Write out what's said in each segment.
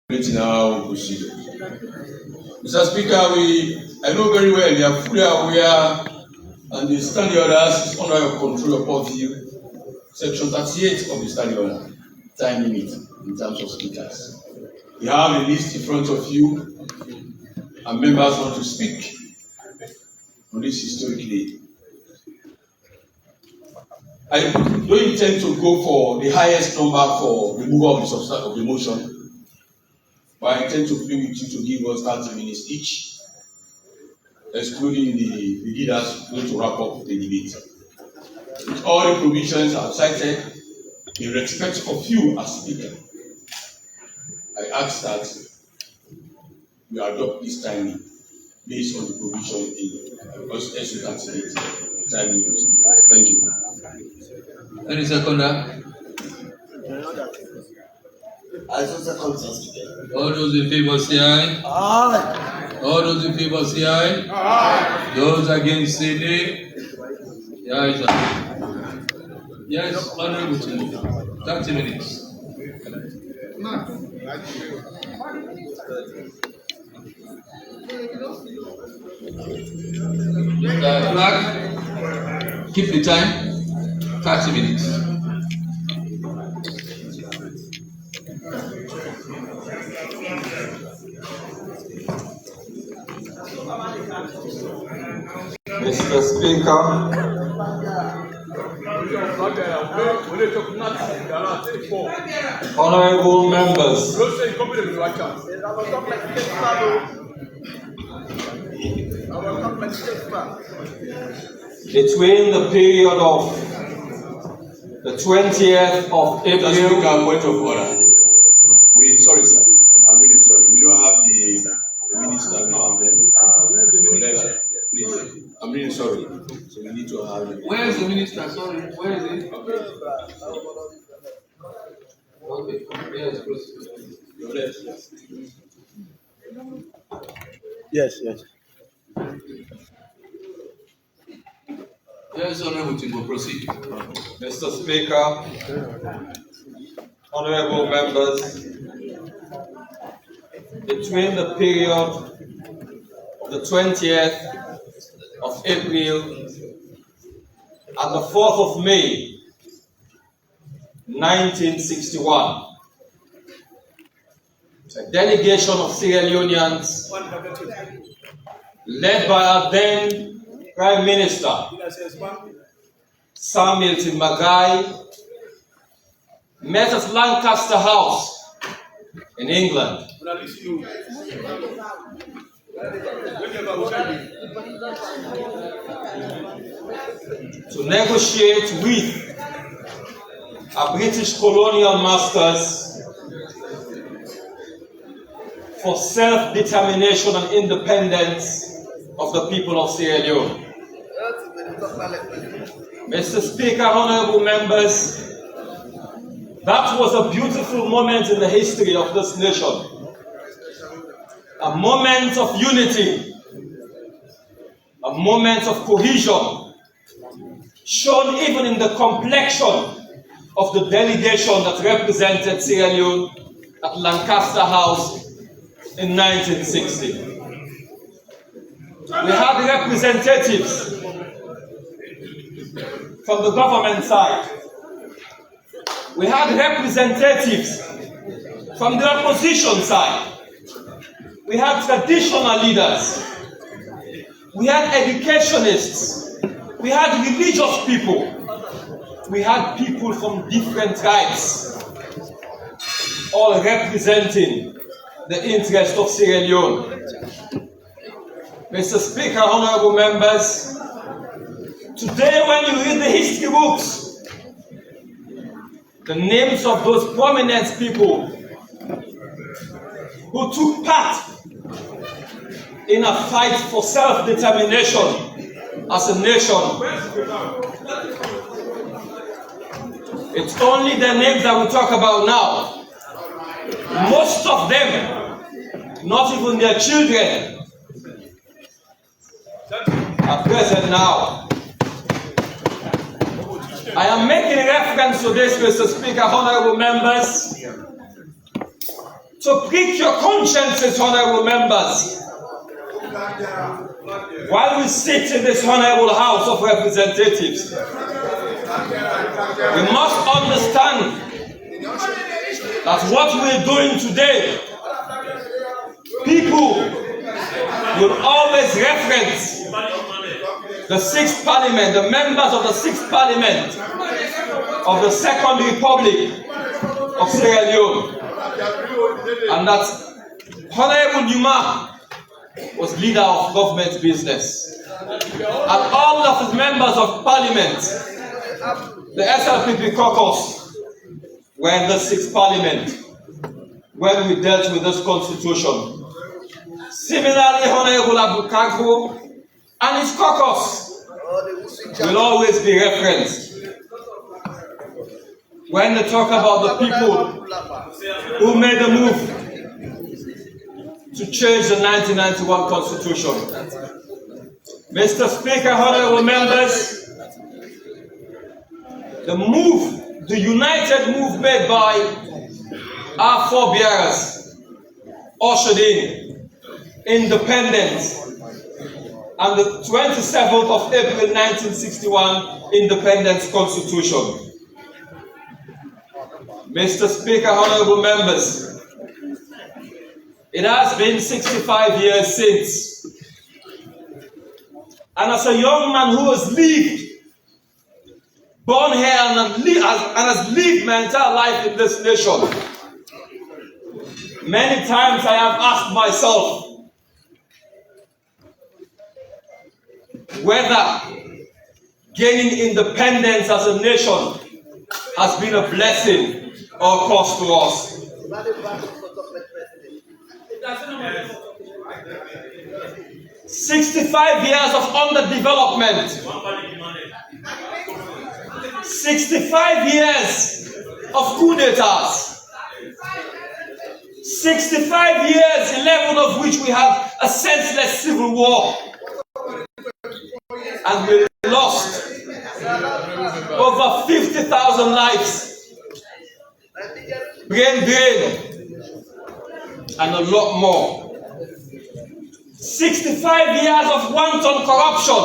Now procedure. Mr. Speaker, I know very well you are fully aware and the standing orders is under your control, your purview. Section 38 of the standing order, time limit in terms of speakers. You have a list in front of you, and members want to speak on this historic day. I don't intend to go for the highest number for removal of the substance of the motion. But I intend to plead with you to give us 30 minutes each, excluding the leaders going to wrap up the debate. With all the provisions I've cited, in respect of you as Speaker, I ask that we adopt this timing based on the provision in SLPP timing. Thank you. Any seconder? I don't second this speaker. All those in favor say aye. Aye. All those in favor say aye. Aye. Those against say nay. The ayes are it. Yes, Honorable Chief. 30 minutes. Mr. Clerk, keep the time. 30 minutes. Mr. Speaker, honorable members, between the period of the 20th of April, Point of order. Sorry, sir. I'm really sorry. We don't have the minister now and then. So please, I'm really sorry. So we need to have it. Where is the minister? Sorry, where is he? Okay, yes, proceed. Your left, yes. Yes. Yes, Honorable Chief, will proceed. Mr. Speaker, honorable members, between the period of the 20th of April and the 4th of May, 1961, a delegation of Sierra Leoneans, led by our then Prime Minister, Sir Milton Magai, met at Lancaster House in England. To negotiate with our British colonial masters for self-determination and independence of the people of Sierra Leone. Mr. Speaker, honorable members, that was a beautiful moment in the history of this nation. A moment of unity, a moment of cohesion, shown even in the complexion of the delegation that represented Sierra Leone at Lancaster House in 1960. We had representatives from the government side. We had representatives from the opposition side. We had traditional leaders. We had educationists. We had religious people. We had people from different tribes, all representing the interest of Sierra Leone. Mr. Speaker, honorable members, today when you read the history books, the names of those prominent people who took part in a fight for self-determination as a nation, it's only the names that we talk about now. Most of them, not even their children, are present now. I am making reference to this, Mr. Speaker, honorable members, to prick your consciences, honorable members. While we sit in this honorable House of Representatives, we must understand that what we're doing today, people will always reference the 6th Parliament, the members of the 6th Parliament of the Second Republic of Sierra Leone, and that Honorable Numa was leader of government business, and all of his members of Parliament, the SLPP caucus, were in the 6th Parliament when we dealt with this constitution. Similarly, Honorable Abu Kagbo and his caucus will always be referenced when they talk about the people who made the move to change the 1991 constitution. Mr. Speaker, honorable members, the united move made by our forebearers ushered in independence and the 27th of April 1961 Independence Constitution. Mr. Speaker, honorable members, it has been 65 years since, and as a young man who has lived, born here and has lived my entire life in this nation, many times I have asked myself whether gaining independence as a nation has been a blessing or a cost to us. 65 years of underdevelopment, 65 years of coup d'etats, 65 years, 11 of which we have a senseless civil war, and we lost over 50,000 lives, brain drain, and a lot more. 65 years of wanton corruption,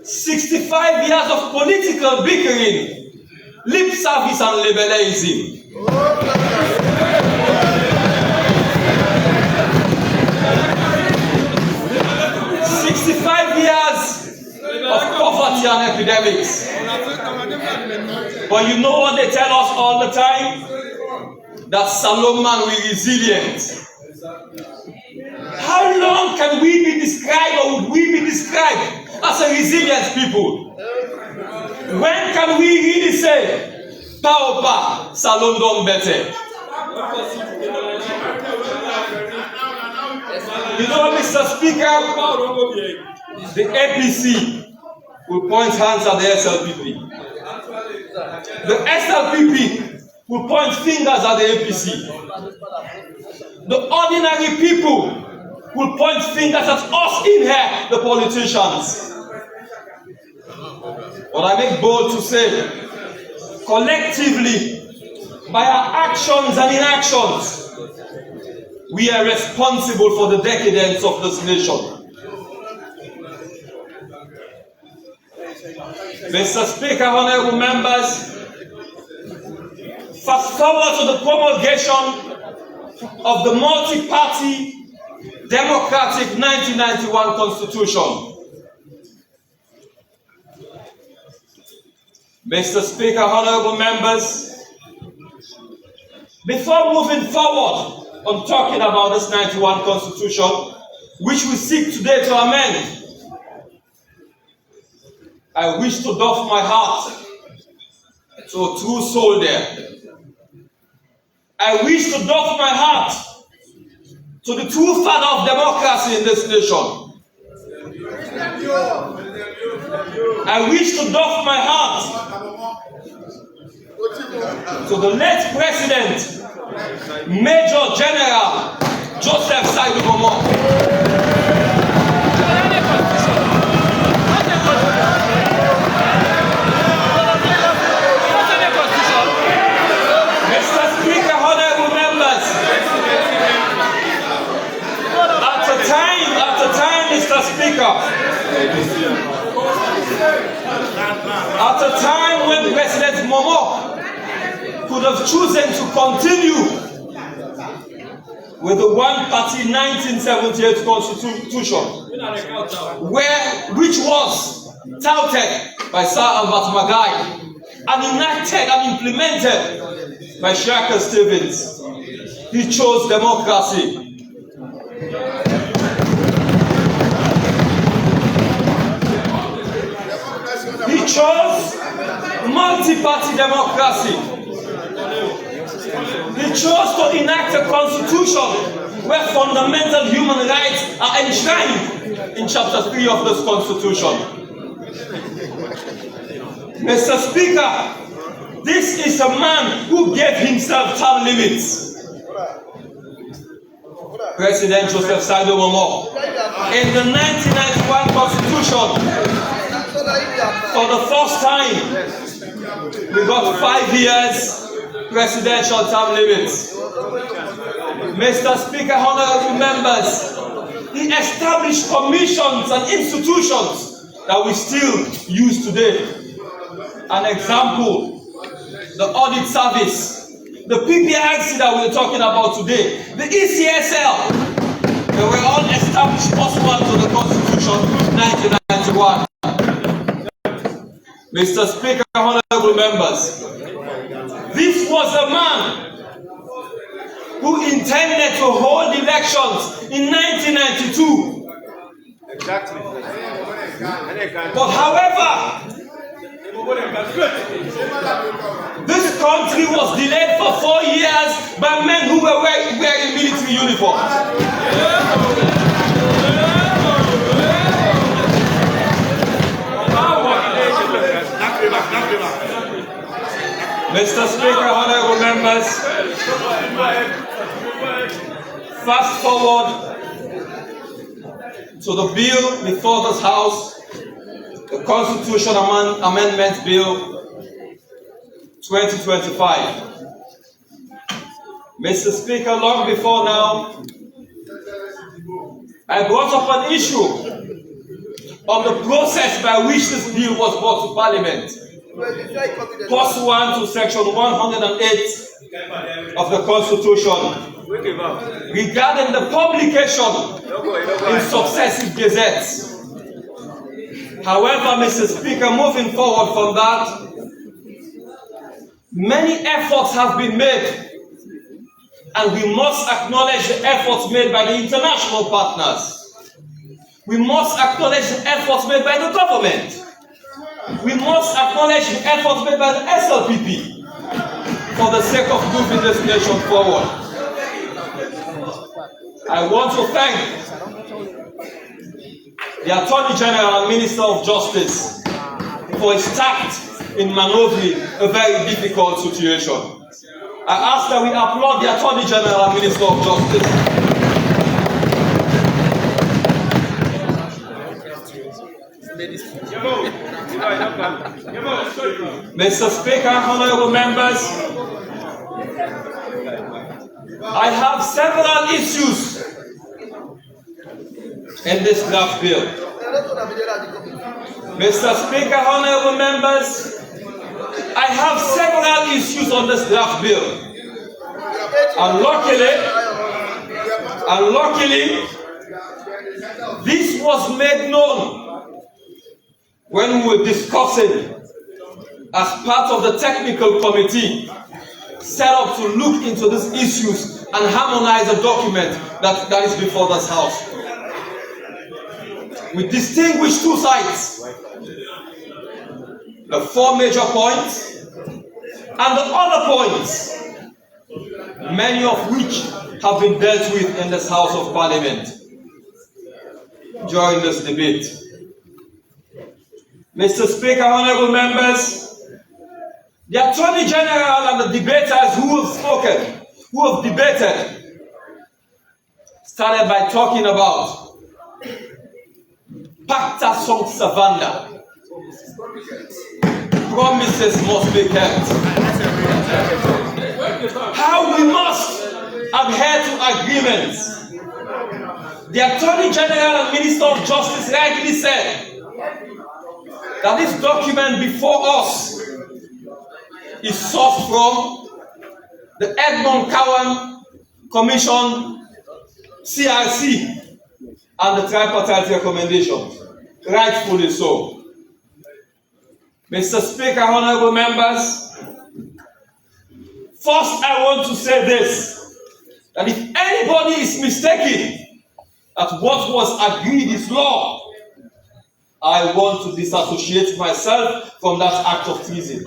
65 years of political bickering, lip service and liberalism. 65 years of poverty and epidemics. But you know what they tell us all the time? That Solomon will be resilient. How long can we be described, or would we be described as a resilient people? When can we really say, Paopa, Salom don bete? You know, Mr. Speaker, the APC will point hands at the SLPP. The SLPP will point fingers at the APC. The ordinary people will point fingers at us in here, the politicians. But I make bold to say, collectively, by our actions and inactions, we are responsible for the decadence of this nation. Mr. Speaker, honorable members, fast forward to the promulgation of the multi-party democratic 1991 Constitution. Mr. Speaker, honorable members, before moving forward on talking about this 91 Constitution, which we seek today to amend, I wish to doff my hat to a true soldier. I wish to doff my hat to the true father of democracy in this nation. I wish to doff my hat to the late President, Major General Joseph Saidu Bomo. Speaker, at a time when President Momo could have chosen to continue with the one-party 1978 constitution, which was touted by Sir Albert Magai and enacted and implemented by Shaka Stevens. He chose democracy. He chose multi-party democracy. He chose to enact a constitution where fundamental human rights are enshrined in Chapter 3 of this constitution. Mr. Speaker, this is a man who gave himself term limits. President Joseph Saido Momo, in the 1991 constitution, for the first time, we got 5 years presidential term limits. Mr. Speaker, honorable members, he established commissions and institutions that we still use today. An example, the audit service, the PPIC that we're talking about today, the ECSL, they were all established pursuant to the Constitution 1991. Mr. Speaker, honorable members, this was a man who intended to hold elections in 1992. Exactly. But however, this country was delayed for 4 years by men who were wearing military uniforms. Mr. Speaker, honorable members, fast forward to the bill before this House, the Constitution Amendment Bill 2025. Mr. Speaker, long before now, I brought up an issue on the process by which this bill was brought to Parliament, pursuant to Section 108 of the Constitution, regarding the publication in successive gazettes. However, Mr. Speaker, moving forward from that, many efforts have been made, and we must acknowledge the efforts made by the international partners. We must acknowledge the efforts made by the government. We must acknowledge the efforts made by the SLPP for the sake of moving this nation forward. I want to thank the Attorney General and Minister of Justice for his tact in maneuvering a very difficult situation. I ask that we applaud the Attorney General and Minister of Justice. Mr. Speaker, honorable members, I have several issues in this draft bill. Mr. Speaker, honorable members, I have several issues on this draft bill. And luckily, this was made known when we were discussing as part of the technical committee set up to look into these issues and harmonize a document that is before this House. We distinguish two sides, the 4 major points and the other points, many of which have been dealt with in this House of Parliament during this debate. Mr. Speaker, honorable members, the Attorney General and the debaters who have spoken, who have debated, started by talking about Pacta sunt servanda. Promises must be kept. How we must adhere to agreements. The Attorney General and Minister of Justice rightly said that this document before us is sourced from the Edmond Cowan Commission, CRC, and the tripartite recommendations. Rightfully so. Mr. Speaker, honorable members, first I want to say this, that if anybody is mistaken that what was agreed is law, I want to disassociate myself from that act of treason.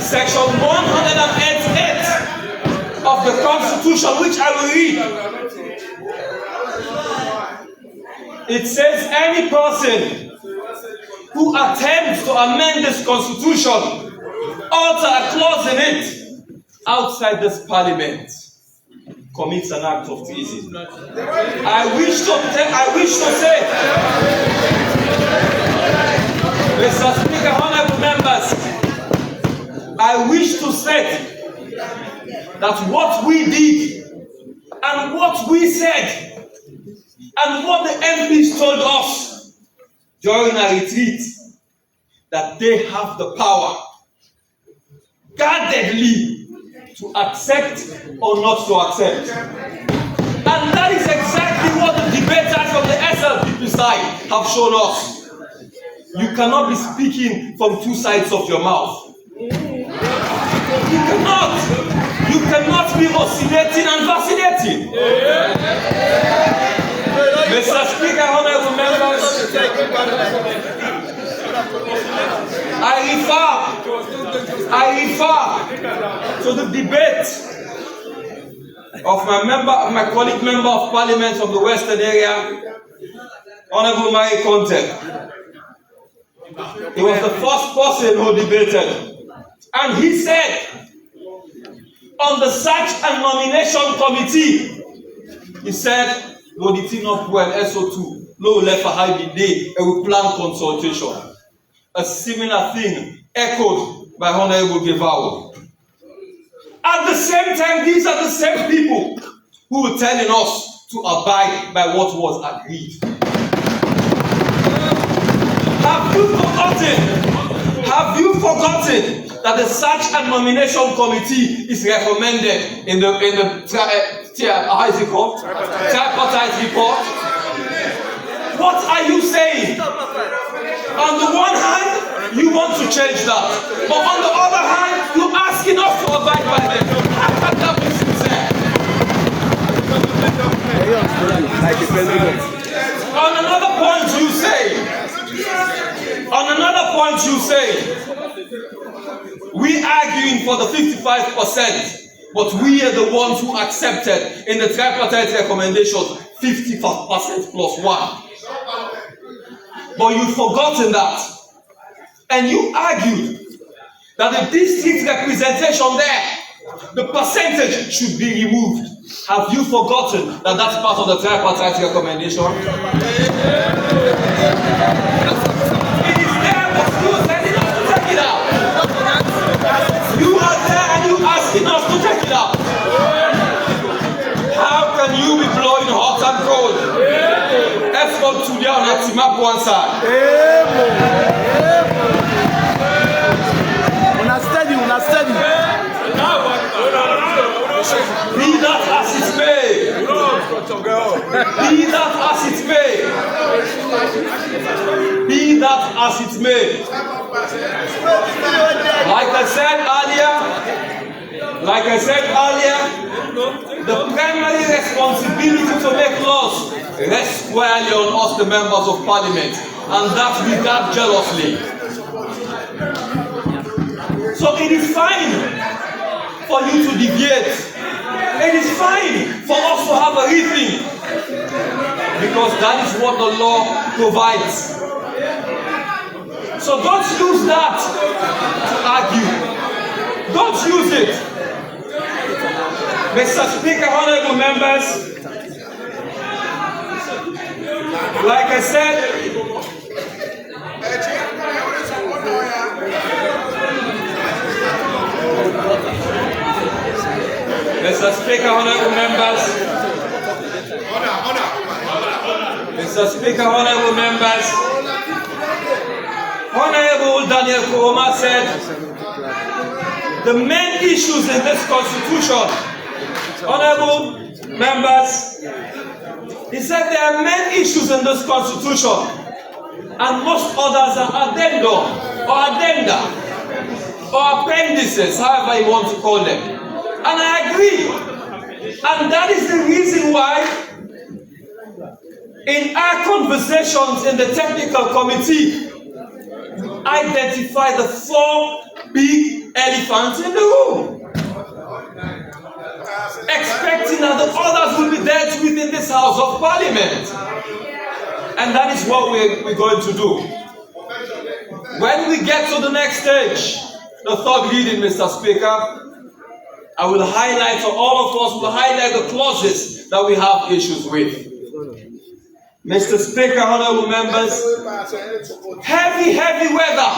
Section 188 of the Constitution, which I will read, it says any person who attempts to amend this Constitution, alter a clause in it outside this Parliament, commits an act of treason. I wish to say, Mr. Speaker, honorable members, I wish to say that what we did and what we said and what the MPs told us during our retreat, that they have the power guardedly to accept or not to accept. And that is exactly what the debaters from the SLPP side have shown us. You cannot be speaking from two sides of your mouth. You cannot be oscillating and vacillating. Mr. Speaker, honorable members, I refer to the debate of my colleague member of Parliament from the Western area, Honorable Mary Conte. He was the first person who debated, and he said on the Search and Nomination Committee, he said, "No, the thing not well, SO2, no left for high day, and we plan consultation." A similar thing echoed by Honorable Gevao. At the same time, these are the same people who were telling us to abide by what was agreed. Have you forgotten that the Search and Nomination Committee is recommended in the tripartite report? What are you saying? On the one hand, you want to change that, but on the other hand, you're asking us to abide by them. How can that be sincere? On another point you say, we arguing for the 55%, but we are the ones who accepted in the tripartite recommendations 50% plus 1. But you've forgotten that. And you argued that the district representation there, the percentage should be removed. Have you forgotten that that's part of the tripartite recommendation? It is there, but you are telling us to take it out. You are there and you asking us to take it out. How can you be blowing hot and cold? Let's go to the on map one side. Una steady. Be that as it may. Be that as it may. Be that as it may. Like I said earlier, the primary responsibility to make laws rests squarely on us, the members of Parliament, and that we guard jealously. So it is fine for you to deviate. It is fine for us to have a rethink, because that is what the law provides. So don't use that to argue. Don't use it. Mr. Speaker, honorable members, like I said, Mr. Speaker, honorable members, Mr. Speaker, honorable members, Honorable Daniel Koroma said the main issues in this constitution, honorable members, he said there are main issues in this constitution and most others are addendum or addenda or appendices, however you want to call them. And I agree. And that is the reason why in our conversations in the technical committee, identify the 4 big elephants in the room, expecting that the others will be dealt with in this House of Parliament. And that is what we're going to do. When we get to the next stage, the third reading, Mr. Speaker, I will highlight, or all of us will highlight the clauses that we have issues with. Mr. Speaker, honorable members, heavy weather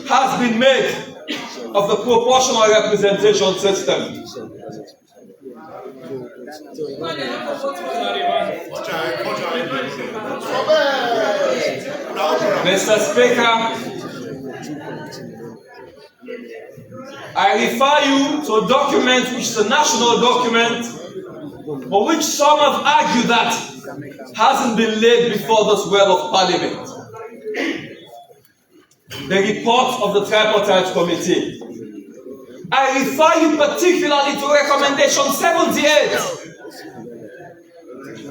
has been made of the proportional representation system. Mr. Speaker, I refer you to a document which is a national document, but which some have argued that hasn't been laid before this well of Parliament. The report of the Tripartite Committee. I refer you particularly to recommendation 78,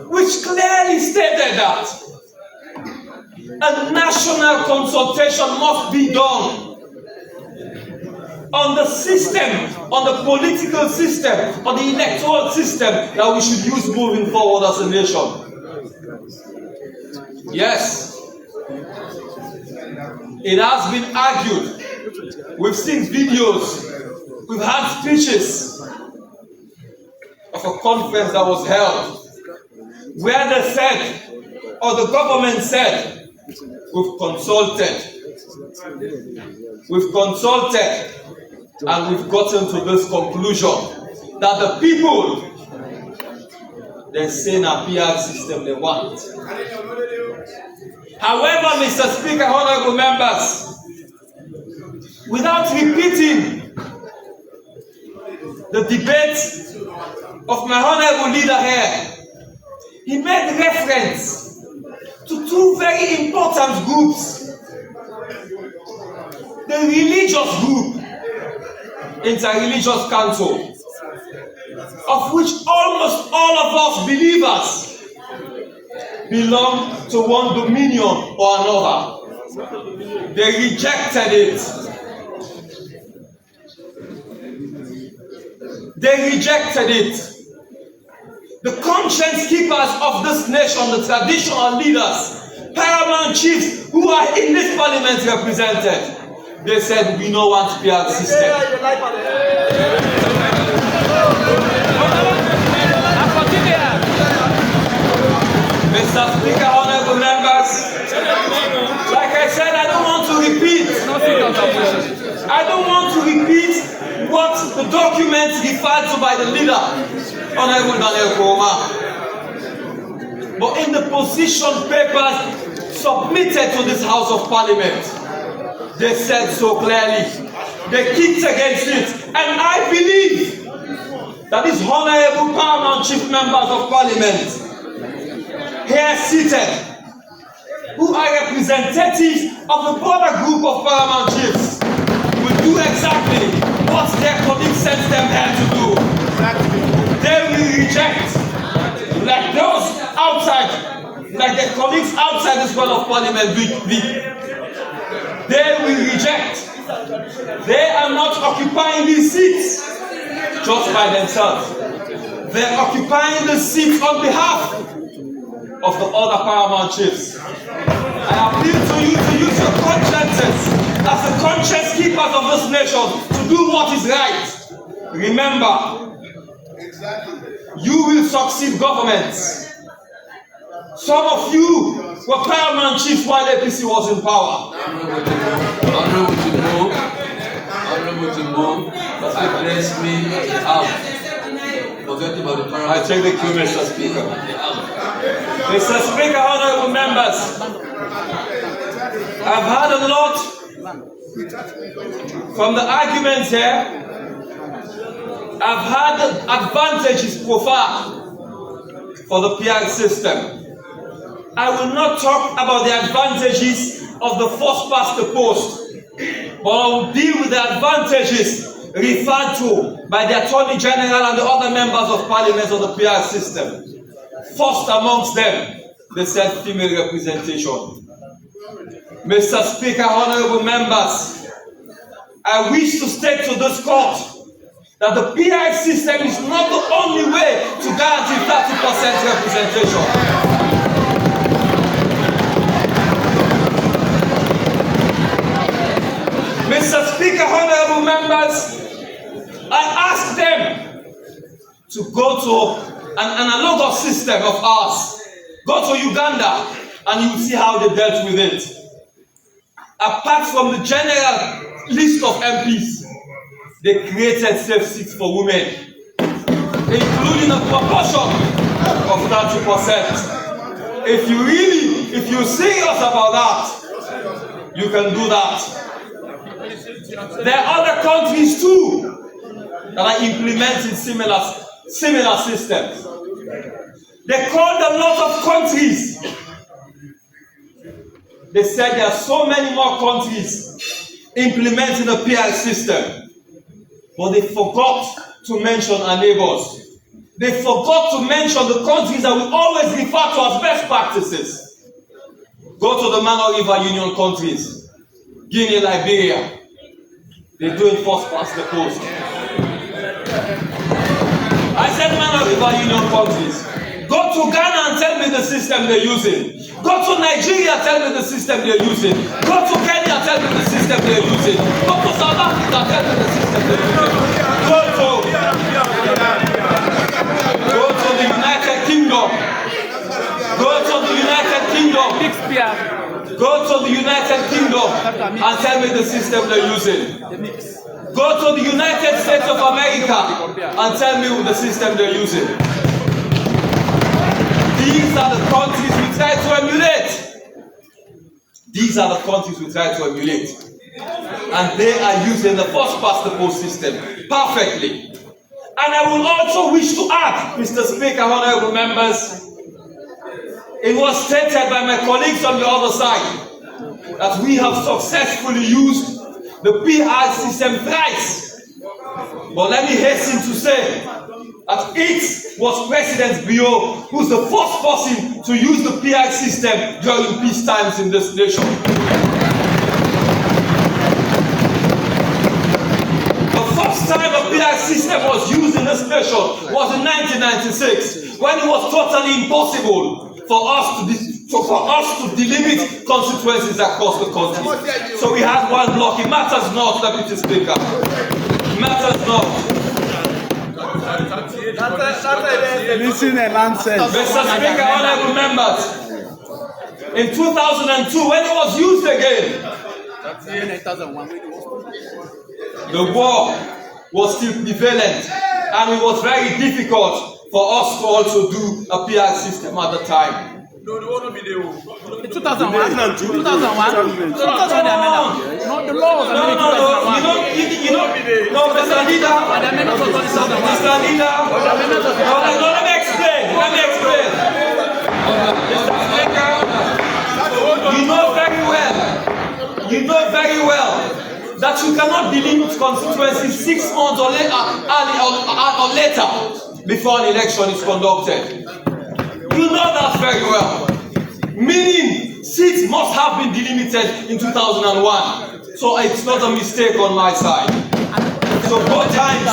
which clearly stated that a national consultation must be done on the system, on the political system, on the electoral system that we should use moving forward as a nation. Yes, it has been argued. We've seen videos, we've had speeches of a conference that was held where they said, or the government said, we've consulted, and we've gotten to this conclusion that the people, they say a PR system they want. However, Mr. Speaker, honorable members, without repeating the debate of my honorable leader here, he made reference to 2 very important groups. The religious group, Interreligious Council, of which almost all of us believers belong to one dominion or another. They rejected it. They rejected it. The conscience keepers of this nation, the traditional leaders, paramount chiefs who are in this parliament represented, they said we don't want PR system. Mr. Speaker, honorable members, like I said, I don't want to repeat. I don't want to repeat what the document referred to by the leader, Honorable Daniel Koroma. But in the position papers submitted to this House of Parliament, they said so clearly. They kicked against it. And I believe that these honorable paramount chief members of Parliament here seated, who are representatives of the broader group of paramount chiefs, will do exactly what their colleagues sent them here to do. They will reject, like those outside, like their colleagues outside this well of Parliament did. They will reject. They are not occupying these seats just by themselves. They are occupying the seats on behalf of the other paramount chiefs. I appeal to you to use your consciences as the conscience keepers of this nation to do what is right. Remember, you will succeed governments. Some of you were paramount chiefs while APC was in power. Honorable Jimbo, address me out. Forget about the paramount. I take the cue, Mr. Speaker. Mr. Speaker, honorable members, I've heard a lot from the arguments here. I've heard the advantages profiled for the PR system. I will not talk about the advantages of the first past the post, but I will deal with the advantages referred to by the Attorney General and the other members of Parliament of the PR system. First amongst them, they said female representation. Mr. Speaker, honorable members, I wish to state to this court that the PR system is not the only way to guarantee 30% representation. Mr. Speaker, honorable members, I ask them to go to an analogous system of ours. Go to Uganda and you will see how they dealt with it. Apart from the general list of MPs, they created safe seats for women, including a proportion of 30%. If you're serious about that, you can do that. There are other countries too that are implementing similar systems. They called a lot of countries. They said there are so many more countries implementing the PR system, but they forgot to mention our neighbors. They forgot to mention the countries that we always refer to as best practices. Go to the Mano River Union countries, Guinea, Liberia. They're doing first past the post. I said Mano River Union countries. Go to Ghana and tell me the system they're using. Go to Nigeria, tell me the system they're using. Go to Kenya, tell me the system they're using. Go to South Africa, tell me the system they're using. Go to the United Kingdom. Go to the United Kingdom. Go to the United Kingdom and tell me the system they're using. Go to the United States of America and tell me the system they're using. These are the countries we try to emulate. These are the countries we try to emulate. And they are using the first past the post system perfectly. And I will also wish to add, Mr. Speaker, honorable members, it was stated by my colleagues on the other side that we have successfully used the PR system thrice. But let me hasten to say that it was President Bio who's the first person to use the PR system during peace times in this nation. The first time the PR system was used in this nation was in 1996, when it was totally impossible for us to delimit constituencies across the country. So we had one block. It matters not, Deputy Speaker. It matters not. Mr. Speaker, honorable members, in 2002, when it was used again, the war was still prevalent, and it was very difficult for us to also do a PR system at the time. In 2001? 2001? No, the law was amended in 2001. No, Mr. Leader. Mr. Leader. Let me explain. Mr. Speaker, you know very well that you cannot delimit constituency 6 months or later before an election is conducted. You know that very well. Meaning, seats must have been delimited in 2001. So it's not a mistake on my side. So both times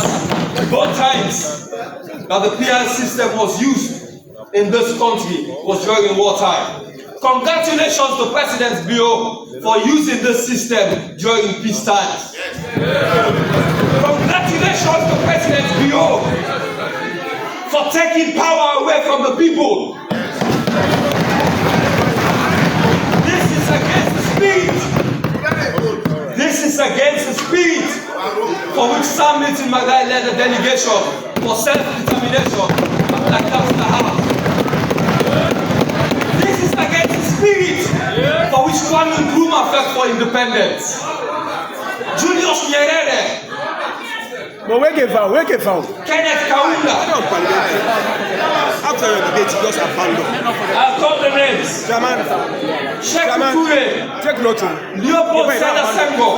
that the PR system was used in this country was during wartime. Congratulations to President Bio for using this system during peace times. Congratulations to President Bio for taking power away from the people. This is against the spirit. This is against the spirit for which Sam Milton Magai led a delegation for self-determination like that's the house. spirit for which Kwame Nkrumah fought for independence. Julius Nyerere. But wake it down. Kenneth Kaunda. After your debate, you just abandon. I'll call the names. Sheikh Ture. Take note. Leopold Sedar Senghor.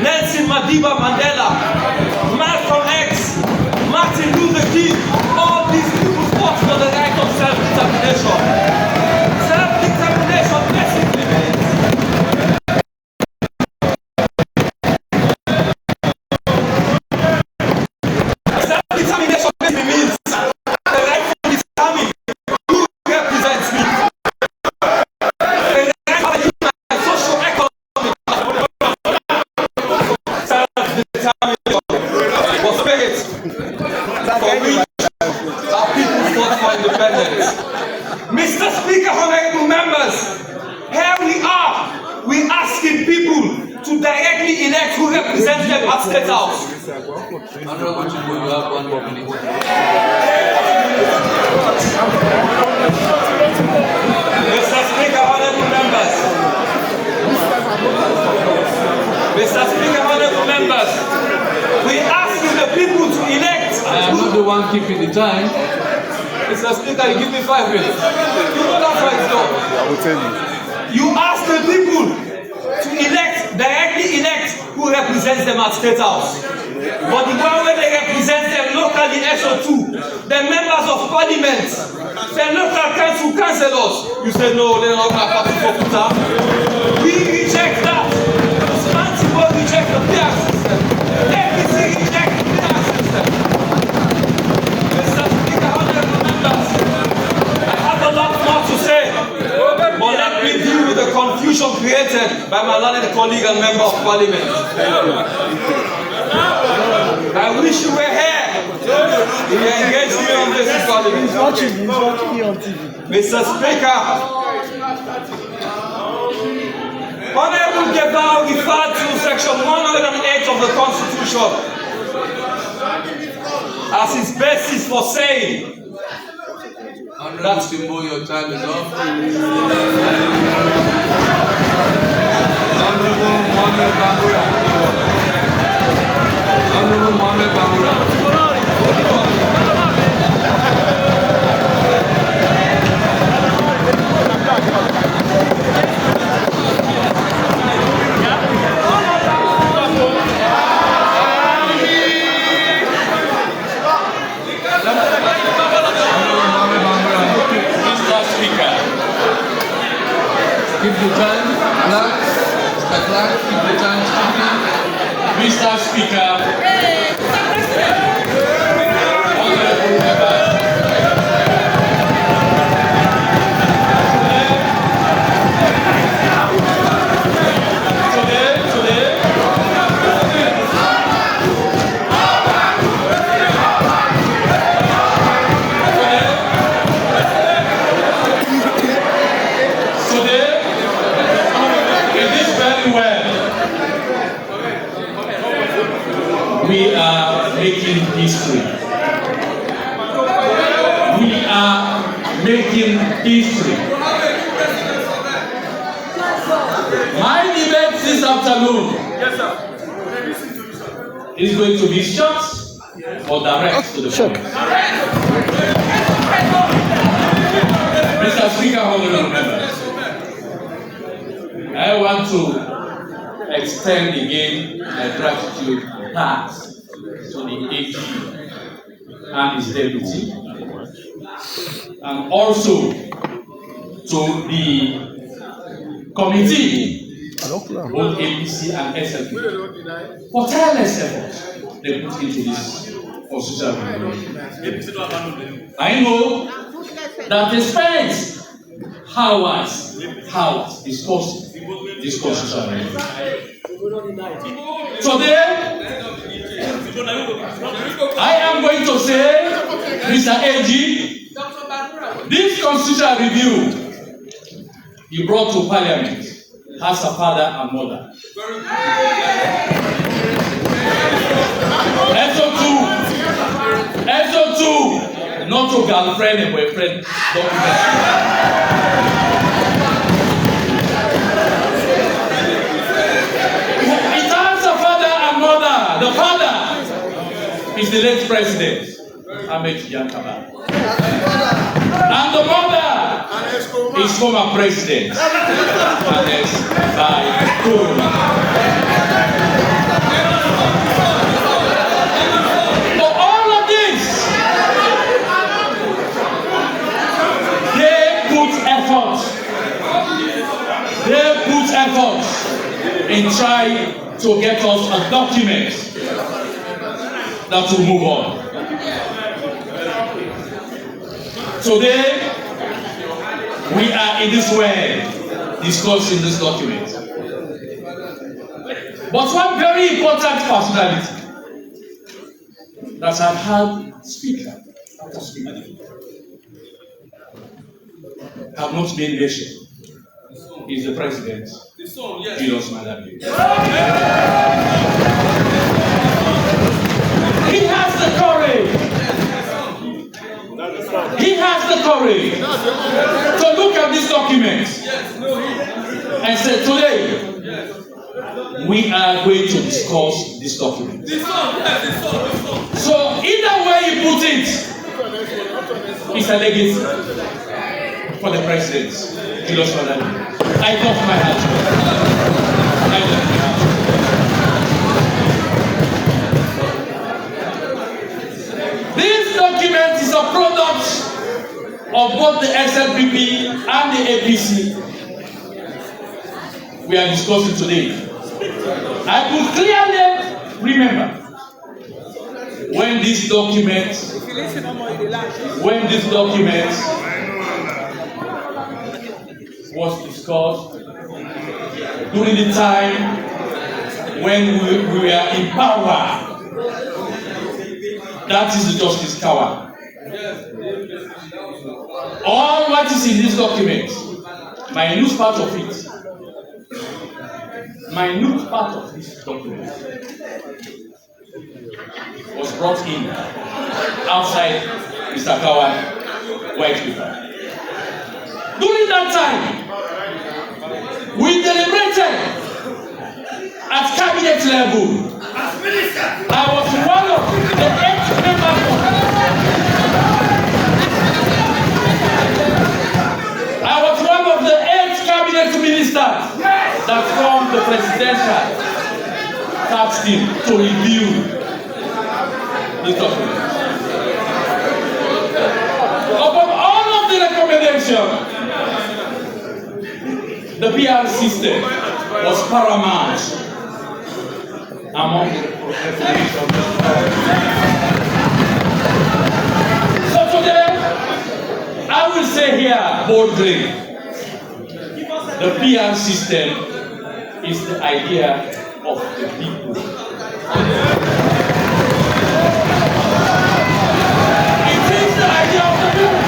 Nelson Madiba Mandela. Malcolm X. Martin Luther King. All these people fought for the right of self-determination. Self-determination basically means Mr. Speaker, honorable members, here we are. We asking people to directly elect who represents them at State House. Honorable Chibu, you have 1 more minute. Mr. Speaker, honorable members. Mr. Speaker, honorable members, we asking the people to elect. I am not the one keeping the time. Mr. Speaker, you give me 5 minutes. You know that's why it's done. I will tell you. You ask the people to directly elect who represents them at State House. But the one where they represent them locally SO2, the members of parliament, the local councillors, you say no, they're not going to participate in that. We reject that. Usmanti will reject the PR system. APC reject the PR system. Mr. Speaker, honorable members, I have a lot more to say, but let me deal with the confusion created by my learned colleague and member of parliament. I wish you were here. We engaged me on this in parliament. He's watching you on TV. Mr. Speaker, Honorable Gebau referred to section 108 of the Constitution as his basis for saying Honorable Timbo, your time is up. Honorable Mohammed Bangura. Honorable Mohammed Bangura. Keep the time, Black, Mr. Black, keep the time speaking. Mr. Speaker, honorable members. We are making history. We are making history. My debate this afternoon is going to be short or direct to the point. Mr. Speaker, honorable members, I want to extend again my gratitude thanks to the AG and his deputy, and also to the committee, both APC and SLPP, for tireless efforts they put into this constitutional review. I know that they spent hours discussing this constitutional review. Today, I am going to say, Mr. AG, this constitutional review you brought to Parliament has a father and mother. SO2, not to girlfriend and boyfriend document. is the late president, Ahmed Yankaba. And the mother is former president, Ernest Bai Koroma. For all of this, they put effort in trying to get us a document that will move on. Today, we are in this way discussing this document. But one very important personality that I've had speaker after speaker have not been mentioned is the president, Julius Malami. He has the courage. He has the courage to look at this document and say, today, we are going to discuss this document. So either way you put it, it's a legacy for the president, Julius Malami. I love my husband. I love my husband. This document is a product of both the SLPP and the APC we are discussing today. I could clearly remember when this document was discussed during the time when we were in power. That is the Justice Tower. All what is in this document, minute part of this document was brought in outside Mr. Kawan white paper. During that time, we deliberated at cabinet level. I was one of the 8 members. I was one of the 8 cabinet ministers that formed the presidential task team to review this document. Upon all of the recommendations, the PR system was paramount among the recommendations. So today, I will say here boldly, the PR system is the idea of the people. It is the idea of the people.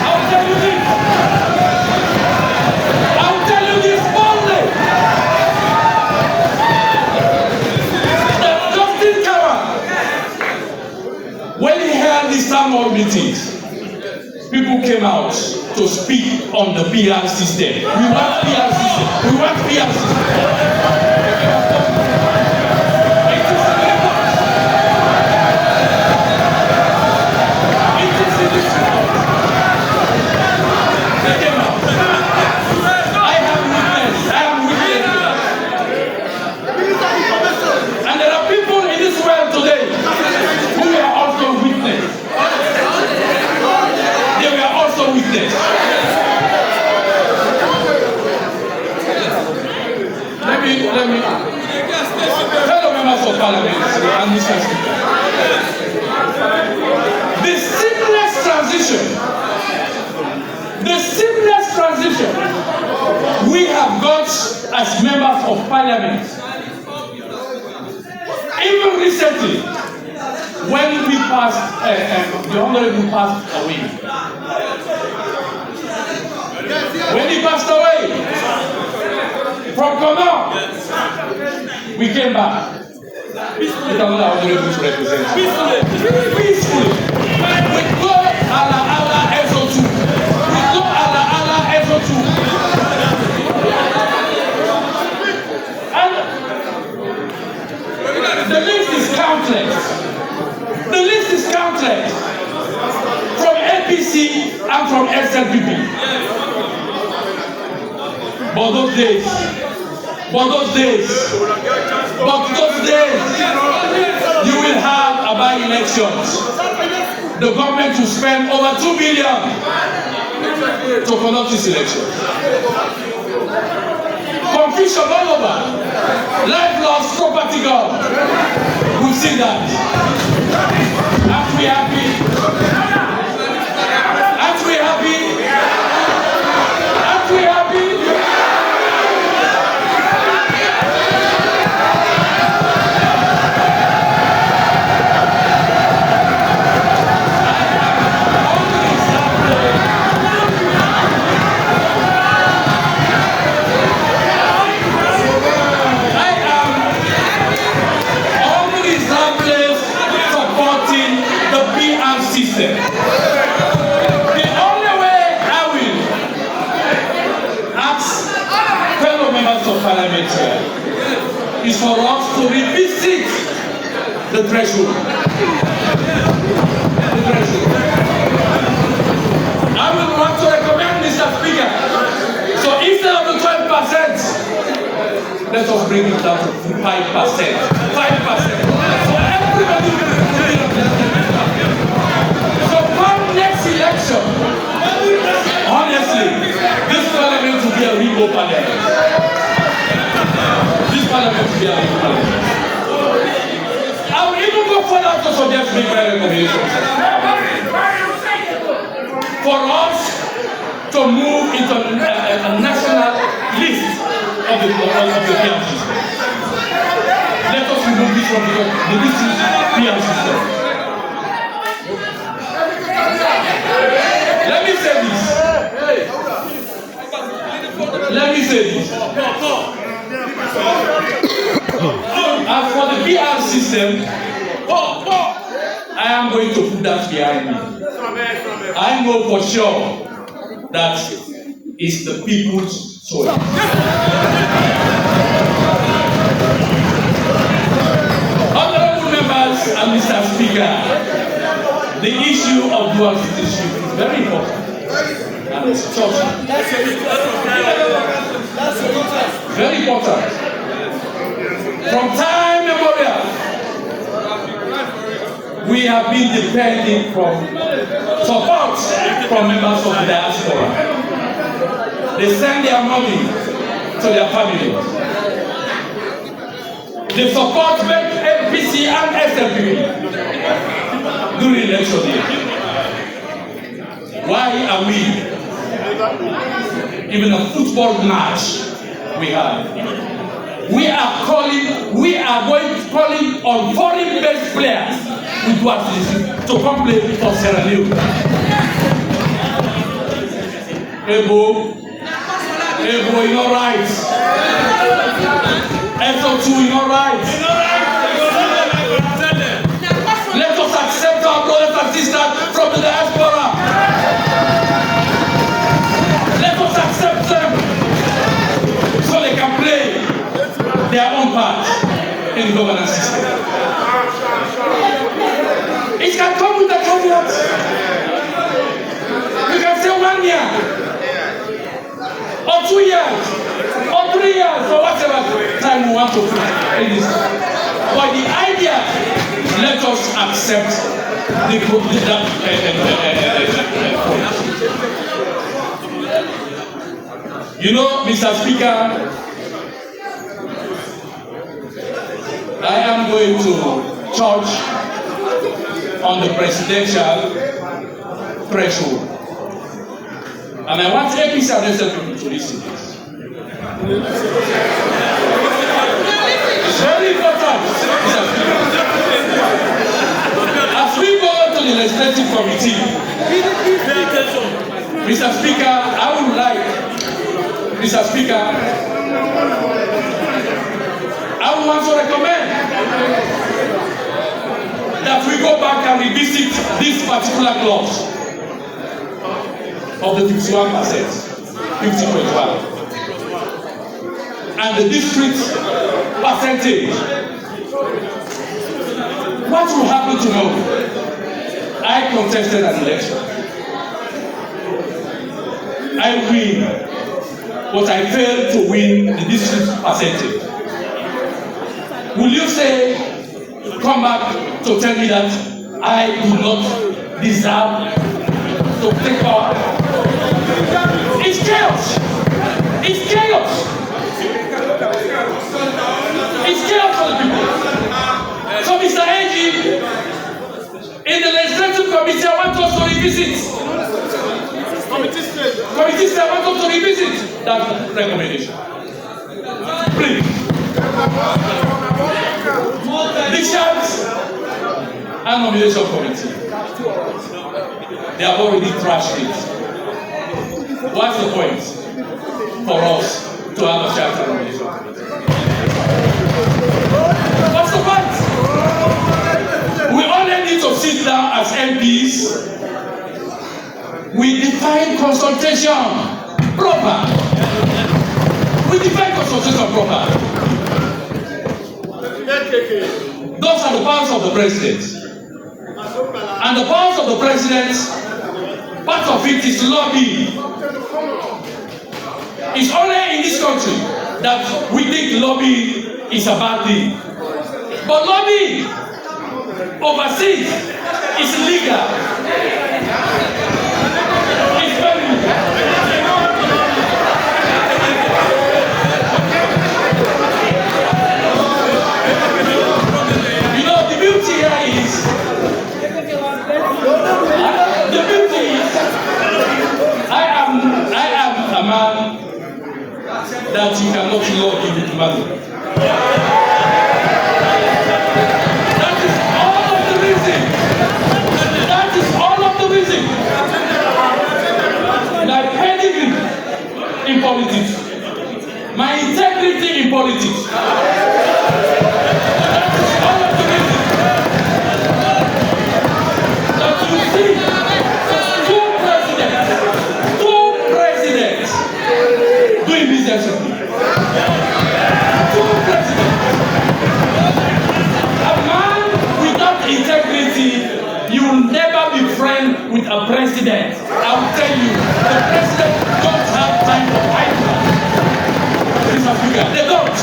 I'll tell you this. I'll tell you this boldly. That Justin Kawan, when he held these town hall meetings, people came out to speak on the PR system. We want PR system. We want PR system. It is in the report. It is in the report. They came out. I am witness to that. And there are people in this world today who are also witness. They were also witness. Let me. Fellow members of parliament and Mr. Speaker. The seamless transition we have got as members of parliament, even recently, when we passed, the honorable passed away. When he passed away from Ghana, we came back. Peacefully. We go ala SO2. We go ala SO2. And the list is countless. those days, you will have about elections. The government will spend over 2 billion to conduct this election. Confusion all over. Life lost, property gone. We've seen that. Aren't we happy? Aren't we happy? Aren't we happy? System. The only way I will ask fellow members of parliament is for us to revisit the threshold. I will want to recommend Mr. Speaker. So instead of the 12%, let us bring it down to 5%. 5%. So everybody will next election, honestly, this parliament will be a Rebo parliament. This parliament will be a Rebo parliament. I will even go further to suggest make my recommendations for us to move into a national list of the PR system. Let us remove this from the district PR system. Let me say this. As for the PR system, I am going to put that behind me. I know for sure that it's the people's choice. Honorable members and Mr. Speaker, the issue of dual citizenship is very important. And it's touching. Very important. From time immemorial, we have been depending from support from members of the diaspora. They send their money to their families. They support both APC and SLPP during election year. Why are we, even a football match we have, we are calling on foreign-based players with what to come play for Sierra Leone. Ebo, you're not right. SO2, you're not right. Let us accept our brothers and sisters from the diaspora. Let us accept them so they can play their own part in the governance system. It can come with a caveat. You can say 1 year, or 2 years, or 3 years, or whatever time we want to put in this. But the idea, let us accept the You know, Mr. Speaker, I am going to touch on the presidential threshold. And I want APC and SLPP to listen to this. It's very important, Mr. Speaker. As we go to the legislative committee, Mr. Speaker, I would like, Mr. Speaker, I would want to recommend that we go back and revisit this particular clause of the 51%, 50.1, and the district percentage. What will happen tomorrow? I contested an election. I win. but I failed to win the district percentage. Will you say, come back to tell me that I do not deserve to take power? It's chaos. It's chaos. It's chaos for the people. So, Mr. AG, in the legislative committee, I want us to revisit. Committee said, I want us to revisit that recommendation. Please. Bishops and nomination committee, they have already trashed it. What's the point for us to have a chapter nomination committee? What's the point? We only need to sit down as MPs. We define consultation proper. We define consultation proper. Those are the powers of the president. And the powers of the president, part of it is lobbying. It's only in this country that we think lobbying is a bad thing. But lobbying overseas is illegal. It's very illegal. That you cannot lobby with money. That is all of the reason. That is all of the reason. My pedigree in politics. My integrity in politics. That is all of the reason. That you see two presidents doing business with me. Integrity, you will never be friends with a president. I will tell you, the president don't have time for idle. They don't.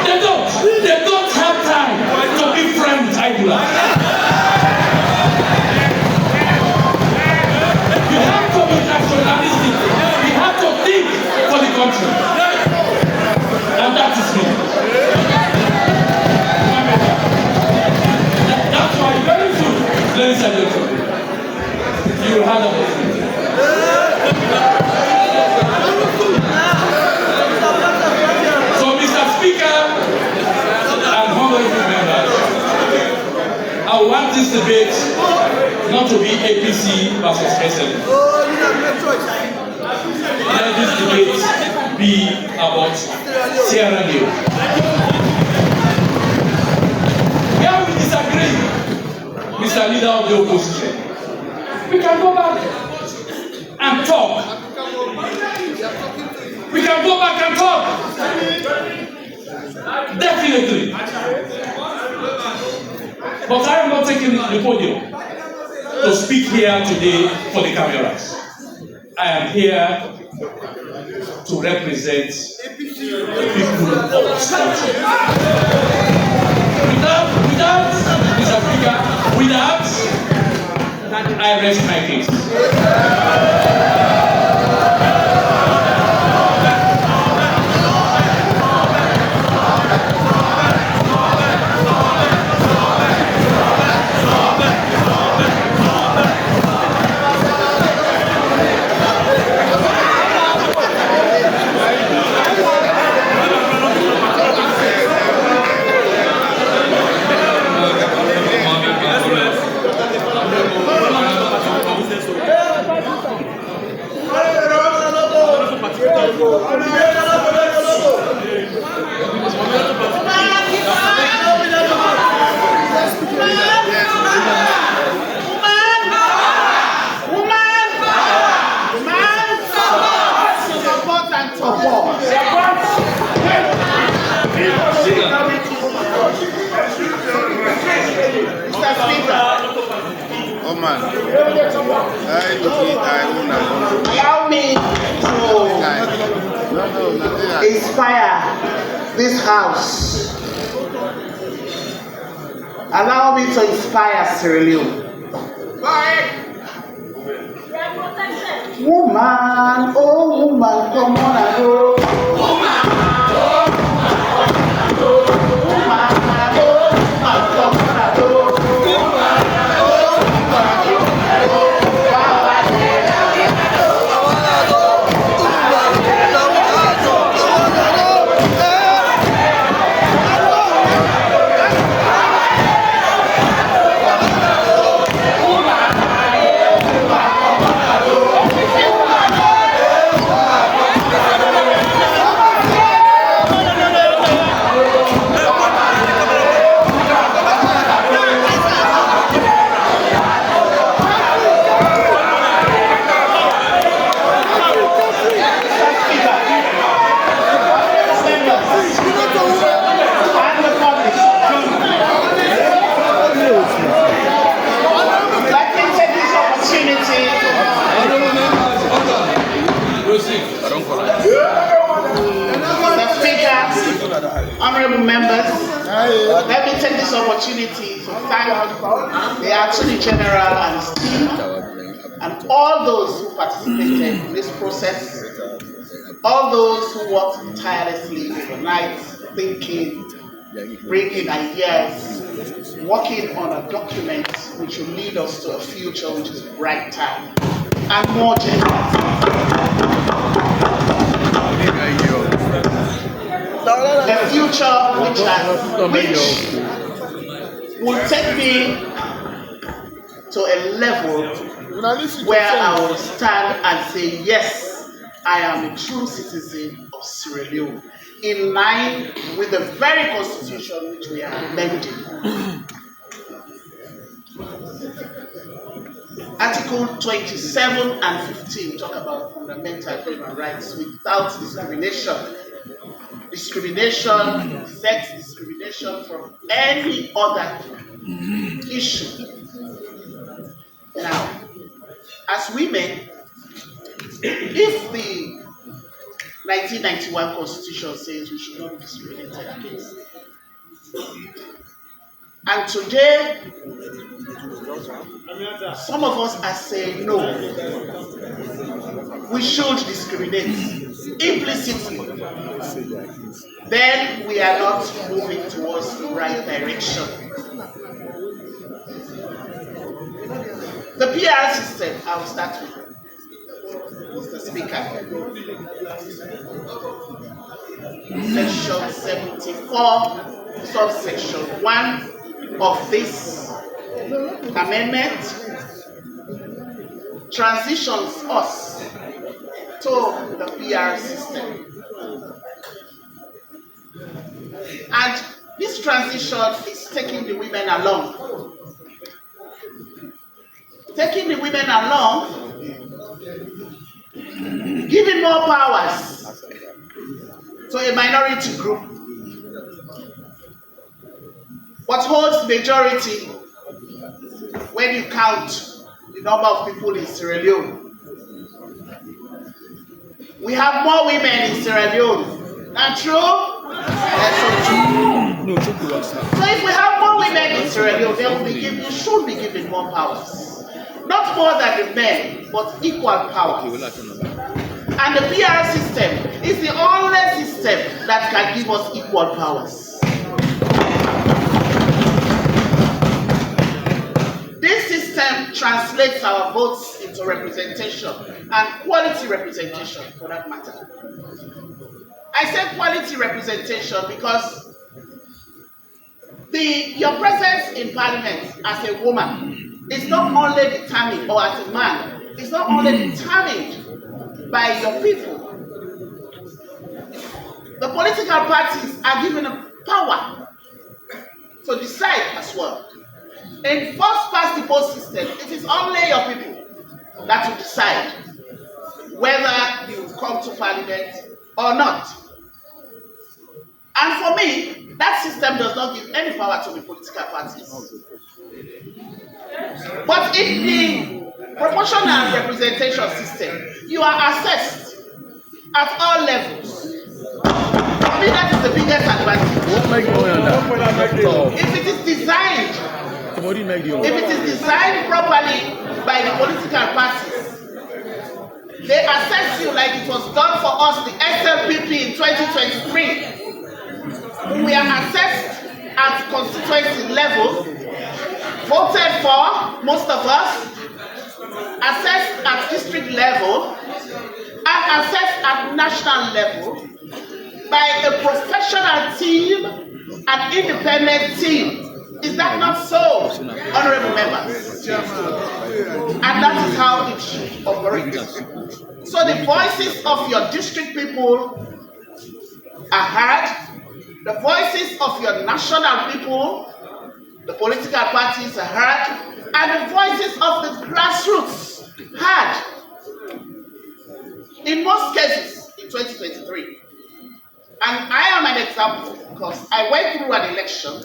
They don't. They don't have time to be friends with idlers. We have to be nationalistic. We have to think for the country. And that is me. Ladies and gentlemen, you had a So, Mr. Speaker and honorable members, I want this debate not to be APC versus SLPP. Let this debate be about Sierra Leone. Where we disagree, Mr. Leader of the opposition, we can go back and talk. We can go back and talk. Definitely. But I am not taking the podium to speak here today for the cameras. I am here to represent the people of this country. Without, Mr. Speaker, without, I rest my case. Oh man, allow me to inspire this house. Allow me to inspire Sierra Leone. Woman, oh woman, come on and go. Woman, oh woman, come on and go. Woman, oh woman, come on and go. Woman, oh woman, come on and go. Honorable members, let me take this opportunity to thank the Attorney General and his team and all those who participated in this process, all those who worked tirelessly overnight, thinking, bringing ideas, working on a document which will lead us to a future which is brighter and more generous. The future which will take me to a level where I will stand and say, yes, I am a true citizen of Sierra Leone, in line with the very constitution which we are amending. Article 27 and 15 talk about fundamental human rights without discrimination. Discrimination, sex discrimination from any other issue. Now, as women, if the 1991 Constitution says we should not be discriminated against, and today, some of us are saying no, we should discriminate implicitly, then we are not moving towards the right direction. The PR system, I will start with Mr. Speaker. Section 74, subsection 1 of this amendment transitions us to the PR system. And this transition is taking the women along. Taking the women along, giving more powers to a minority group, but holds majority when you count the number of people in Sierra Leone. We have more women in Sierra Leone. Not true? That's so true. So if we have more women in Sierra Leone, they should be given more powers. Not more than the men, but equal powers. And the PR system is the only system that can give us equal powers. This system translates our votes into representation, and quality representation for that matter. I say quality representation because your presence in parliament as a woman is not only determined, or as a man, it's not only determined by your people. The political parties are given a power to decide as well. In first past the post system, it is only your people that will decide whether you will come to parliament or not. And for me, that system does not give any power to the political parties. But in the proportional representation system, you are assessed at all levels. For me, that is the biggest advantage. If it is designed properly by the political parties, they assess you like it was done for us, the SLPP in 2023. We are assessed at constituency level, voted for, most of us, assessed at district level, and assessed at national level by a professional team, an independent team. Is that not so, honorable members? And that is how it should operate. So the voices of your district people are heard, the voices of your national people, the political parties are heard, and the voices of the grassroots heard. In most cases, in 2023. And I am an example because I went through an election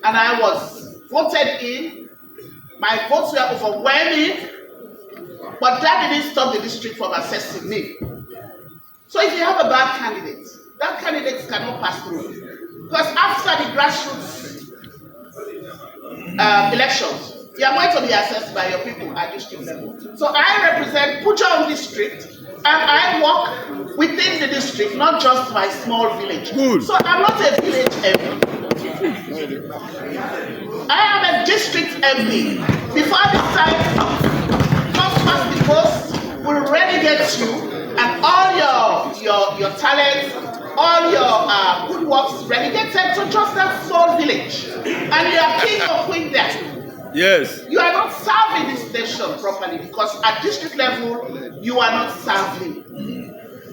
and I was voted in. My votes were overwhelming, but that didn't stop the district from assessing me. So if you have a bad candidate, that candidate cannot pass through. Because after the grassroots elections, you are going to be assessed by your people at district level. So I represent Puchong district, and I work within the district, not just my small village. Good. So I'm not a village MP. I am a district MP. Before this time, just past the post will relegate you, and all your talents, all your good works relegated to just that small village, and you are king or queen there. Yes. You are not serving this nation properly because at district level, you are not serving.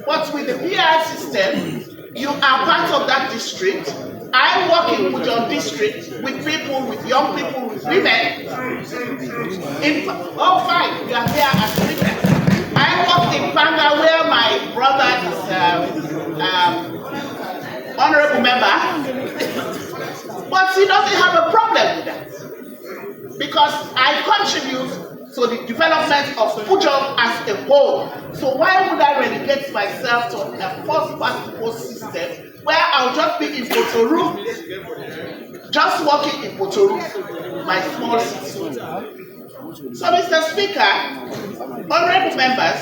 But with the PR system, you are part of that district. I work in Puchong district with people, with young people, with women. Fine, you are here as women. I work in Panga where my brother is honorable member, but he doesn't have a problem with that. Because I contribute to the development of Puchong as a whole. So why would I relegate myself to a post-post system where I'll just be in Potoru, just working in Potoru, my small city? So Mr. Speaker, honorable members,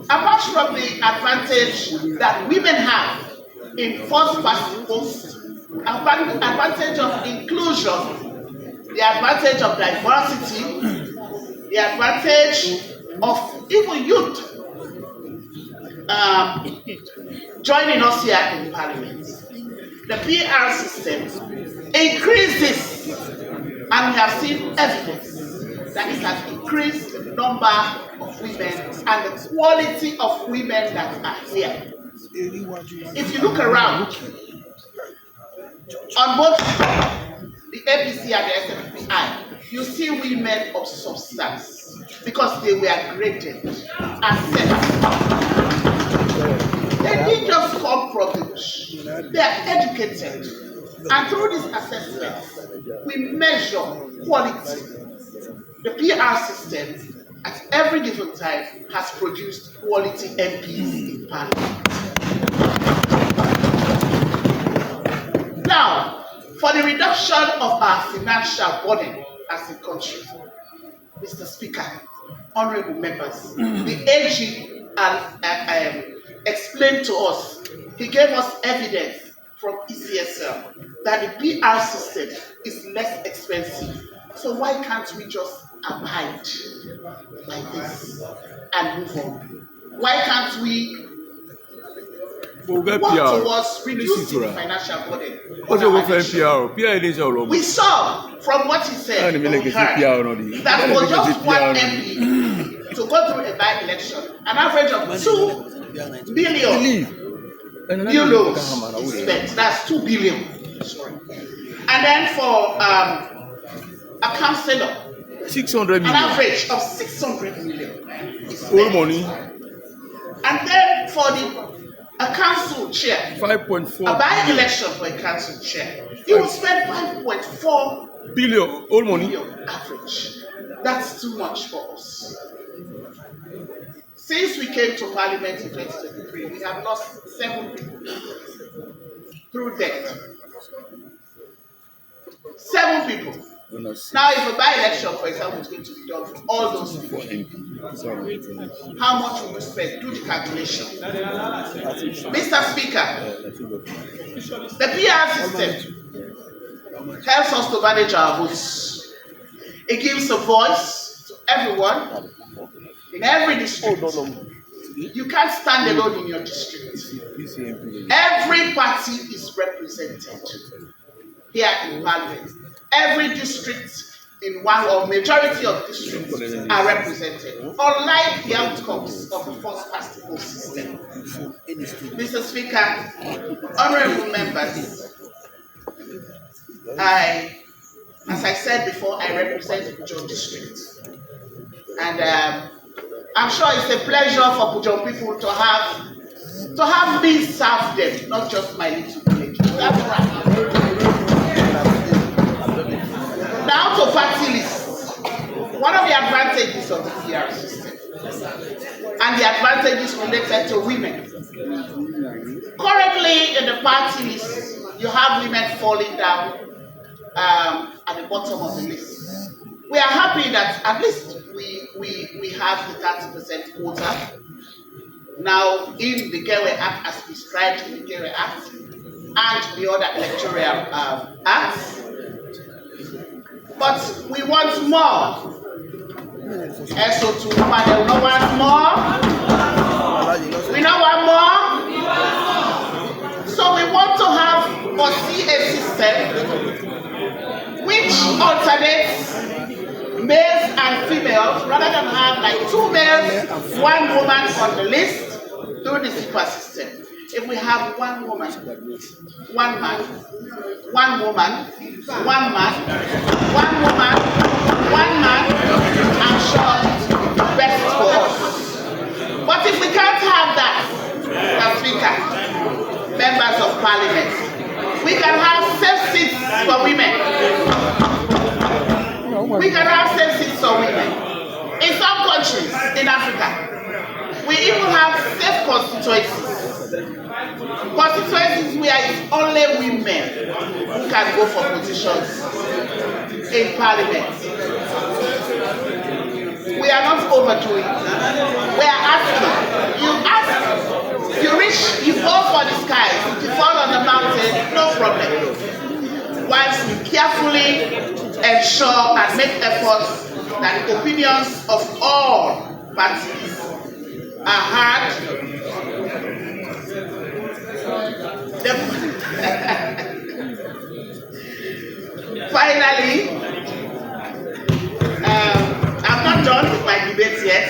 apart from the advantage that women have in post-post, advantage of inclusion, the advantage of diversity, the advantage of even youth joining us here in Parliament. The PR system increases, and we have seen evidence that it has increased the number of women and the quality of women that are here. If you look around, on both the APC and the SLPP, you see women of substance because they were graded as They didn't just come from the bush. They are educated. And through this assessment, we measure quality. The PR system, at every given time, has produced quality MPs in Parliament. Now, for the reduction of our financial burden as a country, Mr. Speaker, honorable members, the AG explained to us, he gave us evidence from ECSL that the PR system is less expensive. So why can't we just abide like this and move on? Why can't we work towards reducing the financial burden? We saw from what he said, that for just one MP to go through a by-election, an average of 2 billion euros is spent. That's 2 billion. Sorry. And then for a councillor, 600 million. An average of 600 million is spent. All money. And then for a council chair, 5.4 a by-election for a council chair, you will spend 5.4 billion, all money average. That's too much for us. Since we came to Parliament in 2023, we have lost 7 people through death. 7 people. Now, if a by-election, for example, is going to be done for all those people, how much will we spend? Do the calculation. Mr. Speaker, the PR system helps us to manage our votes. It gives a voice to everyone in every district. You can't stand alone in your district. Every party is represented here in Parliament. Every district in one or majority of districts are represented, unlike the outcomes of the first past the post system. Mr. Speaker, honorable members, as I said before, I represent Pujon district. And I'm sure it's a pleasure for Pujon people to have me serve them, not just my little village. That's right. Now to party list. One of the advantages of the PR system and the advantages related to women. Currently in the party list, you have women falling down at the bottom of the list. We are happy that at least we have the 30% quota now in the Gateway Act as prescribed in the Gateway Act and the other electoral acts. But we want more. SO2 panel, we want more. We don't want more. So we want to have foresee a system which alternates males and females rather than have like 2 males, 1 woman on the list through the super system. If we have 1 woman, 1 man, 1 woman, 1 man, 1 woman, 1 man, I'm sure it's best for us. But if we can't have that, as Speaker, members of Parliament, we can have safe seats for women. We can have safe seats for women. In some countries in Africa, we even have safe constituencies. Constituencies where it's only women who can go for positions in Parliament. We are not overdoing it. We are asking. You ask, you reach, you go for the sky, you fall on the mountain, no problem. Once we carefully ensure and make efforts that the opinions of all parties are heard. Finally, I'm not done with my debate yet.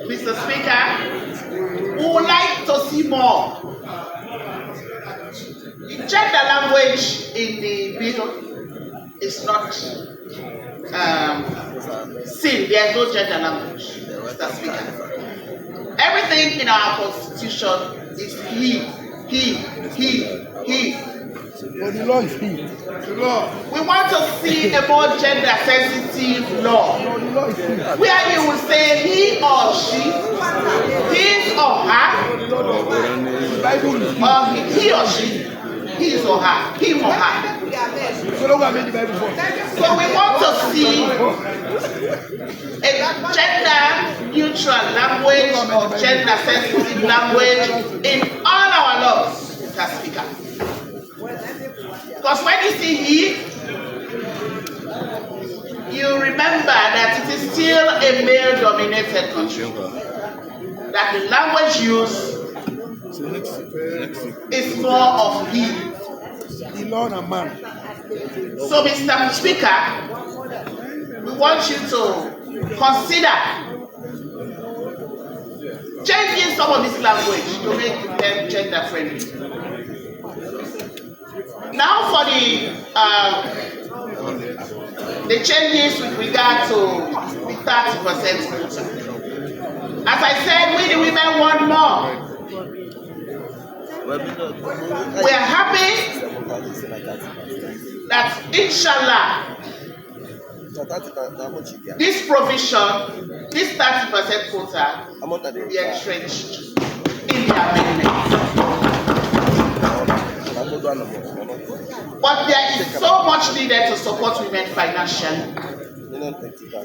Mr. Speaker, we would like to see more. The gender language in the bill is not seen. There is no gender language, Mr. Speaker. Everything in our constitution is he. But the law is he. The law. We want to see a more gender sensitive law. Where you will say he or she, his or her, or he or she, his or her, him or her. So we want to see a gender neutral language or gender sensitive language in all our laws, Mr. Speaker. Because when you see he, you remember that it is still a male-dominated country. That the language used is more of he. So, Mr. Speaker, we want you to consider changing some of this language to make them gender-friendly. Now for the changes with regard to the 30% quota. As I said, we the women want more. We are happy that inshallah This provision, this 30% quota, will be entrenched in the amendment. But there is so much needed to support women financially.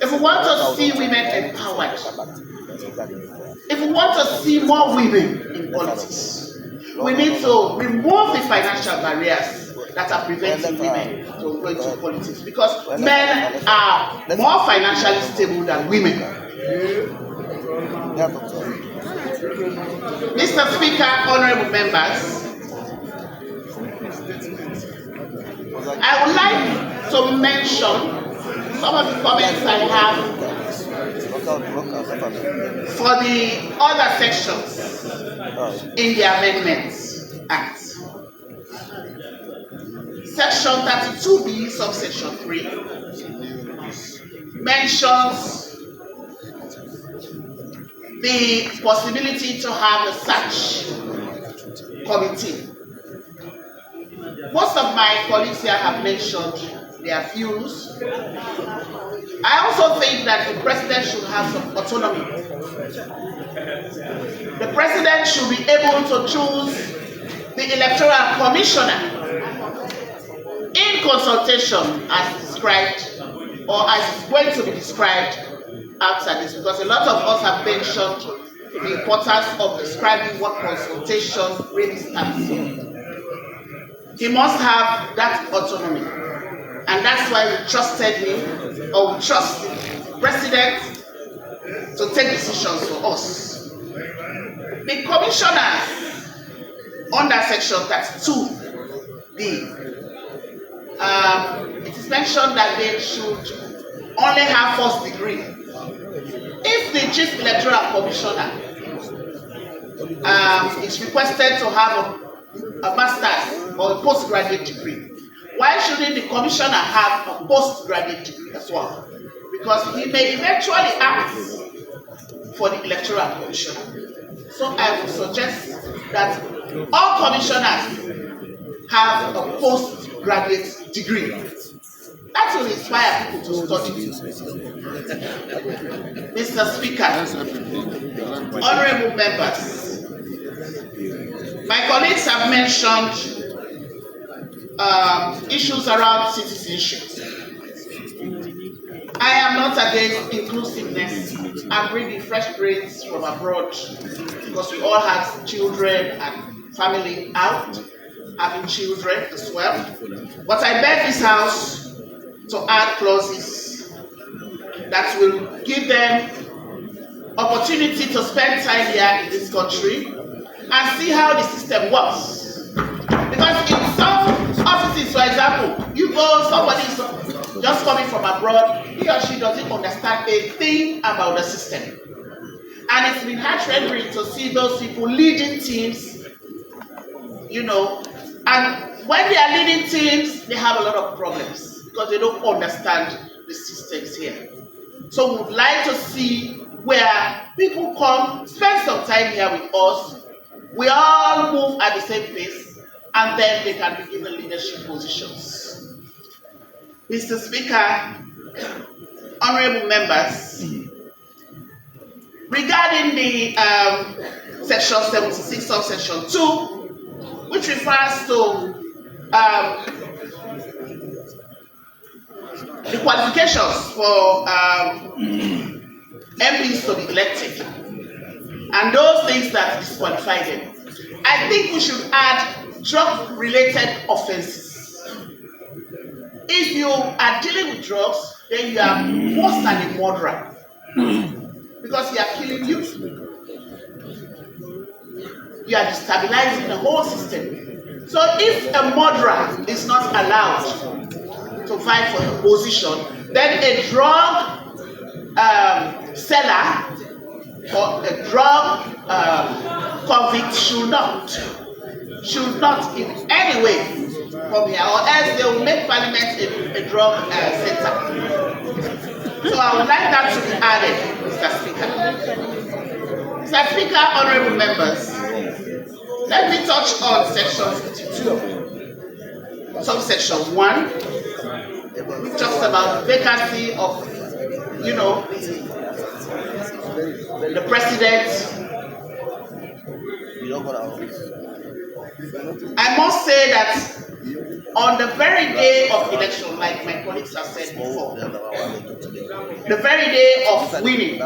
If we want to see women empowered, if we want to see more women in politics, we need to remove the financial barriers that are preventing women from going to politics, because men are more financially stable than women. Mr. Speaker, honorable members, I would like to mention some of the comments I have for the other sections in the Amendments Act. Section 32B, subsection 3, mentions the possibility to have a search committee. Most of my colleagues here have mentioned their views. I also think that the president should have some autonomy. The president should be able to choose the electoral commissioner in consultation as described, or as is going to be described after this, because a lot of us have mentioned the importance of describing what consultation really stands for. He must have that autonomy, and that's why we trusted him, or we trust the president to take decisions for us. The commissioners under section 32B, it is mentioned that they should only have first degree. If the chief electoral commissioner is requested to have a master's or a postgraduate degree, why shouldn't the commissioner have a postgraduate degree as well? Because he may eventually ask for the electoral commissioner. So I would suggest that all commissioners have a postgraduate degree. That will inspire people to study. Mr. Speaker, honorable members, my colleagues have mentioned issues around citizenship. I am not against inclusiveness and bringing fresh brains from abroad, because we all have children and family out, having children as well. But I beg this House to add clauses that will give them opportunity to spend time here in this country and see how the system works. Because in some offices, for example, you go, somebody is just coming from abroad, he or she doesn't understand a thing about the system. And it's been heart-rending to see those people leading teams, you know, and when they are leading teams, they have a lot of problems because they don't understand the systems here. So we would like to see where people come, spend some time here with us, we all move at the same pace, and then they can be given leadership positions. Mr. Speaker, honorable members, regarding the section 76 subsection 2, which refers to the qualifications for MPs to be elected, and those things that disqualify them, I think we should add drug-related offenses. If you are dealing with drugs, then you are worse than a murderer, because you are killing youth. You are destabilizing the whole system. So if a murderer is not allowed to vie for the position, then a drug seller or a drug convict should not in any way come here, or else they will make Parliament a drug center. So I would like that to be added, Mr. Speaker. Mr. Speaker, honorable members, let me touch on section 52, subsection 1, just about vacancy of, the president. I must say that on the very day of election, like my colleagues have said before, the very day of winning,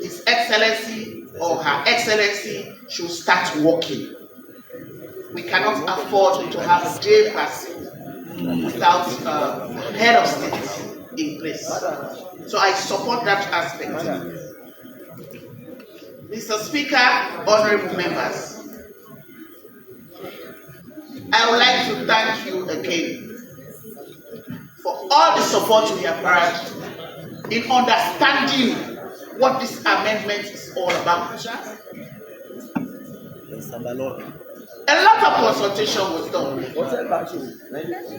His Excellency or Her Excellency should start working. We cannot afford to have a day passing without head of state in place. So I support that aspect. Mr. Speaker, honorable members, I would like to thank you again for all the support we have had in understanding what this amendment is all about. A lot of consultation was done.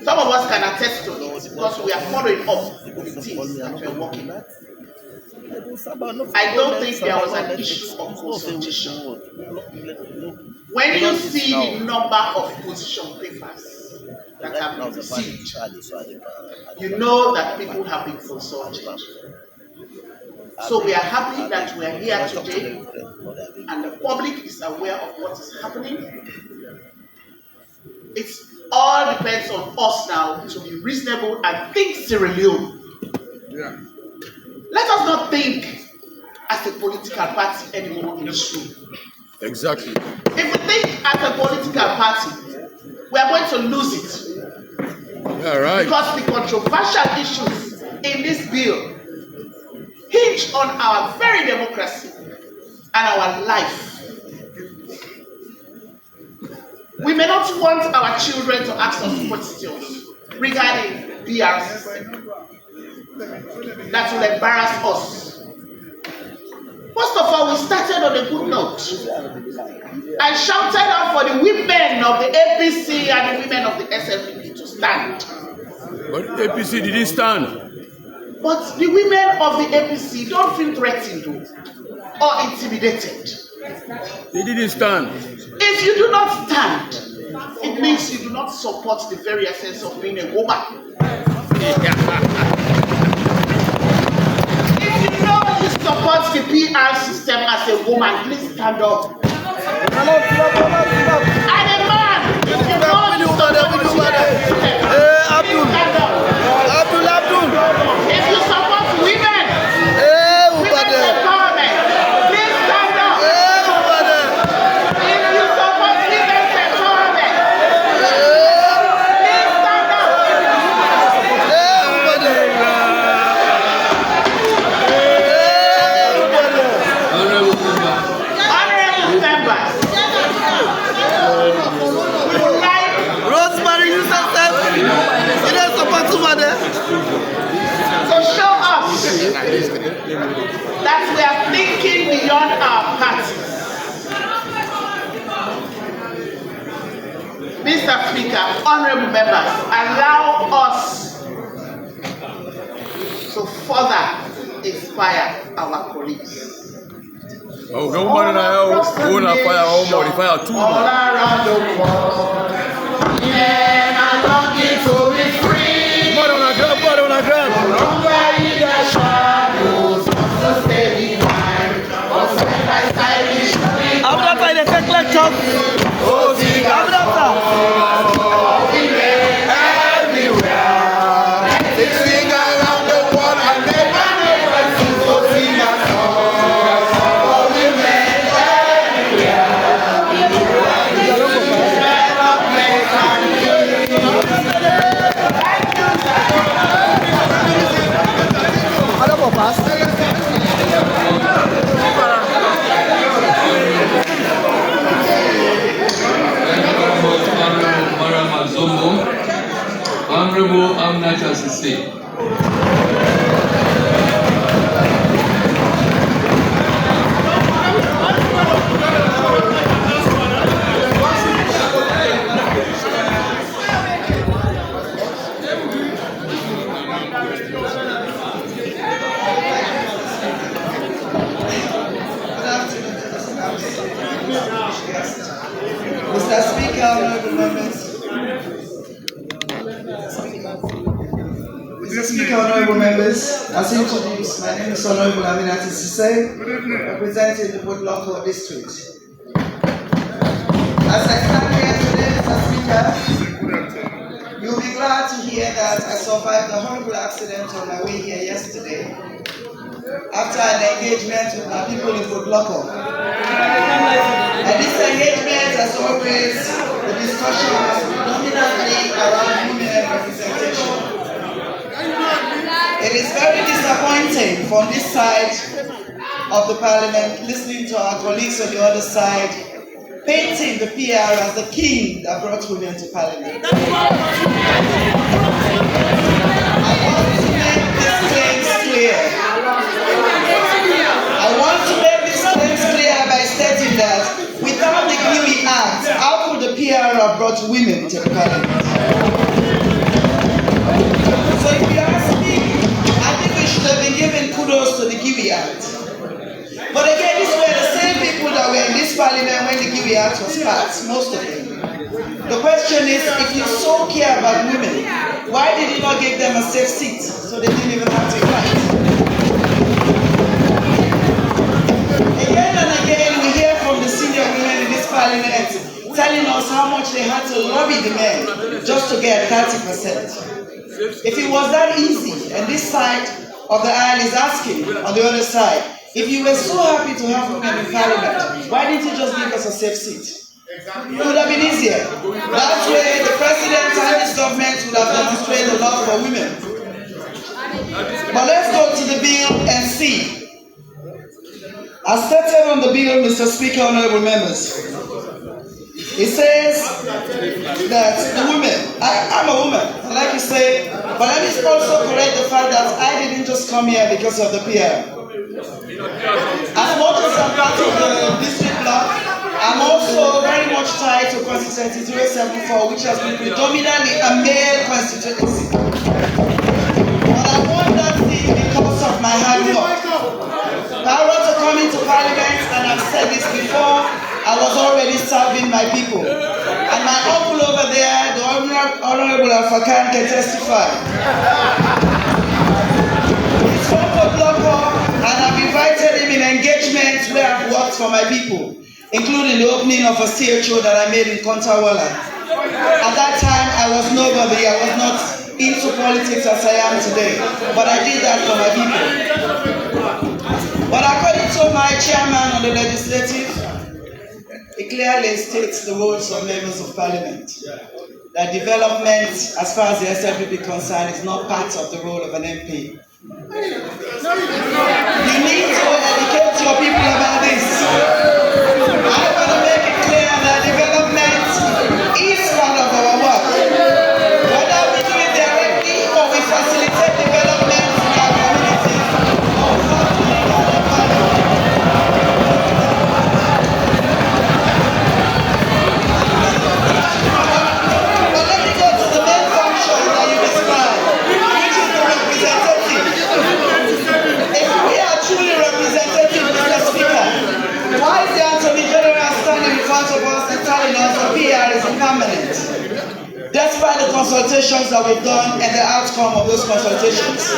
Some of us can attest to it because we are following up with things that we are working on. I don't think there was an issue of consultation. When you see the number of position papers that have been received, you know that people have been consulted. So we are happy that we are here today and the public is aware of what is happening. It all depends on us now to be reasonable and think Sierra Leone. Yeah. Let us not think as a political party anymore in this room. Exactly. If we think as a political party, we are going to lose it. Yeah, right. Because the controversial issues in this bill hinge on our very democracy and our life. We may not want our children to ask us questions regarding BRC that will embarrass us. First of all, we started on a good note. I shouted out for the women of the APC and the women of the SLPP to stand. But the APC didn't stand. But the women of the APC don't feel threatened or intimidated. They didn't stand. If you do not stand, it means you do not support the very essence of being a woman. If you know you support the PR system as a woman, please stand up. And a man, if you know you support the PR system, stand up. If you support women, women's empowerment, please stand up. If you support women's empowerment, please stand up. Honorable members, we would like Rosemary, you said that. You don't support somebody. to show us that we are thinking beyond our parties. Mr. Speaker, honorable members, allow us to further inspire our colleagues. Oh, go on and fire too. All around the world, men are longing to be free. Put on a grab. No longer in the shadows, but to stay behind. Or spread by stylish women. After I take lecture. Everywhere. They sing around the world and never cease to sing a song. For women Honorable Amnat Asisi. Mr. Speaker, honorable members. Mr. Speaker, honourable members, as introduced, my name is Honourable Aminati Sise, representing the Bodloko district. As I stand here today, Mr. Speaker, you'll be glad to hear that I survived a horrible accident on my way here yesterday after an engagement with my people in Bodloko. And this engagement, as always, the discussion was predominantly around women representation. It is very disappointing from this side of the parliament, listening to our colleagues on the other side, painting the PR as the king that brought women to parliament. I want to make these claims clear. I want to make these claims clear by stating that without the Kiwi Act, how could the PR have brought women to the parliament? So if you ask me, I think we should have been given kudos to the Kiwi Act. But again, these were the same people that were in this parliament when the Kiwi Act was passed, most of them. The question is, if you so care about women, why did you not give them a safe seat so they didn't even have to fight? Again and again, we hear from the senior women in this parliament telling us how much they had to lobby the men just to get 30%. If it was that easy, and this side of the aisle is asking on the other side, if you were so happy to have women in parliament, why didn't you just give us a safe seat? It would have been easier. That way, the president and his government would have demonstrated love for women. But let's go to the bill and see. As stated on the bill, Mr. Speaker, honourable members, it says that the women, I'm a woman, like you say, but let me also correct the fact that I didn't just come here because of the PR. As much as I'm part of the district block, I'm also very much tied to constituency 074, which has been predominantly a male constituency. But I won that seat because of my hard work. Prior to coming to parliament, and I've said this before, I was already serving my people. And my uncle over there, the Honorable Afakan, can testify. He's from Bodloko, and I've invited him in engagements where I've worked for my people, including the opening of a CHO that I made in Kontawala. At that time, I was nobody. I was not into politics as I am today, but I did that for my people. But according to my chairman on the legislative, it clearly states the roles of members of parliament. That development, as far as the SLPP is concerned, is not part of the role of an MP. You need to educate your people about this. I want to make it clear that development is part of our work. Whether we do it directly or we facilitate development in our community, despite the consultations that we've done and the outcome of those consultations.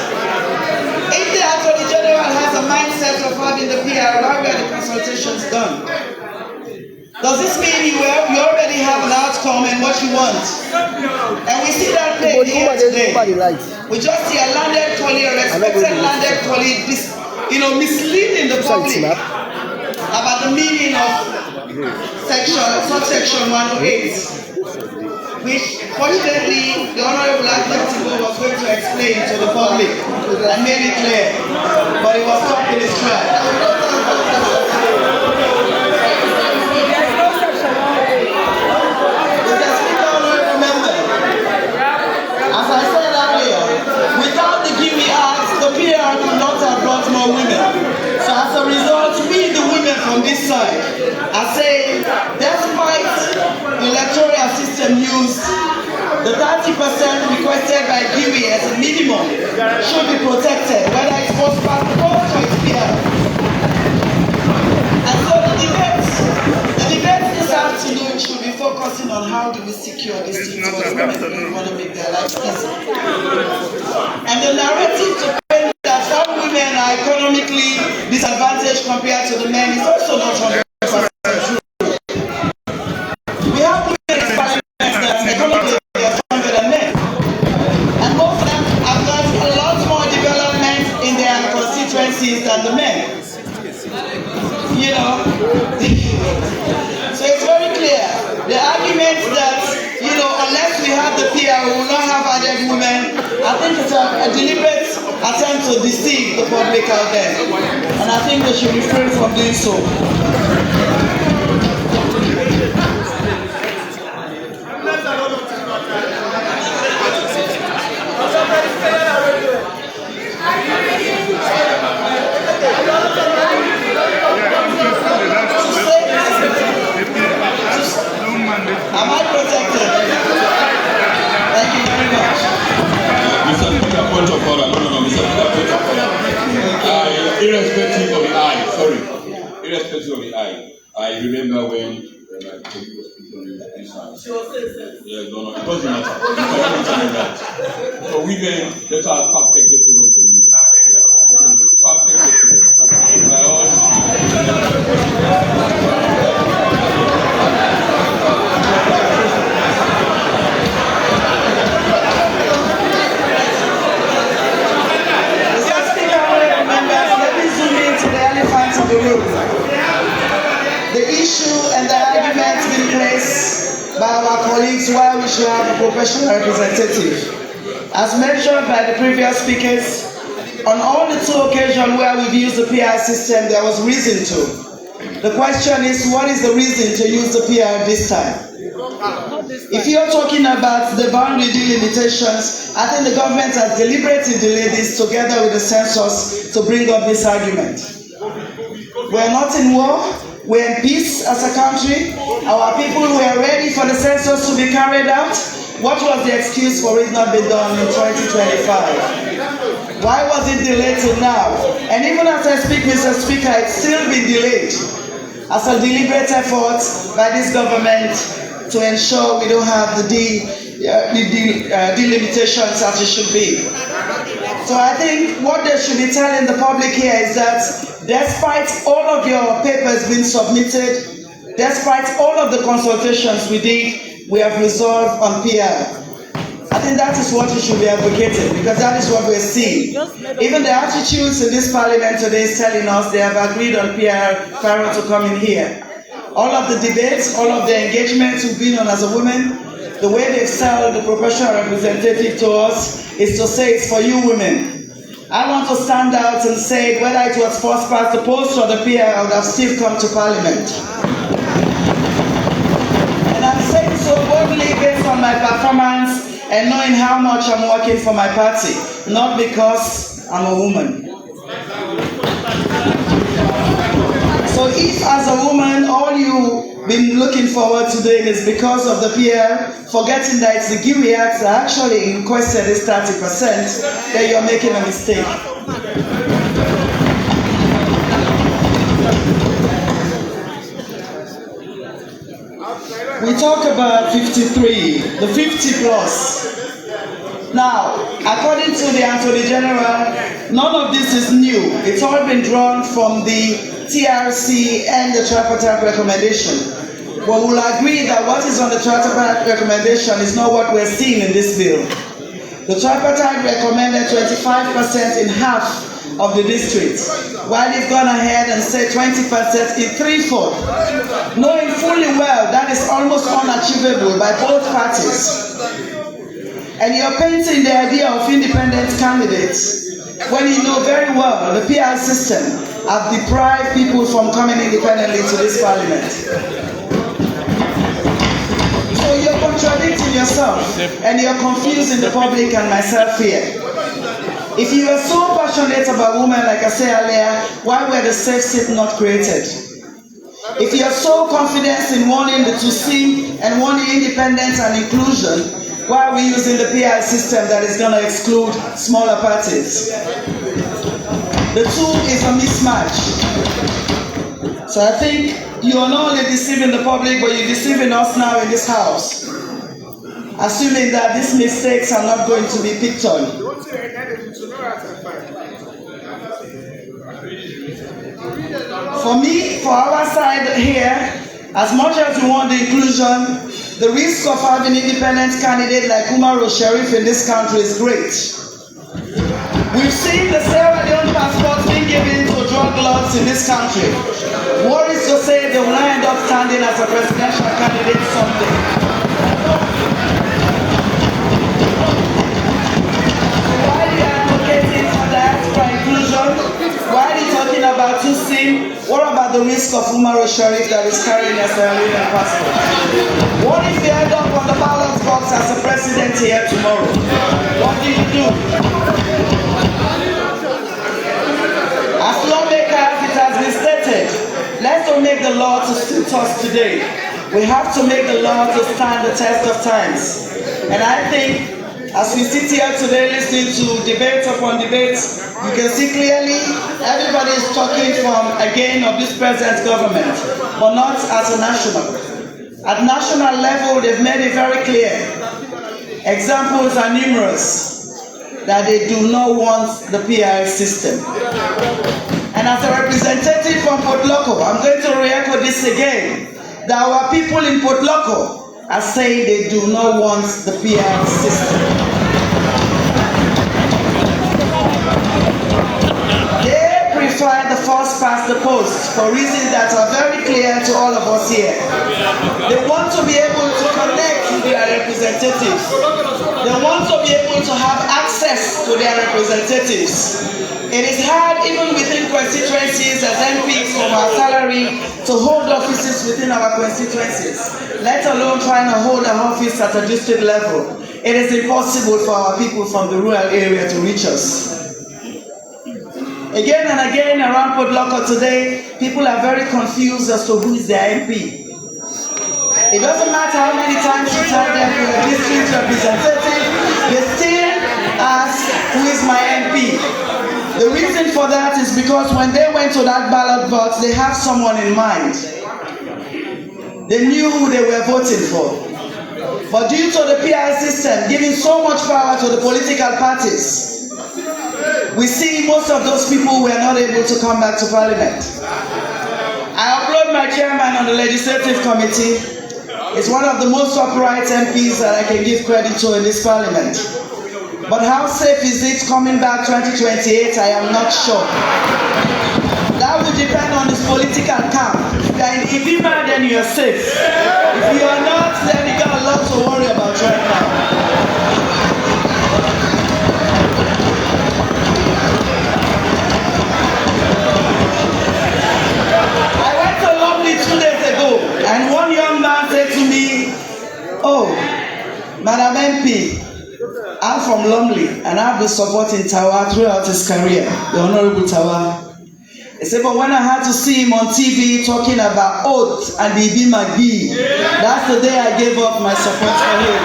If the Attorney General has a mindset of having the PR, why were the consultations done? Does this mean you already have an outcome and what you want? And we see that play here today. We just see a landed colleague, a respected landed colleague, misleading the public about the meaning of subsection 108. Which, fortunately, the Honorable Advocate was going to explain to the public and made it clear, but it was stopped in his track. As I said earlier, without the Kiwi Act, the PR could not have brought more women. So as a result, we, the women from this side, are saying, despite the electoral system used, the 30% requested by Kiwi as a minimum should be protected, whether it's post-pass or it's PR. And so the debate this afternoon should be focusing on how do we secure these things for women if we want to make their lives easy. And the narrative to paint that some women are economically disadvantaged compared to the men is also not 100% true. We have women in parliament that economically are stronger than men. And most of them have got a lot more development in their constituencies than the men. You know, so it's very clear. The argument that, you know, unless we have the PR, we will not have added women, I think it's a deliberate attempt to deceive the public out there. And I think they should refrain from doing so. Am I protected? Thank you very much. Mr. Speaker, point of order. No, Mr. Speaker, point of order. Irrespective of the eye, sorry. Irrespective of the eye, I remember when my colleague was speaking on this house. Yeah, no, it doesn't matter. You can that. For women, let us perfect the program for women. Perfect the program. By all. The issue and the arguments being placed by our colleagues why we should have a professional representative. As mentioned by the previous speakers, on all the two occasions where we've used the PR system, there was reason to. The question is, what is the reason to use the PR this time? If you're talking about the boundary delimitations, I think the government has deliberately delayed this together with the census to bring up this argument. We're not in war, we're in peace as a country. Our people were ready for the census to be carried out. What was the excuse for it not being done in 2025? Why was it delayed till now? And even as I speak, Mr. Speaker, it's still been delayed as a deliberate effort by this government to ensure we don't have the delimitations as it should be. So I think what they should be telling the public here is that despite all of your papers being submitted, despite all of the consultations we did, we have resolved on PR. I think that is what we should be advocating, because that is what we're seeing. Even the attitudes in this parliament today is telling us they have agreed on PR prior to coming here. All of the debates, all of the engagements we've been on as a woman, the way they've sold the professional representative to us is to say it's for you women. I want to stand out and say whether it was first past the post or the PR, I would have still come to parliament. And I'm saying so boldly based on my performance and knowing how much I'm working for my party, not because I'm a woman. So if as a woman, all you've been looking forward to doing is because of the PR, forgetting that it's the GUI Act that actually requested this 30%, then you're making a mistake. We talk about 53, the 50 plus. Now, according to the Attorney General, none of this is new. It's all been drawn from the TRC and the tripartite recommendation. But we'll agree that what is on the tripartite recommendation is not what we're seeing in this bill. The tripartite recommended 25% in half of the districts, while they've gone ahead and said 20% in 3/4, knowing fully well that is almost unachievable by both parties. And you're painting the idea of independent candidates when you know very well the PR system have deprived people from coming independently to this parliament. So you're contradicting yourself and you're confusing the public and myself here. If you are so passionate about women, like I said earlier, why were the safe seats not created? If you are so confident in wanting the to see and wanting independence and inclusion, why are we using the PR system that is going to exclude smaller parties? The two is a mismatch. So I think you are not only deceiving the public, but you're deceiving us now in this house, assuming that these mistakes are not going to be picked on. For me, for our side here, as much as we want the inclusion, the risk of having independent candidate like Umar Sharif in this country is great. We've seen the Sierra Leone passports being given to drug lords in this country. What is to say they will not end up standing as a presidential candidate someday? Why are you advocating for diaspora inclusion? Why are you talking about Tusi? What about the risk of Umar Sharif that is carrying a Sierra Leone passport? What if you end up on the ballot box as a president here tomorrow? What do you do? As lawmakers, it has been stated, let's not make the law to suit us today. We have to make the law to stand the test of times. And I think, as we sit here today listening to debate upon debate, you can see clearly everybody is talking from a gain of this present government, but not as a national. At national level, they've made it very clear. Examples are numerous that they do not want the PI system. And as a representative from Port Loko, I'm going to re-echo this again, that our people in Port Loko are saying they do not want the PI system. They prefer the first past the post for reasons that are very clear to all of us here. They want to be able to connect with their representatives. They want to be able to have access to their representatives. It is hard even within constituencies as MPs from our salary to hold offices within our constituencies, let alone trying to hold an office at a district level. It is impossible for our people from the rural area to reach us. Again and again around Port Loko today, people are very confused as to who is their MP. It doesn't matter how many times you tell them you're a district representative, they still ask, who is my MP? The reason for that is because when they went to that ballot box, they have someone in mind. They knew who they were voting for. But due to the PI system giving so much power to the political parties, we see most of those people were not able to come back to parliament. I applaud my chairman on the legislative committee. He's one of the most upright MPs that I can give credit to in this parliament. But how safe is it coming back 2028? I am not sure. That will depend on his political camp. If you are in Ibima, then you are safe. If you are not, then you got a lot to worry about right now. I went to Lovely 2 days ago, and one young man said to me, "Oh, Madam MP, I'm from Lumley and I've been supporting Tawa throughout his career, the Honorable Tawa." He said, but when I had to see him on TV talking about oath and Bibi Magi, that's the day I gave up my support for him.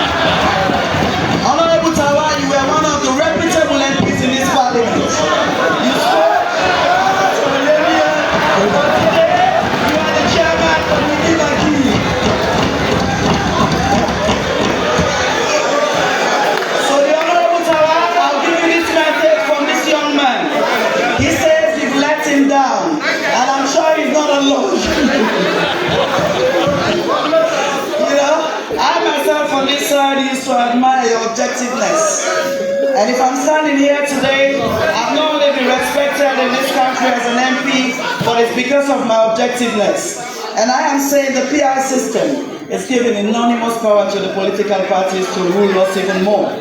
Honorable Tawa, you were one of the reputable MPs in this parliament. You spoke to Leone, but today you are the chairman of Bibi Magi. Down, and I'm sure he's not alone. You know, I myself on this side used to admire your objectiveness. And if I'm standing here today, I've not only been respected in this country as an MP, but it's because of my objectiveness. And I am saying the PI system is giving enormous power to the political parties to rule us even more.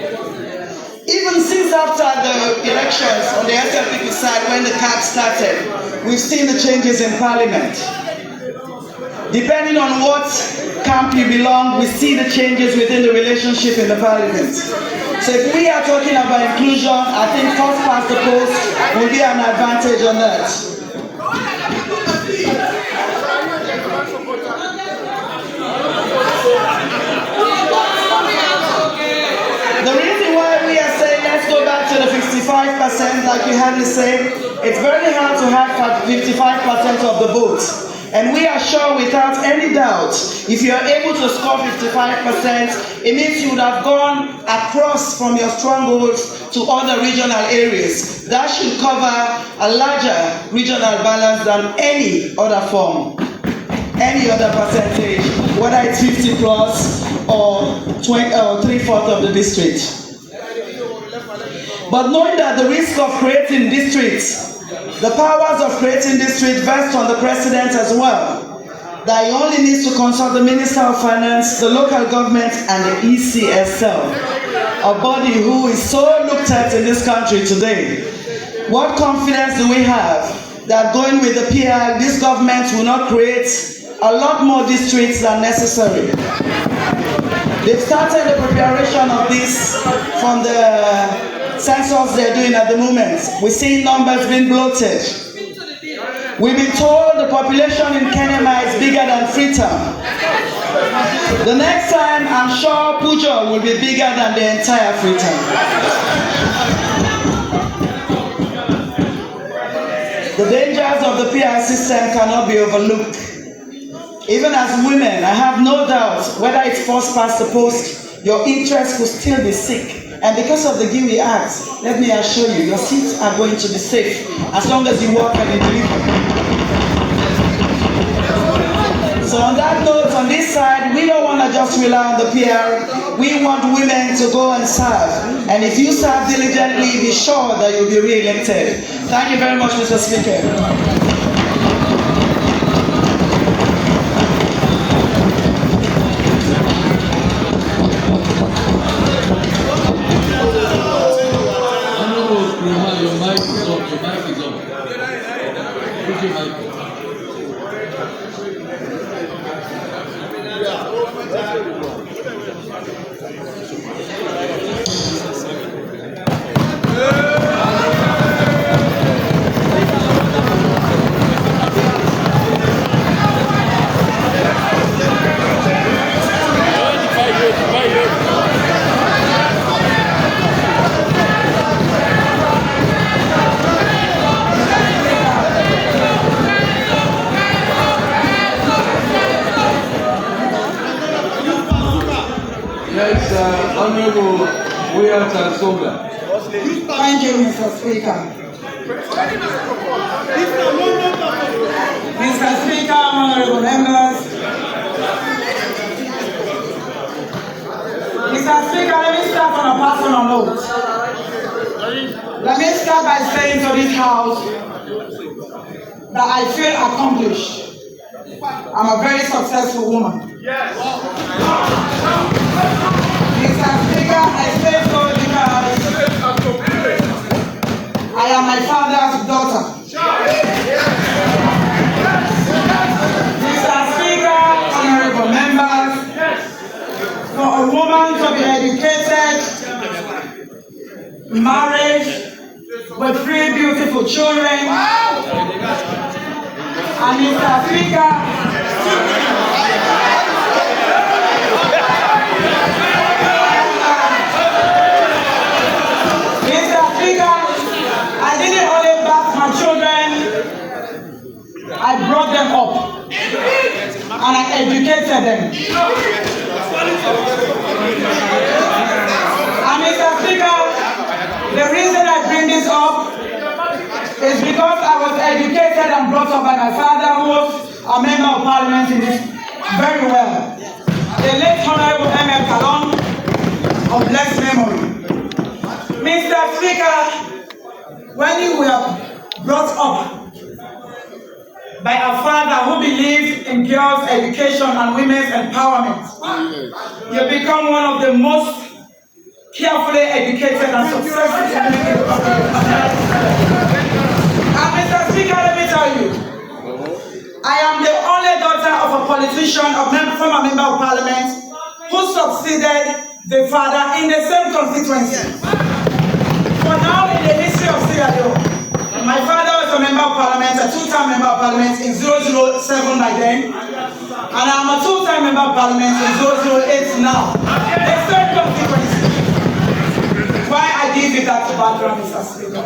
Even since after the elections on the SLPP side, when the CAP started, we've seen the changes in parliament. Depending on what camp you belong, we see the changes within the relationship in the parliament. So if we are talking about inclusion, I think first past the post will be an advantage on that. The reason why we are saying let's go back to the 55%, like you had me say, it's very hard to have 55% of the votes. And we are sure without any doubt, if you are able to score 55%, it means you would have gone across from your strongholds to other regional areas. That should cover a larger regional balance than any other form, any other percentage, whether it's 50 plus or 3/4 of the district. But knowing that the risk of creating districts, the powers of creating districts vest on the president as well, that he only needs to consult the Minister of Finance, the local government, and the ECSL, a body who is so looked at in this country today. What confidence do we have that going with the PR, this government will not create a lot more districts than necessary? They've started the preparation of this from the census they're doing at the moment. We're seeing numbers being bloated. We've been told the population in Kenema is bigger than Freetown. The next time, I'm sure Pujo will be bigger than the entire Freetown. The dangers of the PR system cannot be overlooked. Even as women, I have no doubt, whether it's first past the post, your interests could still be sick. And because of the Giwi Act, let me assure you, your seats are going to be safe as long as you work and you deliver. So on that note, on this side, we don't want to just rely on the PR. We want women to go and serve. And if you serve diligently, be sure that you'll be re-elected. Thank you very much, Mr. Speaker. Honorable William Tansoga. Thank you, Mr. Speaker. Mr. Speaker, honorable members. Mr. Speaker, let me start on a personal note. Let me start by saying to this House that I feel accomplished. I'm a very successful woman. Yes. Mr. Speaker, I say so because I am my father's daughter. Mr. Speaker, honorable members, for a woman to be educated, married, with 3 beautiful children, and Mr. Speaker, I didn't only bath my children, I brought them up and I educated them. And Mr. Speaker, the reason I bring this up is because I was educated and brought up by my father, who was a member of parliament in this very well. The late Honorable M.L. Kalon of blessed memory. Mr. Speaker, when you were brought up by a father who believed in girls' education and women's empowerment, you become one of the most carefully educated and successful women in the country. And Mr. Speaker, let me tell you, I am the only daughter of a politician, a former member of parliament, who succeeded the father in the same constituency. For now, in the history of Sierra Leone, my father was a member of parliament, a 2-time member of parliament in 007 by then, and I'm a 2-time member of parliament in 008 now. The same constituency. Why I give you that background, Mr. Speaker?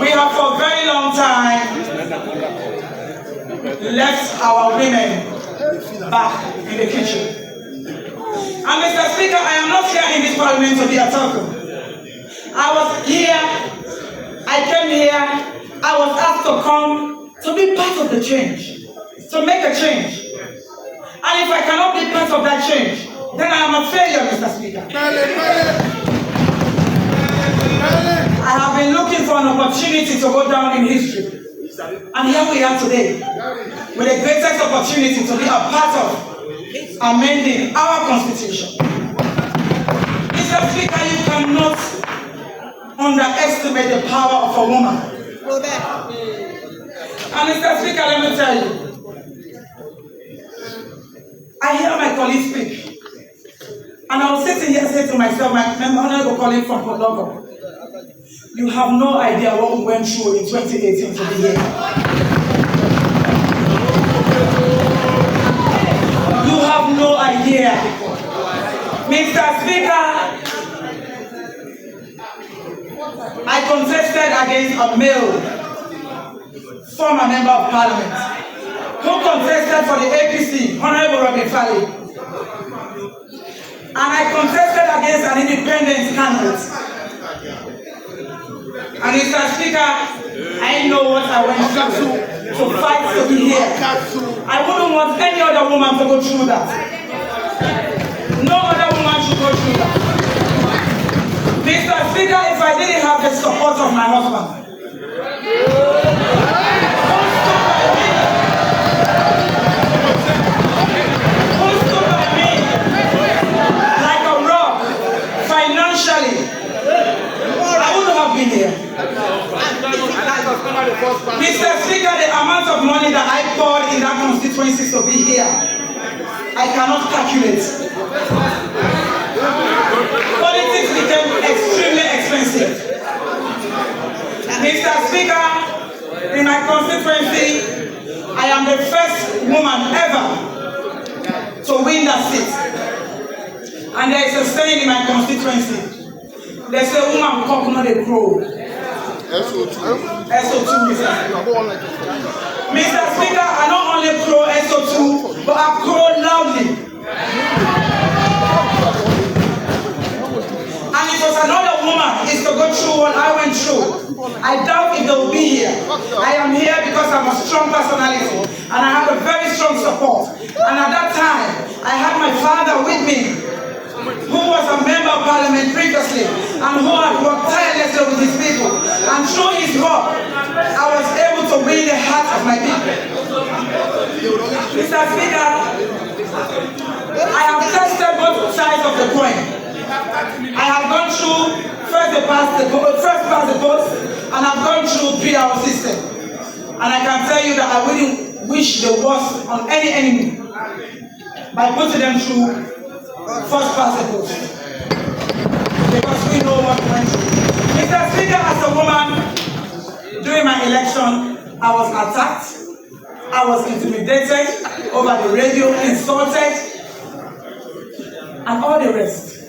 we have for a very long time left our women back in the kitchen. And Mr. Speaker, I am not here in this parliament to be a talker. I was here, I came here, I was asked to come to be part of the change, to make a change. And if I cannot be part of that change, then I am a failure, Mr. Speaker. I have been looking for an opportunity to go down in history. And here we are today, with the greatest opportunity to be a part of amending our constitution. Mr. Speaker, you cannot underestimate the power of a woman. And Mr. Speaker, let me tell you, I hear my colleagues speak, and I was sitting here saying to myself, my honorable colleague from Port Logo, you have no idea what we went through in 2018 to be here. You have no idea. Mr. Speaker, I contested against a male former member of parliament who contested for the APC, Honorable Robin Fally. And I contested against an independent candidate. And Mr. Speaker, I know what I went through to fight to be here. I wouldn't want any other woman to go through that. No other woman should go through that. Mr. Speaker, if I didn't have the support of my husband, who stood by me like a rock financially, I wouldn't have been here. Mr. Speaker, the amount of money that I poured in that constituency to be here, I cannot calculate. Politics became extremely expensive. Mr. Speaker, in my constituency, I am the first woman ever to win that seat. And there is a saying in my constituency. They say woman cock not a crow. SO2, Mr. Speaker, I not only crow SO2, but I crow loudly. And it was another woman is to go through what I went through. I doubt if they will be here. I am here because I'm a strong personality and I have a very strong support. And at that time, I had my father with me, who was a member of parliament previously and who had worked tirelessly with his people. And through his work, I was able to win the heart of my people. Mr. Speaker, I have tested both sides of the coin. I have gone through first past the post, and I've gone through PR system. And I can tell you that I wouldn't wish the worst on any enemy by putting them through first past the post. Because we know what went through. Mr. Speaker, as a woman, during my election, I was attacked, I was intimidated over the radio, insulted, and all the rest.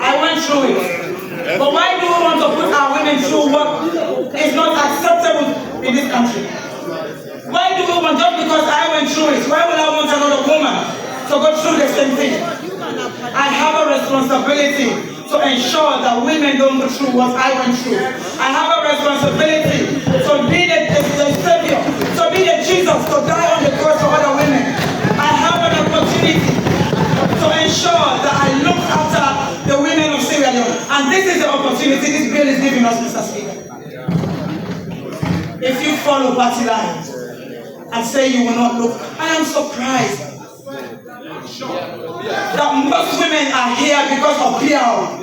I went through it. But why do we want to put our women through what is not acceptable in this country? Why do we want, just because I went through it, why would I want another woman to go through the same thing? I have a responsibility to ensure that women don't go through what I went through. I have a responsibility to be the Savior, to be the Jesus, to die on the cross for other women. I have an opportunity to ensure that I look after the women of Sierra Leone. And this is the opportunity this bill is giving us, Mr. Speaker. If you follow party lines and say you will not look, I am surprised that most women are here because of PR.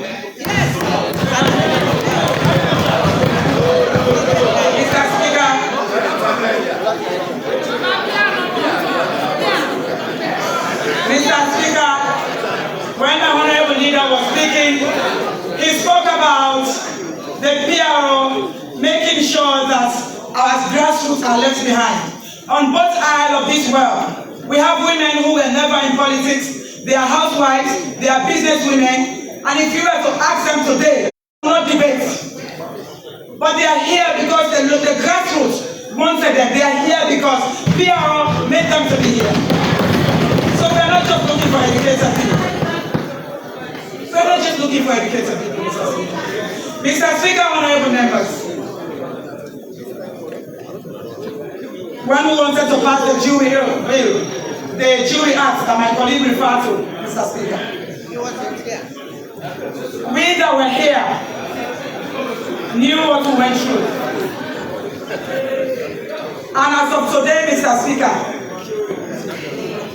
Mr. Speaker, when the Honorable Leader was speaking, he spoke about the PRO making sure that our grassroots are left behind. On both sides of this world, we have women who were never in politics. They are housewives, they are business women, and if you were to ask them today, not debate. But they are here because the grassroots wanted them. They are here because PRO made them to be here. So we are not just looking for educated people. We are not just looking for educated people, Mr. Speaker. Mr. Speaker, honorable members, when we wanted to pass the Jury bill, the Jury Act that my colleague referred to, Mr. Speaker, we that were here knew what we went through. And as of today, Mr. Speaker,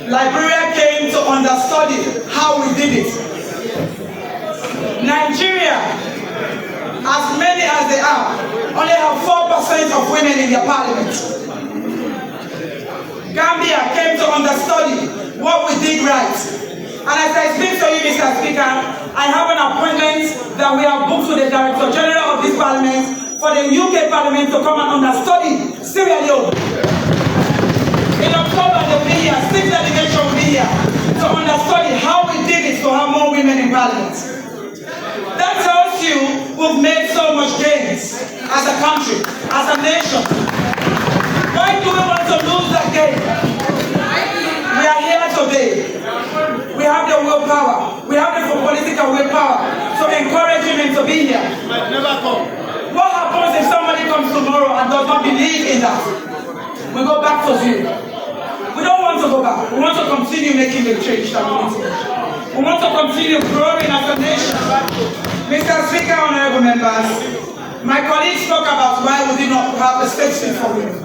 Liberia came to understudy how we did it. Nigeria, as many as they are, only have 4% of women in their parliament. Gambia came to understudy what we did right. And as I speak to you, Mr. Speaker, I have an appointment that we have booked to the Director General of this Parliament for the UK Parliament to come and understudy Sierra Leone. In October, they will be here, 6 delegations will be here to understudy how we did it to have more women in Parliament. That tells you we've made so much gains as a country, as a nation. Why do we want to lose that game? We are here today. We have the willpower. We have the political willpower to encourage women to be here. Never come. What happens if somebody comes tomorrow and does not believe in that? We go back to zero. We don't want to go back. We want to continue making the change that we need to make. We want to continue growing as a nation. Mr. Speaker, honorable members, my colleagues talk about why we did not have a state seat for women.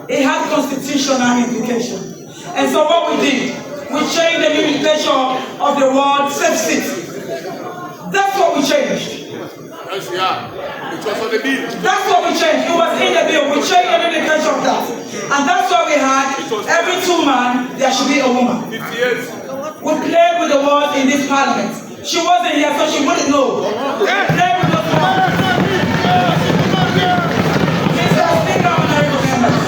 It had constitutional implication. And so what we did, we changed the limitation of the word safe seat. That's what we changed. Yes, yeah. It was on the bill. That's what we changed. It was in the bill. We changed the limitation of that. And that's why we had every 2 men, there should be a woman. 50 years. We played with the word in this parliament. She wasn't here, so she wouldn't know. We played with the word. Mr. Speaker, honorable members.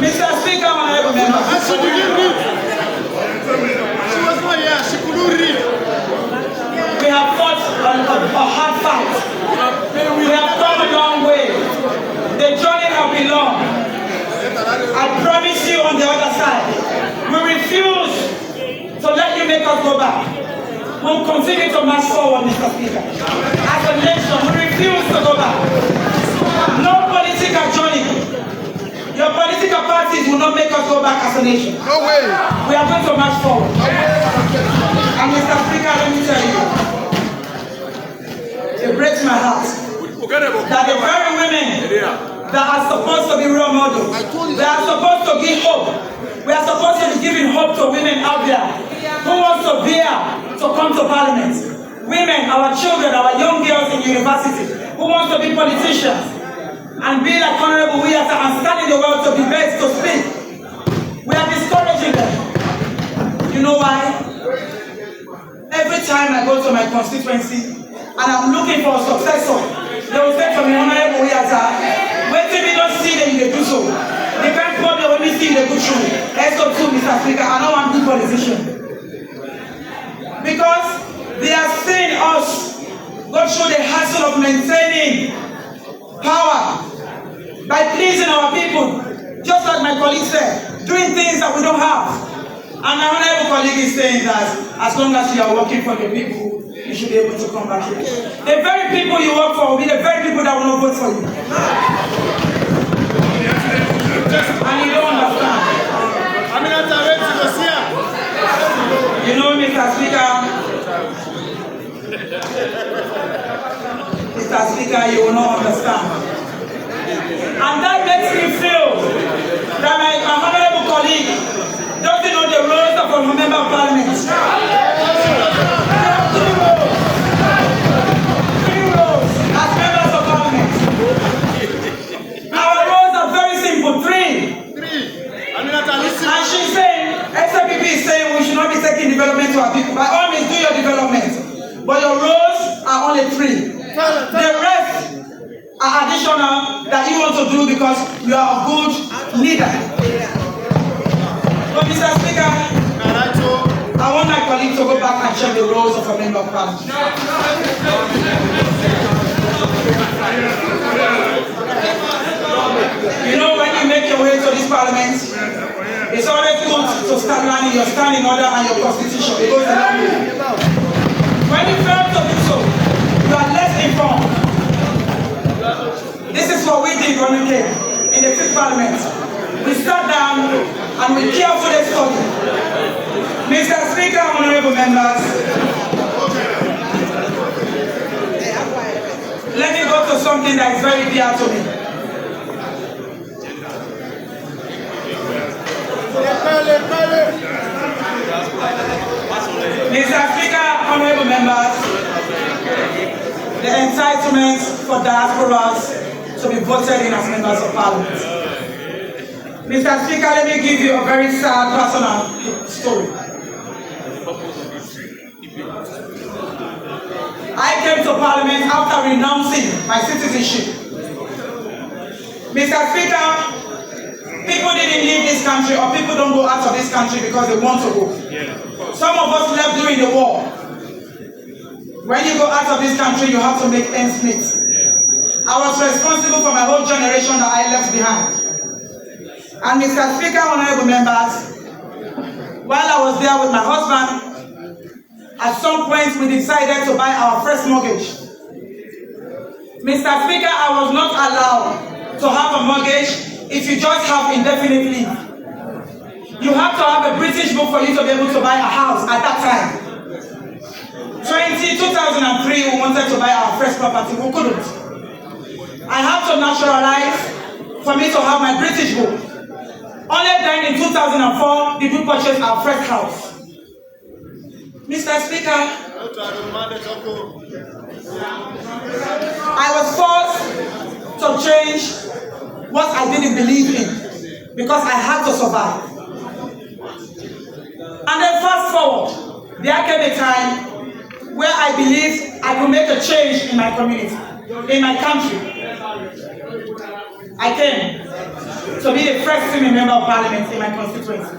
Mr. Speaker, honorable members. She didn't read. She was not here. She couldn't read. We have fought a hard fight. We have come a long way. The journey has been long. I promise you on the other side, we refuse to let you make us go back. We'll continue to march forward, Mr. Speaker. As a nation, we refuse to go back. No political journey. Your political parties will not make us go back as a nation. No way. We are going to march forward. And Mr. Speaker, let me tell you, it breaks my heart that the very women that are supposed to be role models, they are supposed to give hope. We are supposed to be giving hope to women out there who want to bear to come to Parliament. Women, our children, our young girls in university who want to be politicians and be like Honorable Wiyata and stand in the world to be best to speak. We are discouraging them. You know why? Every time I go to my constituency and I'm looking for a successor, they will say to me, Honorable Wiyata, wait till we don't see them, they do so. They can't probably only see the good through. Let's go to Mr. Speaker, I don't want good politician. Because they are seeing us go through the hassle of maintaining power by pleasing our people, just like my colleague said, doing things that we don't have. And my honorable colleague is saying that as long as you are working for the people, you should be able to come back here. The very people you work for will be the very people that will not vote for you. And you don't understand. You know, Mr. Speaker, you will not understand. And that makes me feel that my honorable colleague doesn't know the roles of a member of Parliament. We have 3 roles as members of Parliament. Our roles are very simple, 3. And she's saying, SLPP is saying we should not be taking development to our people. By all means, do your development. But your roles are only 3. The rest are additional that you want to do because you are a good leader. But Mr. Speaker, I want my colleague to go back and check the roles of a member of parliament. You know, when you make your way to this parliament, it's always good to start learning your standing order and your constitution. It goes a long way. When you fail to do so, you are less informed. This is what we did when we came in the 5th parliament. We sat down and we carefully studied. Mr. Speaker, honorable members, let me go to something that is very dear to me. Mr. Speaker, honorable members, the entitlements for diasporas to be voted in as members of parliament. Mr. Speaker, let me give you a very sad personal story. I came to parliament after renouncing my citizenship. Mr. Speaker, people didn't leave this country, or people don't go out of this country because they want to go. Some of us left during the war. When you go out of this country, you have to make ends meet. I was responsible for my whole generation that I left behind. And Mr. Speaker, honorable members, while I was there with my husband, at some point we decided to buy our first mortgage. Mr. Speaker, I was not allowed to have a mortgage if you just have indefinite leave. You have to have a British book for you to be able to buy a house at that time. 2003, we wanted to buy our first property, we couldn't. I had to naturalize for me to have my British book. Only then in 2004 did we purchase our first house. Mr. Speaker, I was forced to change what I didn't believe in because I had to survive. And then fast forward, there came a time where I believed I could make a change in my community, in my country. I came to be the first female member of parliament in my constituency.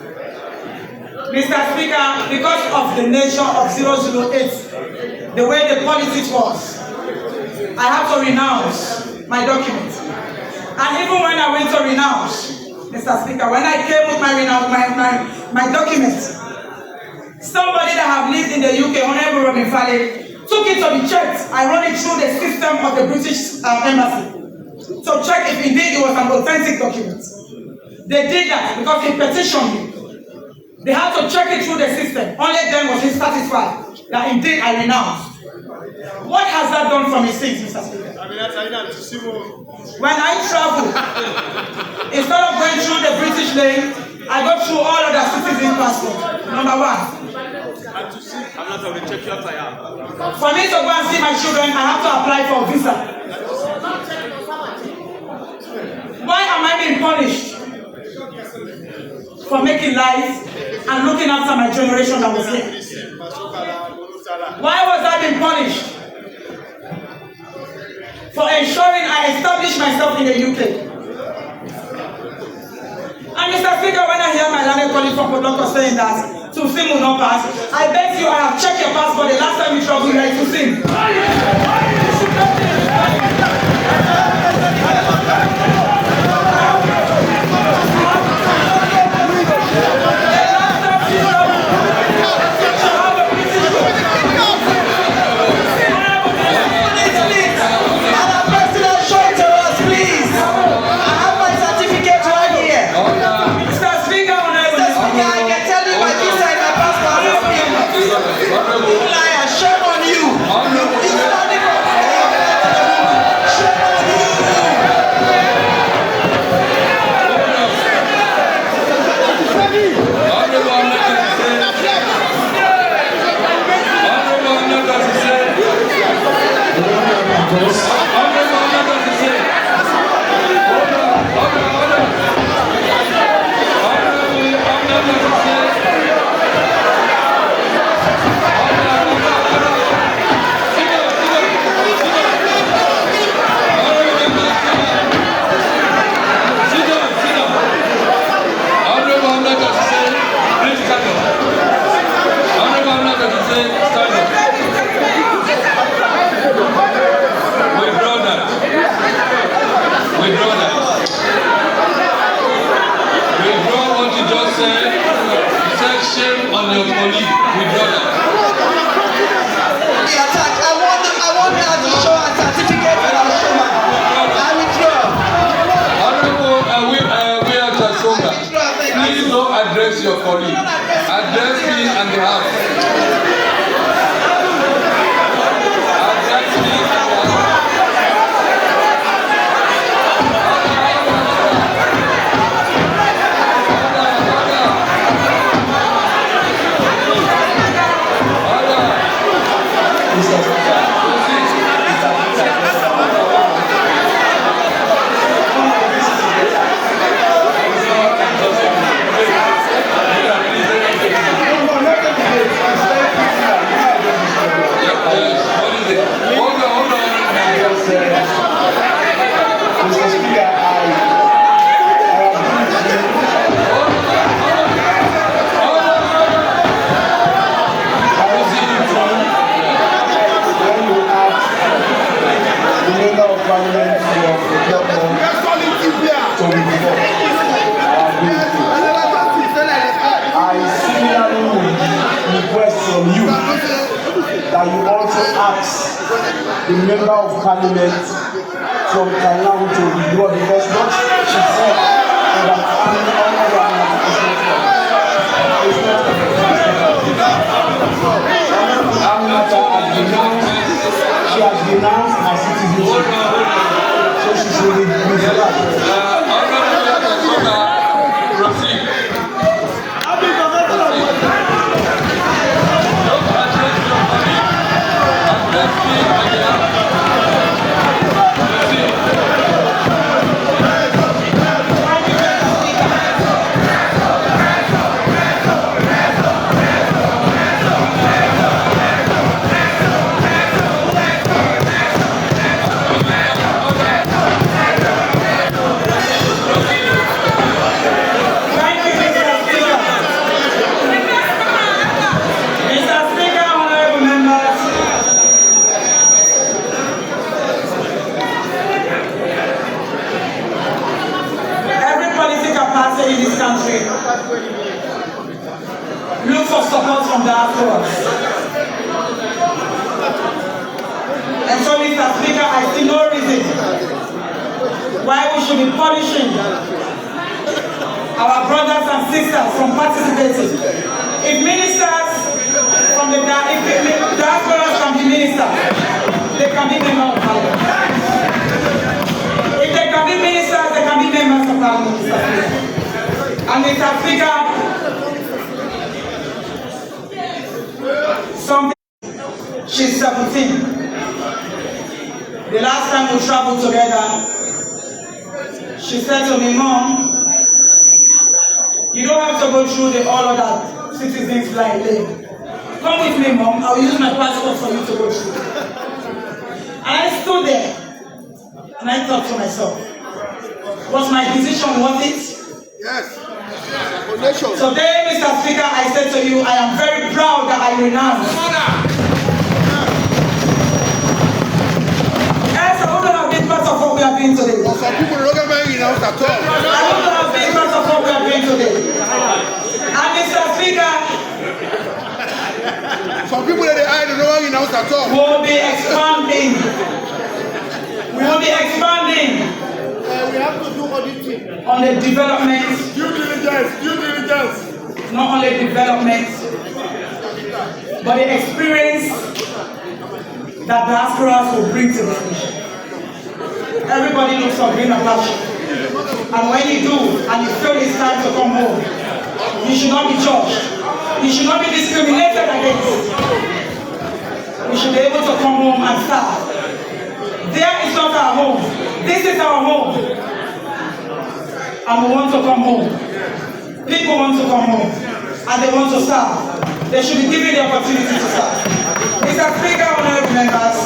Mr. Speaker, because of the nature of 008, the way the politics was, I had to renounce my documents. And even when I went to renounce, Mr. Speaker, when I came with my documents, somebody that have lived in the UK, Honorable Robin Valley, took it to be checked. I run it through the system of the British Embassy to check if indeed it was an authentic document. They did that because he petitioned me. They had to check it through the system. Only then was he satisfied that indeed I renounced. What has that done for me since, Mr. Speaker? When I travel, instead of going through the British lane, I go through all of the citizen passport. Number one. For me to go and see my children, I have to apply for a visa. Why am I being punished? For making lies and looking after my generation that was here. Why was I being punished? For ensuring I established myself in the UK. And Mr. Speaker, when I hear my landed colleague from Podloko saying that Tusim will not pass, I beg you, I have checked your passport the last time you traveled here to Tusim. Shame on you. and your colleague withdraw that. I want her to show a certificate for our showman. I withdraw. Honorable please don't address your colleague. Address me and the house. Address me and the house. That you also ask the member of parliament from Thailand to withdraw because what she said that she has denounced her citizenship, so she should withdraw. Proceed. Look for support from the afterwards. And so, Mr. Speaker, I see no reason why we should be punishing our brothers and sisters from participating. If ministers from the diaspora can be ministers, they can be members of parliament. If they can be ministers, they can be members of parliament, Mr. Speaker. And Mr. Speaker, she's 17. The last time we traveled together, she said to me, Mom, you don't have to go through all of that citizens like lane. Come with me, Mom. I'll use my passport for you to go through. And I stood there and I thought to myself, was my decision worth it? Yes. Today, Mr. Speaker, I said to you, I am very proud that I renounced. Yes, I wouldn't have been part of what we are doing today. Some people don't get married at all. I wouldn't have been part of what we are doing today. And Mr. Speaker, some people that they don't get married at all. we will be expanding. We will be expanding. We have to do auditing. On the development. Due diligence. Not only development, but the experience that diasporas will bring to this nation. Everybody looks for greener pasture. And when you do, and you feel it's time to come home, you should not be judged. You should not be discriminated against. We should be able to come home and start. There is not our home. This is our home. And we want to come home. People want to come home. And they want to serve. They should be given the opportunity to serve. Mr. Speaker, honorable members,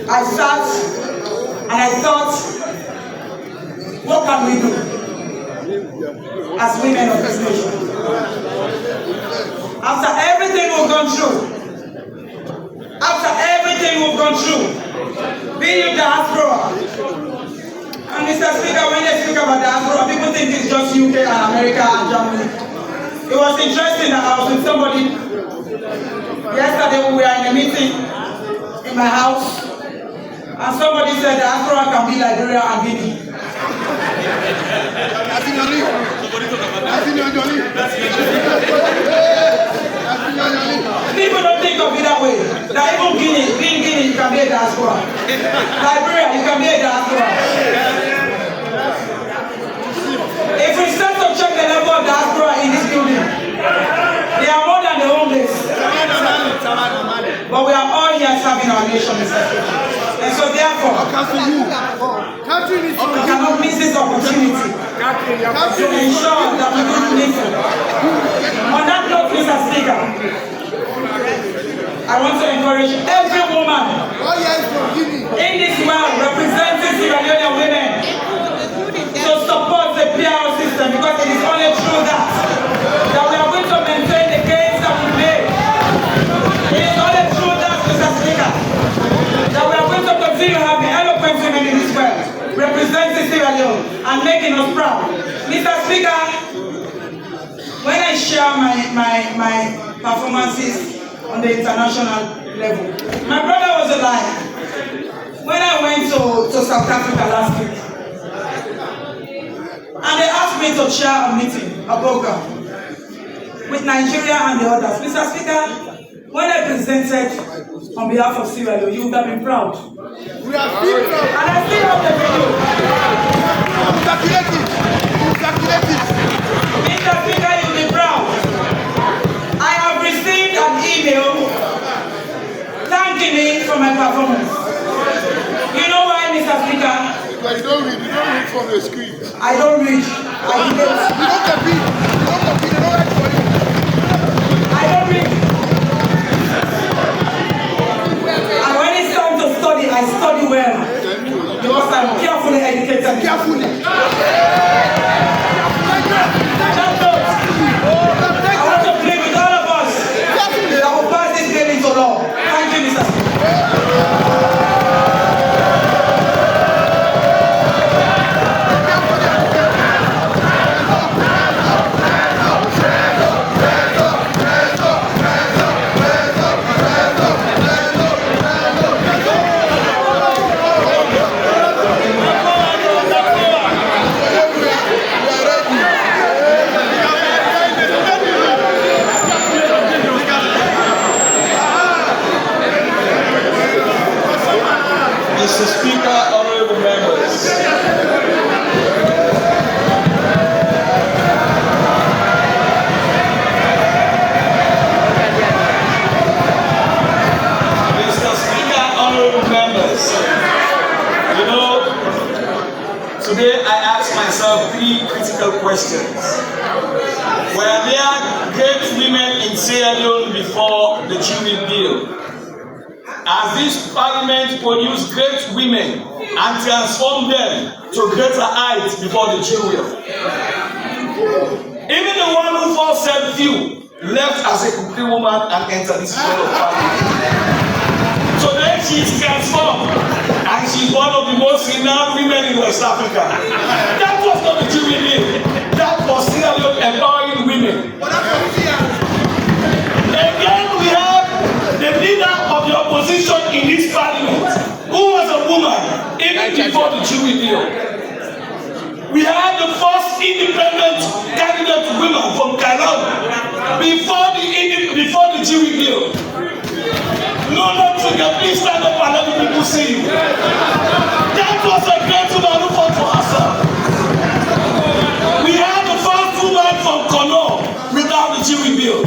I sat and I thought, what can we do as women of this nation? After everything we've gone through, being in diaspora, and Mr. Speaker, when they speak about diaspora, people think it's just UK and America and was interesting that I was with somebody yesterday. We were in a meeting in my house, and somebody said that Afro can be Liberia and Guinea. People don't think of it that way. That even Guinea, you can be a diaspora. Liberia, you can be a diaspora. If we start to check the level of diaspora in this building, they are more than the homeless. But we are all here serving our nation, Mr. Speaker. And so therefore, we cannot miss this opportunity to ensure that we do listen. On that note, Mr. Speaker, I want to encourage every woman in this world representing Sierra Leone women to support the PRO system, because it is only through that we are going to maintain the gains that we made. It is only through that, Mr. Speaker, that we are going to continue having eloquent women in this world representing Sierra Leone and making us proud. Mr. Speaker, when I share my performances on the international level, my brother was alive when I went to South Africa last week. And they asked me to chair a meeting, a program, with Nigeria and the others. Mr. Speaker, when I presented on behalf of Sierra Leone, you would have been proud. We are still proud. And I still have the video. Mr. Speaker, you'll be proud. I have received an email thanking me for my performance. You know why, Mr. Speaker? But you don't read from the screen. I don't read. I debate. You don't compete. You don't compete. They don't write for you. I don't read. And when it's time to study, I study well. Because I'm carefully educated. Carefully. I want to play with all of us that will pass this bill into law. Thank you, Mr. Speaker. Mr. Speaker, honorable members. Mr. Speaker, honorable members. You know, today I asked myself 3 critical questions. Were there great women in Sierra Leone before the Chile bill? Has this parliament produced great women and transformed them to greater heights before the children? Even the one who first said few left as a complete woman and entered this world of parliament. Today she is transformed and she is one of the most renowned women in West Africa. That was not the children, that was Sierra Leone empowering women. Again, we have the leader of the opposition in this parliament, who was a woman even before the Jewish deal. We had the first independent candidate woman from Cairo before the Jewish deal. No, not forget, please stand up and let the people see you. That was a great woman who fought for herself. We had the first woman from Kono without the Jewish bill.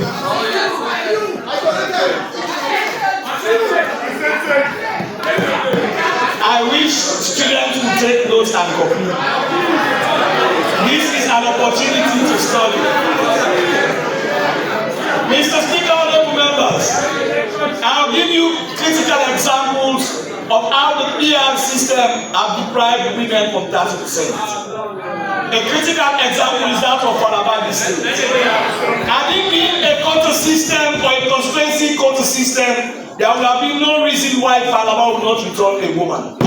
I wish students would take notes and copy. This is an opportunity to study. Mr. Speaker, honorable members, I'll give you critical examples of how the PR system have deprived women from 30%. A critical example is that of Falaba District. Had it been a quota system or a constituency quota system, there would have been no reason why Falaba would not return a woman.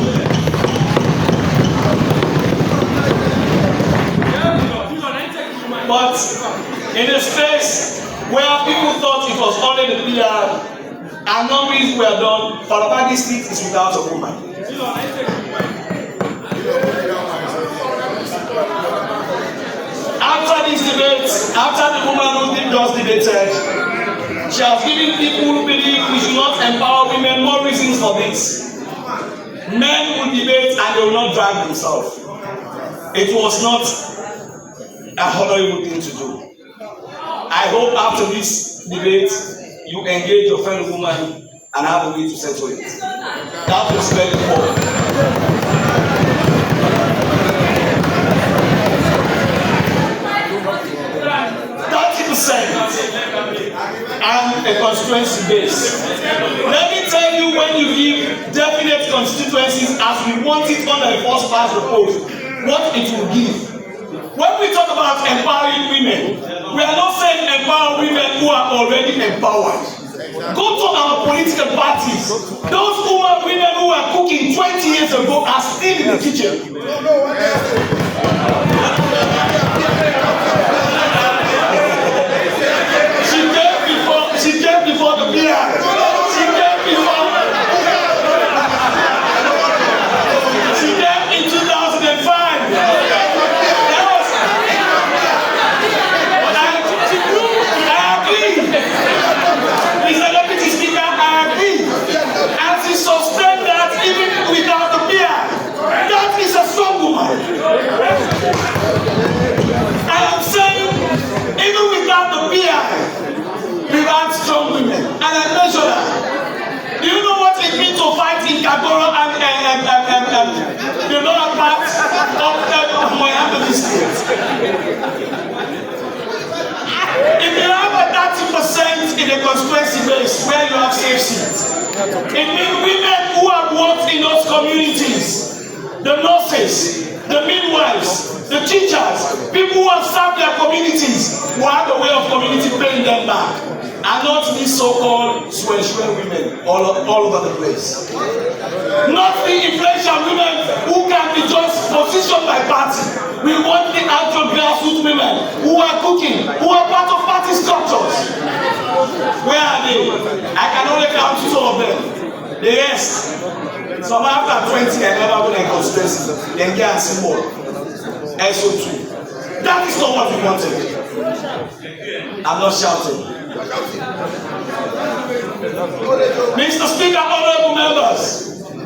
But in a space where people thought it was only the PR and nominations were done, Falaba district is without a woman. After this debate, after the woman who just debated, she has given people who believe we should not empower women more reasons for this. Men will debate and they will not drag themselves. It was not a honorable thing to do. I hope after this debate, you engage your fellow woman and have a way to settle it. That was very important. 30% and a constituency base. Let me tell you, when you give definite constituencies as we want it under the first past the post, what it will give. When we talk about empowering women, we are not saying empower women who are already empowered. Go to our political parties. Those women who were cooking 20 years ago are still in the kitchen. She came before the beer. She came before. She came in 2005. I agree. Mr. Deputy Speaker, I agree. And she sustained that even without the beer. That is a strong woman. I am saying, even without the beer, we've had strong women, and I measure that. Do you know what it means to fight in Kagoro and the lower part of Moyambe district? If you have a 30% in a constituency base where you have safe seats, it means women who have worked in those communities, the nurses, the midwives, the teachers, people who have served their communities, who have a way of community paying them back, and not these so-called swear women all over the place. Not the influential women who can be just positioned by party. We want the actual grassroots women who are cooking, who are part of party structures. Where are they? I can only count two of them. The rest, some after 20 and never been in constituency, then get and see more. SO2. That is not what we wanted. I'm not shouting. Mr. Speaker, honorable members,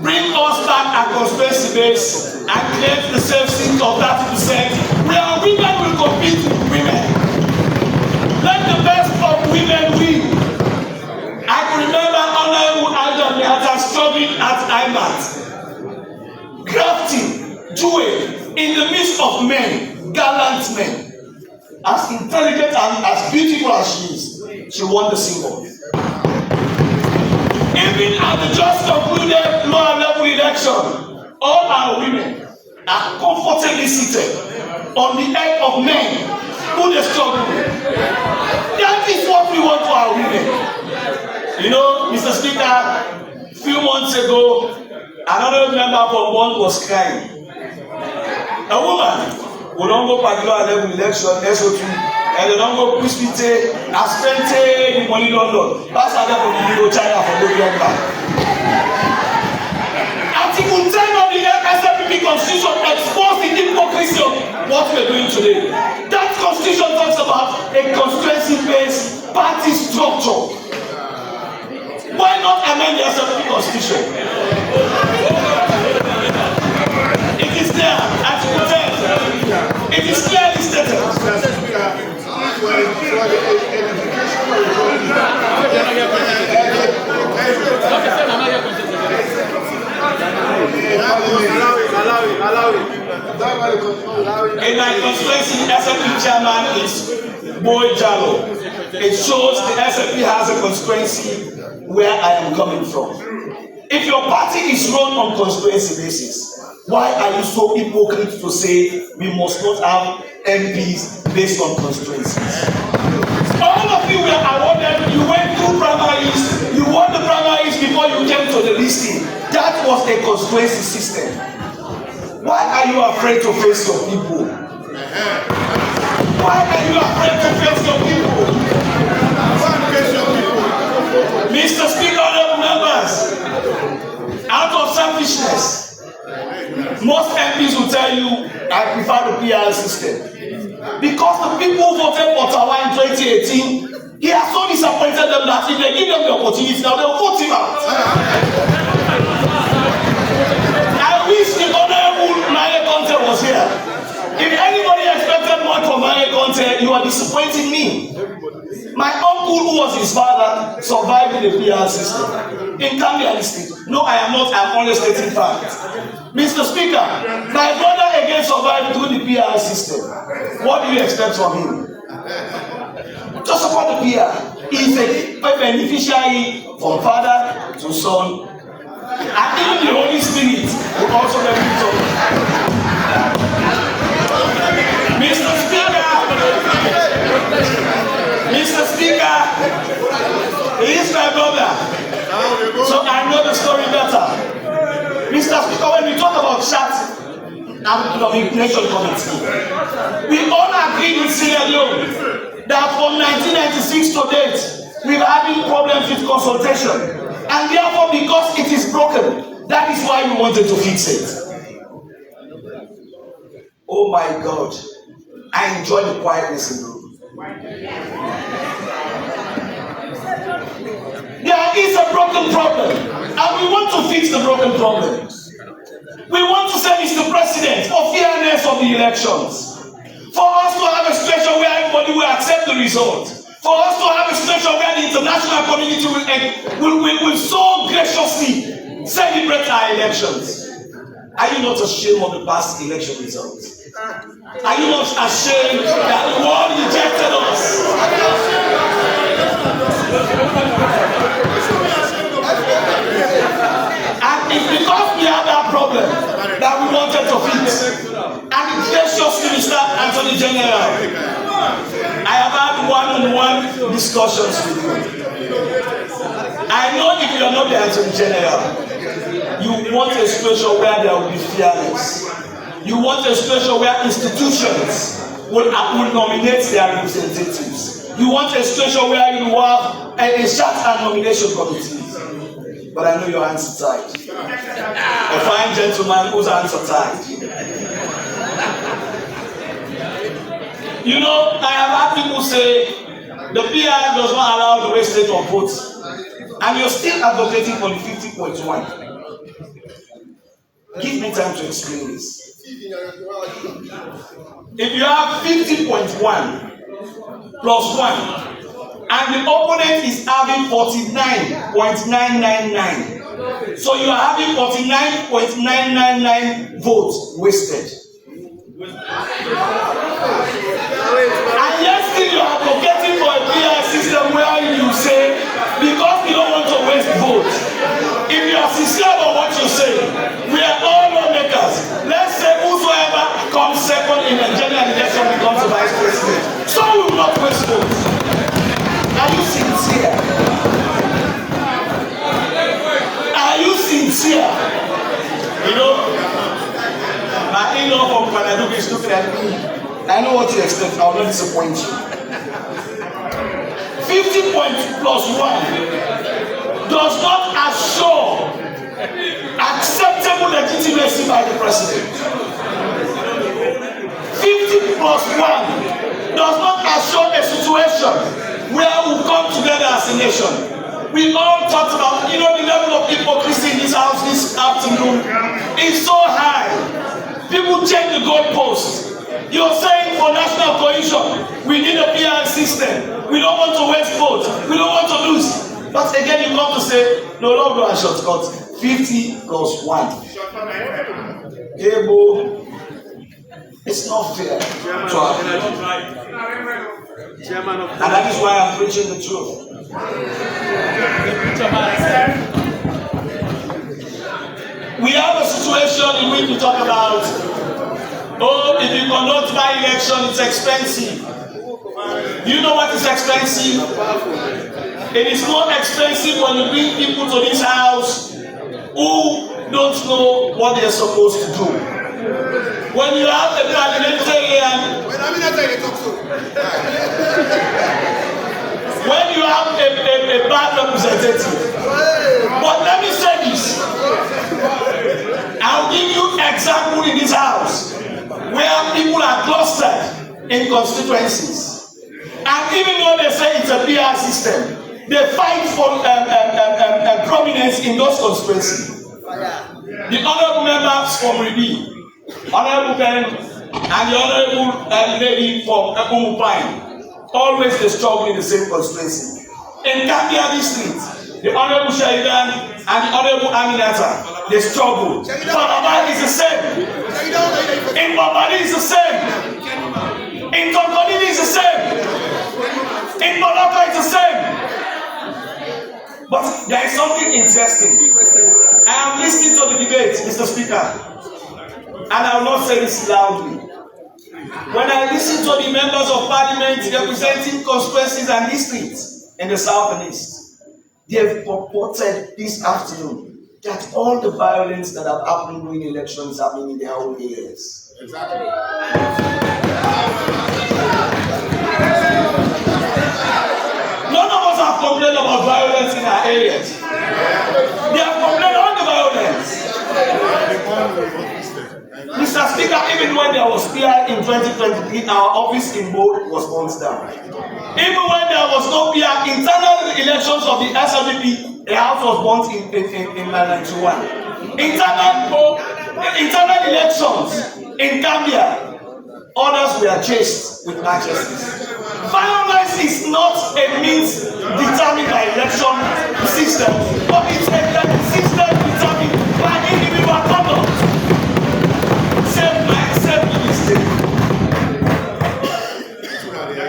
bring us back our constituency base and create the safe seat of 30% where women will compete with women. Let the best of women win. I can remember honorable Alda Miata struggling at IMAT, grafting, doing in the midst of men, gallant men. As intelligent and as beautiful as she is, she won the single. Even at the just concluded lower level election, all our women are comfortably seated on the head of men who they struggle with. That is what we want for our women. You know, Mr. Speaker, a few months ago, another member from one was crying. A woman will not go particular level election, SO2, and they don't go push me and spend the money in London. That's how they go to China for going back. Article 10 of the SLPP Constitution exposes the hypocrisy of what we're doing today. That Constitution talks about a constituency-based party structure. Why not amend the SLPP Constitution? It is there, Article 10. It is clearly stated. In my constituency, the SLP chairman is Boy Jallo. It shows the SLP has a constituency where I am coming from. If your party is run on constituency basis, why are you so hypocrite to say we must not have MPs based on constituencies? All of you were awarded, you went through primaries, you won the primaries before you came to the listing. That was a constituency system. Why are you afraid to face your people? Why are you afraid to face your people? I prefer the PR system. Because the people who voted for Tawa in 2018, he has so disappointed them that if they give them the opportunity now, they will vote him out. I wish the Honorable Maye Conte was here. If anybody expected more from Maye Conte, you are disappointing me. My uncle, who was his father, survived in the PR system. In realistic. No, I am not. I am only stating facts. Mr. Speaker, my brother again survived through the PR system. What do you expect from him? To support the PR. He is a beneficiary from father to son. And even the Holy Spirit will also benefit from him. Mr. Speaker, he is my brother, so I know the story better. Mr. Speaker, when we talk about chat and nomination committee, we all agree with Leone that from 1996 to date, we're having problems with consultation, and therefore, because it is broken, that is why we wanted to fix it. Oh my God, I enjoy the quietness in the room. There is a broken problem, and we want to fix the broken problem. We want to say, Mr. President, for fairness of the elections, for us to have a situation where everybody will accept the result, for us to have a situation where the international community will so graciously celebrate our elections. Are you not ashamed of the past election results? Are you not ashamed that the world rejected us? And it's because we have that problem that we wanted to fix. And the gracious Minister Anthony General, I have had one-on-one discussions with you. I know if you are not the Anthony General, you want a situation where there will be fairness. You want a situation where institutions will nominate their representatives. You want a situation where you have a chat and nomination committee. But I know your hands are tied. A fine gentleman whose hands are tied. You know, I have had people say the PR does not allow the West State to vote. And you're still advocating for the 50.1. Give me time to explain this. If you have 50.1 plus 1, and the opponent is having 49.999, so you are having 49.999 votes wasted. And yet still you are advocating for a PR system where you say, because we don't want to waste votes, if you are sincere about what you say, we are all lawmakers. Let's say whosoever comes second in a general election becomes the vice president. So we will not waste votes. Are you sincere? Are you sincere? You know, my in-law from Panadu is looking at me. I know what you expect. I will not disappoint you. 50 points plus 1 does not assure acceptable legitimacy by the president. 50 plus 1 does not assure a situation where we come together as a nation. We all talked about, you know, the level of hypocrisy in this house this afternoon is so high. People check the goalposts. You're saying for national cohesion, we need a PR system. We don't want to waste votes. We don't want to lose. But again, you come to say, no longer a shortcut. 50 plus 1. Able. It's not fair. And that is why I'm preaching the truth. We have a situation in which we talk about, oh, if you conduct by election, it's expensive. Do you know what is expensive? It is more expensive when you bring people to this house who don't know what they are supposed to do. When you have a parliamentarian, when you have a bad representative. But let me say this. I'll give you example in this house where in constituencies. And even though they say it's a PR system, they fight for prominence in those constituencies. The honorable members from Ribi, Honorable Ben, and the honorable lady from Umupine, always they struggle in the same constituency. In Gambia district, the honorable Shaidan and the honorable Aminata, they struggle. Falaba is the same. In Babali is the same. In Tonkonini is the same. In Malaka is the same. But there is something interesting. I am listening to the debate, Mr. Speaker, and I will not say this loudly. When I listen to the members of parliament representing constituencies and districts in the south and east, they have purported this afternoon that all the violence that have happened during elections happening in their own areas. Exactly. None of us have complained about violence in our areas. They have complained on the violence. Mr. Speaker, even when there was PR in 2023, our office in Bold was burnt down. Even when there was no PR, internal elections of the SLPP, the house was burnt in 1991. Internal elections in Gambia, others were chased with machetes. Violence is not a means determined by election system, but it's a system determined by individual conduct. Same mistake.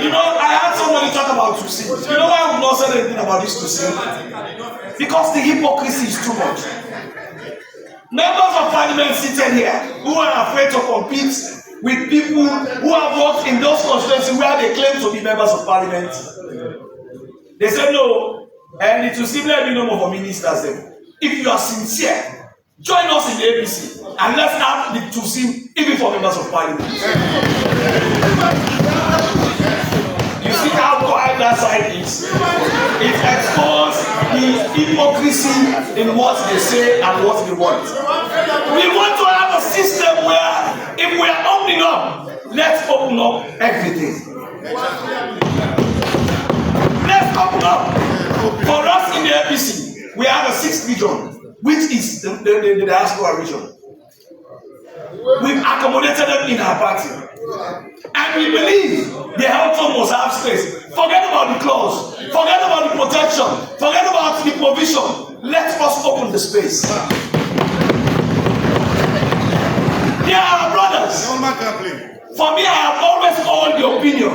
You know, I had somebody talk about Tusi. You know why I would not say anything about this Tusi? Because the hypocrisy is too much. Members of parliament seated here who are afraid to compete with people who have worked in those constituencies where they claim to be members of parliament. They say no, and it will simply be no more for ministers then. If you are sincere, join us in the APC and let's have the Tusim even for members of parliament. You see how quiet that side is? It exposes the hypocrisy in what they say and what they want. We want to have a system where if we are opening up, let's open up everything. Let's open up. For us in the APC, we have a 6th region, which is the diaspora region. We've accommodated them in our party. And we believe the health home must have space. Forget about the clause. Forget about the protection. Forget about the provision. Let us open the space. They are our brothers. For me, I have always held the opinion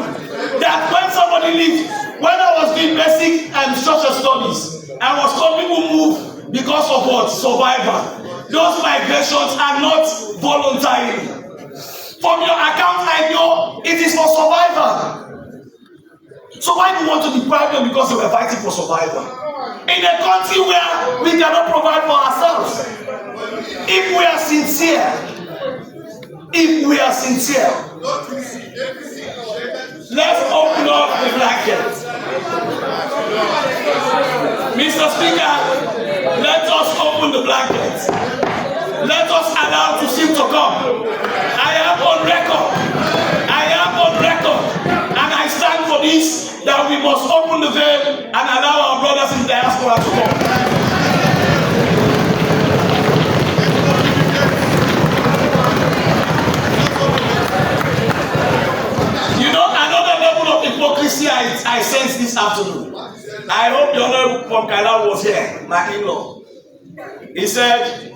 that when somebody leaves, when I was doing basic and social studies, I was told people move because of what? Survival. Those migrations are not voluntary. From your account, I know it is for survival. So why do you want to deprive them because they were fighting for survival? In a country where we cannot provide for ourselves. If we are sincere, let's open up the blanket. Mr. Speaker, let us open the blanket. Let us allow Tusim to come. I am on record, and I stand for this, that we must open the veil and allow our brothers in diaspora to come. You know, another level of hypocrisy I sense this afternoon. I hope the Honorable from Kaila was here, my in-law. He said,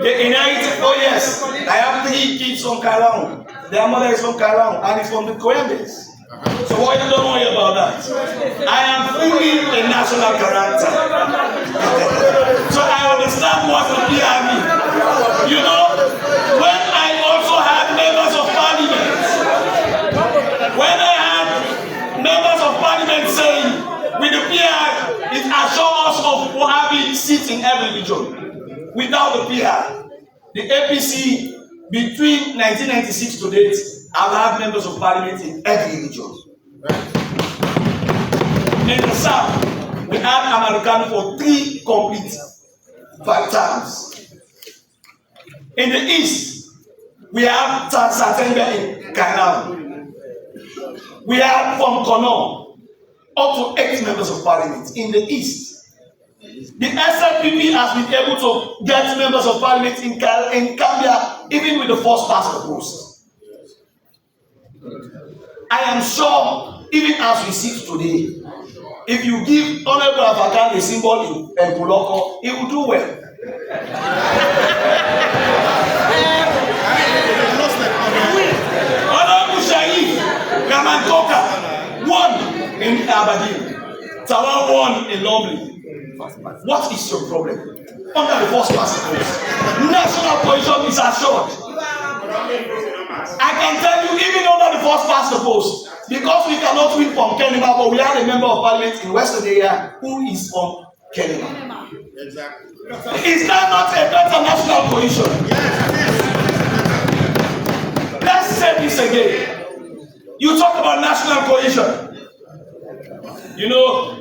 they inherited, oh yes, I have 3 kids from Kaila. Their mother is from Kaila and is from the Coembes. So why you don't worry about that? I am fully a national character. So I understand what the PR means. You know, when I also had members of parliament, saying with the PR, it assures us of having seats in every region. Without the PR, the APC between 1996 to date have had members of parliament in every region. In the south, we had American for 3 complete terms. In the east, we have Satenga in Kainam. we had from Kono up to 8 members of parliament in the east. The SLPP has been able to get members of parliament in Gambia, even with the first past the post. I am sure, even as we sit today, if you give Honorable Afakan a symbol in Puloko, he will do well. Honorable Shaif Kamankoka won in Aberdeen. Tawan won in Lumley. What is your problem? Under the first past the post, national cohesion is assured. I can tell you, even under the first past the post, because we cannot win from Kenema, but we have a member of parliament in Western area who is from Kenema. Exactly. Is that not a better national cohesion? Let's say this again. You talk about national cohesion. You know,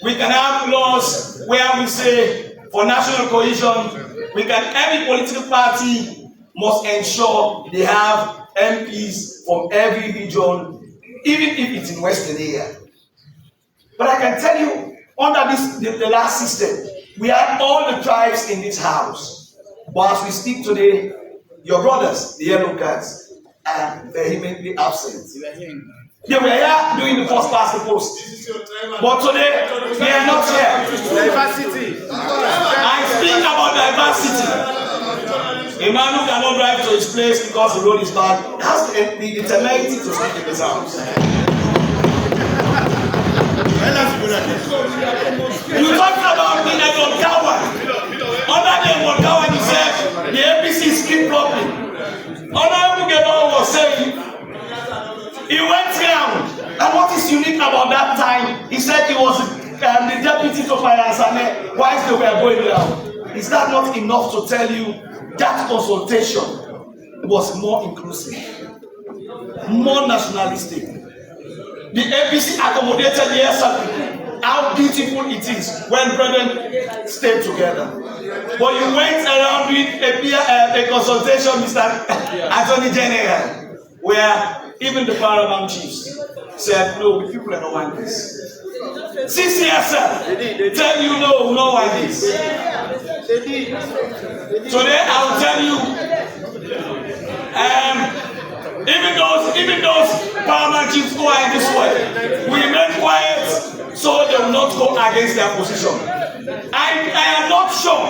we can have laws where we say for national cohesion, every political party must ensure they have MPs from every region, even if it's in Western area. But I can tell you, under the last system, we had all the tribes in this house. But as we speak today, your brothers, the yellow cards, are vehemently absent. They were here doing the first past the post. But today, they are not here. Diversity. I speak about diversity. A man who cannot drive to his place because the road is bad has the temerity to speak in this house. You talked about the Egonkawa. Under the Egonkawa, you said the APC is keep dropping. Honorable Gebao was saying, he went round, and what is unique about that time, he said he was the deputy to finance and whilst they were going round. Is that not enough to tell you that consultation was more inclusive, more nationalistic? The APC accommodated the SLPP. How beautiful it is when brethren stay together. But you went around with a consultation, Mr. Attorney General, where even the paramount chiefs said, no, the people don't want this. CCSL tell you no, we don't want this. Today I will tell you, even those paramount chiefs who are in this way, we remain quiet so they will not go against their position. I am not sure,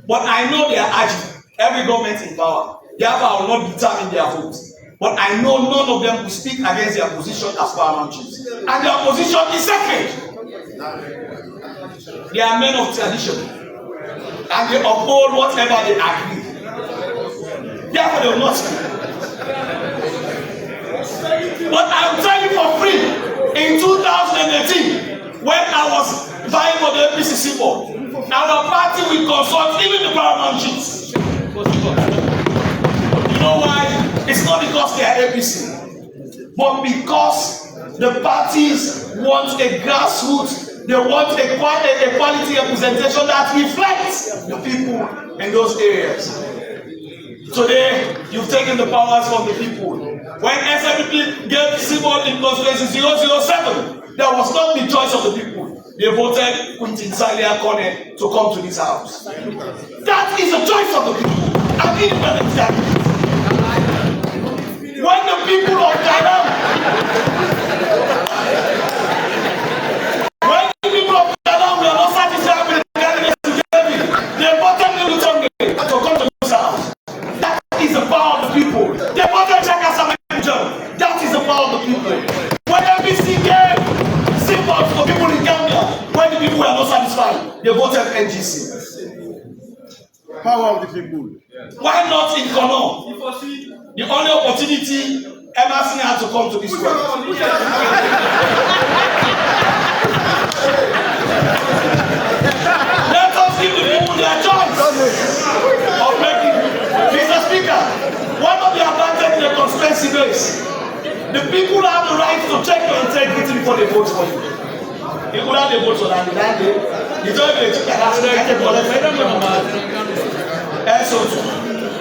but I know they are agile. Every government in power, therefore will not determine their vote. But I know none of them will speak against their position as paramount chiefs. And their position is sacred. They are men of tradition. And they uphold whatever they agree. Therefore they will not speak. But I will tell you for free, in 2018, when I was vying for the APC symbol, our party will consult even the paramount chiefs. You know why? It's not because they are APC, but because the parties want a grassroots, they want a quality representation that reflects the people in those areas. Today, you've taken the powers from the people. When SLPP gave symbol in constituency 007, there was not the choice of the people. They voted Quintin Salia Kone to come to this house. That is the choice of the people. And independent candidates. When the people of Ghana, were not satisfied with the candidates to give, they voted Leone to come to this house. That is the power of the people. They voted Chaka Samajo. That is the power of the people. When APC gave symbols for people in Gambia, when the people were not satisfied, they voted NGC. Power of the people. Why not in Kono? The only opportunity Emerson had to come to this world. Let us give the people their choice of making. Mr. Speaker, one of the advantages in the constituency base, the people have the right to check your integrity before they vote for you. People have the vote for that. They don't even check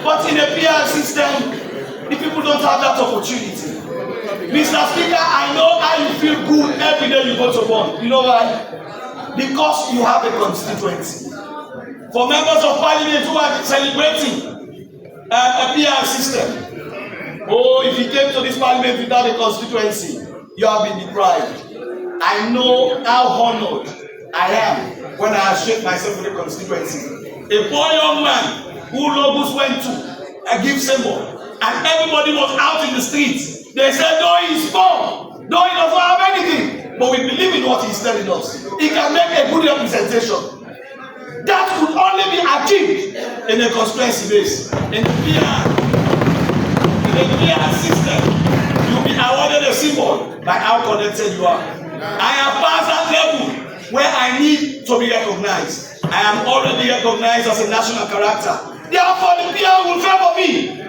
But in a PR system, the people don't have that opportunity. Mr. Speaker, I know how you feel good every day you go to work. You know why? Because you have a constituency. For members of parliament who are celebrating a PR system, oh, if you came to this parliament without a constituency, you have been deprived. I know how honored I am when I associate myself with a constituency. A poor young man who Logos went to a gift symbol, and everybody was out in the streets. They said, no, he's poor, no, he doesn't have anything. But we believe in what he's telling us. He can make a good representation. That could only be achieved in a constituency base. In the PR system, you'll be awarded a symbol by how connected you are. I have passed that level where I need to be recognized. I am already recognized as a national character. Therefore, the PR will favor me.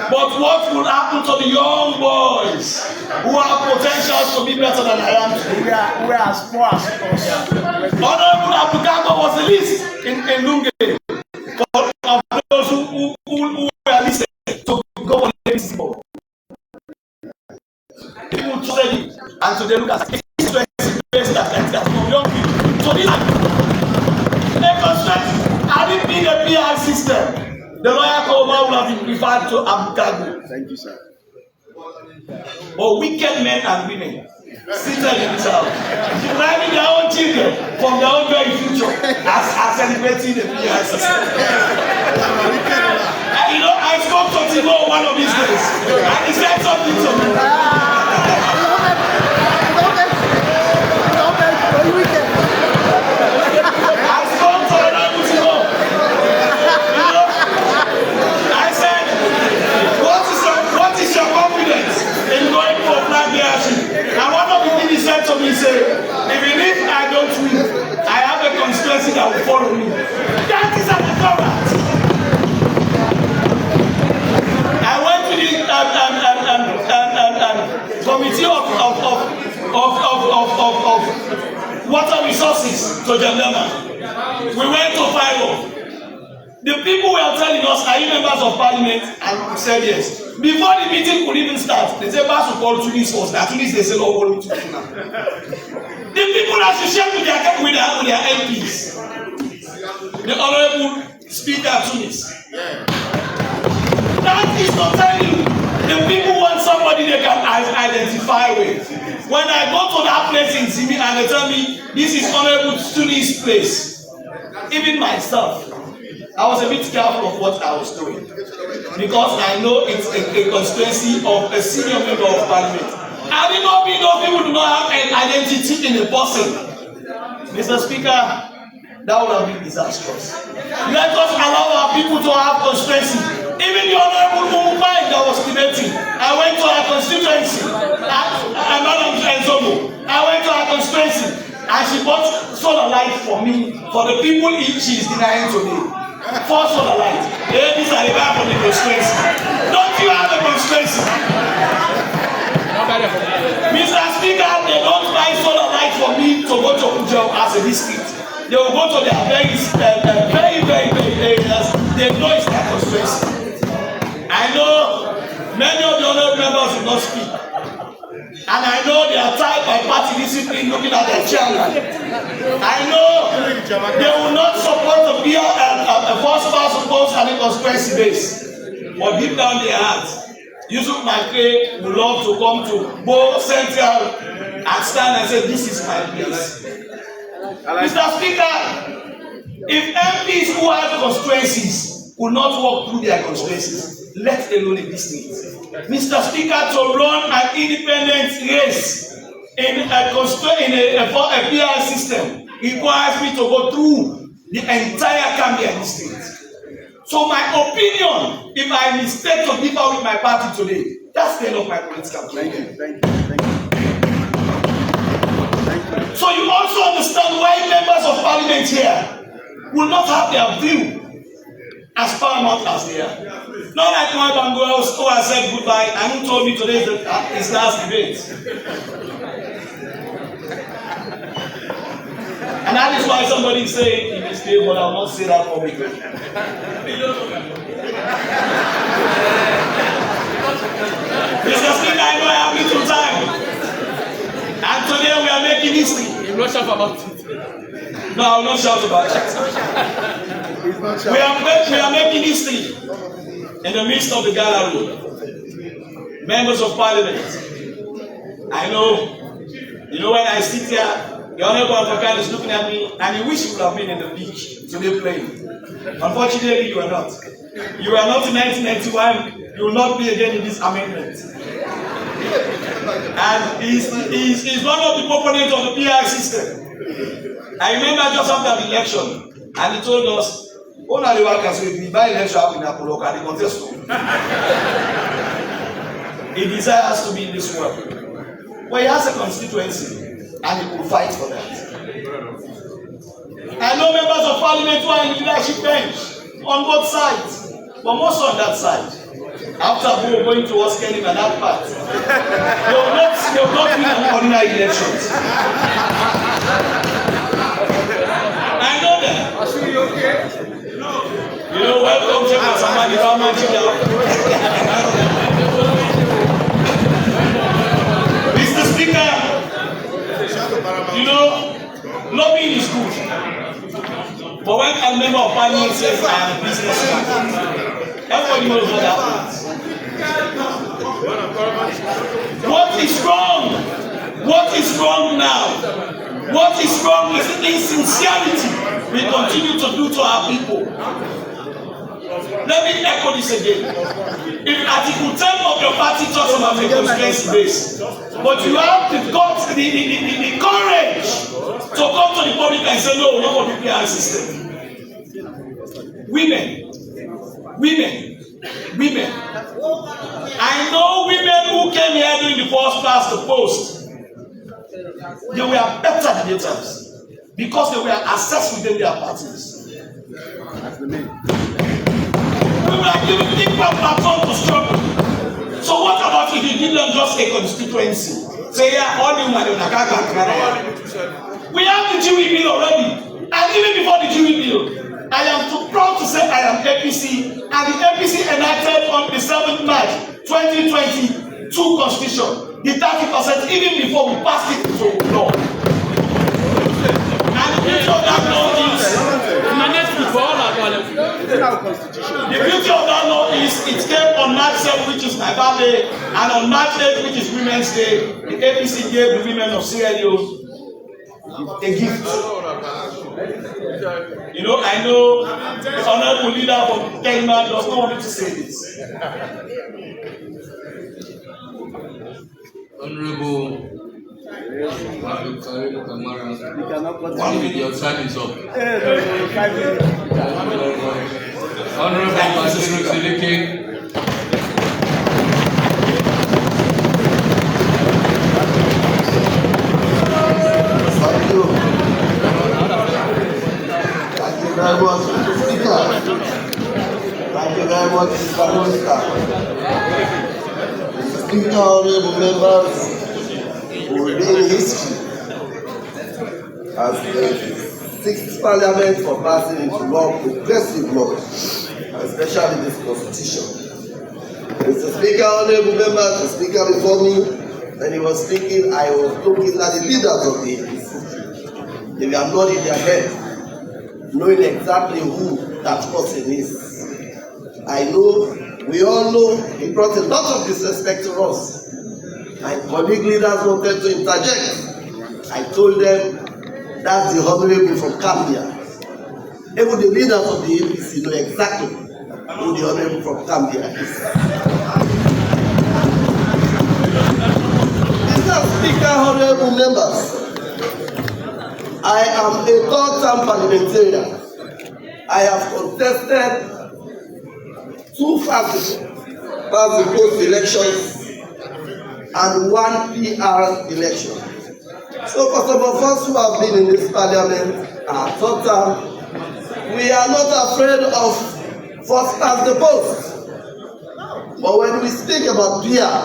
But what will happen to the young boys who have potentials to be better than I am today? We are as poor as us. Honorable Abdulkader was the least in Lunge of those who were listed to go on the list. People trusted him, and today look at it. That young people. So this had it been a PR system, the lawyer Koma would have been referred to Abdulkader. Thank you, sir. But wicked men and women seated in this house, driving their own children from their own very future as celebrating the PR system. You know, I spoke to Timo one of these days, and he said something to me. He said, even if I don't win, I have a constituency that will follow me. That is an authority. I went to the committee of water resources to Jandama. We went to Fire. The people were telling us, are you members of parliament? And we said yes. Before the meeting could even start, they said, Basu called Tunis first. At least they said, oh, what to do now? The people associate with their MPs. The Honorable Speaker Tunis. That is to tell you, the people want somebody they can identify with. When I go to that place in Zimi and they tell me, this is Honorable Tunis' place, even myself, I was a bit careful of what I was doing because I know it's a constituency of a senior member of parliament. I did not mean those people do not have an identity in a person. Mr. Speaker, that would have been disastrous. Let us allow our people to have constituency. Even the Honorable Mumbai that was debating, I went to our constituency, Madam Enzomo, I went to our constituency and she bought solar light for me, for the people she is denying today. For solar light. These are the back of the constituency. Don't you have a constituency? Mr. Speaker, they don't buy solar light for me to go to Ujao as a district. They will go to their very areas. They know it's their constituency. I know many of the honorable members will not speak. And I know they are tied by party discipline looking at their chairman. I know they will not support a first past post and a conspiracy base. But deep down their hearts, Yusuf Makre would love to come to both Central and stand and say, this is my place. Mr. Speaker, if MPs who have constituencies will not walk through their constituencies, let alone a district. Mr. Speaker, to run an independent race in a PR system requires me to go through the entire Gambia district. So my opinion, if I mistake to differ with my party today, that's the end of my political career. Thank you. So you also understand why members of parliament here will not have their view as paramount as they are. Not like my Bangoels who has said goodbye and who told me today that his last debate. And that is why somebody say he misbehaved, but I will not say that publicly. Mr. Speaker, I know I have little time. today we are making history. You not shout about it. No, I will not shout about it. We are making history in the midst of the gallery. Members of Parliament. I know, when I sit here, the Honorable African is looking at me and he wishes he would have been in the beach today playing. Unfortunately, you are not. You are not in 1991. You will not be again in this amendment. And he's one of the proponents of the PI system. I remember just after the election, and he told us, "Oh, the workers will be by election in Apollo and the contest." He desires to be in this world. Well, he has a constituency, and he will fight for that. I know members of Parliament who are in leadership bench on both sides, but most on that side. After going towards Kenny and that part, they will not win an ordinary elections. I know that. Welcome to somebody from Nigeria. Mr. Speaker, lobbying is good. But when a member of Parliament says I am a businessman, everybody knows what that means. What is wrong? What is wrong now? What is wrong is the insincerity we continue to do to our people. Let me echo this again. If Article 10 of your party talks about a constituency base, but you have the guts, the courage to come to the public and say, no, not for the PI system. Women. I know women who came here during the first past the post. They were better debaters because they were assessed within their parties. We were given equal platform to struggle. So what about if you give them just a constituency? Say, yeah, all you man, we have the GW bill already. And even before the GW bill, I am too proud to say I am APC, and the APC enacted on the 7th March 2022 Constitution, the 30% even before we passed it into law. And the beauty of that law is, it came on March 7, which is my birthday, and on March 8, which is Women's Day, the APC gave the women of Sierra Leone a gift. I know the honorable leader from Kenya does not want me to say this. Honorable Kamara, 1 minute, your time is up. Honorable Patrick Silike. Thank you. Thank you very much, Mr. Speaker. Thank you very much, Mr. Minister. Mr. Speaker, honorable members, who will be in history as the 6th Parliament for passing into law progressive law, especially this Constitution. Mr. Speaker, honorable members, the Speaker before me, when he was speaking, I was looking at the leaders of the APC. They were nodding their head, knowing exactly who that person is. I know, we all know, he brought a lot of disrespect to us. My colleague leaders wanted to interject. I told them, that's the honorable from Gambia. Even the leaders of the APC know exactly who the honorable from Gambia is. Mr. Speaker, honorable members, I am a third-term parliamentarian. I have contested 2 fast post elections and 1 PR election. So for some of us who have been in this parliament third term, we are not afraid of first past the post. But when we speak about PR,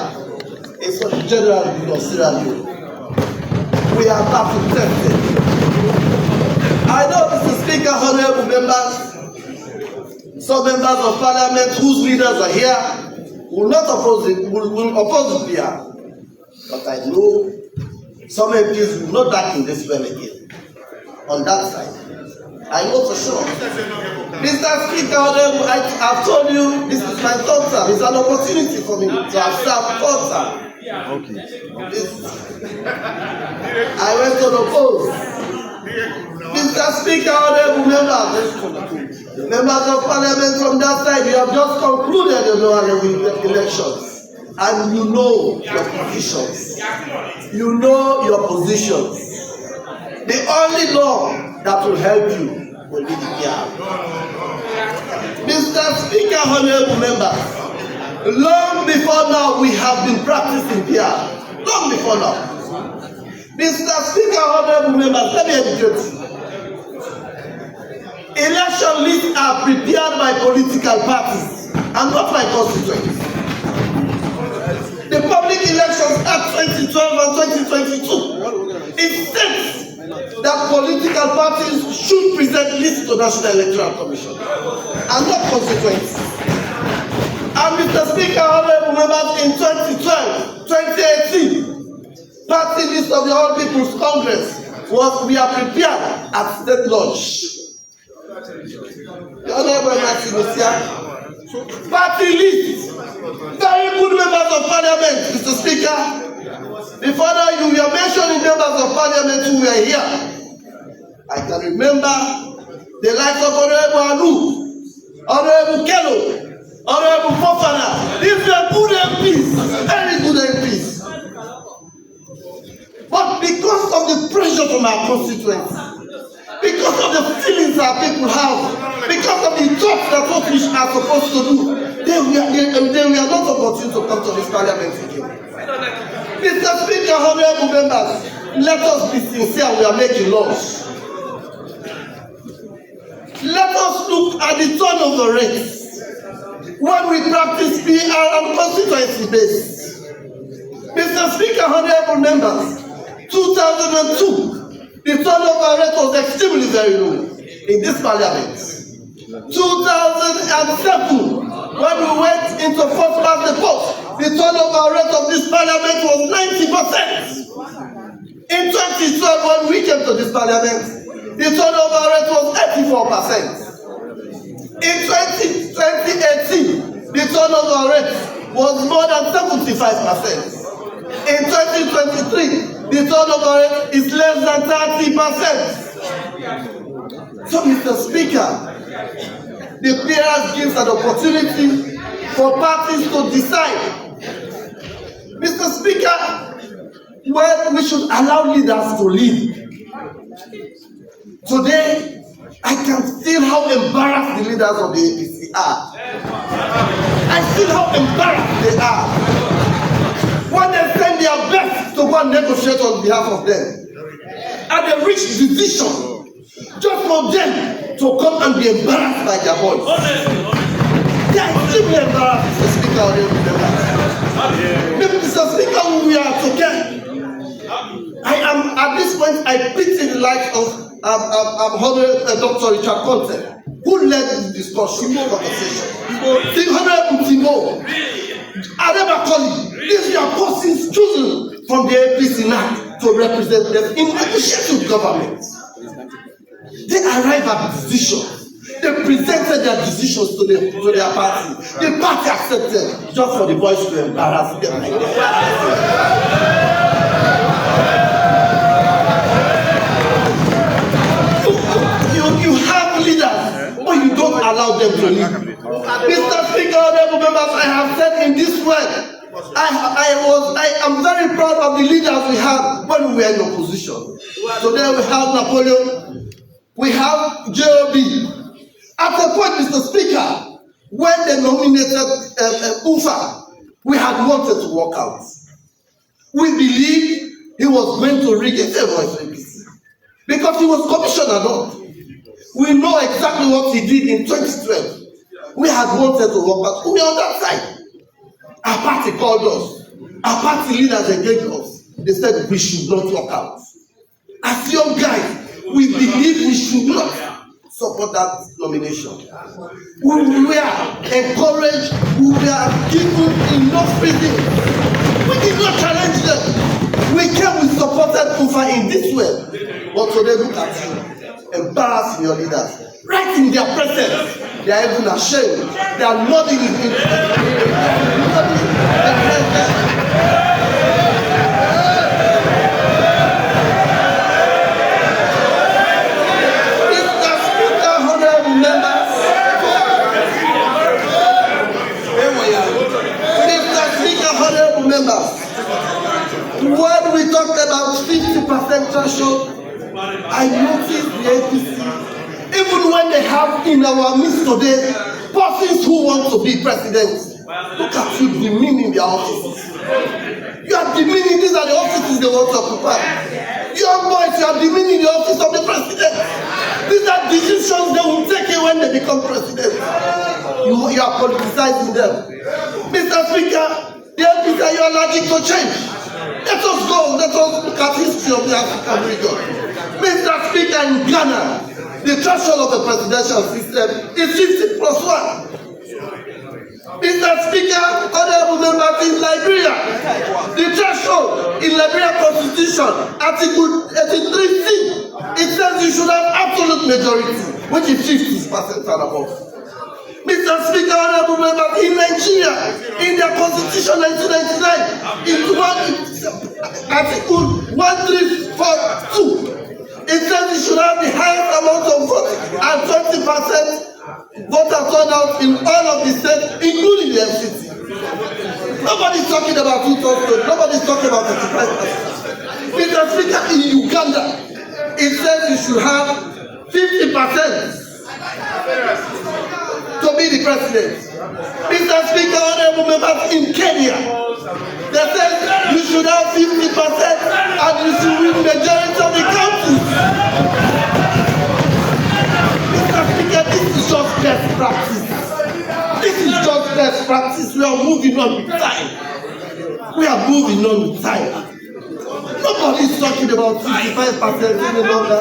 it's for the general good of Sierra Leone. We are battle tested. I know, Mr. Speaker, honorable members, some members of parliament whose leaders are here will not oppose it, will oppose the PR. But I know some MPs will not back in this well again. On that side, I know for sure. Mr. Speaker, I've told you this is my third term. It's an opportunity for me to have served third term. I went unopposed. Mr. Speaker, honorable members of Parliament from that side, you have just concluded the local elections, and you know your positions. You know your positions. The only law that will help you will be the PR. Mr. Speaker, honorable members, long before now we have been practicing PR. Long before now. Mr. Speaker, honorable members, let me educate you. Election lists are prepared by political parties and not by constituents. The Public Elections Act 2012 and 2022, it states that political parties should present lists to National Electoral Commission and not constituents. And Mr. Speaker, honorable members, in 2012, 2018, party list of the All People's Congress we are prepared at State Lodge. The honorable members, party list, very good members of Parliament, Mr. Speaker. Before now, you were mentioning members of Parliament who were here. I can remember the likes of Honorable Anu, Honorable Kello, Honorable Fofana. These were good MPs, very good MPs. But because of the pressure from our constituents, because of the feelings our people have, because of the thoughts that what we are supposed to do, they were not opportune to come to this Parliament again. Mr. Speaker, honorable members, let us be sincere, we are making laws. Let us look at the turnover rates when we practice PR and constituency based. Mr. Speaker, honorable members, 2002, the turnover rate was extremely very low in this Parliament. 2007, when we went into first past the post, the turnover rate of this Parliament was 90%. In 2012, when we came to this Parliament, the turnover rate was 84%. In 2018, the turnover rate was more than 75%. In 2023, the turnover rate is less than 30%. So, Mr. Speaker, the PRS gives an opportunity for parties to decide. Mr. Speaker, well, we should allow leaders to lead. Today, I can feel how embarrassed the leaders of the APC are. I feel how embarrassed they are when they send their best to go and negotiate on behalf of them. And they reach decision just for them to come and be embarrassed by their voice. They are extremely embarrassed, Mr. Speaker. Maybe, Mr. Speaker, when we are together, I am at this point, I pity the likes of Dr. Richard Conte, who led this discussion, conversation. The Honorable Timo, Adebakoli, these are persons chosen from the APC now to represent them in negotiating with government. They arrive at decisions. They presented their decisions to their party. The party accepted just for the voice to embarrass them like that. You have leaders, but you don't allow them to lead. Mr. Speaker, honorable members, I have said in this way, I am very proud of the leaders we had when we were in opposition. Today we have Napoleon, we have JOB. At a point, Mr. Speaker, when they nominated Ufa, we had wanted to walk out. We believed he was going to rig a favor for APC because he was commissioner now. We know exactly what he did in 2012. We had wanted to walk out. We were on that side. Our party called us. Our party leaders engaged us. They said we should not walk out. As young guys, we believe we should not support that nomination. We were encouraged. We were given enough reason. We did not challenge them. We came, we supported Kufa in this way. But today, look at you, embarrassing your leaders. Right in their presence, they are even ashamed. They are nodding in the members, when we talked about 50% threshold, I noticed the APC, even when they have in our midst today persons who want to be president, look at you demeaning their offices. You are demeaning, these are the offices they want to occupy. Young boys, you are demeaning the office of the president. These are decisions they will take when they become president. You are politicizing them. Mr. Speaker, the APC, you are allergic to change. Let us go. Let us look at history of the African region. Mr. Speaker, in Ghana, the threshold of the presidential system is 50+1. Mr. Speaker, honorable members, in Liberia, the threshold in Liberia Constitution, Article 83C, it says you should have absolute majority, which is 50% and above. Mr. Speaker, honorable members, in Nigeria, in their constitution 1999, in Article 1342, it says you should have the highest amount of votes and 20% voter turnout in all of the states, including the FCT. Nobody is talking about 2,000, nobody is talking about 55%. Mr. Speaker, in Uganda, it says you should have 50%. To be the president. Mr. Speaker, honorable members, in Kenya, they said you should have 50% and you should win majority of the counties. Mr. Speaker, this is just best practice. This is just best practice. We are moving on with time. We are moving on with time. Nobody is talking about 55% any longer.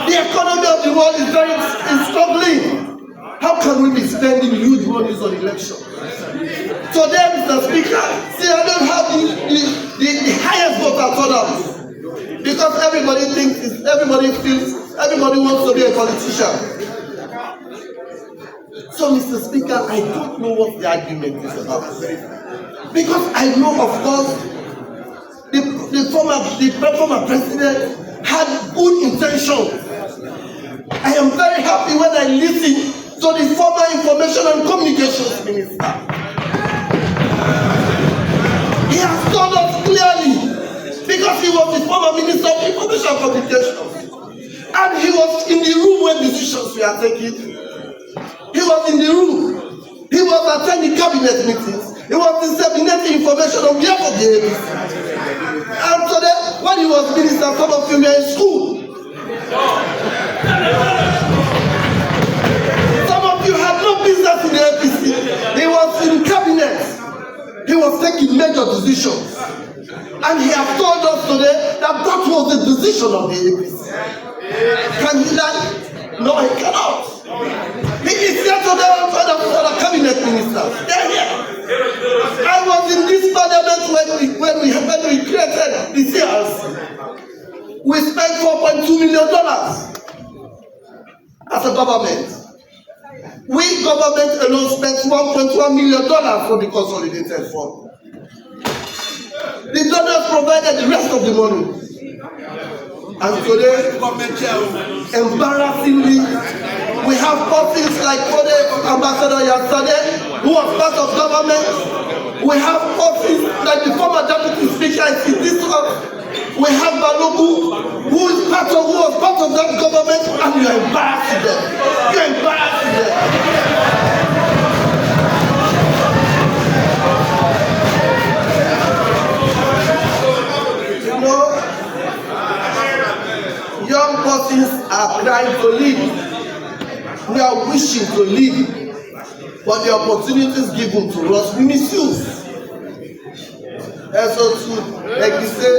The economy of the world is struggling. How can we be spending huge monies on elections? So there, Mr. Speaker, see, I don't have the highest voter turnout because everybody wants to be a politician. So, Mr. Speaker, I don't know what the argument is about. Because I know, of course, the former president had good intentions. I am very happy when I listen to the former Information and Communications Minister. He has told us clearly, because he was the former Minister of Information and Communications, and he was in the room when decisions were taken. He was in the room. He was attending cabinet meetings. He was disseminating information on behalf of the APC. And today, when he was minister, some of you were in school. You had no business in the APC. He was in cabinet. He was taking major decisions. And he has told us today that that was the decision of the APC. Can he lie? No, he cannot. He is here today on the cabinet ministers. They're here. I was in this parliament when we created the CRC. We spent $4.2 million as a government. We government alone spent $1.1 million for the consolidated fund. The donors provided the rest of the money. And today, embarrassingly, we have persons like Ambassador Yasade, who was part of government. We have persons like the former deputy speaker in this house. We have Balogu, who was part of that government, and you are embarrassing them. You are embarrassing them. You know, young persons are trying to leave. We are wishing to leave, but the opportunities given to us, we misuse. And so, like you say,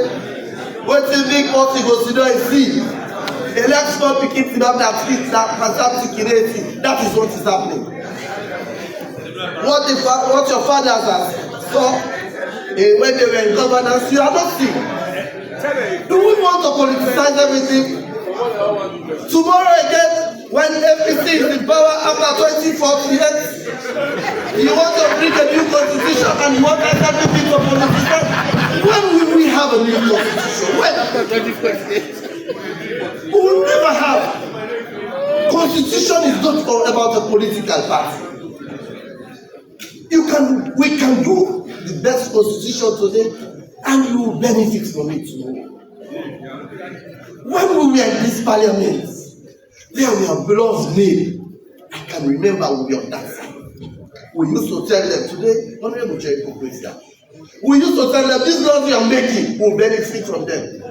what the big party goes to do is see. The next one picking it up that fits that security. That is what is happening. What your fathers have saw when they were in governance, you are not seeing. Do we want to politicize everything? Tomorrow again, when APC is in power after 2048, you want to bring a new constitution and you want SLPP to politicize? When will we have a new constitution? When? We will never have. Constitution is not all about a political party. We can do the best constitution today and you will benefit from it tomorrow. When we were in this parliament, there were laws made. I can remember we were on that side. We used to tell them today, we used to tell them these laws we are making will benefit from them.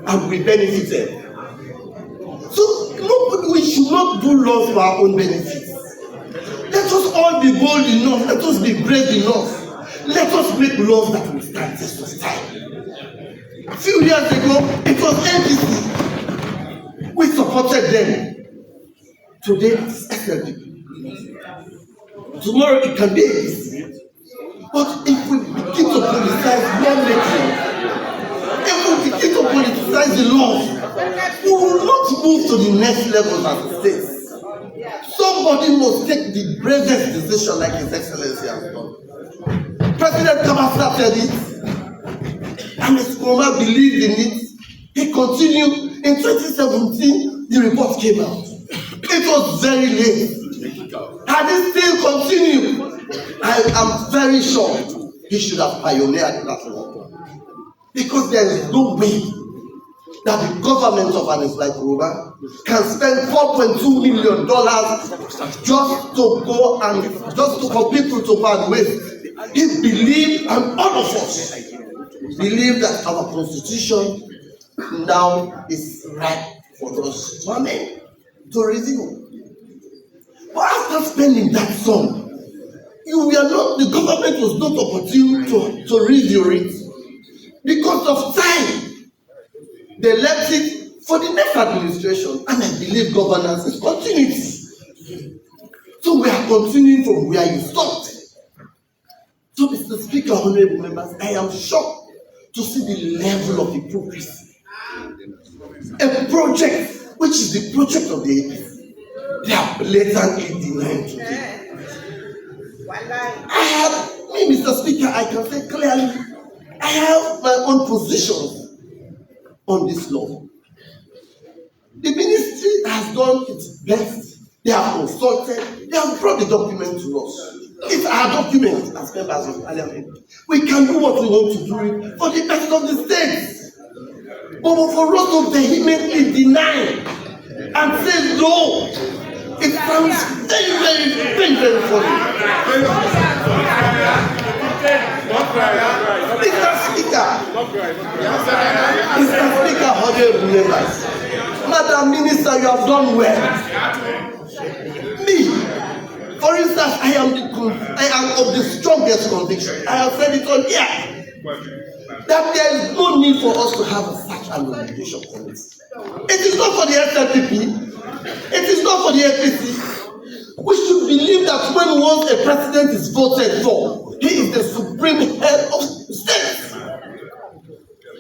And we benefited. So we should not do laws for our own benefit. Let us all be bold enough. Let us be brave enough. Let us make laws that will stand test of time. A few years ago, it was APC. We supported them. Today, it's SLPP. Tomorrow, it can be APC. But if we begin to politicize lawmaking, if we begin to politicize the laws, we will not move to the next level as a state. Somebody must take the bravest decision like His Excellency has done. President Kabasa said it, and Mr. Kurma believed in it. He continued. In 2017, the report came out. It was very late. Had it still continued, I am very sure he should have pioneered that law. Because there is no way that the government of an like Kurma can spend $4.2 million just to go and for people to go and waste. He believed, and all of us believe that our constitution now is right for us to review. But after spending that sum, the government was not opportune to review it. Because of time, they left it for the next administration, and I believe governance is continuity. So we are continuing from where you stopped. So, Mr. Speaker, honorable members, I am shocked to see the level of hypocrisy. A project, which is the project of the APC, they are blatantly denying today. Mr. Speaker, I can say clearly, I have my own position on this law. The ministry has done its best. They have consulted. They have brought the document to us. It's our document as members of parliament. We can do what we want to do for the best of the state. But for us to vehemently deny and say no, it sounds very, very, very, very funny. Mr. Speaker, honorable members, Madam Minister, you have done well. Me, for instance, I am of the strongest conviction. I have said it on here that there is no need for us to have such a nomination committee. It is not for the SLPP. It is not for the APC. We should believe that when once a president is voted for, he is the supreme head of the state.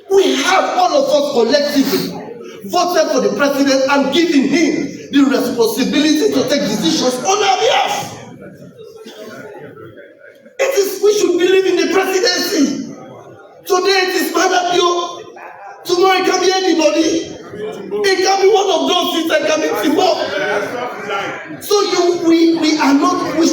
We have all of us collectively voted for the president and given him the responsibility to take decisions on our behalf. We should believe in the presidency. Today it is Madabio. Tomorrow it can be anybody. It can be one of those things that can be Timor. So we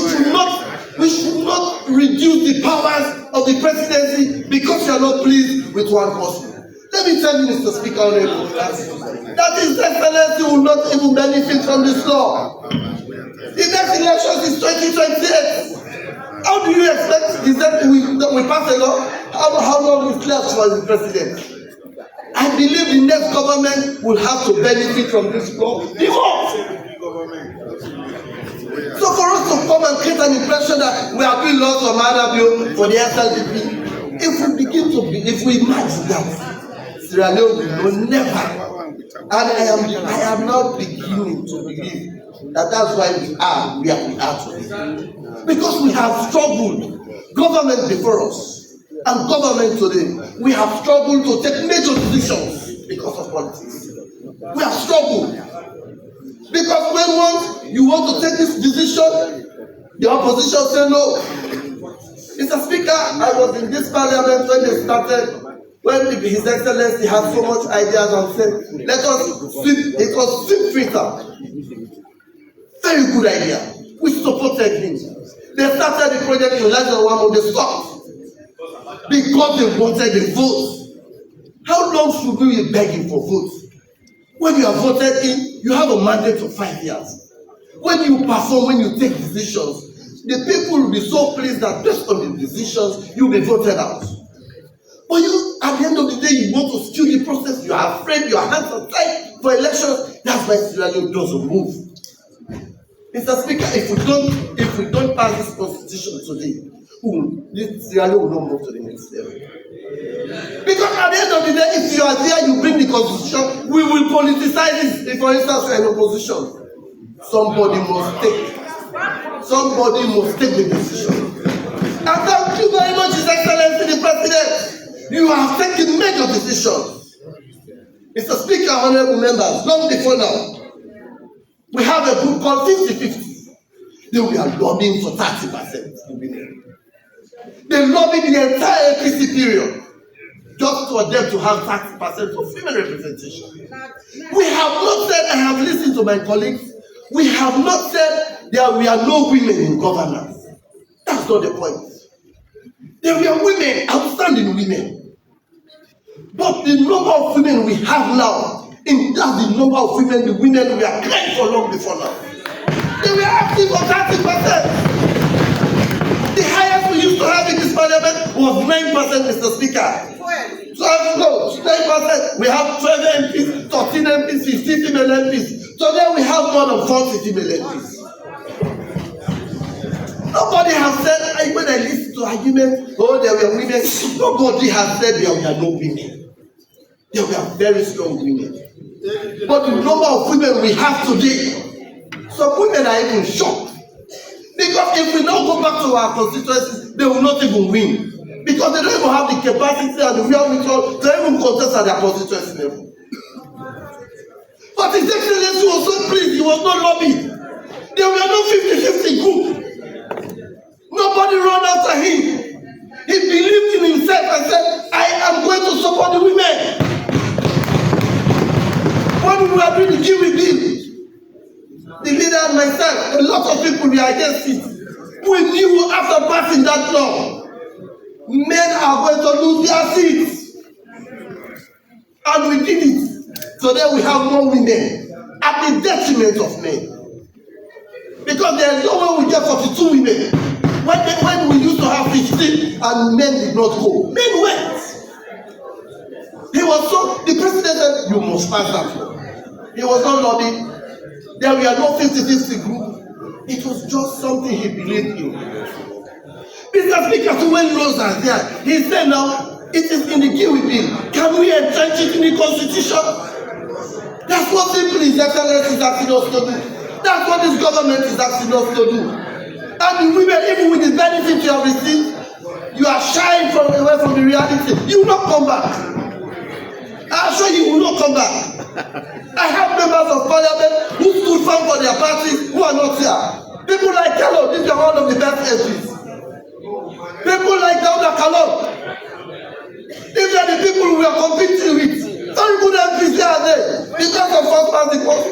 should not reduce the powers of the presidency because you are not pleased with one person. Let me tell you, Mr. Speaker, that His Excellency will not even benefit from this law. The next election is 2028. How do you expect that we pass a law? How long is left for the president? I believe the next government will have to benefit from this law. So for us to come and create an impression that we are doing laws for Madabio, for the SLPP, if we imagine that, Sierra Leone will never. And I am now beginning to believe that that's why we are where we are today. Because we have struggled, government before us, and government today, we have struggled to take major decisions because of politics. We have struggled. Because when once you want to take this decision, the opposition say no. Mr. Speaker, I was in this parliament when they started, when His Excellency had so much ideas and said, let us sweep, it was sweep Twitter. Very good idea. We supported him. They started the project in less than 1 month, they stopped. Because they wanted the votes. How long should we be begging for votes? When you are voted in, you have a mandate for 5 years. When you perform, when you take decisions, the people will be so pleased that based on the decisions, you'll be voted out. But you, at the end of the day, you want to steal the process, you are afraid, your hands are tied for elections. That's why Sierra Leone doesn't move. Mr. Speaker, if we don't pass this constitution today, Sierra Leone will not move to the next level. Because at the end of the day, if you are there, you bring the constitution, we will politicize it. If, for instance, you are in opposition, somebody must take the decision. And thank you very much, His Excellency the President. You have taken major decisions. Mr. Speaker, honorable members, long before now, we have a group called 50-50. They were lobbying for 30%. They lobbied the entire APC period just for them to have 30% of female representation. We have not said, I have listened to my colleagues, we have not said there were no women in governance. That's not the point. There were women, outstanding women. But the number of women we have now, that's the number of women we are crying for long before now. They were asking for 30%. The highest we used to have in this parliament was 9%, Mr. Speaker. 9%. We have 12 MPs, 13 MPs, 15 female MPs. Today we have more than 40 female MPs. Nobody has said, when I listen to arguments, oh, there were women. Nobody has said there were no women. There were very strong women. But the number of women we have today, some women are even shocked. Because if we now go back to our constituencies, they will not even win. Because they don't even have the capacity and the wherewithal to even contest at their constituency level. But His Excellency was so pleased, he was not lobbied. There were no 50-50 group. Nobody ran after him. He believed in himself and said, I am going to support the women. When we were doing the Kiwi bill, the leader and myself, a lot of people were against it. We knew after passing that law, men are going to lose their seats. And we did it. Today we have more women at the detriment of men. Because there is no way we get 42 women. When we used to have 15 and men did not go. Men went. The president said, you must pass that law. He was not lobbying. There were no 50-50 group. It was just something he believed in. Mr. Speaker, so when laws are there, he said now, it is in the Kiwi bill. Can we entrench it in the constitution? That's what simply His Excellency is asking us to do. That's what this government is asking us to do. And the women, even with the benefit you have received, you are shying away from the reality. You will not come back. I assure you, will not come back. I have members of parliament who stood firm for their parties who are not here. People like Kalon, these are one of the best MPs. People like Dauda Kalon, these are the people we are competing with. Very good MPs here and there. Because of first past the post.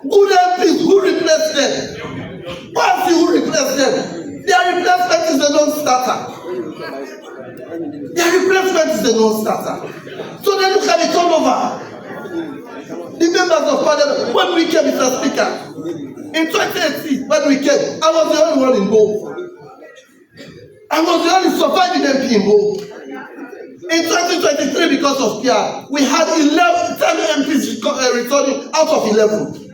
Good MPs who replace them. Party who replace them. Their replacement is a non-starter. So they look at the turnover. The members of parliament, when we came, Mr. Speaker, in 2018, when we came, I was the only one in Bo. I was the only surviving MP in Bo. In 2023, because of PR, we had 10 MPs returning out of 11.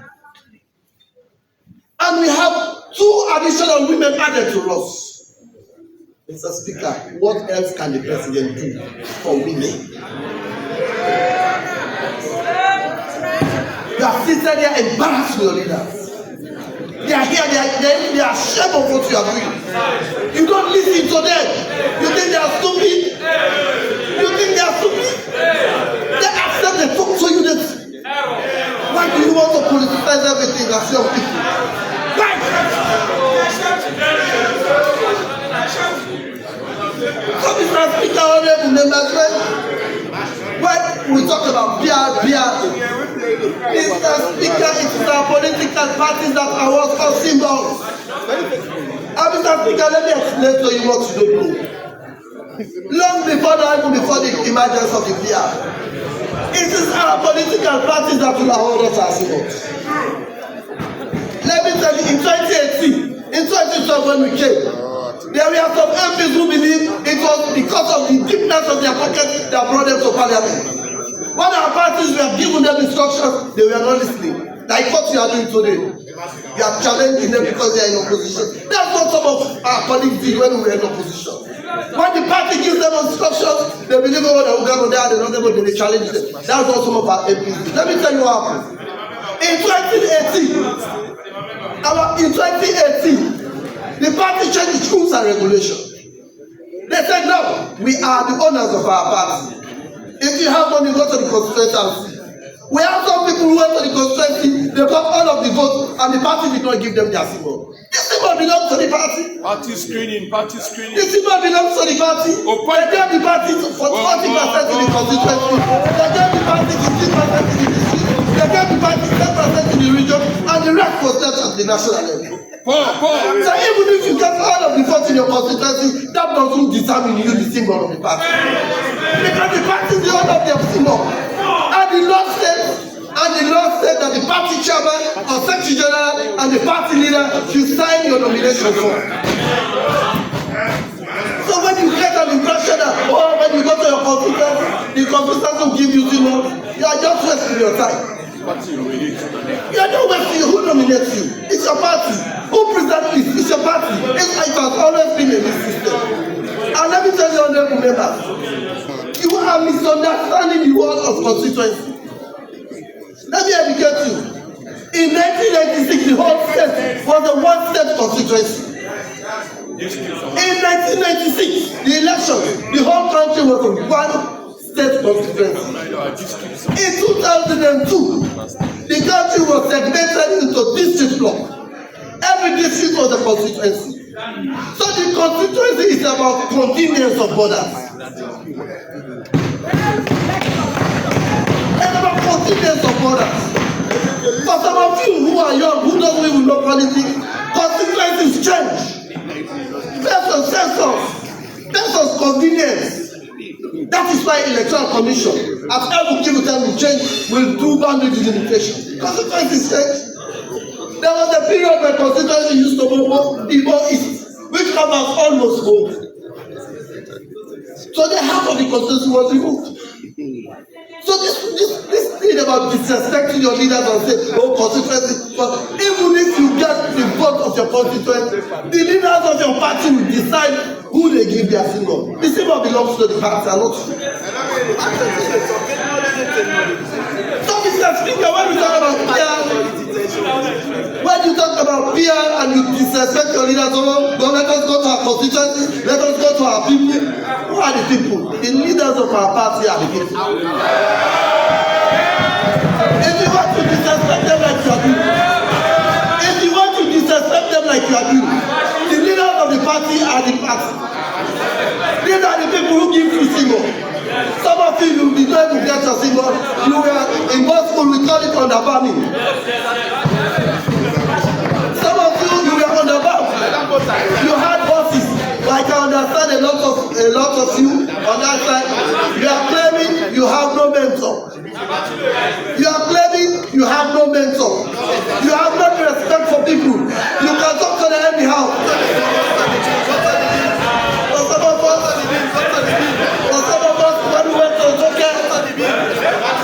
And we have 2 additional women added to us. Mr. Speaker, what else can the president do for women? You are sitting there embarrassing your leaders. They are here, they are ashamed of what you are doing. You don't listen to them. You think they are stupid? You think they are stupid? They accept they talk to you. Why do you want to politicize everything as young people? Why? So, Mr. Speaker, honorable members, when we talk about PR, Mr. Speaker, it is our political parties that are what our symbols. And Mr. Speaker, let me explain to you what you don't know. Long before now, even before the emergence of the PR, it is our political parties that will hold us as symbols. Let me tell you, in 2018, in 2012 when we came, there were some MPs who believed it was because of the deepness of their pocket that brought them to parliament. When our parties were giving them instructions, they were not listening. Like what you are doing today. You are challenging them because they are in opposition. That's what some of our colleagues did when we were in opposition. When the party gives them instructions, they believe what they will go there, they're not able to challenge them. That's what some of our MPs did. Let me tell you what happened. In 2018, the party changed its rules and regulations. They said, no, we are the owners of our party. If you have money, go to the constituency. We have some people who went to the constituency, they got all of the votes, and the party did not give them their symbol. This symbol belongs to the party. Party screening. This symbol belongs to the party. They gave the party for 40% in the constituency. They gave the party 15% in the district. They gave the party 10% in the region, and the rest was left at the national level. So even if you get all of the votes in your constituency, that doesn't determine you the symbol of the party. Because the party is the owner of their symbol. And the law said that the party chairman or secretary general and the party leader should sign your nomination form. So when you get an impression that, when you go to your constituency, the constituency will give you symbol, you are just wasting your time. You are not wasting. Who nominates you? It's your party. Who presents this? It's your party. It's like it has always been in this system. And let me tell you, honorable members, you are misunderstanding the word of constituency. Let me educate you. In 1996, the whole state was a one-state constituency. In 1996, the election, the whole country was a one-state constituency. In 2002, the country was segmented into district blocks. Every district was a constituency. So the constituency is about convenience of borders. It's about convenience of borders. For some of you who are young, who don't even know politics, constituencies change. Census convenience. That is why electoral commission, at every given time we change, will do boundary delimitation. Constituencies change. There was a period when constituency used to go east, which covers almost both. So the half of the constituency was removed. So this thing about disrespecting your leaders and say, constituency, but even if you get the vote of your constituency, the leaders of your party will decide who they give their symbol. The symbol belongs to the party and not to you. So Mr. Speaker, when you talk about PR and you disrespect your leaders, let us go to our constituency, let us go to our people. Who are the people? The leaders of our party are the people. If you want to disrespect them like you are doing, the leaders of the party are the party. These are the people who give you symbol. Some of you will not even get your symbol. You were in both school, we call it underbounding. Some of you were underbound. You had bosses. Like I understand a lot of you on that side. You are claiming you have no mentor. You are claiming you have no mentor. You have no respect for people. You can talk to them anyhow.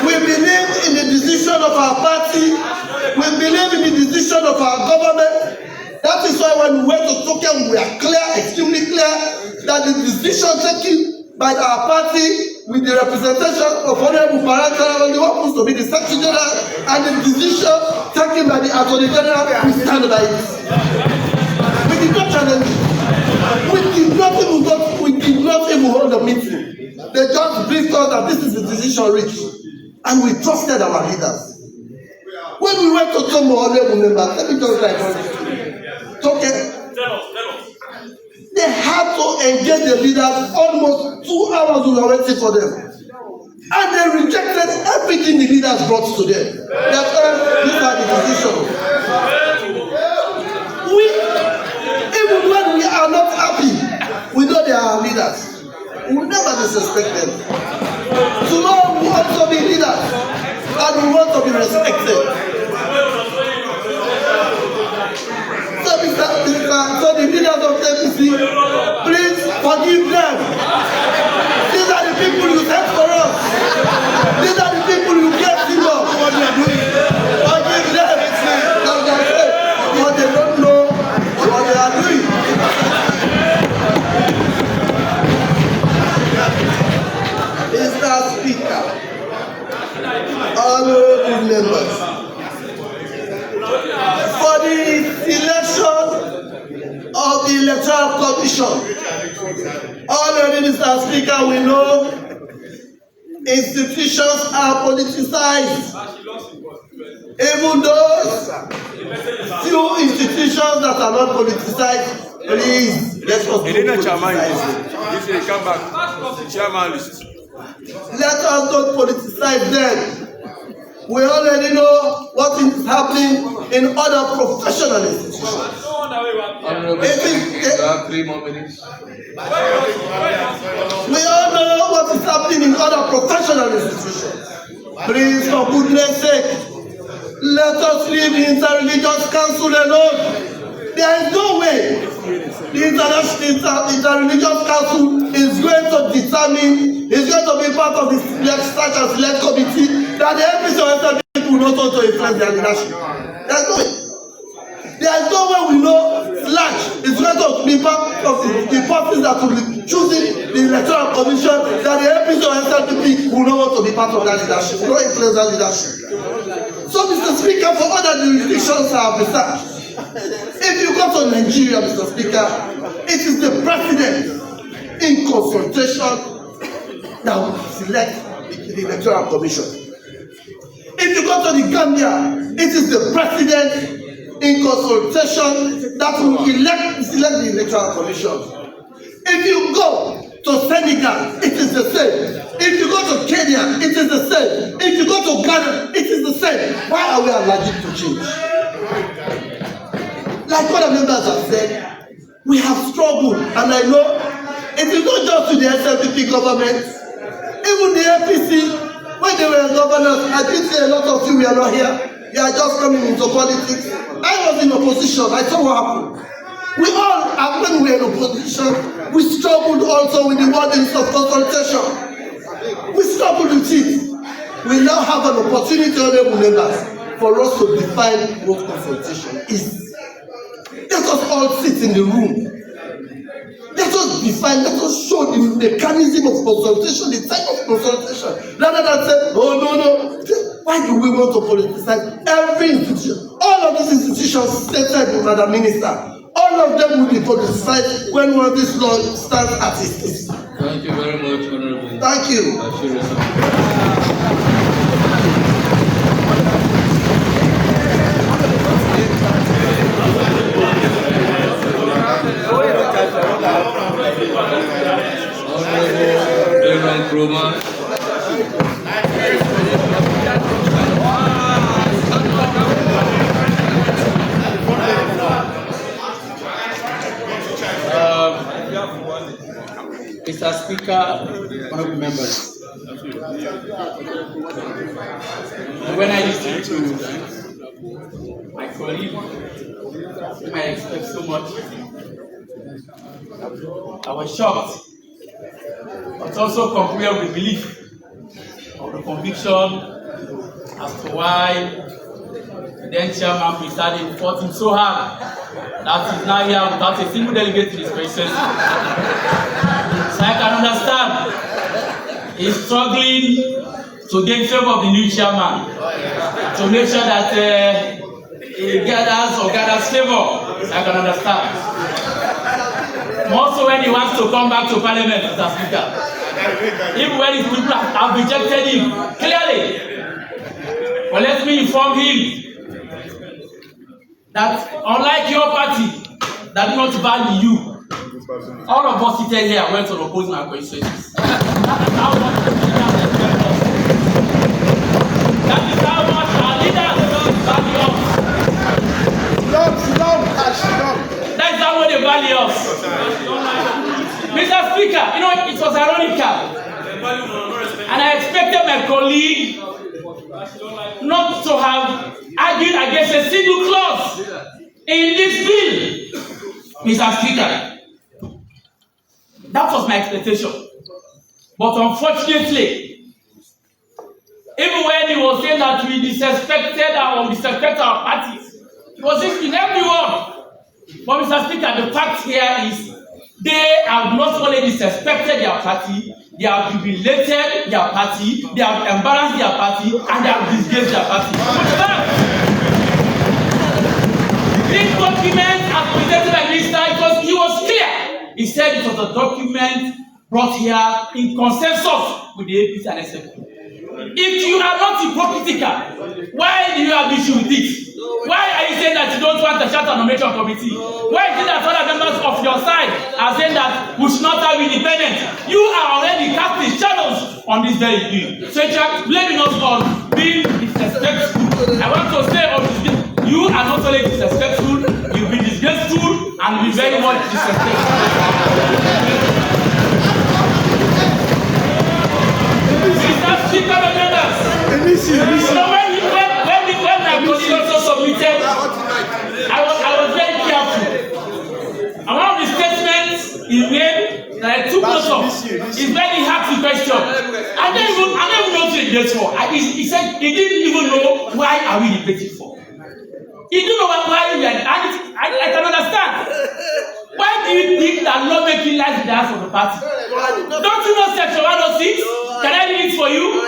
We believe in the decision of our party. We believe in the decision of our government. That is why when we went to Tokyo, we are clear, extremely clear, that the decision taken by our party with the representation of Honorable Parantara, who happens to be the Secretary General, and the decision taken by the Attorney General, we stand by it. We did not challenge it. We did not even hold a meeting. They just briefed us that this is the decision reached, and we trusted our leaders. When we went to some honorable members, let me just like okay. They had to engage the leaders almost 2 hours we were waiting for them. And they rejected everything the leaders brought to them. That these are the decisions. Even when we are not happy, we know they are our leaders. We will never disrespect them. Tomorrow we will also be leaders and we want to be respected. So the leaders of APC, please forgive them. These are the people you sent for us. These are the people you gave to us. What they are doing. Forgive them. But they don't know what they are doing. Mr. Speaker, honorable members, for the selection of the Electoral Commission, already, Mr. Speaker, we know institutions are politicized. Even those few institutions that are not politicized, please, let us not politicize it. Let us not politicize them. We already know what is happening in other professional institutions. Honorable, you have 3 more minutes. We all know what is happening in other professional institutions. Please, for goodness sake, let us leave the Interreligious Council alone. There is no way the Interreligious Council is going to determine, is going to be part of the Search and Select Committee that the APC or SLPP will not want to influence their leadership. There is no way. There is no way we know Slash is going to be part of the parties that will be choosing the Electoral Commission that the APC or SLPP will not want to be part of that leadership, will not influence that leadership. So, Mr. Speaker, for other jurisdictions I have researched, if you go to Nigeria, Mr. Speaker, it is the president in consultation that will select the Electoral Commission. If you go to the Gambia, it is the president in consultation that will select the Electoral Commission. If you go to Senegal, it is the same. If you go to Kenya, it is the same. If you go to Ghana, it is the same. Why are we allergic to change? Like other members have said, we have struggled, and I know it is not just to the SLPP government, even the APC, when they were governors, I did say a lot of you were not here. You are just coming into politics. I was in opposition. I saw what happened. We all, when we were in opposition, we struggled also with the wordings of consultation. We struggled with it. We now have an opportunity, honorable members, for us to define what consultation is. Let us all sit in the room. Let us define, let us show the mechanism of consultation, the type of consultation, rather than say, oh no. Why do we want to politicize every institution? All of these institutions stated, Madam Minister, all of them will be politicized when one of this law stands as it is. Thank you very much, Honorable. Thank you. Honorable Mr. Speaker, honorable members, when I listen to my colleague, whom I expect so much, I was shocked, but also concluded with belief of the conviction as to why the then chairman presiding fought him so hard that he's now here without a single delegate in his presence. So I can understand he's struggling to gain favor of the new chairman to make sure that he gathers favor. So I can understand. More so when he wants to come back to parliament, Mr. Speaker. Even when his people have rejected him clearly. But let me inform him that unlike your party that do not value you, all of us seated here went to oppose my constituencies. That is how much our leaders value us. That is how much they value us. Mr. Speaker, you know, it was ironical. And I expected my colleague not to have argued against a single clause in this bill. Mr. Speaker, that was my expectation. But unfortunately, even when he was saying that we disrespected our parties, it was in everyone. But Mr. Speaker, the fact here is they have not only disrespected their party, they have humiliated their party, they have embarrassed their party, and they have disgraced their party. This document, as presented by Minister, he was clear. He said it was a document brought here in consensus with the APC and SLPP. If you are not hypocritical, why do you have issue with it? Why are you saying that you don't want a charter nomination committee? Why is it that other members of your side are saying that we should not have independence? You are already casting shadows on this very bill. So you are blaming us on being disrespectful. I want to say on this bill, you are not only disrespectful, you'll be disgraceful and be very much disrespectful. Mr. Speaker, members, when my colleague also submitted, I was very careful. And one of the statements he made that I took note of is very hard to question. I don't even know what to debate for. He said he didn't even know why are we debating for. He didn't know why we are. I can understand. Why do you think that lawmaking lies in the hands of the party? Don't you know Section 106? Can I read it for you?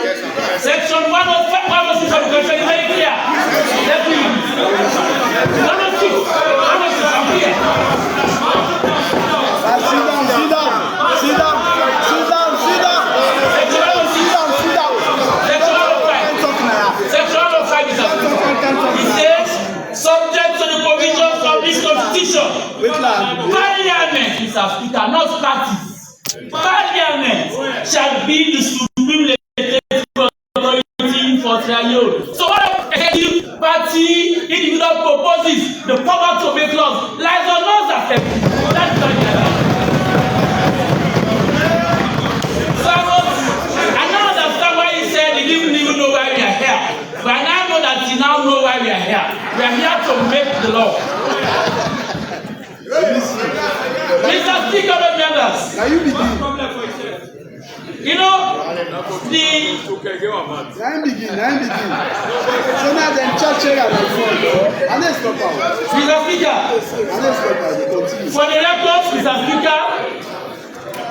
Section 106 of the Constitution is very clear. Let me read it. 106. I'm here. Sit down. Section 105 is it says, subject to the provisions of this Constitution, Parliament, Mr. Speaker, not parties. Parliament shall be the supreme legislative authority for trial. So what executive party individual proposes the power to make laws lies on us accepted. That's not the So I now understand why he said he didn't even know why we are here. But I now know that he now know why we are here. We are here to make the law. Mr. Speaker, members, you know, the for the record, Mr. Speaker,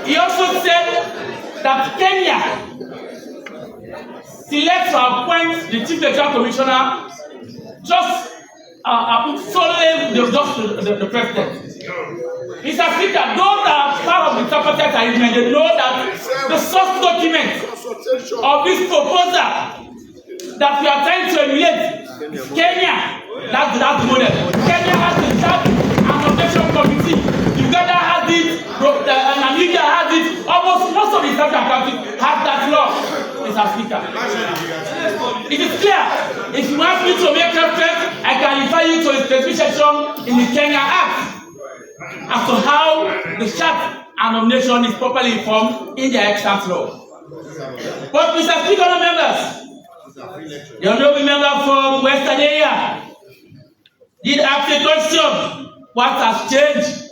he also said that Kenya selects or appoints the Chief Electoral Commissioner just solely the president. Mr. Speaker, those that are part of the tripartite arrangement, they know that the source document of this proposal that we are trying to emulate is Kenya. That's the model. Kenya has the Chart and Nomination Committee. Uganda has it, Namibia has it. Almost most of the African countries have that law, Mr. Speaker. It is clear. If you want me to make reference, I can refer you to a specific section in the Kenya Act as to how the chart and nomination is properly informed in the extant law. But Mr. Speaker, members, the honorable member from Western area did ask a question: what has changed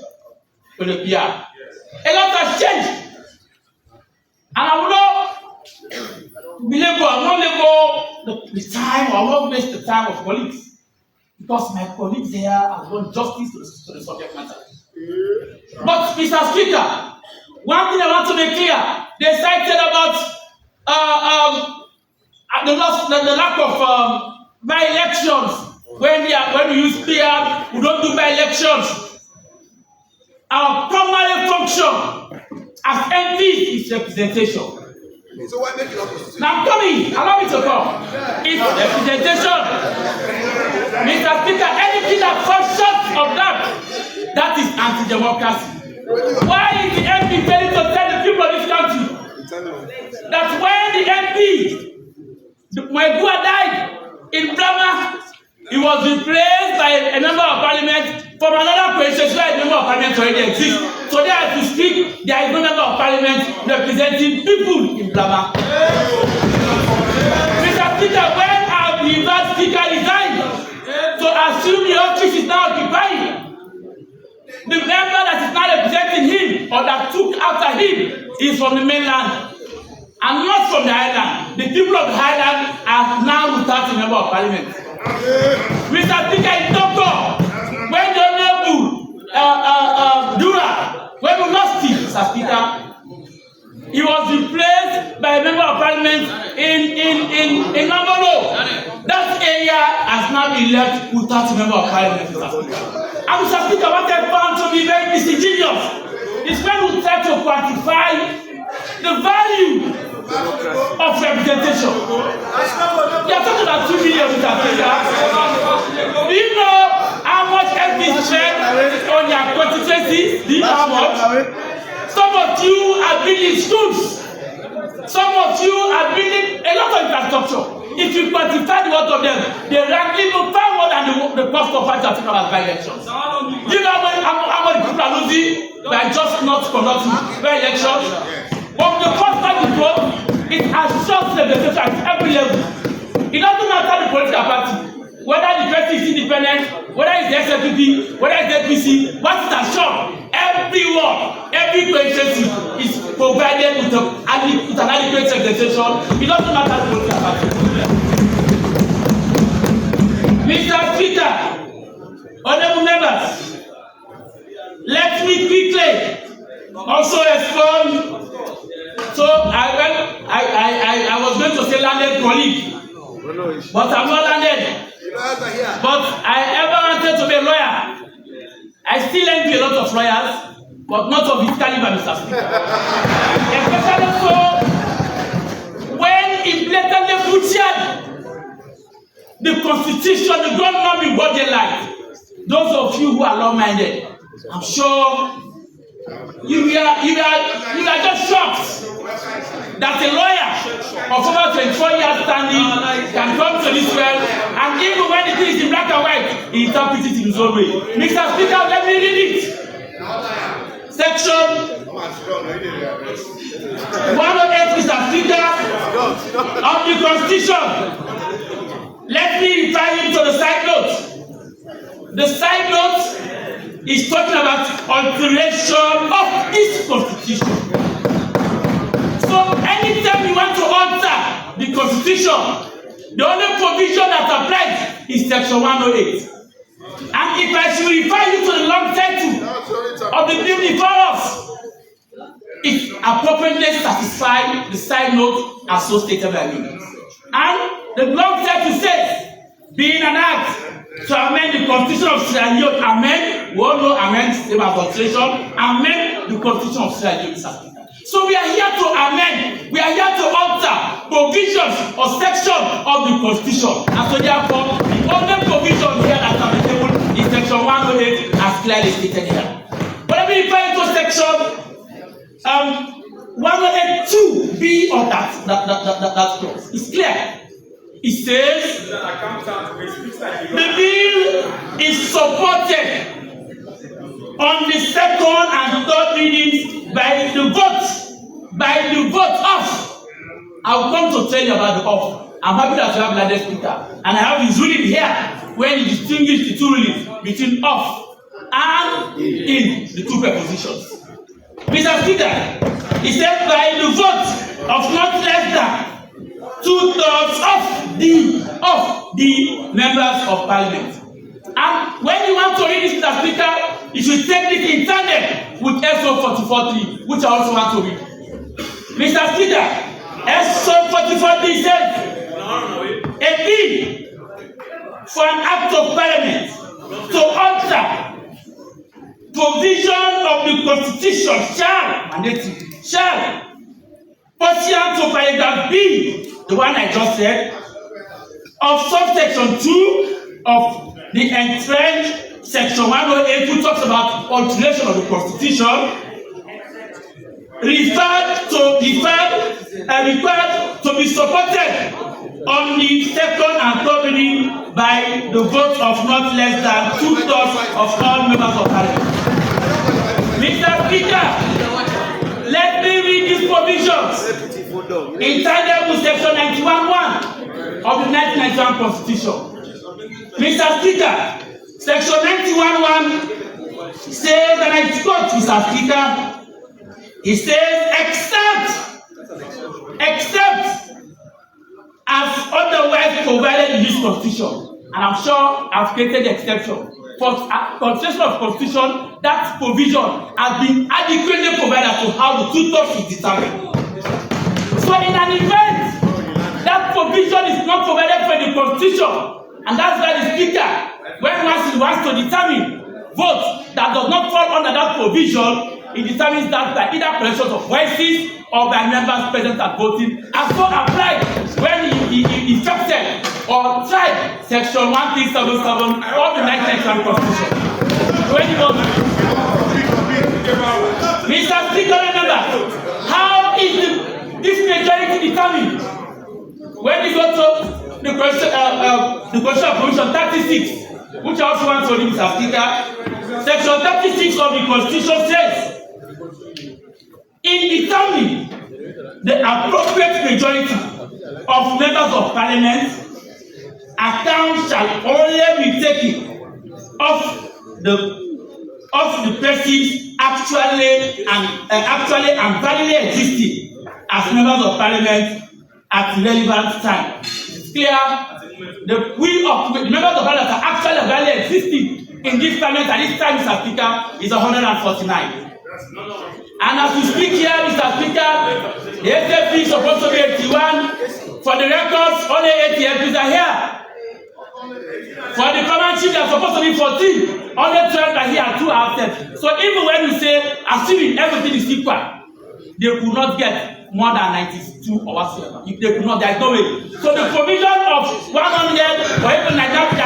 with the PR? A lot has changed, and I will not belabor the time, or I will not waste the time of colleagues, because my colleagues here have done justice to the subject matter. But Mr. Speaker, one thing I want to make clear: they cited about the lack of by-elections. When we use PR, we don't do by-elections. our primary function as MPs is representation. So why make it up? Now I'm coming, allow me to come. It's representation. Mr. Speaker, anything that falls short of that is anti-democracy. Why is the MP failing to tell the people of this country that when the MP, when Bua died in Brahma, he was replaced by a member of parliament from another coalition where a member of parliament already exists. So there, as we speak, there is no member of parliament representing people in Brahma. Mr. Speaker, when our reverse speaker resigned to assume the office is now occupied, the member that is now representing him or that took after him is from the mainland and not from the island. The people of the island are now without a member of parliament. Mr. Speaker, in Toko, when the Honorable Dura, when we lost him, Mr. Speaker, he was replaced by a member of parliament in Mambolo. That area has now been left without a member of parliament, Mr. Speaker. And Mr. Speaker, what I found to be very disingenuous is when we try to quantify the value of representation. You are talking about 2 million, Mr. Speaker. Do you know how much MPs spend on your constituencies? Do you know how much? Some of you are building schools. Some of you are building a lot of infrastructure. If you quantify the worth of them, they rank even far more than the cost of fighting about by-elections. Do you know how many people are losing by just not conducting by-elections? But the cost of the vote, it has just the decision at every level. It doesn't matter the political party, whether the person is independent, whether it's the SLPP, whether it's the APC, what is assured, everyone, every constituency is provided with an adequate representation. It doesn't matter the political party. Mr. Speaker, honorable members, let me quickly also respond. So I was going to say landed colleague, but I'm not landed. But I ever wanted to be a lawyer. I still envy a lot of lawyers, but not of this caliber, Mr. Speaker. Especially so when it blatantly butchered the Constitution, the government in body life. Those of you who are law-minded, I'm sure you are just shocked that a lawyer of over 24 years standing can come to this world, and even when it is in black and white, he interprets it in his own way. Mr. Speaker, let me read it. Section 108, Mr. Speaker, of the Constitution. Let me refer him to the side note. The side note is talking about alteration of this Constitution. So anytime you want to alter the Constitution, the only provision that applies is Section 108. And if I should refer you to the long title of the bill before us, it appropriately satisfies the side note as so stated by me. And the long title says, being an act to amend the Constitution of Sierra Leone, amend, we all know amend same as alteration, amend the Constitution of Sierra Leone. So we are here to amend, we are here to alter provisions or sections of the Constitution. And so therefore, the only provision here that are available is Section 108 as clearly stated here. But let me refer to Section 108(2)(b) of that clause. It's clear. It says the bill is supported on the second and third readings by the vote of. I will come to tell you about the of. I'm happy that you have landed speaker, and I have his ruling here when he distinguished the two rulings between of and in the two prepositions. Mr. Speaker, he said by the vote of not less than 2/3 of the members of parliament. And when you want to read this, Mr. Speaker, you should take this in tandem with SO 44.3, which I also want to read. Mr. Speaker, SO 44.3 says a bill for an act of parliament to alter provision of the Constitution shall mandate it, shall pursuant to paragraph B, the one I just said, of subsection 2 of the entrenched section 108, which talks about alteration of the Constitution, required to be supported on the second and third reading by the vote of not less than 2/3 of all members of Parliament. Mr. Speaker, let me read these provisions in tandem with section 91(1) of the 1991 Constitution. Mr. Speaker, section 91(1) says, and I quote, Mr. Speaker, it says, except as otherwise provided in this Constitution, and I'm sure I've created the exception. For constitution of Constitution, that provision has been adequately provided as to how the 2/3 is determined. So in an event, that provision is not provided for the Constitution, and that's why the Speaker, when he wants to determine votes that does not fall under that provision, it determines that by either collection of voices or by members present at voting, as so applied when he effected or tried section 1377 of the 1991 Constitution. When he was Mr. Speaker, remember, how is this majority determined? When you go to the Constitution of Provision 36, which I also want to read, Mr. Speaker, section 36 of the Constitution says, in determining the appropriate majority of members of Parliament, account shall only be taken of the persons actually and validly existing as members of Parliament at relevant time. It's clear. The members of Parliament are actually and validly existing in this Parliament at this time, Mr. Speaker, is 149. And as we speak here, Mr. Speaker, the SLPP is supposed to be 81. For the records, only 80 MPs are here. For the command chief, they are supposed to be 14. Only 12 are here and 2 are absent. So even when you say, assuming everything is equal, they could not get more than 92 or whatsoever. If they could not, there is no way. So the provision of 100 or even like that, the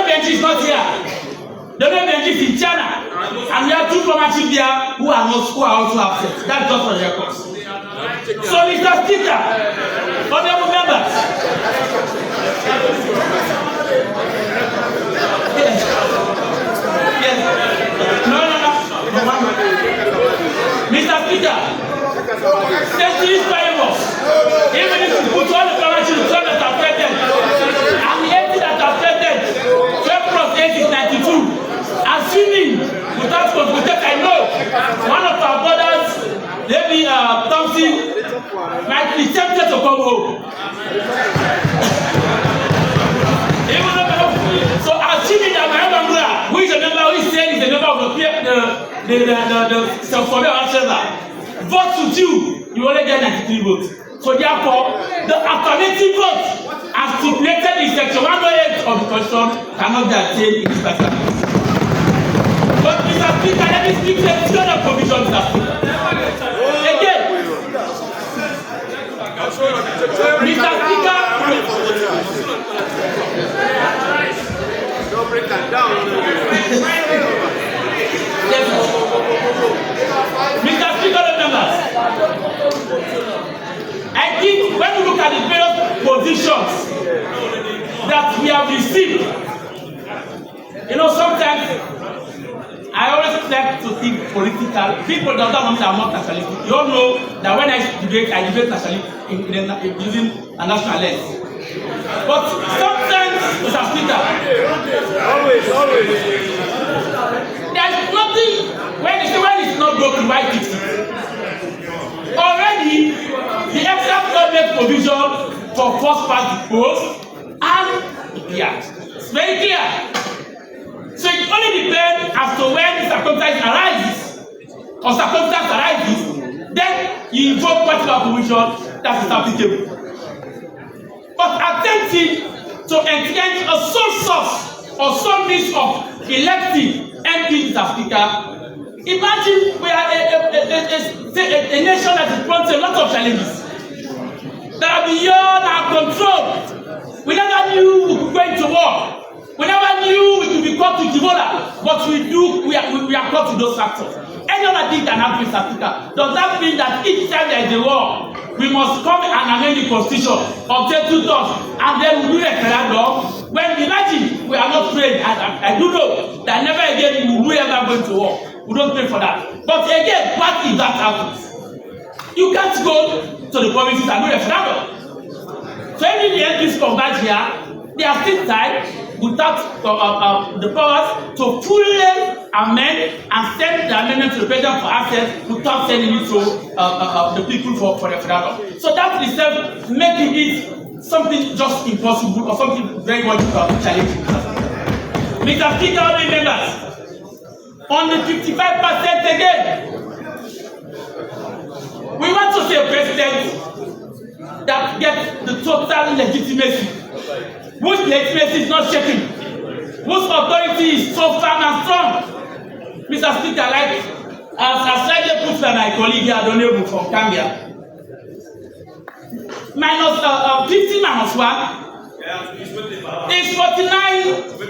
bench is not here. The bench is in China. And we have 2 command chiefs there who are also absent. That's just for the records. So, Mr. Speaker, honorable members, yes. No. Mr. Speaker, safety is variable. Even if you put all the command chiefs that are affected, and the 80 that are affected, 12 plus 8 is 92. Assuming without consultation, I know one of our brothers, maybe Thompson, might be tempted to come home. So assuming that my member, who is a member, who is saying is a member of the self-formation, votes with you only get 93 votes. So therefore, the affirmative vote as stipulated in section 108 of the Constitution cannot be attained in this particular case. But Mr. Speaker, let me speak to the other provisions, Mr. Speaker. Again, Mr. Speaker, don't break that down. Mr. Speaker, members, I think when we look at the various positions that we have received, sometimes I always like to think political. People don't know that I'm not nationalistic. You all know that when I debate nationalistic using a national lens. But sometimes, Mr. Speaker, always. There's nothing when it's not broken, why fix it? Already, the extra government provision for first past the post and it's very clear. So it only depends as to when the circumstance arises, then you invoke particular provision that is applicable. But attempting to entrench a sole source or some means of electing MPs, Mr. Speaker, Imagine we are a nation that is prone to a lot of challenges that are beyond our control. We never knew we could go into war. We never knew we could be caught with Ebola, but we are caught with those factors. Any other thing can happen in South Africa. Does that mean that each time there is a war, we must come and amend the constitution, obtain 2/3, and then we do a referendum? When imagine we are not trained, I do know that never again we ever go into war. We don't pray for that. But again, what if that happens? You can't go to the provinces and do a referendum. So even the MPs converge here, they are still tied without the powers to fully amend and send the amendment to the president for access without sending it to the people for referendum. So that itself making it something just impossible or something very much challenging. Mr. Speaker, honorable members, on the 55% again, we want to see a president that gets the total legitimacy, whose legitimacy is not shaking, whose authority is so firm and strong. Mr. Speaker, like as slightly put by my colleague here, Honorable from Gambia, -50 minus 1 is 49.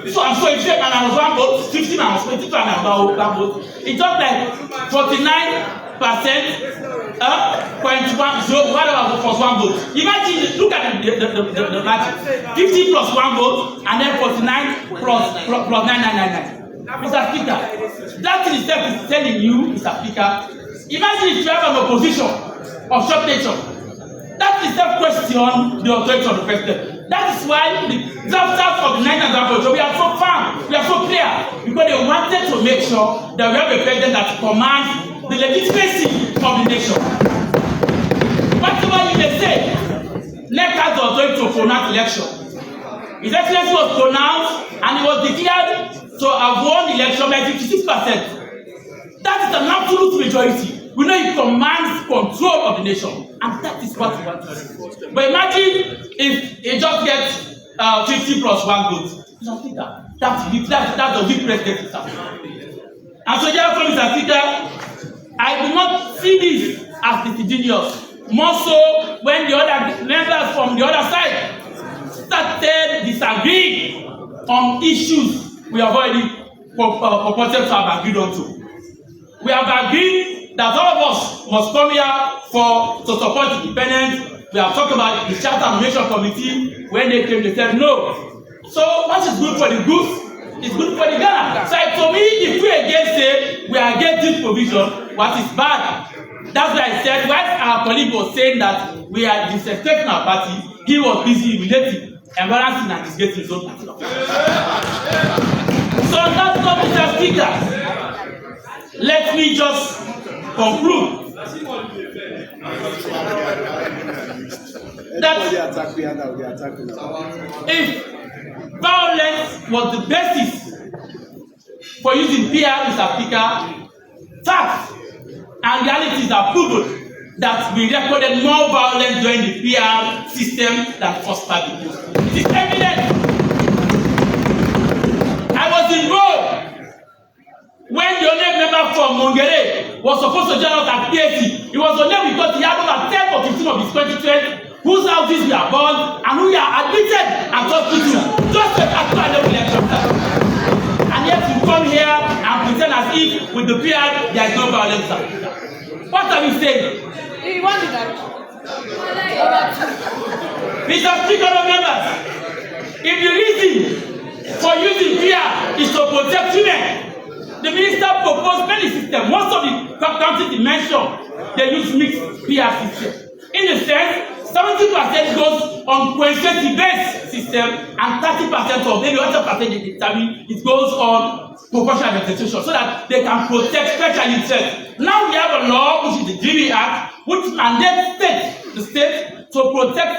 So I'm sorry, if you minus 1 vote, 50 minus 22 and about 1 vote. It's just like 49%. 0.10 whatever plus 1 vote. Imagine, look at the magic. 50 plus 1 vote and then 49 plus 9999. Mr. Speaker, that in itself is telling you, Mr. Speaker, imagine if you have an opposition of short nature. That itself question the authority of the president. That is why the drafters of the 9th example, we are so firm, we are so clear, because they wanted to make sure that we have a president that commands the legitimacy of the nation. Whatever you may say, NEC has the authority to pronounce election. His Excellency was pronounced and he was declared to have won the election by 56%. That is an absolute majority. We know he commands control of the nation, and that is what we want to see. But imagine if he just gets 50 plus 1 vote. That's the big president. And so therefore, Mr. Speaker, I do not see this as disingenuous. More so when the other members from the other side started disagreeing on issues we have already purported to have agreed on to. We have agreed that all of us must come here to support independence. We have talked about the Charter Nomination Committee. When they came, they said no. So what is good for the goose is good for the Ghana. So to me, if we again say we are against this provision, what is bad? That's why I said, while our colleague was saying that we are disrespecting our party, he was busy relating, embarrassing and disgracing his own party. So that's not Mr. Speaker. Let me just conclude that if violence was the basis for using PR, Mr. Speaker, facts and realities are proven that we recorded more violence during the PR system than first party. It is evident. I was in Rome when the only member from Mongere was supposed to join us at PAC. It was only because he had over 10 or 15 of his constituents whose houses were burned and who were admitted at hospital just after an election. And yet you come here and pretend as if with the PR there is no violence. What are we saying? Mr. Speaker of members, if the reason for using PR is to protect women, the minister proposed many systems. Most of the countries he mentioned, they use mixed PR system. In a sense, 70% goes on coincidence-based system and 30% or maybe 100% they determine it goes on proportional representation so that they can protect special interests. Now we have a law, which is the DB Act, which mandates the state to protect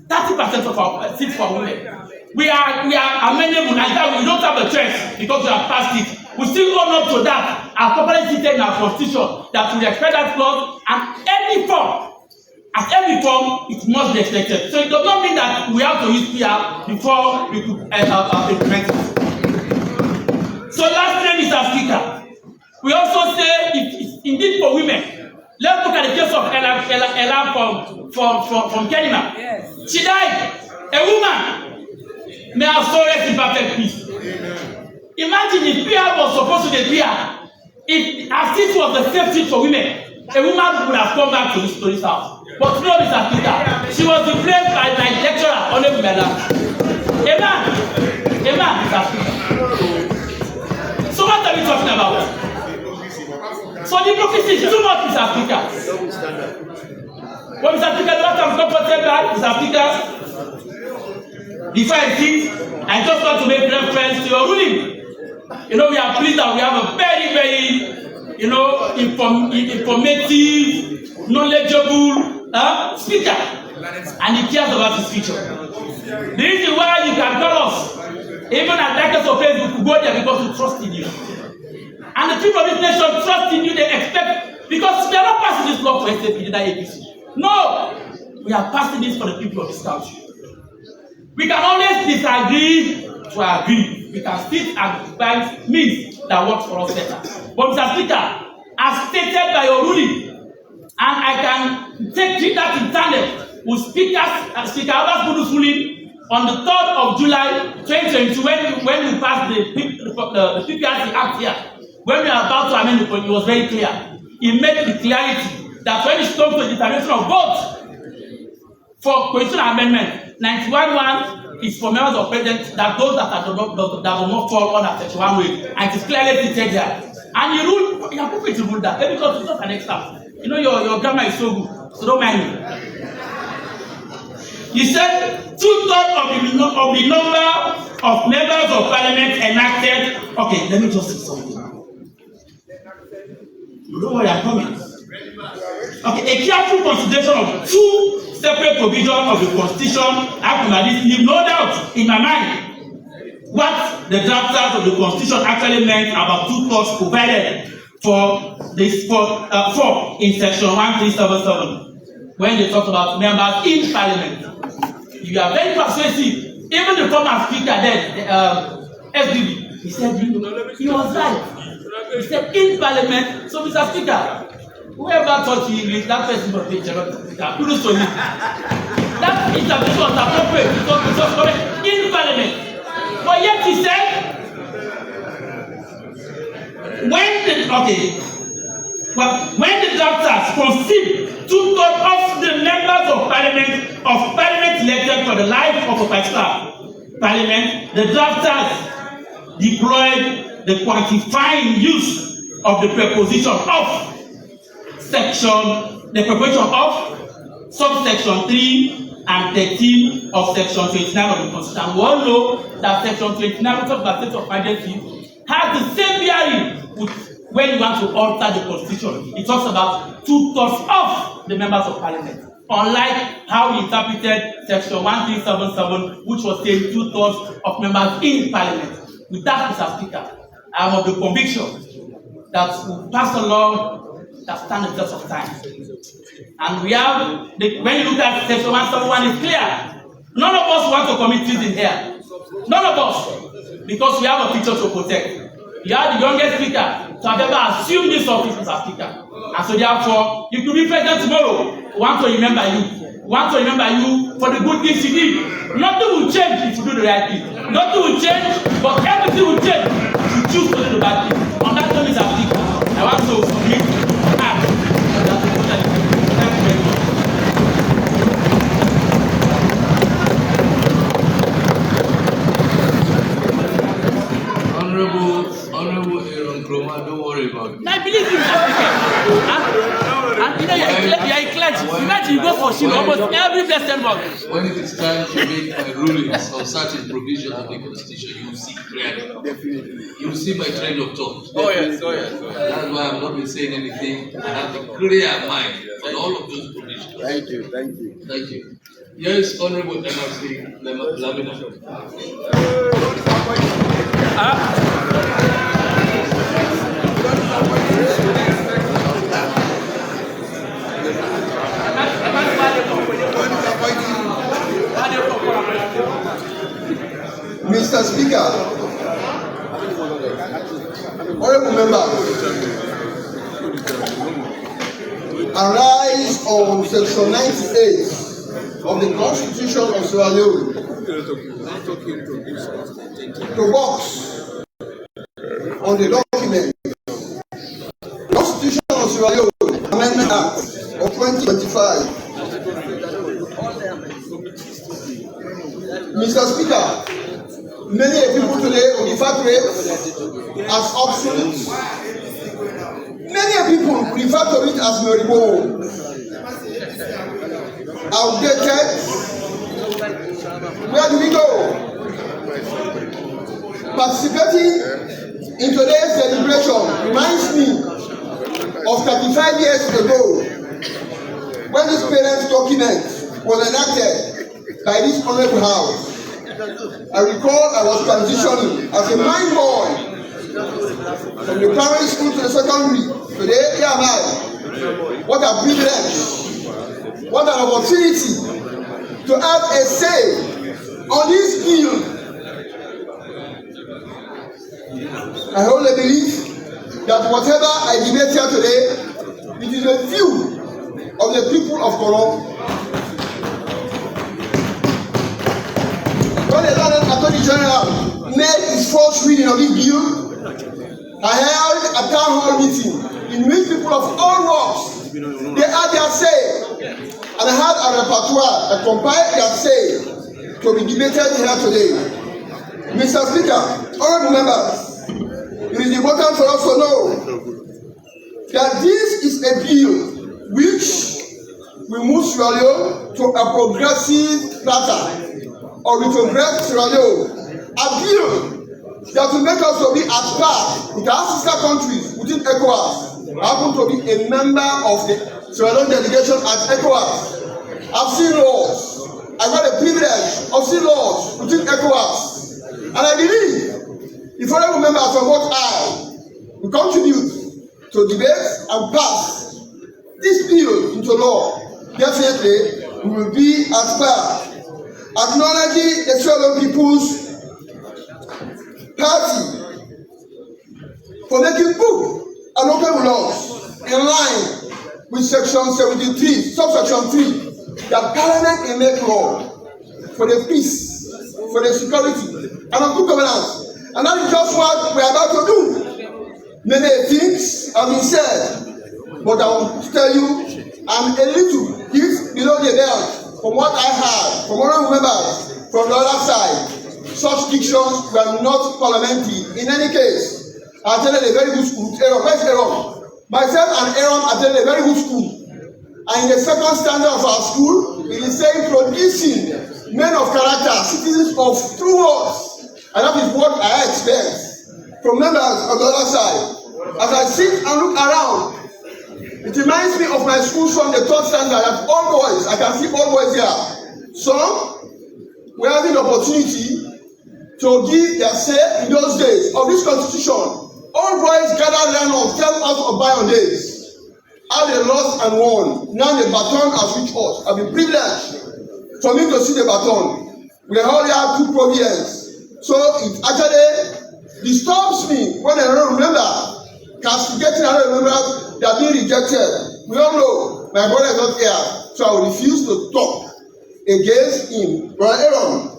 30% of our seats for women. We are amenable and that we don't have a choice because we have passed it. We still own up to that. Our corporate system in our constitution that we respect that clause and any form. At every form, it must be expected. So it does not mean that we have to use PR before we could implement it. So lastly, Mr. Speaker, We also say it's indeed for women. Let's look at the case of Ella from Kenima. Yes. She died. A woman. May our soul rest in perfect peace. Imagine if PR was supposed to be PR. If her seat was the safe seat for women, a woman would have come back to this house. But no, Mr. Speaker, she was replaced by my lecturer, Honorable Madam. Amen, Mr. Speaker. So what are we talking about? So the hypocrisy is too much, Mr. Speaker. Well, Mr. Speaker, the last time I got that, Mr. Speaker, before I think, I just want to make reference to your ruling. You know, we are pleased that we have a very, very, you know, informative, knowledgeable speaker, and he cares about his future. The reason why you can call us, even at Directors of Facebook, we go there because we trust in you. And the people of this nation trust in you, they expect, because we are not passing this law for SLPP And APC. No! We are passing this for the people of this country. We can always disagree to agree. We can sit and find means that works for us better. But Mr. Speaker, as stated by your ruling, and I can take that in tandem with Speaker Abbas Gudu's ruling on the 3rd of July 2022 when we passed the PPRC Act here, when we are about to amend it, it was very clear. It made the clarity that when it comes to the determination of vote for constitutional amendment, 91(1) is for members of president, that those that do not fall under section 1 way, and it is clearly stated there. And you rule, you are perfect to rule that, because it's not an extra. You know your grammar is so good, so don't mind me. You said 2/3 of the number of members of parliament enacted. Okay, let me just say something. You know where I'm coming. Okay, a careful consideration of 2 separate provisions of the constitution. I have to leave no doubt in my mind what the drafters of the constitution actually meant about 2/3 provided for this for in section 1377 when they talked about members in parliament. You are very persuasive. Even the former speaker then, SDB, he said he was right. He said in parliament. So Mr. Speaker, whoever taught you English, that person was the kudos to him. That interpretation was appropriate because it was correct in parliament. But yet he said, when the drafters concede 2/3 of the members of parliament elected for the life of a particular parliament, the drafters deployed the quantifying use of the preposition of subsection 3 and 13 of section 29 of the Constitution. We all know that section 29, which talks about state of emergency, has the same bearing with when you want to alter the Constitution. It talks about 2/3 of the members of parliament. Unlike how we interpreted section 1377, which was saying 2/3 of members in parliament. With that, Mr. Speaker, I am of the conviction that we pass a law that stands the test of time. And we have, when you look at section 171, it's clear. None of us want to commit treason here. None of us. Because we have a future to protect. You are the youngest speaker to have ever assumed this office, Mr. Speaker. And so therefore, you could be president tomorrow. We want to remember you. We want to remember you for the good things you did. Nothing will change if you do the right thing. Nothing will change, but everything will change if you choose to do the bad thing. On that note, Mr. Speaker, I want to submit act. Honorable Aaron Kroma, don't worry about it. I believe you, Mr. Speaker. And you know, you are a clergy. Imagine you go for Shiva almost every blessed month. When it is time to make my rulings on certain provisions of the Constitution, you will see clearly. Definitely. You will see my train of thought. Oh yes, oh yes. That's why I've not been saying anything. I have a clear mind on all of those provisions. Thank you. Thank you. Yes, Honorable MRC Lamina. Mr. Speaker, Honorable members, arise on Section 98 of the Constitution of Sierra Leone to box on the document Constitution of Sierra Leone Amendment Act of 2025. Mr. Speaker, many people today will refer to it as obsolete. Many people refer to it as moribund, outdated. Where do we go? Participating in today's celebration reminds me of 35 years ago when this parents' document was enacted by this honorable house. I recall I was transitioning as a mind boy from the primary school to the secondary. Today, here am I. What a privilege. What an opportunity to have a say on this bill. I wholly believe that whatever I debate here today, it is a view of the people of Koro. When the London Attorney General made his first reading of this bill, I held a town hall meeting in which people of all walks, they had their say, and I had a repertoire that compiled their say to be debated here today. Mr. Speaker, honorable members, it is important for us to know that this is a bill which will move Sierra Leone to a progressive pattern, or retrogress Sierra Leone, a bill that will make us to be at par with our sister countries within ECOWAS. I happen to be a member of the Sierra Leone delegation at ECOWAS. I've seen laws. I got the privilege of seeing laws within ECOWAS. And I believe if honorable members from both will contribute to debate and pass this bill into law, definitely we will be at par. Acknowledging the Sierra Leone People's Party for making good and open laws in line with Section 73, subsection 3, that Parliament can make law for the peace, for the security, and on good governance. And that is just what we are about to do. Many things have been said, but I will tell you, I'm a little hit below the belt from what I heard from honorable members from the other side. Such dictions were not parliamentary. In any case, I attended a very good school. Aaron, where's Aaron? Myself and Aaron attended a very good school. And in the second standard of our school, it is saying producing men of character, citizens of true words. And that is what I expect from members on the other side. As I sit and look around, it reminds me of my school from the third standard that all boys, I can see all boys here. Some were having the opportunity to give their say in those days of this constitution. All boys gathered around us, tell us of bygone days, how they lost and won. Now the baton has reached us. I've been privileged for me to see the baton. We only have 2 provinces, so it actually disturbs me when I don't remember castigating other members that are being rejected. We all know my brother is not here, so I will refuse to talk against him. Brother Aaron.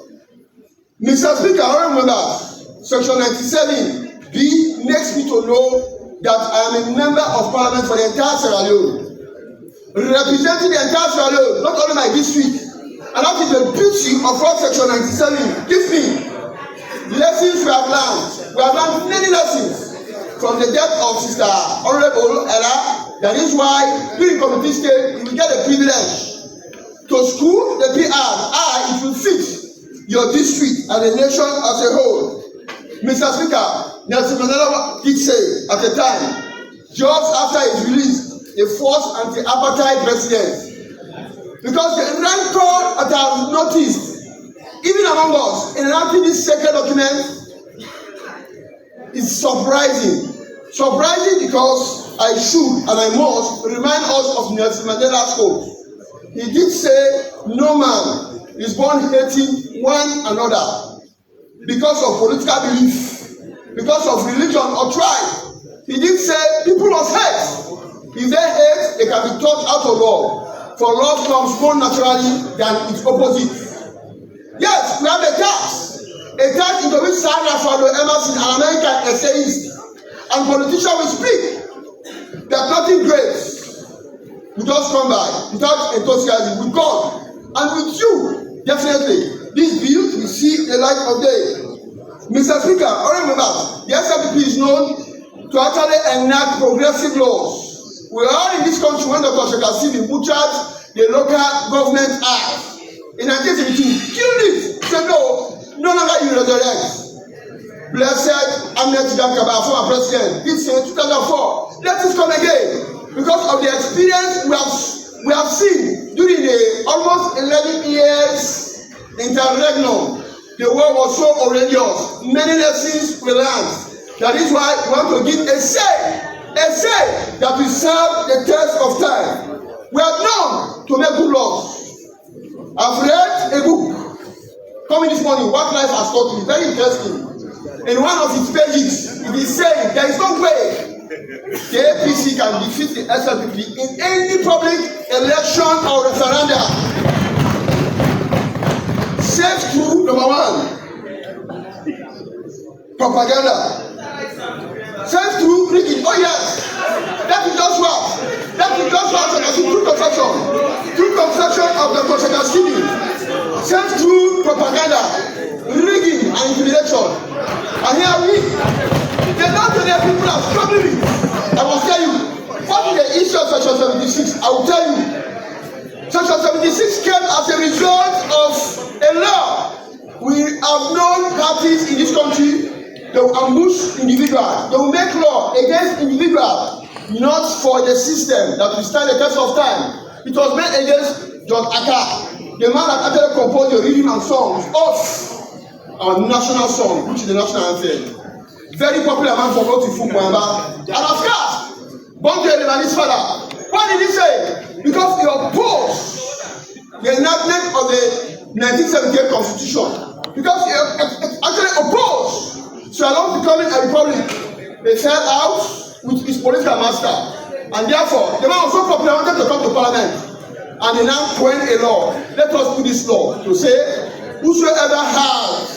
Mr. Speaker, honorable members, Section 97B makes me to know that I am a member of Parliament for the entire Sierra Leone, representing the entire Sierra Leone, not only my district. And that is the beauty of what Section 97 gives me. Lessons we have learned. We have learned many lessons from the death of Sister Honorable Ella. That is why, being community state, you will get a privilege to school the PR. It will fit your district and the nation as a whole. Mr. Speaker, Nelson Mandela did say at the time, just after his release, the first anti-apartheid president, because the rancor that I have noticed, even among us, in enacting this sacred document, is surprising. Surprising because I should and I must remind us of Nelson Mandela's quote. He did say, no man is born hating one another because of political belief, because of religion or tribe. He did say people must hate. If they hate, they can be taught out of love. For love comes more naturally than its opposite. Yes, we have a text into which Sarah Fado Emerson, an American essayist and politician, will speak that nothing great will just come by without enthusiasm with God and with you. Definitely, this bill will see the light of day. Mr. Speaker, remember, the SLPP is known to actually enact progressive laws. We are in this country when Dr. Shekasibi butchered the Local Government Act in 1972. Killed it. Said no longer you resurrect. Blessed Ahmed Jankaba, former president, he said 2004, let us come again. Because of the experience we have seen during the almost 11 years interregnum. The war was so horrendous. Many lessons we learned. That is why we want to give a say that will serve the test of time. We are known to make good laws. I've read a book coming this morning, What Life Has Taught Me, very interesting. In one of its pages, it is saying there is no way the APC can defeat the SLPP in any public election or referendum. Safe through number one, propaganda. Safe through rigging. Oh yes, that is just what. That is just what through confession. Through confession of the Shekasibi. Safe through propaganda, rigging and intimidation. And here we, the non-Ghanaian people are struggling. I must tell you, what is the issue of Section 76? I will tell you. Section 76 came as a result of a law. We have known parties in this country, they will ambush individuals. They will make law against individuals, not for the system that will stand the test of time. It was made against John Akka, the man that actually composed the rhythm and songs of our national song, which is the national anthem. Very popular man from Otifu Mwamba. And of course, born to Elimanis father. What did he say? Because he opposed the enactment of the 1978 Constitution. Because he actually opposed Shalom becoming a republic. They fell out with his political master. And therefore, the man was so popular, wanted to come to parliament. And they now coined a law. Let us put this law to say, whosoever has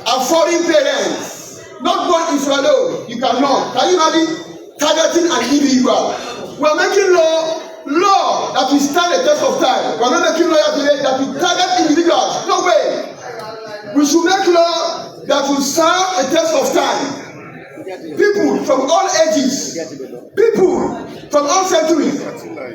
a foreign parent, not born in Israel, you cannot. Can you imagine targeting an individual? We are making law that will stand the test of time. We are not making law today that will target individuals. No way. We should make law that will serve the test of time. People from all ages, people from all centuries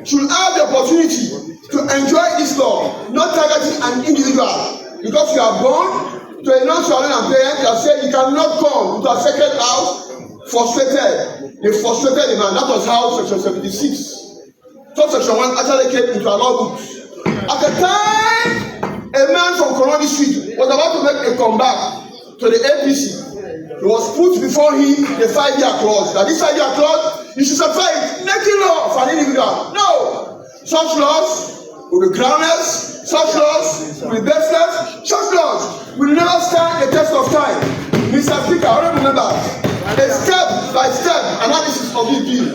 should have the opportunity to enjoy this law, not targeting an individual. Because you are born to a non-Shalom parent that said you cannot come to a sacred house frustrated. They frustrated the man. That was how Section 76. So Section 1 actually came into our law books. At the time, a man from Koroni Street was about to make a comeback to the APC. It was put before him the 5-year clause. That this 5-year clause, you should certify making law for an individual. No! Such laws will be groundless. Such laws will be baseless. Such laws will never stand the test of time. Mr. Speaker, I don't remember a step-by-step analysis of this bill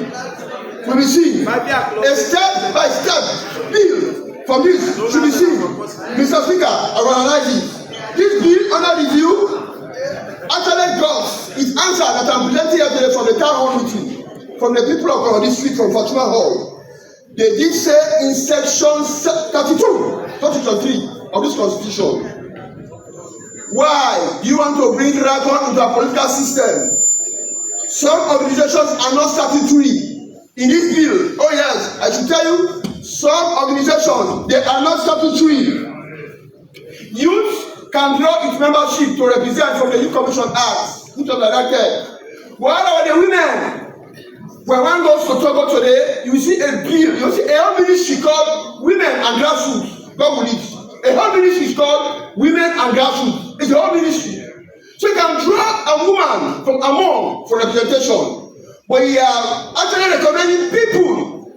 will be seen. A step-by-step bill from this should be seen. Mr. Speaker, I will analyze it. This bill under review actually got its answer that I'm presenting here today from the town hall meeting, from the people of this street, from Fatima Hall. They did say in section 32, 33 of this constitution, why do you want to bring dragon into a political system? Some organizations are not statutory in this bill. Oh yes, I should tell you, some organizations, they are not statutory. Youth can draw its membership to represent from the Youth Commission Act, which was enacted. What are the women? When one goes to Togo today, you see a bill, you see a whole ministry called Women and Grassroots. God will lead. A whole ministry is called Women and Grassroots. It's a whole ministry. So you can draw a woman from among for representation. But we are actually recommending people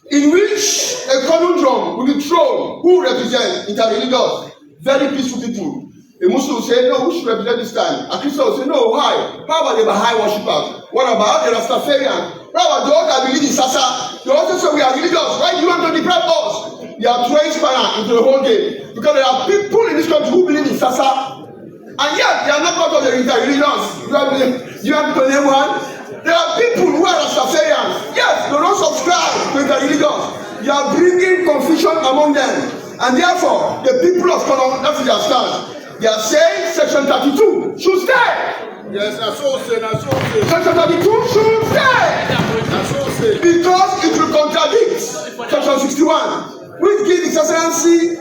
in which a conundrum will be thrown who represent interreligious, very peaceful people. A Muslim will say, no, who should represent this time? A Christian will say, no, why? How about the Baha'i worshippers? What about the Rastafarian? What about those that believe in Sasa? They also say we are religious. Why do you want to deprive us? You are throwing spanner into the whole game. Because there are people in this country who believe in Sasa, and yet they are not part of the religions. You have to name one? There are people who are Rastafarians. Yes, they don't subscribe to the religions. You are bringing confusion among them. And therefore, the people of Color, that is their stand. They are saying Section 32 should stay. Yes, that's all say, that's all say. Section 32 should stay. That's all say. Because it will contradict Section 61, which gives His Excellency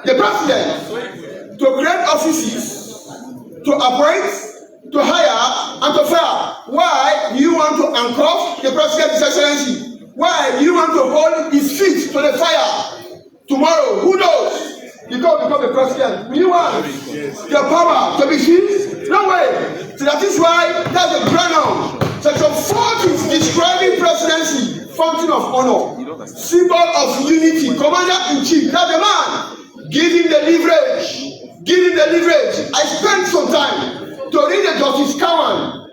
the President to create offices, to appoint, to hire, and to fire. Why do you want to handcuff the President, His Excellency? Why do you want to hold his feet to the fire? Tomorrow, who knows? You can't become a president. You want your power to be seized? No way. So that is why that's a pronoun. Section 40 is describing presidency, fountain of honor, symbol of unity, commander-in-chief. That's the man. Give him the leverage. Give him the leverage. I spent some time to read the Justice Cowan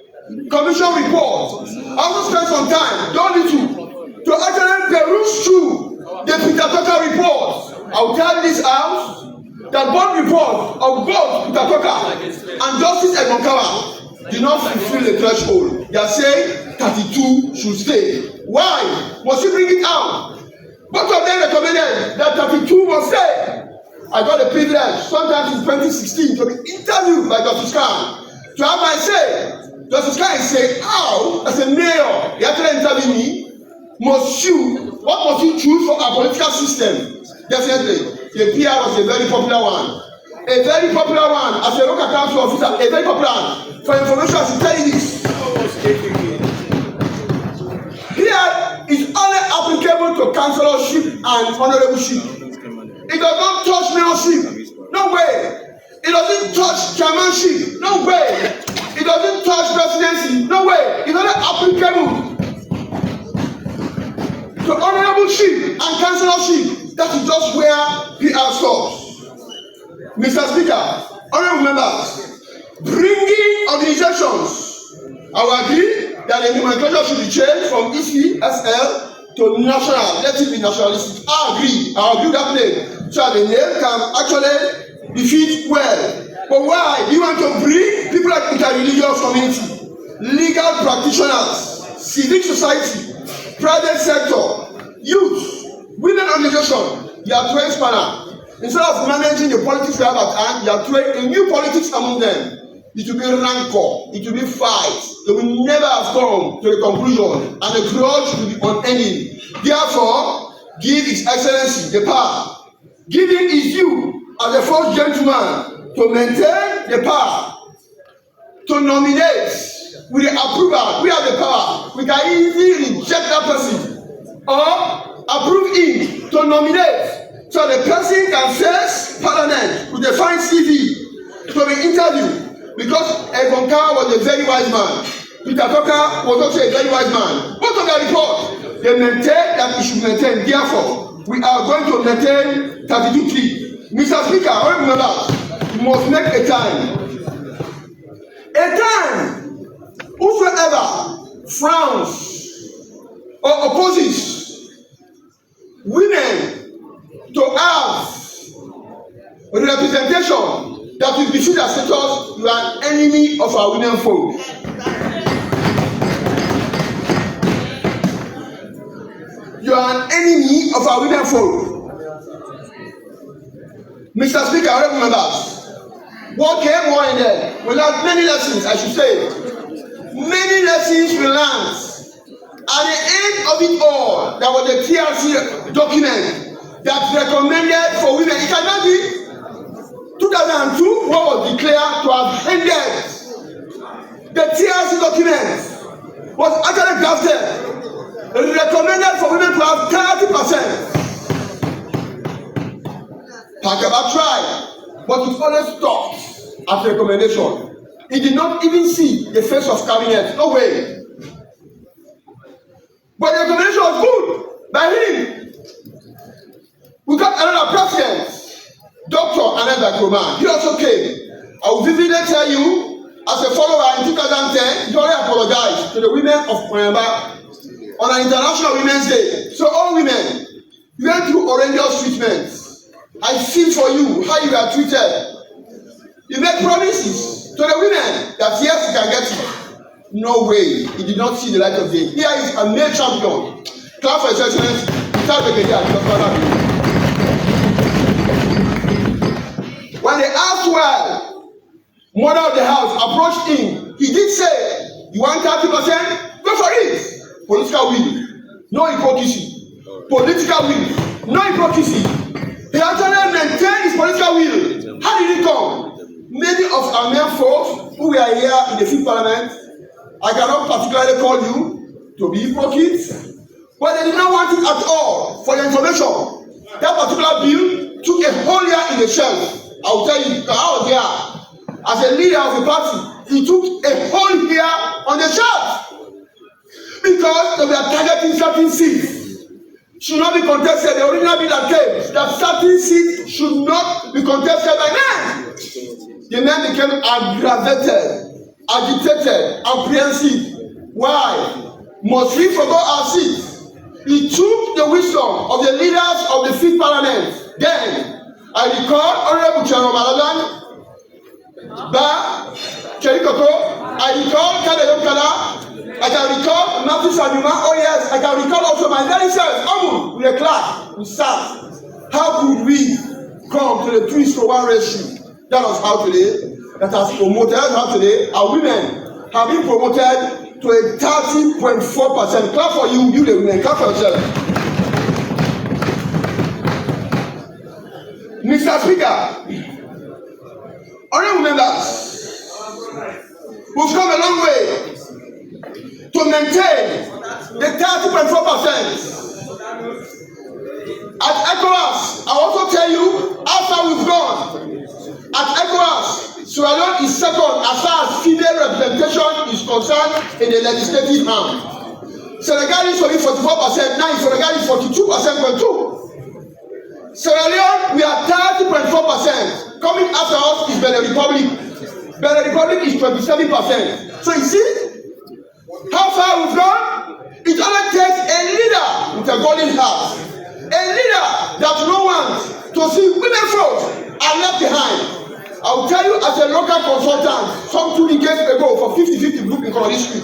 Commission report. I also spent some time, don't need to actually peruse through the Peter Tucker report. I will tell this house that both report of both Peter Tucker and Justice Edmonkawa do not fulfill the threshold. They are saying 32 should stay. Why? Must you bring it out? Both of them recommended that 32 must stay. I got the privilege, sometimes in 2016, to be interviewed by Justice Khan to have my say. Justice Khan is saying, how, as a mayor, he actually interviewed me, what must you choose for our political system? Definitely, the PR was a very popular one. A very popular one. As a local council officer, a very popular one. For information, I should tell you this. PR is only applicable to councillorship and honourableship. It does not touch mayorship. No way. It doesn't touch chairmanship. No way. It doesn't touch presidency. No way. It's only applicable to honourableship and councillorship. That is just where PR stops. Mr. Speaker, honourable members, bringing organizations, I will agree that the nomenclature should be changed from ECSL to national. Let it be nationalistic. I agree with that name. So the name can actually be fit well. But why do you want to bring people like interreligious community, legal practitioners, civic society, private sector, youth, women organization? You are throwing spanner. Instead of managing the politics we have at hand, you are throwing a new politics among them. It will be rancor, it will be fight. They will never have come to the conclusion, and the grudge will be unending. Therefore, give His Excellency the power. Give him his due as a first gentleman to maintain the power, to nominate with the approval. We have the power. We can easily reject that person or approve him to nominate. So the person can face Parliament with a fine CV to be interviewed, because Edmonkawa was a very wise man. Peter Tucker was also a very wise man. Both of their report, they maintain that we should maintain. Therefore, we are going to maintain 32-3. Mr. Speaker, I remember, you must make a time. A time, whosoever frowns or opposes women to have a representation that will befit their status, you are an enemy of our women folk. You are an enemy of our women folk. Mr. Speaker, honorable members, what came, what ended. We learned many lessons, I should say. Many lessons we learned. At the end of it all, there was a TRC document that recommended for women. You can imagine, 2002, what was declared to have ended. The TRC document was actually drafted. It recommended for women to have 30%. Pakaba tried, but it always stopped at recommendation. He did not even see the face of cabinet. No way. But the recommendation was good by him. We got another president, Dr. Ananda Kroman. He also came. will vividly tell you, as a follower in 2010, he already apologized to the women of Oyamba on an International Women's Day. So all women, you went through horrendous treatment. I feel for you how you are treated. You make promises to the women that yes, you can get it. No way. He did not see the light of day. Here is a male champion. Clap for his excellency. When they asked why mother of the house approached him, he did say, you want 30%? Go for it. Political will. No hypocrisy. Political will. No hypocrisy. He actually maintained his political will. How did it come? Many of our men folks who were here in the fifth parliament, I cannot particularly call you to be hypocrites, but they did not want it at all. For your information, that particular bill took a whole year in the shelf. I will tell you, I was there as a leader of the party. It took a whole year on the shelf because they were targeting certain seats. Should not be contested. The original bill that came, that certain seats should not be contested by men. The men became aggravated, agitated, apprehensive. Why? Must we forgo our seats? He took the wisdom of the leaders of the fifth parliament. Then, I recall Honorable Chairman Maladan, Ba, Cherikoto, I recall Kadayom Kada, I can recall Matthew Sanyuma. Oh yes, I can recall also my very self. With a class, we sat. How could we come to the 2:1 ratio? That was how today, that has promoted how today our women have been promoted to a 30.4%. Clap for you, you the women. Clap for yourself. Mr. Speaker, honorable members, we've come a long way to maintain the 30.4%. At ECOWAS, I also tell you, after we've gone, at ECOWAS, Sierra Leone is second as far as female representation is concerned in the legislative arm. Senegal is only 44%, now Senegal is 42%. Sierra Leone, we are 30.4%. Coming after us is Benin Republic. Benin Republic is 27%. So you see, how far we've gone? It only takes a leader with a golden heart, a leader that no one to see women folks are left behind. I will tell you as a local consultant, some 2 decades ago for 50-50 group in Colony Street,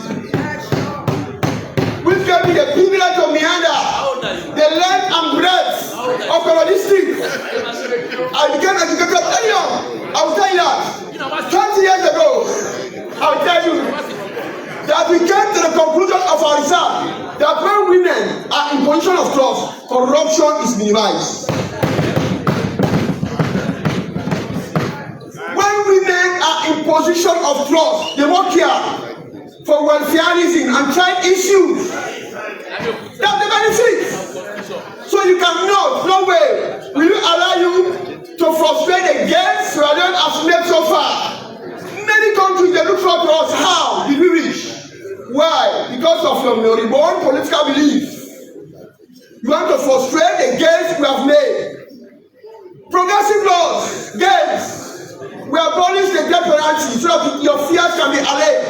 which gave me the privilege of meander, the length and breadth of Colony Street. I became educated very young. I will tell you that 20 years ago, I will tell you that we came to the conclusion of our research that when women are in position of trust, corruption is minimized. When women are in position of trust, they won't care for welfareism and child issues. That's the benefit. So you cannot, no way will you allow you to frustrate the gains Sierra Leone has made so far. Many countries they look for to us. How did we reach? Why? Because of your moribund political belief. You want to frustrate the gains we have made. Progressive laws, gains. We abolish the death penalty so that your fears can be allayed.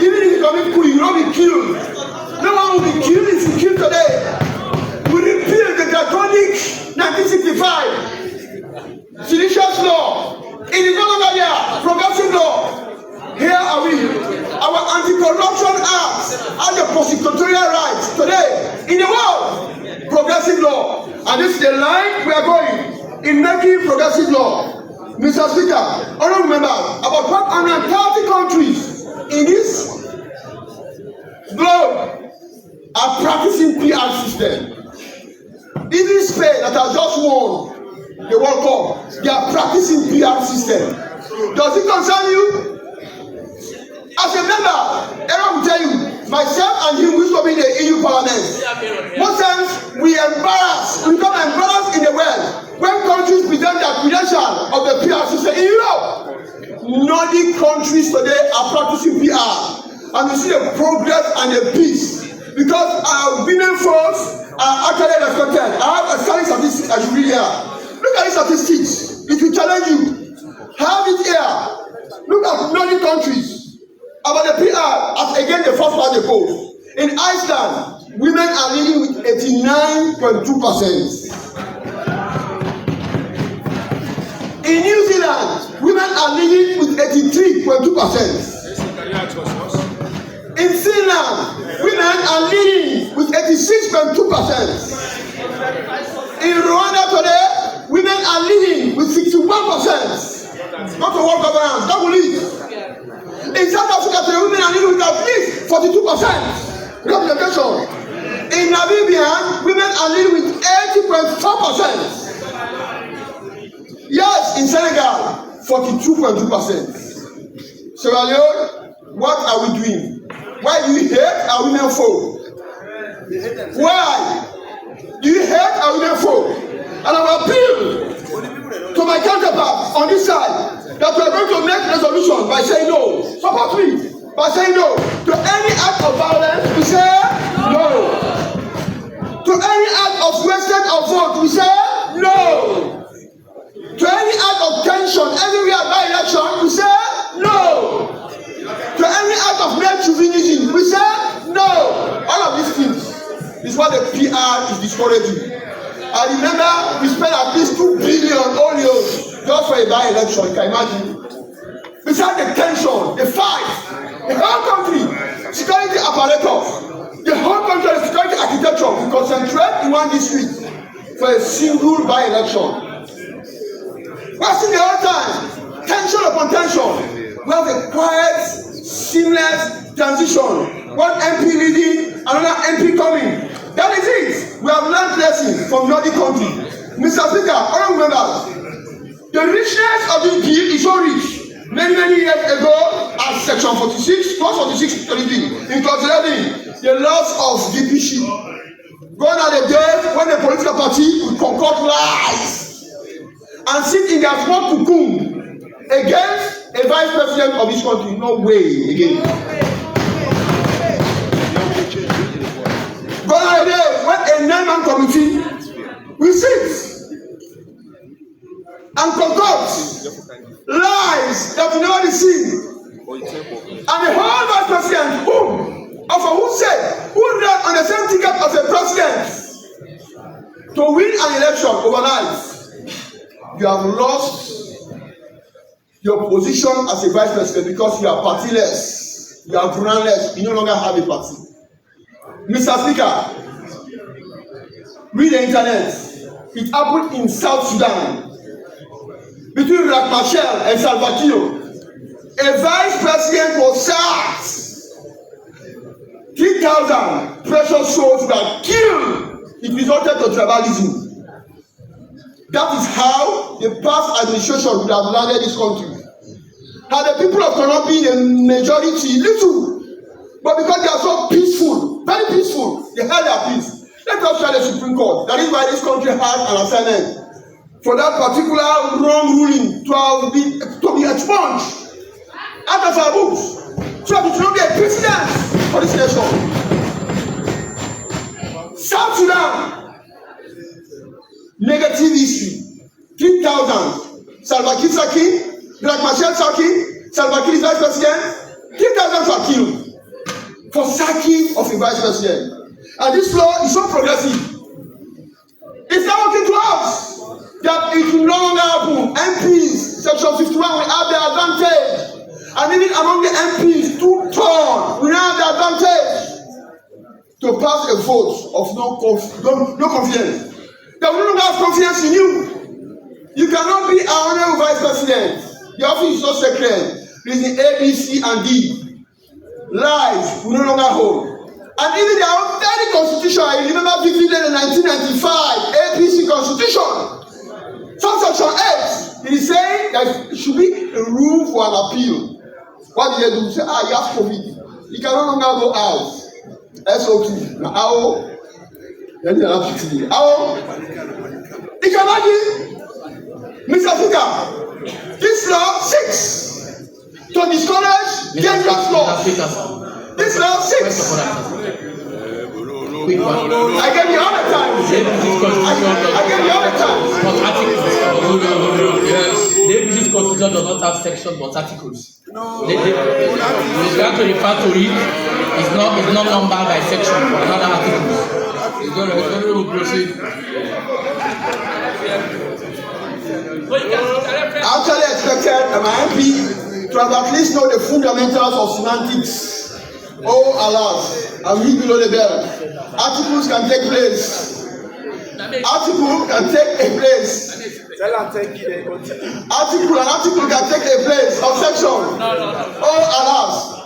Even if you commit coup, you will not be killed. No one will be killed if you kill today. We repeal the draconic 1965 seditious law. It is no longer here. Progressive law. Here are we. Our anti-corruption acts and the prosecutorial rights today in the world. Progressive law. And this is the line we are going in making progressive law. Mr. Speaker, honorable members, about 130 countries in this globe are practicing PR system. Even Spain that has just won the World Cup, they are practicing PR system. Does it concern you? As a member, Aaron will tell you, myself and him used to be in the EU Parliament. Most times we become embarrassed in the world when countries present their credential of the PR system. In Europe, Nordic countries today are practicing PR, and we see the progress and the peace because our women folks are actually respected. I have a study statistics as you read here. Look at the statistics. It will challenge you. Have it here. countries about the PR as again the first part they post. In Iceland, women are leading with 89.2%. In New Zealand, women are leading with 83.2%. In Finland, women are leading with 86.2%. In Rwanda today, women are leading with 61%. Not for world governance, that will lead. In South Africa today, women are leading with at least 42% representation. In Namibia, women are leading with 80.4%. Yes, in Senegal, 42.2%. Sierra Leone, what are we doing? Why do you hate our women folk? Why do you hate our women folk? And I will appeal to my counterparts on this side that we are going to make resolution by saying no. Support me by saying no to any act of violence. We say no. To any act of wastage of vote, we say no. To any act of tension everywhere by election, we say no. To any act of male chauvinism, we say no. All of these things is what the PR is discouraging. I remember we spent at least 2 billion only just for a by-election. You can imagine. Besides the tension, the fight, the whole country, security apparatus, the whole country security architecture, we concentrate in one district for a single by-election. Wasting the whole time, tension upon tension. We have a quiet, seamless transition. One MP leading, another MP coming. That is it. We have learned lessons from Nordic country. Mr. Speaker, all members, the richness of this bill is so rich. Many years ago, as Section 46, Clause 46, 33, in Clause 11, the loss of DPC. Gone are the days when the political party would concoct lies and sit in their small cocoon against a vice president of this country. No way again. Gone are the days when a 9-man committee will sit and concoct lies that we never seen. And the whole vice president, who said, who ran on the same ticket as the president to win an election overnight, you have lost your position as a vice president because you are partyless, you are groundless, you no longer have a party. Mr. Speaker, read the internet. It happened in South Sudan between Riek Machar and Salva Kiir. A vice president was sacked. 3,000 precious souls were killed. It resulted to tribalism. That is how the past administration would have landed this country. Had the people of Ghana been a majority, little, but because they are so peaceful, very peaceful, they held their peace. Let us try the Supreme Court. That is why this country has an assignment for that particular wrong ruling to be expunged out of our books, so that it will not be a precedent for this nation. South Sudan, negative history. 3,000 Salva Kiir Saki, Riek Machar Saki, Salva Kiir is vice president. 3,000 were killed for sacking of a vice president. And this law is so progressive. It's not working to us that it will no longer happen. MPs, Section 51 will have the advantage. And even among the MPs, 2/3 will have the advantage to pass a vote of no confidence. They will no longer have confidence in you. You cannot be our honorable vice president. Your office is so sacred. Reason A, B, C, and D. Lies will no longer hold. And even their own very constitution, I remember vividly the 1995 APC constitution. Subsection 8, it is saying that it should be a room for an appeal. What did they do? Say, you have COVID. You can no longer go out. SOP. Now, how? Then you have to see. How? You can imagine, Mr. Speaker, this law 6 to discourage dangerous laws. This law 6 quick one. I gave you all the time. The APC's constitution I gave you all the time. but articles. Yes. The APC's constitution does not have sections but articles. If you have to refer to it, it's not numbered by section but another articles. It's going to proceed. I actually expected my MP to have at least know the fundamentals of semantics. Oh, alas, I'm reading below the belt. Articles can take place. Article can take a place. Article can take a place of section. Oh, alas.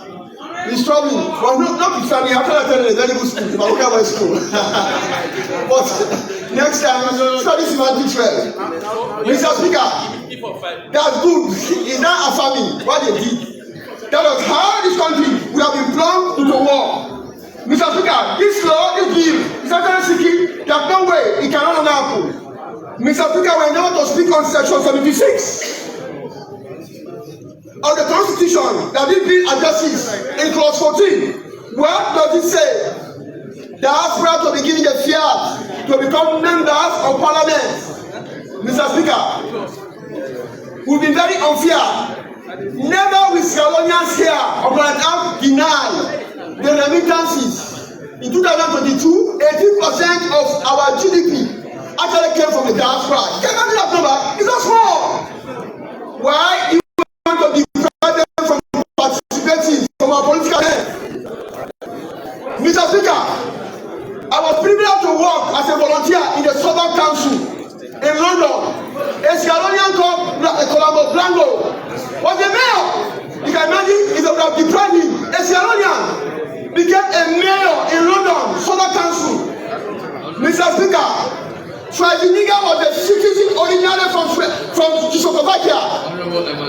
It's troubling. Well, not troubling. After I tell you, very good school. If I look at my school. But next time, study semantics well. Mr. Speaker, that's good. It's not affirming what they did. That was how this country would have been plunged into war. Mr. Speaker, this law, this bill, is actually seeking that no way it can no longer happen. Mr. Speaker, we are now to speak on section 76 of the Constitution that this bill addresses in clause 14. What does it say? The aspirant to be given the fiat to become members of parliament. Mr. Speaker, we've been very unfair. Never will Scalonians here or Granada deny the remittances. In 2022, 18% of our GDP actually came from the diaspora. Can you imagine that number? It's not small. Why? Want to deprive them from participating from our political end. Mr. Speaker, I was privileged to work as a volunteer in the Southern Council in London. A Scalonian called Colombo Blanco was the mayor. You can imagine if they would have deprived him. A Scalonian became a mayor in London, Southern Council. Mr. Speaker, Schwarzenegger was a citizen originally from Czechoslovakia.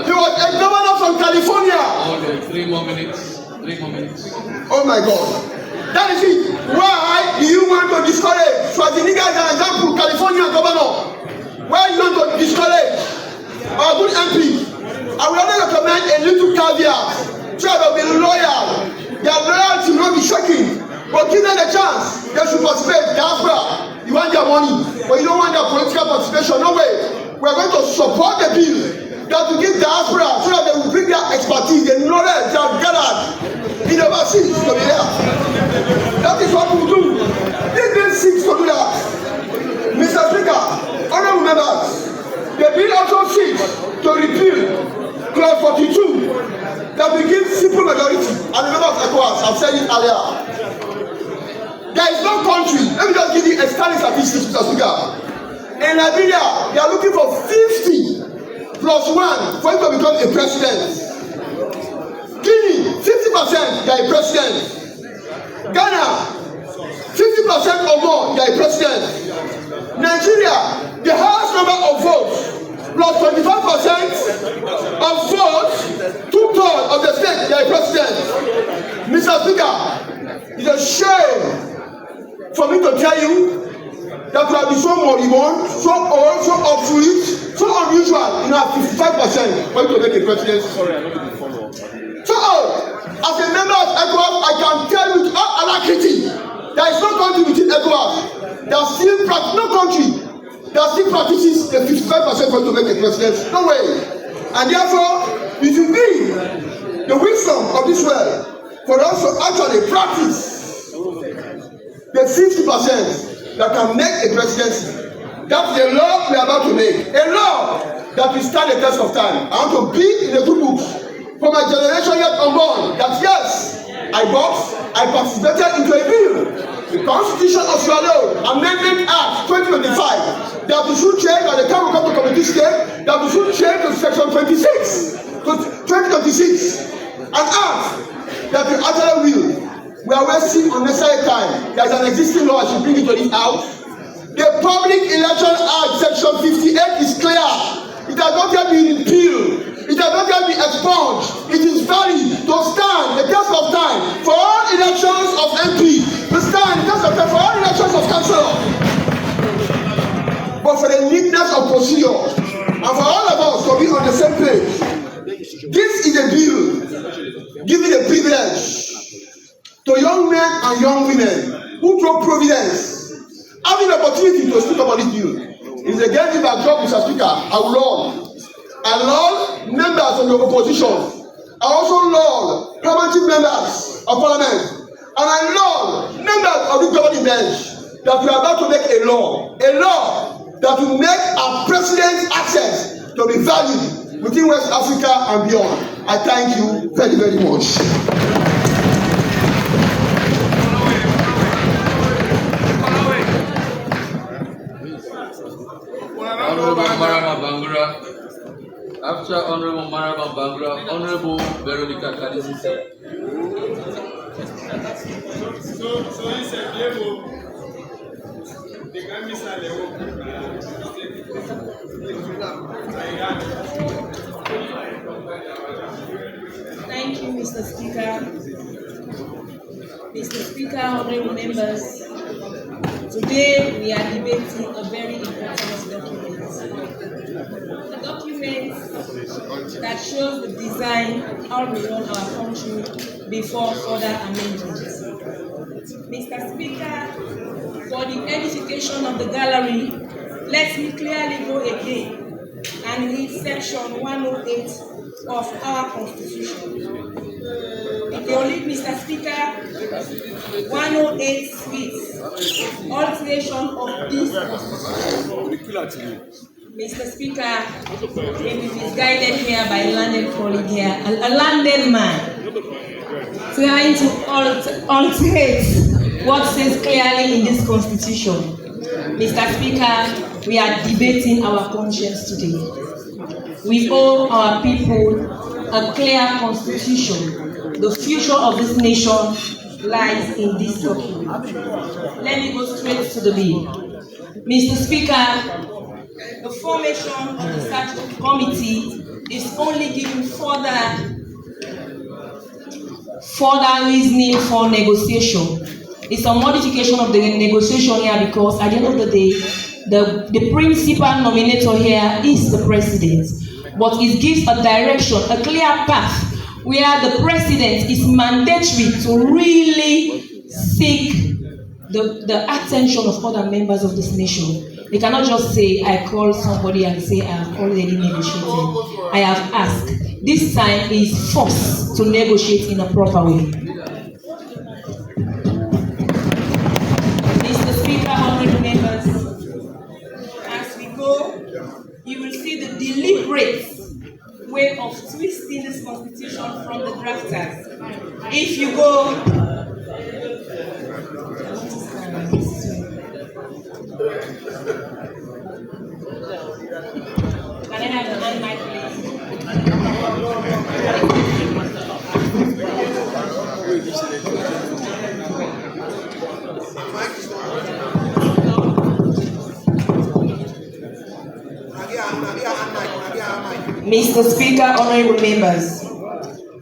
He was a governor from California. Okay, 3 more minutes. 3 more minutes. Oh my God. That is it. Why do you want to discourage Schwarzenegger as an example, California governor? Why do you want to discourage our good MP? I will only recommend a little caveat. Try to be loyal. Their loyalty will not be shocking. But give them a chance. They should participate. Diaspora. You want their money, but you don't want their political participation. No way. We are going to support the bill that will give diaspora so that they will bring their expertise, the knowledge they have gathered in overseas to be there. That is what we will do. This bill seeks to do that. Mr. Speaker, honorable members, the bill also seeks to repeal clause 42 that will give simple majority. And the members of ECOWAS have said it earlier. There is no country. Let me just give you a standing statistics, Mr. Speaker. In Liberia, they are looking for 50 plus 1 for him to become a president. Guinea, 50% they are a president. Ghana, 50% or more they are a president. Nigeria, the highest number of votes plus 25% of votes, 2/3 of the state they are a president. Mr. Speaker, it's a shame for me to tell you that we have been so moribund, so old, so obsolete, so unusual. You know, 55% for you to make a presidency. Sorry, I don't need to follow. So old. As a member of ECOWAS, I can tell you with all alacrity, there is no country within ECOWAS that still no country that still practices the 55% for you to make a presidency. No way. And therefore, it will be the wisdom of this world for us to actually practice the 50% that can make a presidency. That's the law we are about to make. A law that will stand the test of time. I want to be in the good books for my generation yet unborn. That yes, I participated into a bill, the Constitution of Sierra Leone Amendment Act 2025, that we should change at the time we come to committee state, that we should change to section 26 to 2026, an act that we actually will. We are wasting unnecessary time. There is an existing law. I should bring it to this house. The Public Election Act, Section 58, is clear. It has not yet been repealed. It has not yet been expunged. It is valid to stand the test of time for all elections of MP, to stand the test of time for all elections of councillor. But for the neatness of procedure, and for all of us to be on the same page, this is a bill giving a privilege to young men and young women who throw providence, having the opportunity to speak about this bill. It's against the backdrop, Mr. Speaker, I will laud. I laud members of the opposition. I also laud permanent members of parliament. And I laud members of the governing bench that we are about to make a law that will make our president's access to be valued within West Africa and beyond. I thank you very, very much. Honorable Marama Bangura. After Honorable Marama Bangura, Honorable Veronica Kadisi. So he said, thank you, Mr. Speaker. Mr. Speaker, honorable members, today we are debating a very important document. A document that shows the design how we run our country before further amendments. Mr. Speaker, for the edification of the gallery, let me clearly go again and read section 108 of our Constitution. If you read, Mr. Speaker, 108 reads, alteration of this Constitution. Mr. Speaker, it is guided here by a learned colleague here, a learned man, trying to alterate what says clearly in this Constitution. Mr. Speaker, we are debating our conscience today. We owe our people a clear Constitution. The future of this nation lies in this document. Let me go straight to the bill. Mr. Speaker, the formation of the statutory committee is only giving further reasoning for negotiation. It's a modification of the negotiation here because at the end of the day, the principal nominator here is the president. But it gives a direction, a clear path, where the president is mandatory to really seek the attention of other members of this nation. They cannot just say, I call somebody and say, I have already negotiated. I have asked. This time is forced to negotiate in a proper way. Mr. Speaker, honorable members, as we go, you will see the deliberate way of twisting this constitution from the drafters. If you go, can I have the hand mic, please? Mr. Speaker, honorable members,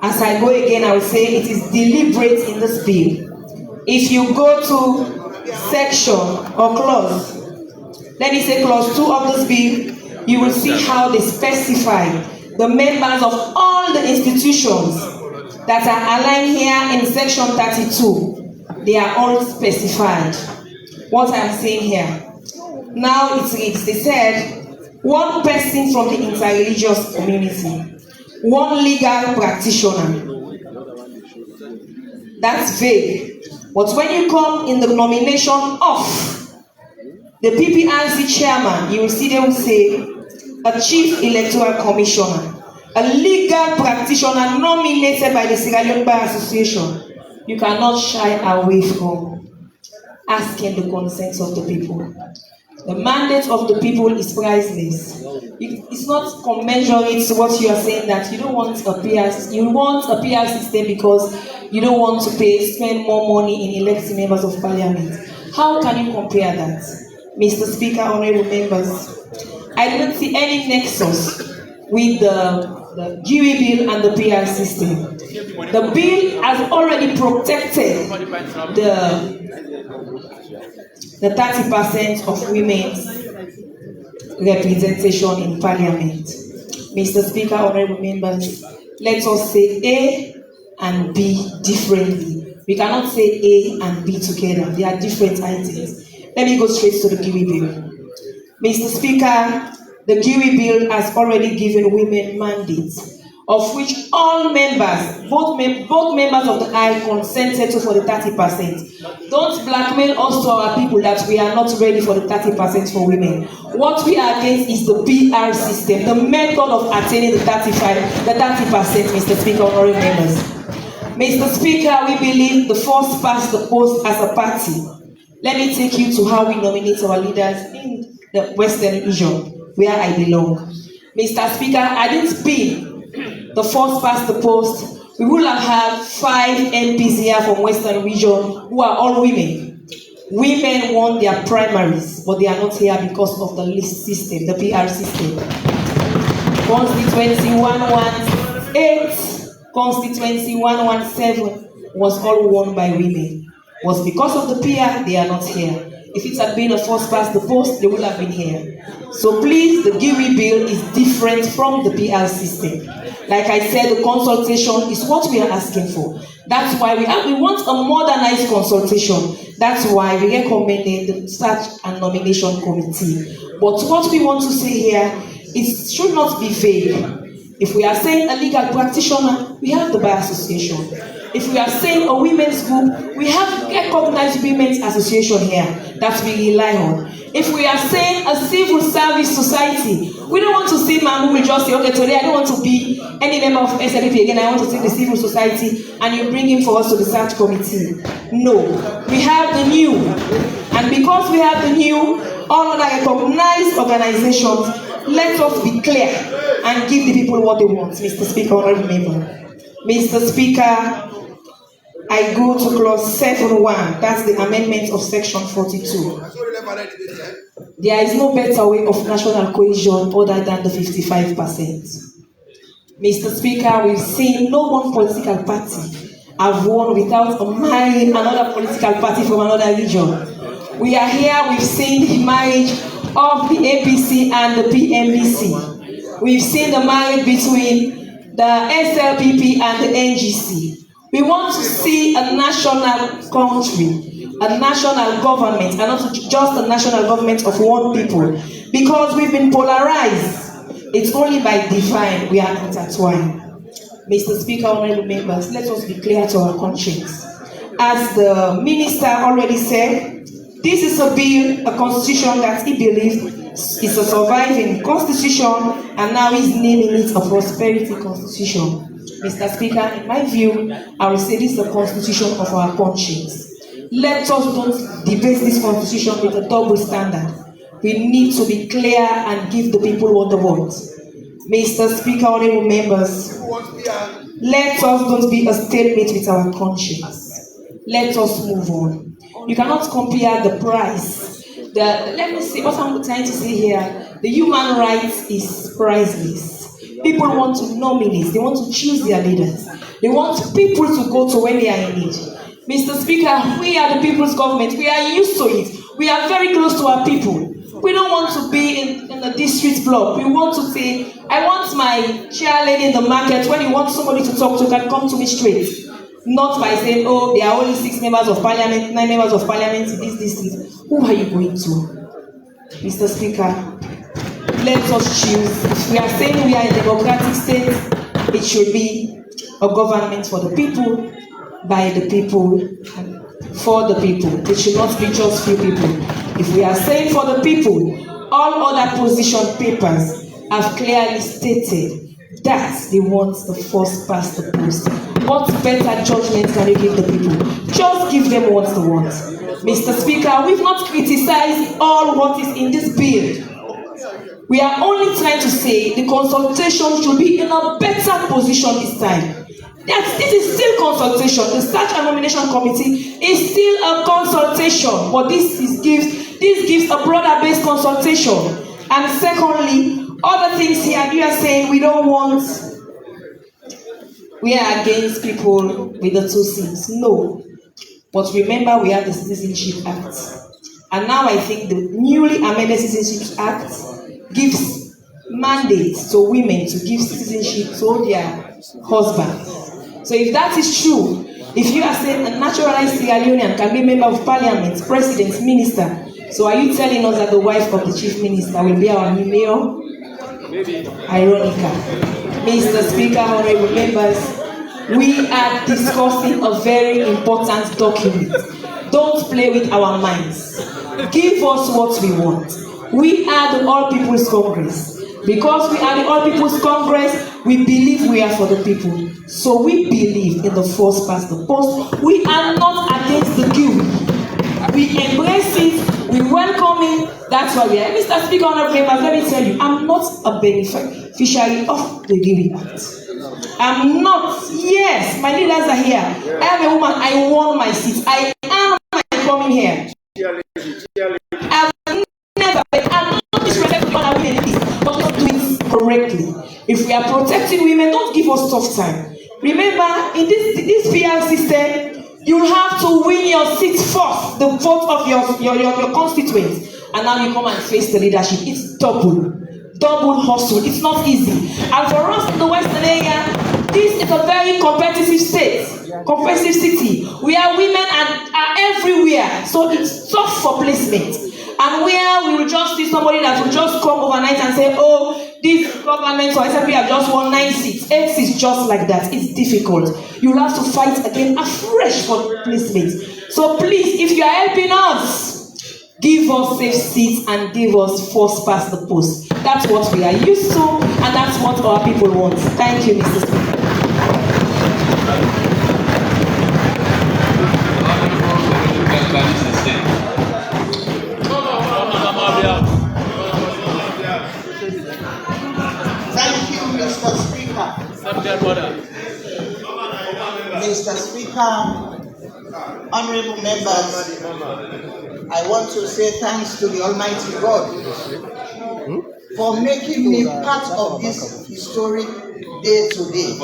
as I go again, I will say it is deliberate in this bill. If you go to section or clause, let me say clause 2 of this bill, you will see how they specify the members of all the institutions that are aligned here in section 32. They are all specified. What I am saying here. Now it reads, they said, one person from the interreligious community, one legal practitioner. That's vague. But when you come in the nomination of the PPRC chairman, you will see they will say a chief electoral commissioner, a legal practitioner nominated by the Sierra Leone Bar Association. You cannot shy away from asking the consent of the people. The mandate of the people is priceless. It's not commensurate to what you are saying that you don't want a PR system. You want a PR system because you don't want to spend more money in electing members of parliament. How can you compare that? Mr. Speaker, honorable members, I don't see any nexus with the GUI bill and the PR system. The bill has already protected the 30% of women's representation in parliament. Mr. Speaker, honorable members, let us say A and B differently. We cannot say A and B together. They are different items. Let me go straight to the GUI bill. Mr. Speaker, the GUI bill has already given women mandates, of which all members, both members of the I consented to for the 30%. Don't blackmail us to our people that we are not ready for the 30% for women. What we are against is the PR system, the method of attaining the 30%, Mr. Speaker, honorable members. Mr. Speaker, we believe the first past the post as a party. Let me take you to how we nominate our leaders in the Western region, where I belong. Mr. Speaker, I didn't pin the first past the post. We will have had 5 MPs here from Western region who are all women. Women won their primaries, but they are not here because of the list system, the PR system. Constituency 118, Constituency 117 was all won by women. Was because of the PR, they are not here. If it had been a first past the post, they would have been here. So please, the GUI bill is different from the PR system. Like I said, the consultation is what we are asking for. That's why we want a modernized consultation. That's why we recommended the search and nomination committee. But what we want to say here is should not be vague. If we are saying a legal practitioner, we have the Bar Association. If we are saying a women's group, we have recognized women's association here that we rely on. If we are saying a civil service society, we don't want to see man who will just say, okay, today I don't want to be any member of SLPP again, I want to see the civil society, and you bring him for us to the search committee. No, we have the new. And because we have the new, all other recognized organizations, let us be clear and give the people what they want, Mr. Speaker, honorable member. Mr. Speaker, I go to clause 7.1, that's the amendment of section 42. There is no better way of national cohesion other than the 55%. Mr. Speaker, we've seen no one political party have won without marrying another political party from another region. We are here, we've seen the marriage of the APC and the PMDC. We've seen the marriage between the SLPP and the NGC. We want to see a national country, a national government, and not just a national government of one people. Because we've been polarized. It's only by divine we are intertwined. Mr. Speaker, honorable members, let us be clear to our conscience. As the minister already said, this is a bill, a constitution that he believes is a surviving constitution, and now he's naming it a prosperity constitution. Mr. Speaker, in my view, I will say this is the constitution of our conscience. Let us don't debate this constitution with a double standard. We need to be clear and give the people what they want. Mr. Speaker, honorable members, let us don't be a stalemate with our conscience. Let us move on. You cannot compare the price. Let me see what I'm trying to say here. The human rights is priceless. People want to nominate, they want to choose their leaders. They want people to go to when they are in need. Mr. Speaker, we are the people's government. We are used to it. We are very close to our people. We don't want to be in a district block. We want to say, I want my chairlady in the market. When you want somebody to talk to, can come to me straight. Not by saying, oh, there are only 6 members of parliament, 9 members of parliament in this district. Who are you going to? Mr. Speaker, let us choose. If we are saying we are a democratic state, it should be a government for the people, by the people, and for the people. It should not be just few people. If we are saying for the people, all other position papers have clearly stated that they want the first past the post. What better judgment can you give the people? Just give them what they want. Mr. Speaker, we've not criticized all what is in this bill. We are only trying to say the consultation should be in a better position this time. Yes, this is still consultation. The search and nomination committee is still a consultation, but this gives a broader-based consultation. And secondly, other things here, you are saying we are against people with the 2 seats. No. But remember, we have the Citizenship Act. And now I think the newly amended Citizenship Act gives mandates to women to give citizenship to their husbands. So if that is true, If you are saying a naturalized Sierra Leonean can be member of parliament, president, minister, so are you telling us that the wife of the chief minister will be our new mayor? Maybe. Ironical. Mr. Speaker, honorable members, we are discussing a very important document. Don't play with our minds. Give us what we want. We are the All People's Congress. Because we are the All People's Congress, we believe we are for the people. So we believe in the first past the post. We are not against the guild. We embrace it, we welcome it, that's why we are. Mr. Speaker, honorable members, let me tell you, I'm not a beneficiary of the Giving Act. I'm not. Yes, my leaders are here. I am a woman, I won my seat. I am coming here. I'm not disrespectful on our women, but let's do it correctly. If we are protecting women, don't give us tough time. Remember, in this PR system, you have to win your seat first, the vote of your constituents. And now you come and face the leadership. It's double hustle. It's not easy. And for us in the Western area, this is a very competitive state, competitive city, where women are everywhere. So it's tough for placement. And where we will just see somebody that will just come overnight and say, oh, this government or SLPP have just won 9 seats, 8 seats, just like that. It's difficult. You'll have to fight again afresh for placement. So please, if you are helping us, give us safe seats and give us first past the post. That's what we are used to, and that's what our people want. Thank you, Mr. Speaker. Thank you, Mr. Speaker. Mr. Speaker, honorable members, I want to say thanks to the Almighty God for making me part of this historic day today.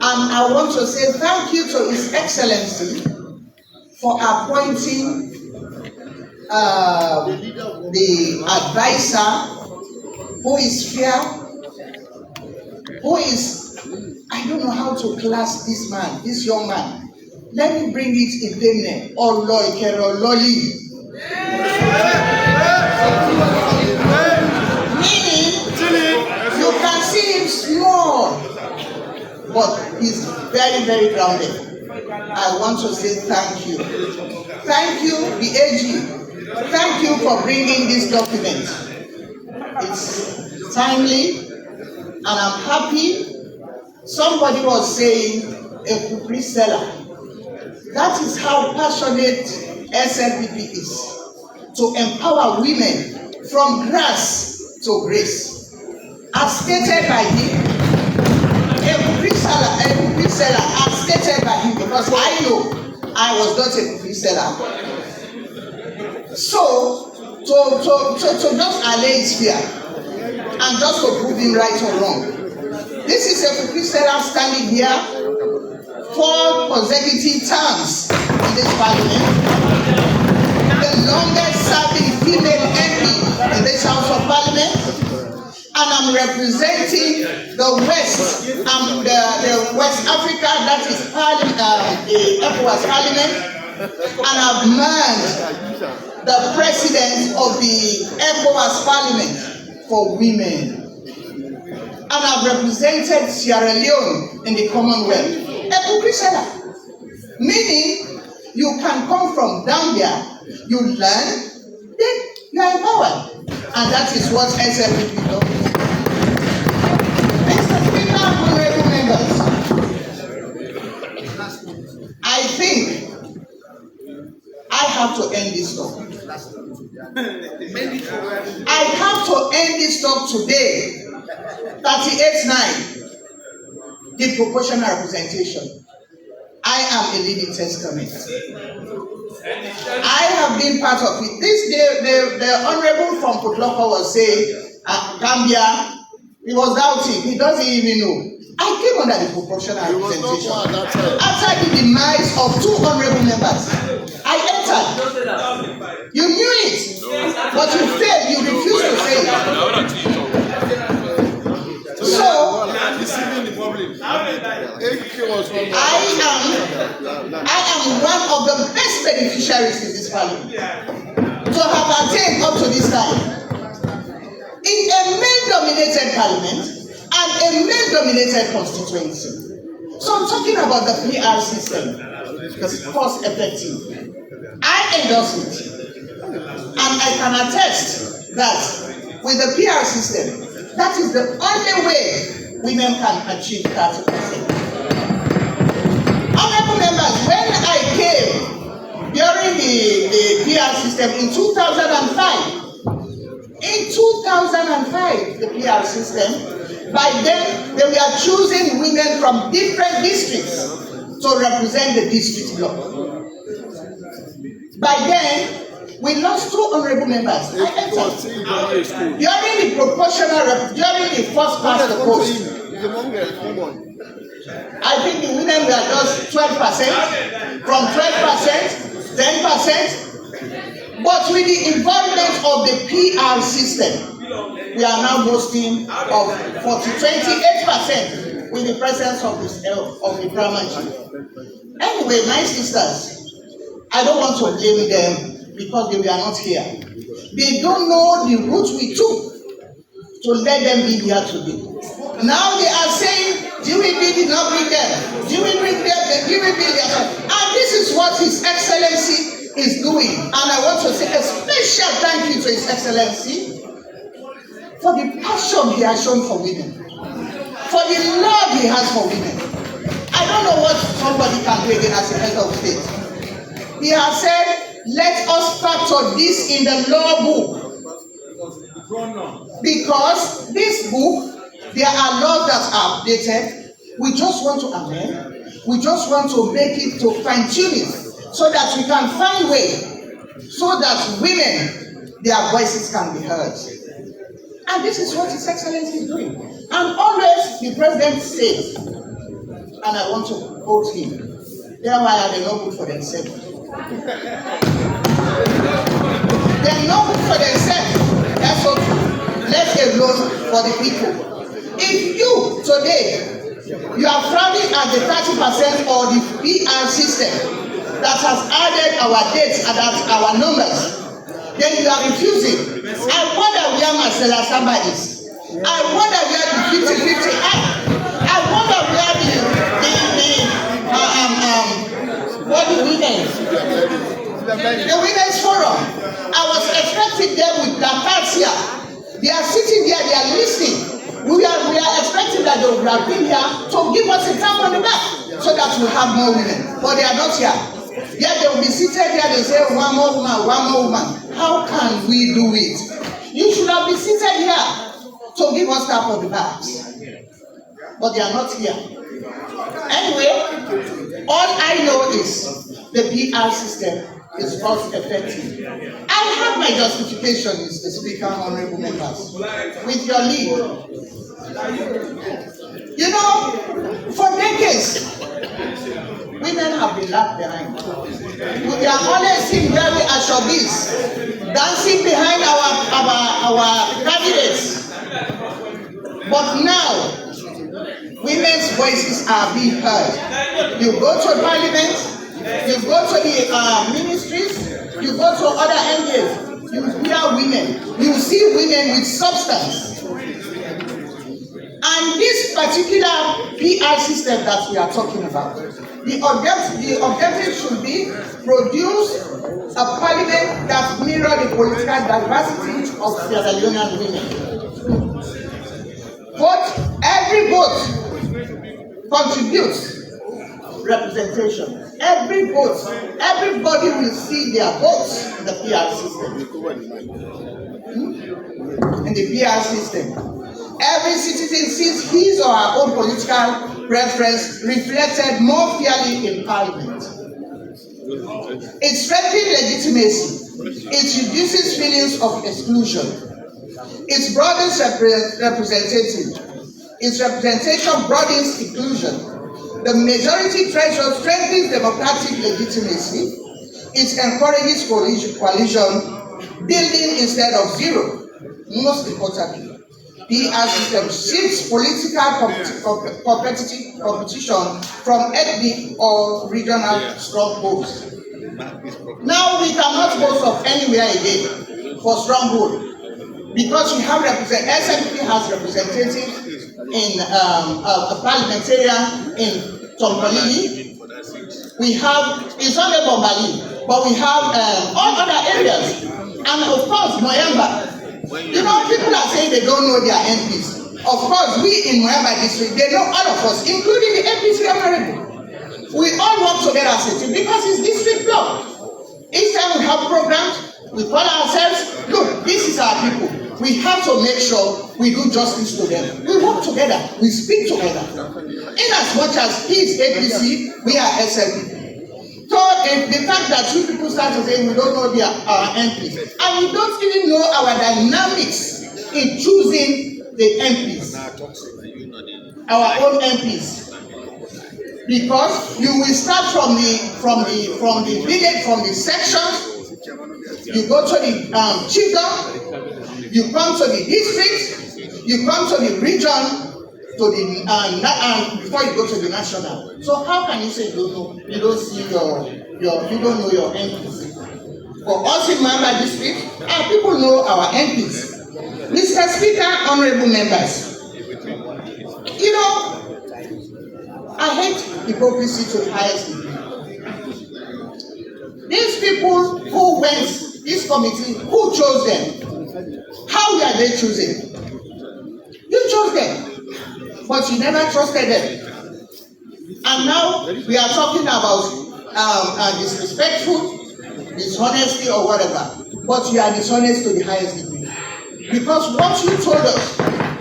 And I want to say thank you to His Excellency for appointing the advisor who is fair, who is, I don't know how to class this man, this young man. Let me bring it in Pene. Meaning, you can see him small, but he's very, very grounded. I want to say thank you. Thank you, the AG. Thank you for bringing this document. It's timely, and I'm happy. Somebody was saying a cookery seller. That is how passionate SLPP is, to empower women from grass to grace. As stated by him, a cookery seller, as stated by him, because I know I was not a cookery seller. So, to just allay his fear, and just to prove him right or wrong. This is a cookery seller standing here 4 consecutive terms in this parliament. The longest serving female MP in this House of Parliament. And I'm representing the West, the West Africa, that is the ECOWAS Parliament. And I've manned the president of the ECOWAS Parliament for women. And I've represented Sierra Leone in the Commonwealth. A cookery seller. Meaning, you can come from down there, you learn, then you are empowered. And that is what SLPP does. Mr. Speaker, honorable members, I think I have to end this talk. I have to end this talk today. 38-9, the proportional representation. I am a living testament. I have been part of it. The honorable from Putloko was saying, Gambia, he was doubting, he doesn't even know. I came under the proportional representation. After the demise of 2 honorable members, I entered. You knew it, but you failed, you refused to say it. So, I am one of the best beneficiaries in this parliament to have attained up to this time. In a male-dominated parliament and a male-dominated constituency. So I'm talking about the PR system, the cost effective. I endorse it. And I can attest that with the PR system, that is the only way women can achieve 30%. Honorable members, when I came during the PR system in 2005, the PR system, by then they were choosing women from different districts to represent the district block. By then, we lost 2 honorable members. I entered. During the proportional, during the first past the post, I think the women were just 12%, from 12%, 10%. But with the involvement of the PR system, we are now boasting of 28% with the presence of the primary chief. Anyway, my sisters, I don't want to blame them because they were not here. They don't know the route we took to let them be here today. Now they are saying, GWP did not bring them. GWP bring them, the GWP them. And this is what His Excellency is doing. And I want to say a special thank you to His Excellency for the passion he has shown for women, for the love he has for women. I don't know what somebody can do again as a head of state. He has said, let us factor this in the law book. Because this book, there are laws that are updated. We just want to amend. We just want to make it, to fine-tune it, so that we can find ways, so that women, their voices can be heard. And this is what His Excellency is doing. And always the President says, and I want to quote him, thereby they are not good for themselves. They are not good for themselves. That's what, let's alone for the people. If you today, you are frowning at the 30% or the PR system that has added our dates and our numbers, then you are refusing. I wonder where Marcella Samba is. I wonder where the 50-50 are. I wonder where the women's forum. I was expecting them with Dakatia. They are sitting there, they are listening. We are expecting that they will have been here to give us a tap on the back so that we have more women. But they are not here. Yet they will be seated here, they say, one more woman. How can we do it? You should have been seated here to give us tap on the back. But they are not here. Anyway, all I know is the PR system is cost effective. I have my justification, Mr. Speaker, honorable members, with your leave. You know, for decades, women have been left behind. We are always seen very ashobis, dancing behind our candidates. But now, women's voices are being heard. You go to parliament, you go to the ministries, you go to other MPs, you hear women, you see women with substance. And this particular PR system that we are talking about, the objective should be produce a parliament that mirrors the political diversity of Sierra Leonean women. But every vote contributes representation. Every vote, everybody will see their votes in the PR system. In the PR system. Every citizen sees his or her own political preference reflected more fairly in Parliament. It strengthens legitimacy. It reduces feelings of exclusion. It broadens representation. Its representation broadens inclusion. The majority threshold strengthens democratic legitimacy. It encourages coalition building instead of zero. Most importantly, PR system shifts political competition from ethnic or regional strongholds. Now we cannot boast of anywhere again for stronghold because we have SLPP has representatives in a parliamentarian in Tonkolili. We have, it's not a Bombali, but we have all other areas. And of course, Moyamba. You know, people are saying they don't know their MPs. Of course, we in Moyamba district, they know all of us, including the APC honorable. We all work together as a team because it's district block. Each time we have programs, we call ourselves, look, this is our people. We have to make sure we do justice to them. We work together, we speak together. In as much as he is APC, we are SLPP. So the fact that two people start to say we don't know our MPs, and we don't even know our dynamics in choosing the MPs, our own MPs, because you will start from the village, from the sections. You go to the chiefdom, you come to the district, you come to the region, to the before you go to the national. So how can you say you don't know? You don't see you don't know your MPs. For us in Moyamba district, our people know our MPs. Mr. Speaker, honorable members, you know, I hate hypocrisy to the highest degree. These people who went, this committee, who chose them? How were they chosen? You chose them, but you never trusted them. And now we are talking about disrespectful, dishonesty or whatever, but you are dishonest to the highest degree. Because what you told us,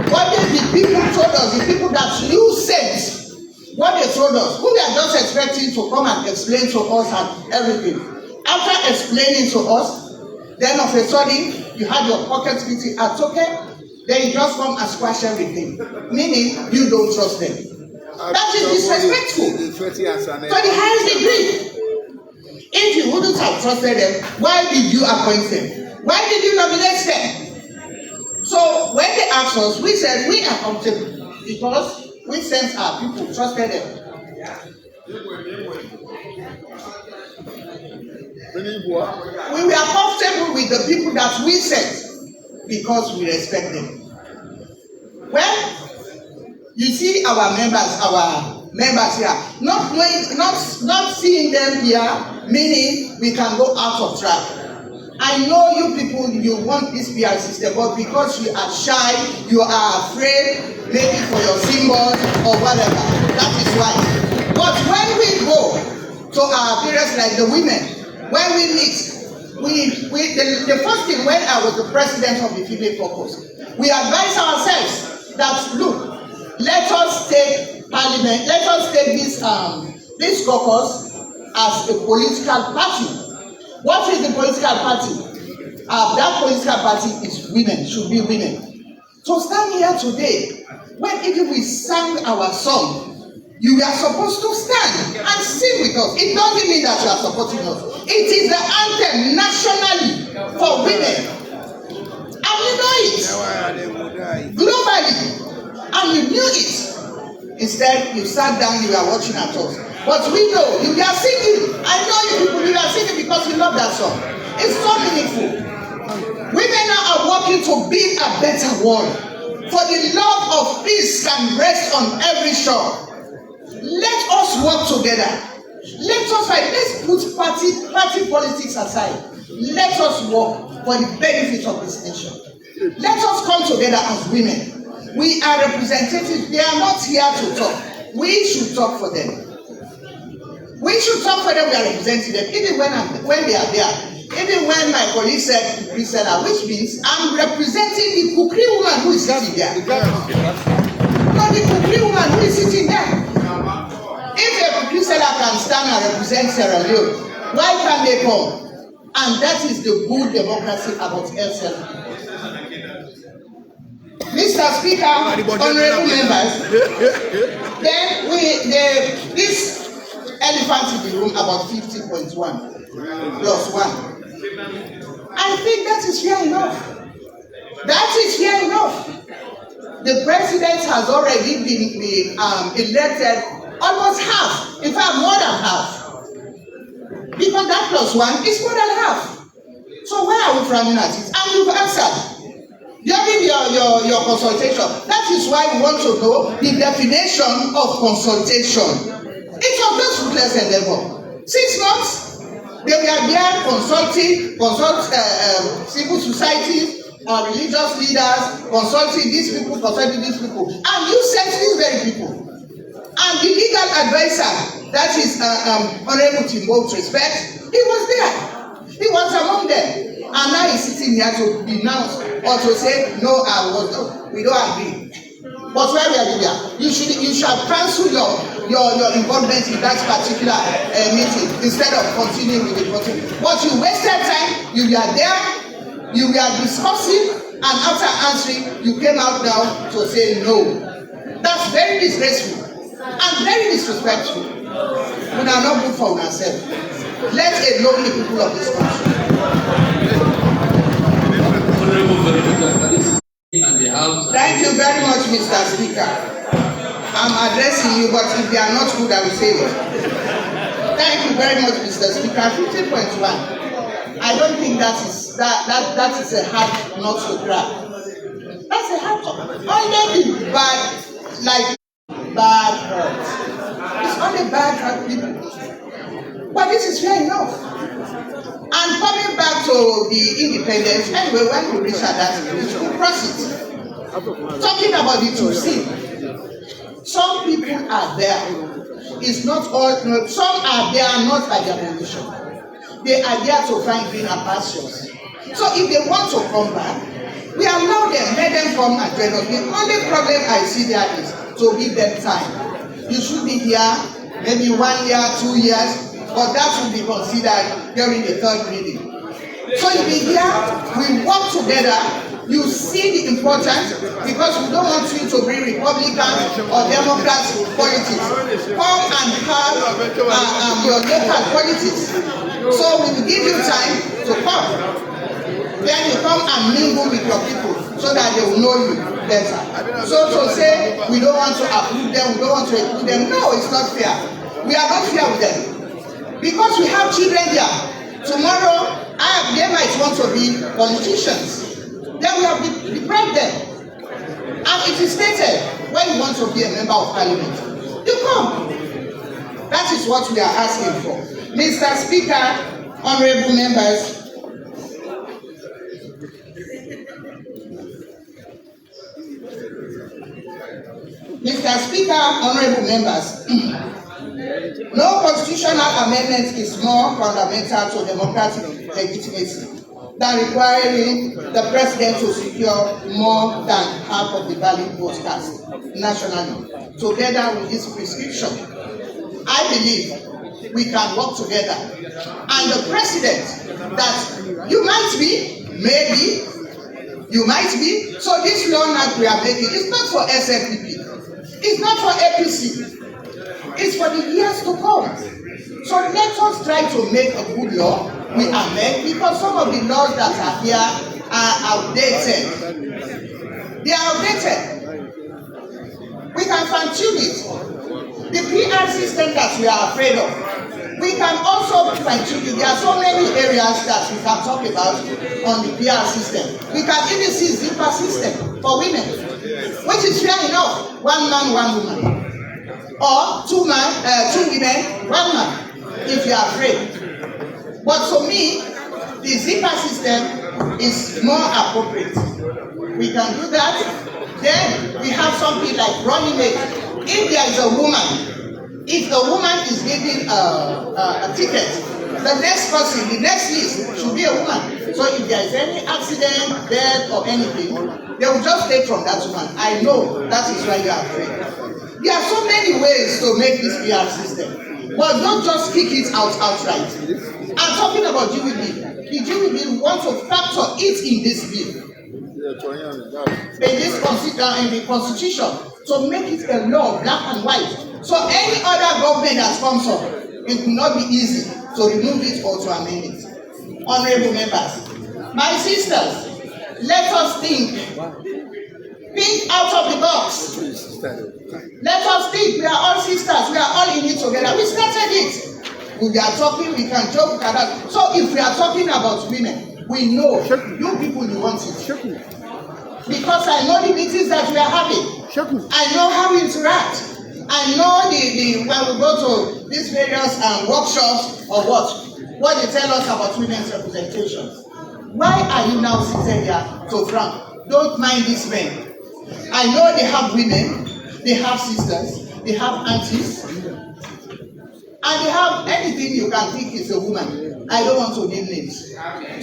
what the people told us, the people that you sent, what they told us, who we are just expecting to come and explain to us and everything. After explaining to us, then of a sudden, you had your pocket meeting at okay, then you just come and squash everything. Meaning, you don't trust them. That is disrespectful to the highest degree. If you wouldn't have trusted them, why did you appoint them? Why did you nominate them? So when they asked us, we said we are comfortable because we sent our people, trusted them. We were comfortable with the people that we sent because we respect them. Well, you see our members here, not seeing them here, meaning we can go out of track. I know you people, you want this PR system, but because you are shy, you are afraid, maybe for your symbols or whatever. That is why. But when we go to our parents like the women, when we meet, the first thing when I was the president of the female caucus, we advise ourselves that look, let us take parliament, let us take this caucus as a political party. What is the political party? That political party is women, should be women. So stand here today, when even we sang our song, you are supposed to stand and sing with us. It doesn't mean that you are supporting us. It is the anthem nationally for women. And you know it. Globally. And you knew it. Instead, you sat down, you are watching at us. But we know, you are singing. I know you people, you are singing because you love that song. It's so meaningful. Women now are working to build a better world. For the love of peace can rest on every shore. Let us work together. Let us fight. Let's put party politics aside. Let us work for the benefit of this nation. Let us come together as women. We are representatives. They are not here to talk. We should talk for them. We should talk for them. We are representing them. Even when they are there. Even when my colleague said, which means I'm representing the Kukri woman who is sitting there. Not the Kukri woman who is sitting there. If a Kukri seller can stand and represent Sierra Leone, why can't they come? And that is the good democracy about SLPP. Mr. Speaker, honorable members, then this elephant in the room about 50.1 plus 1. I think that is fair enough. That is fair enough. The president has already been elected almost half, in fact more than half. Because that +1 is more than half. So why are we frowning at it? And you've answered. During your consultation, that is why we want to know the definition of consultation. It was just fruitless endeavor. 6 months, they were there consulting civil society, religious leaders, consulting these people, and you sent these very people. And the legal advisor, that is Honorable Timbo, respect, he was there. He was among them. And now he's sitting here to denounce or to say, no, we don't agree. But where we are here, you should cancel your involvement in that particular meeting instead of continuing with the voting. But you wasted time, you were there, you were discussing, and after answering, you came out now to say no. That's very disgraceful and very disrespectful. We are not good for ourselves. Let alone the people of this country. Thank you very much, Mr. Speaker. I'm addressing you, but if they are not good, I will say it. Thank you very much, Mr. Speaker. 15.1. I don't think that is a hard nut to grab. That's a hard topic. Only the bad hurt. It's only bad hurt people. But this is fair enough. And coming back to the independence, anyway, when we reach at that stage, we cross it. Talking about the 2C, some people are there. It's not all, some are there not by their position. They are there to find greener pastures. So if they want to come back, we allow them, let them come and join us. The only problem I see there is to give them time. You should be here maybe 1 year, 2 years, but that should be considered during the 3rd reading. So you be here, we work together, you see the importance, because we don't want you to bring Republican or Democrat politics. Come and have your local politics. So we will give you time to come. Then you come and mingle with your people so that they will know you better. So to say we don't want to approve them, we don't want to include them, no, it's not fair. We are not fair with them. Because we have children there. Tomorrow, they might want to be politicians. Then we have deprived them. And it is stated, when you want to be a member of parliament, you come. That is what we are asking for. Mr. Speaker, honorable members, no constitutional amendment is more fundamental to democratic legitimacy than requiring the president to secure more than half of the valid votes cast nationally, together with this prescription. I believe we can work together. And the president that you might be, maybe, you might be, so this law that we are making is not for SLPP, it's not for APC. It's for the years to come. So let us try to make a good law. We amend, because some of the laws that are here are outdated. They are outdated. We can fine-tune it. The PR system that we are afraid of, we can also fine-tune it. There are so many areas that we can talk about on the PR system. We can even see zipper system for women, which is fair enough. 1 man, 1 woman. Or 2 women, 1 man, if you are afraid. But for me, the zipper system is more appropriate. We can do that. Then we have something like running mate. If there is a woman, if the woman is given a ticket, the next person, the next list should be a woman. So if there is any accident, death, or anything, they will just take from that woman. I know that is why you are afraid. There are so many ways to make this PR system, but don't just kick it out outright. I'm talking about GWB. The GWB, we want to factor it in this bill, in the constitution, to make it a law, black and white. So any other government that comes up, it will not be easy to remove it or to amend it. Honorable members, my sisters, let us think. Think out of the box. Let us think. We are all sisters. We are all in it together. We started it. We are talking. We can joke. We can. So if we are talking about women, we know you people you want it. Because I know the meetings that we are having. I know how we interact. I know the when we go to these various workshops or what they tell us about women's representation. Why are you now sitting here to frown? Don't mind these men. I know they have women, they have sisters, they have aunties, and they have anything you can think is a woman. I don't want to name names.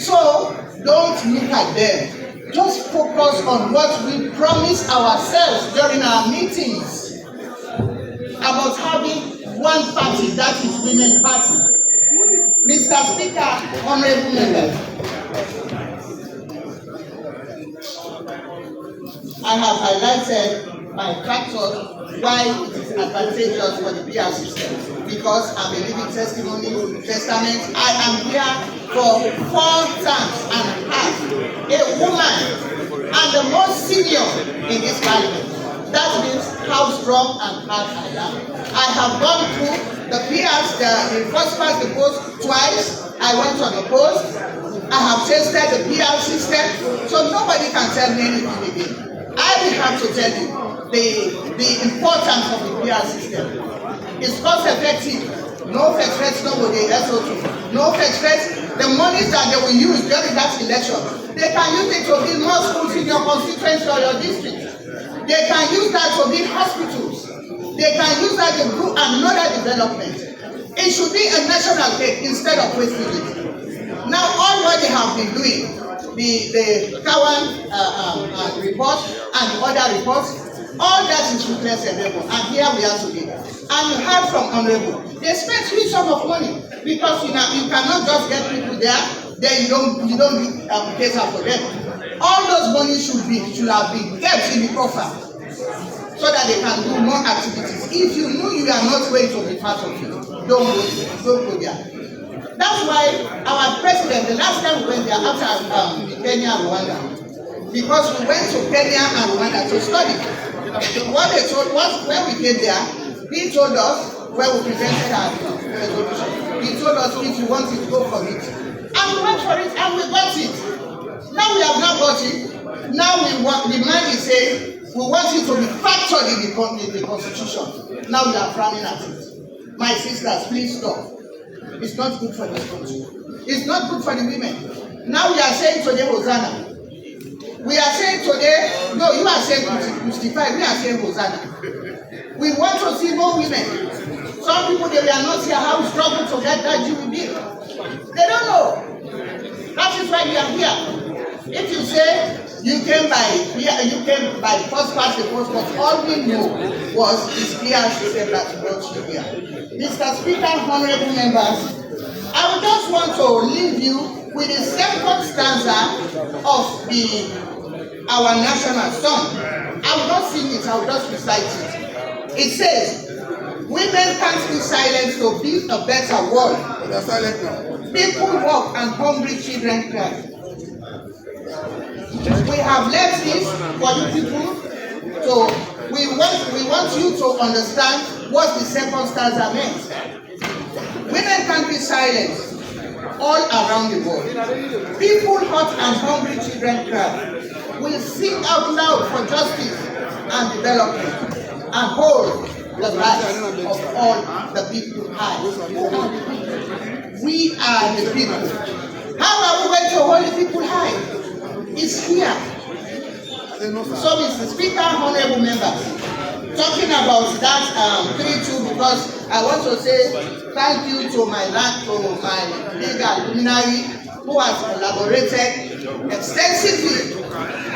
So don't look at them. Just focus on what we promise ourselves during our meetings about having one party, that is women party. Mr. Speaker, honorable members, I have highlighted my factors why it is advantageous for the PR system, because I'm a living testament. I am here for 4 terms and a half, a woman, and the most senior in this parliament. That means how strong and hard I am. I have gone through the PRs, the first past the post twice. I went on the post. I have tested the PR system, so nobody can tell me anything again. I will have to tell you the importance of the PR system. It's cost effective. No fetch, nobody SO2. No fetch. The monies that they will use during that election, they can use it to build more schools in your constituency or your district. They can use that to build hospitals. They can use that to do another development. It should be a national cake instead of wasting it. Now, all what they have been doing, the Cowan report and other reports, all that is fruitless and rebel. And here we are today. And you heard from Honorable, they spent huge sum of money because you cannot just get people there, then you don't cater for them. All those money should have been kept in the coffer so that they can do more activities. If you know you are not going to be part of it, don't go there. That's why our president, the last time we went there after Kenya and Rwanda, because we went to Kenya and Rwanda to study. What they told us when we came there, he told us when we presented our resolution, he told us if you want it, go for it. And we went for it and we got it. Now we have not got it. Now we want, the man is saying, we want it to be factored in the constitution. Now we are frowning at it. My sisters, please stop. It's not good for this country. It's not good for the women. Now we are saying today, Hosanna. We are saying today, no, you are saying crucify, we are saying Hosanna. We want to see more women. Some people, they were not here how we struggle to get that Jew bill. They don't know. That is why we are here. If you say you came by first past the post, but all we know was this PR system that brought you here. Mr. Speaker, honorable members, I would just want to leave you with the second stanza of our national song. I will not sing it, I will just recite it. It says, women can't be silent to build a better world. They are silent now. People walk and hungry children cry. We have left this for you people, so we want you to understand what the second stanza meant. Women can't be silent all around the world. People hot and hungry children cry. We sing out loud for justice and development and hold the rights of all the people high. We are the people. How are we going to hold the people high? It's here. So, Mr. Speaker, honorable members, talking about that 3-2, because I want to say thank you to my legal luminary who has collaborated extensively,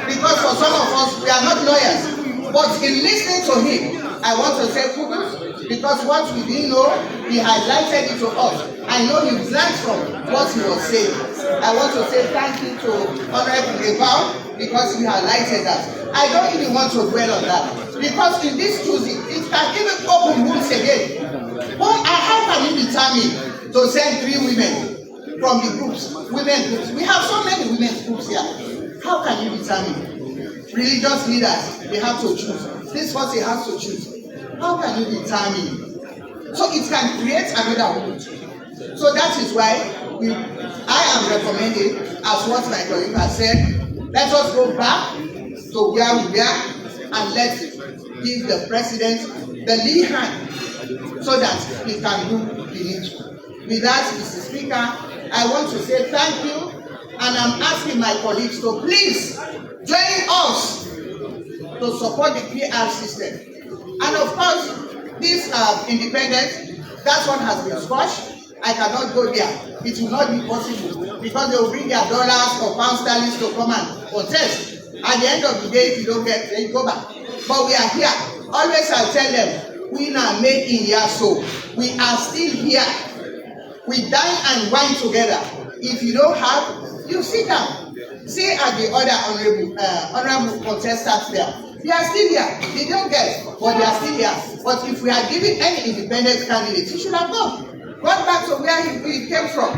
because for some of us, we are not lawyers, but in listening to him, I want to say kudos, because what we didn't know, he highlighted it to us. I know you learned from what he was saying. I want to say thank you to Honorable Gebau, because he highlighted that. I don't even want to dwell on that, because in this choosing, it can even open wounds again. How can you determine to send 3 women from the groups, women groups? We have so many women's groups here. How can you determine? religious leaders, they have to choose. This person has to choose. How can you determine? So it can create another mood. So that is why I am recommending, as what my colleague has said, let us go back to where we were and let's give the president the lead hand so that he can do the needful. With that, Mr. Speaker, I want to say thank you, and I'm asking my colleagues to please join us to support the PR system. And of course, this independent, that one has been squashed. I cannot go there. It will not be possible because they will bring their dollars or pound sterling to come and contest. At the end of the day, if you don't get, then you go back. But we are here. Always I tell them, we now make in here so. We are still here. We dine and wine together. If you don't have, you sit down. See at the other honorable contestants there. They are still here. They don't get, but they are still here. But if we are giving any independent candidate, he should have gone back to where he came from.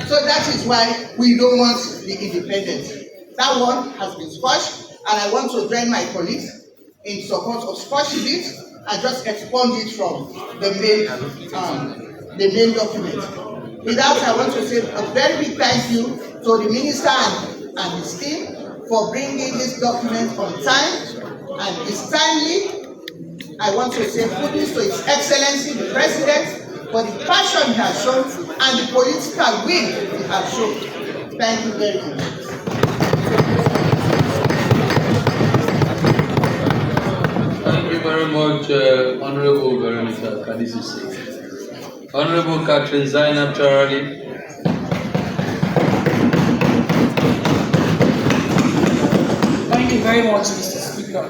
So that is why we don't want the independent. That one has been squashed, and I want to join my colleagues in support of squashing it and just expunge it from the main document. With that, I want to say a very big thank you to the minister and his team for bringing this document on time, and it's timely. I want to say kudos to His Excellency the President for the passion he has shown and the political will he has shown. Thank you very much. Thank you very much, Honorable Veronica Kadisisi. Honorable Catherine Zainab Charali. Thank you very much, Mr. Speaker.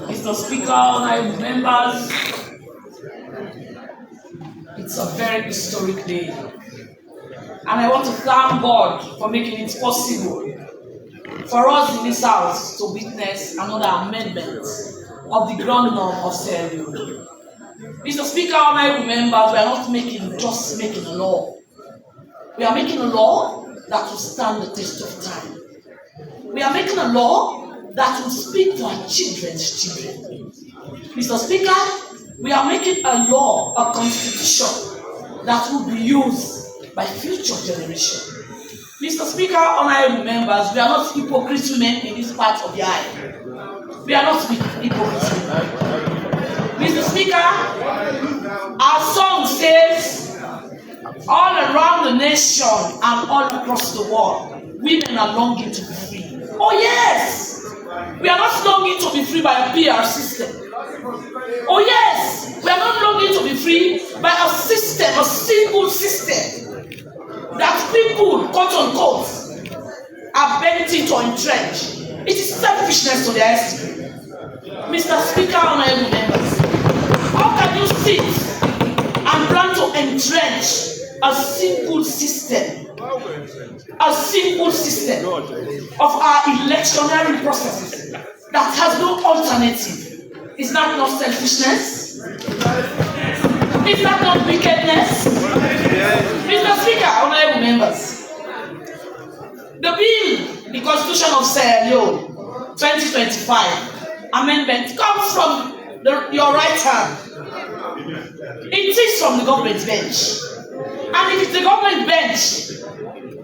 Mr. Speaker, honorable members, it's a very historic day. And I want to thank God for making it possible for us in this house to witness another amendment of the ground norm of Leone. Mr. Speaker, honorable members, we are not just making a law. We are making a law that will stand the test of time. We are making a law that will speak to our children's children. Mr. Speaker, we are making a law, a constitution that will be used by future generations. Mr. Speaker, honorable members, we are not hypocrite women in this part of the aisle. We are not hypocrite women. Mr. Speaker, our song says, all around the nation and all across the world, women are longing to be free. Oh yes! We are not longing to be free by a PR system. Oh yes! We are not longing to be free by a system, a single system that people, quote unquote, are bent to entrench. It is selfishness to their estimate. Mr. Speaker, honorable members, how can you sit and plan to entrench a simple system of our electionary processes that has no alternative? Is that not selfishness? Is that not wickedness? Mr. Speaker, honorable members, the bill, the Constitution of Leone 2025 amendment comes from your right hand. It is from the government bench. And if it's the government bench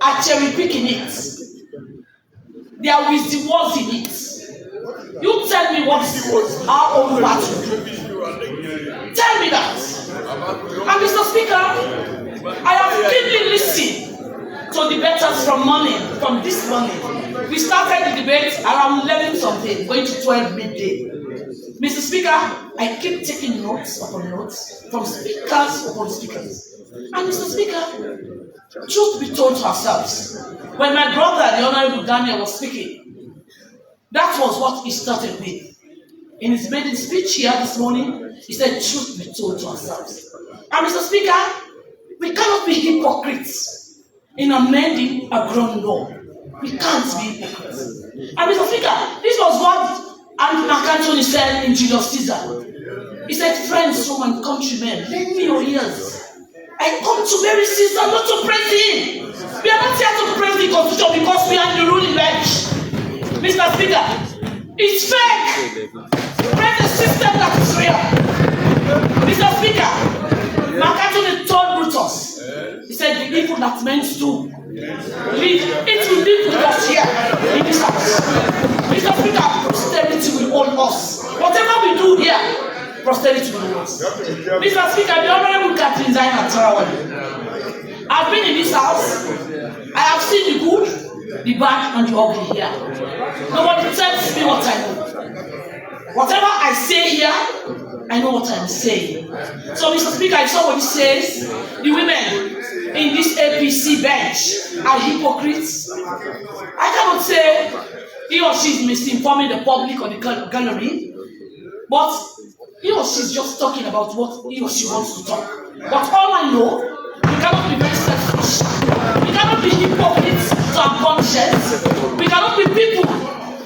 are cherry picking it, there is the words in it. You tell me what is our own battle. Tell me that. And Mr. Speaker, I have keenly listened to debaters from this morning. We started the debate around 11 something, going to 12 midday. Mr. Speaker, I keep taking notes upon notes from speakers upon speakers. And Mr. Speaker, truth be told to ourselves, when my brother, the Honorable Daniel, was speaking, that was what he started with. In his maiden speech here this morning, he said, truth be told to ourselves. And Mr. Speaker, we cannot be hypocrites in amending a grown law. We can't be hypocrites. And Mr. Speaker, this was what Anthony said in Julius Caesar. He said, friends, Roman countrymen, lend me your ears. I come to bury Caesar, not to praise him. We are not here to praise the constitution because we are in the ruling bench. Mr. Speaker, it's fake. Create a system that is real. Mr. Speaker, Mark Antony told Brutus, he said, the evil that men do, it will live with us here in this house. Mr. Speaker, posterity will own us. Whatever we do here, posterity will own us. Mr. Speaker, the Honorable Catherine Zaina Tarawale, I've been in this house. I have seen the good, the bad, and the ugly here. Nobody tells me what I know. Whatever I say here, I know what I'm saying. So, Mr. Speaker, if somebody says the women in this APC bench are hypocrites, I cannot say he or she is misinforming the public or the gallery, but he or she is just talking about what he or she wants to talk. But all I know, we cannot be very selfish. We cannot be hypocrites to our conscience. We cannot be people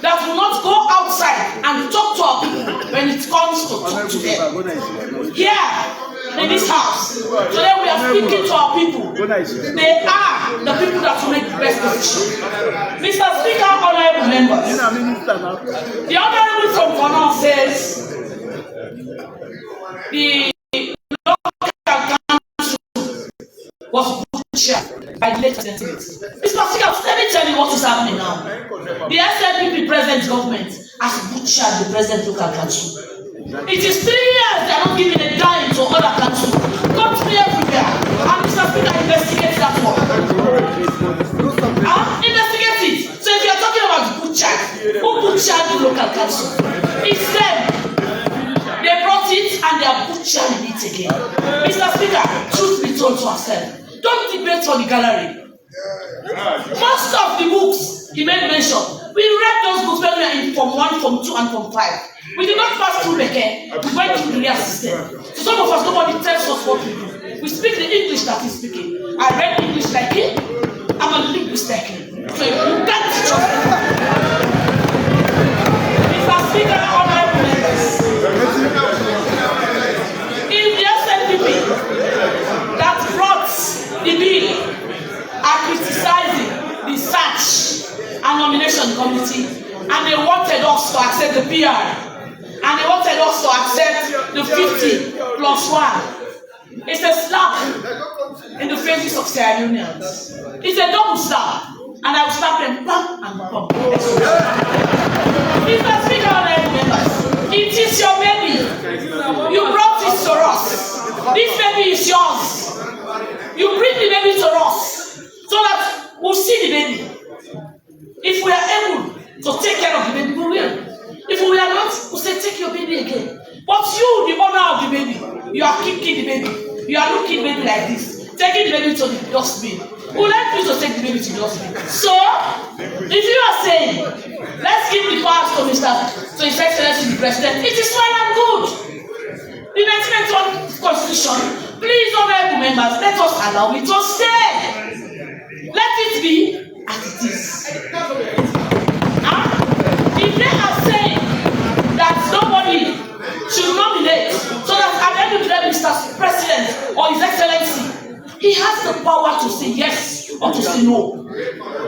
that will not go outside and talk to our people when it comes to talk to them. Here, in this house, today we are speaking to our people. They are the people that will make the best decision. Mr. Speaker, honorable members, the honorable from Ghana says the local council was butchered by the late president. Mr. Speaker, let me tell you what is happening now. The SLPP present government has butchered the present local council. It is 3 years they are not giving a dime to other councils. Come to me everywhere. And Mr. Speaker, investigate that one. Investigate it. So if you are talking about butchered, who butchered the local council? It's them. They brought it and they are butchering it again. Mr. Speaker, truth be told to ourselves, don't debate on the gallery. Most of the books he made mention, we read those books when we are in Form 1, Form 2, and Form 5. We did not pass through Beke, we went through the real system. So some of us, nobody tells us what we do. We speak the English that he's speaking. I read English like him. I'm a linguist like him. So you can't teach us. Mr. Speaker, honorable members, in the SLPP that brought the bill are criticizing the search and nomination committee, and they wanted us to accept the PR, and they wanted us to accept the 50 plus 1. It's a slap in the faces of Sierra Leoneans. It's a double slap, and I will slap them bam and bam. Mr. Speaker, honorable members, it is your baby. You brought it to us. This baby is yours. You bring the baby to us so that we'll see the baby. If we are able to take care of the baby, we will. If we are not, we'll say take your baby again. But you, the owner of the baby, you are kicking the baby. You are looking the baby like this, taking the baby to the dustbin. We would like you to take the baby to the dustbin. So, if you are saying, let's give the powers to His Excellency the President, it is well and good. The 1991 Constitution, please, honorable members, let us allow it to stay. Let it be as it is. If they are saying that nobody should nominate, so that at the end of the day, Mr. President or His Excellency, he has the power to say yes or to say no.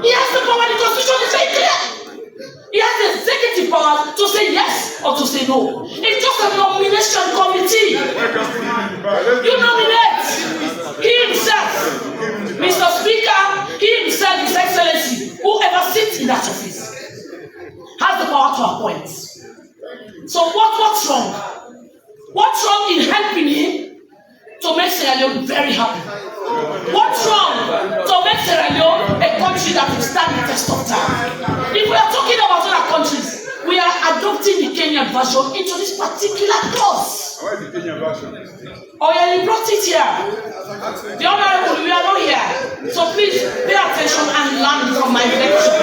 He has the power. The Constitution is very clear. He has the executive power to say yes or to say no. It's just a nomination committee. You nominate. He himself, Mr. Speaker, he himself, His Excellency, whoever sits in that office, has the power to appoint. So what's wrong? What's wrong in helping him to make Sierra Leone very happy? What's wrong to make Sierra Leone a country that will stand the test of time? If we are talking about other countries, we are adopting the Kenyan version into this particular clause. Why is the Kenyan version? Oh yeah, you brought it here. The honorable, we are not here. So please pay attention and learn from my lecture.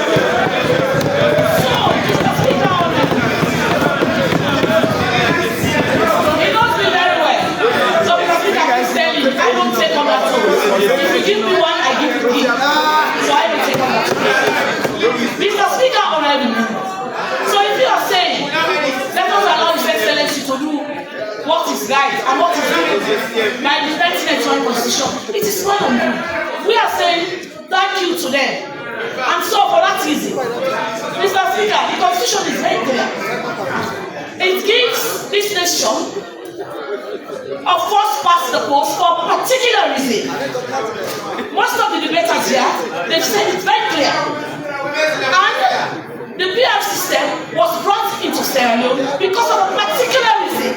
So, Mr. Speaker, he knows me very well. So Mr. Speaker, please tell him I don't take on that tone. If you give me one, I give you three. So I don't take on that tone. Mr. Speaker, honorable members. So if you are saying, let us allow His Excellency to do what is right and what is good by the 1991 Constitution, it is well and good. We are saying thank you to them And so for that reason, Mr. Speaker, the Constitution is very clear. It gives this nation a first past the post for a particular reason. Most of the debaters here, they've said it very clear. And the PR system was brought into Sierra Leone because of a particular reason.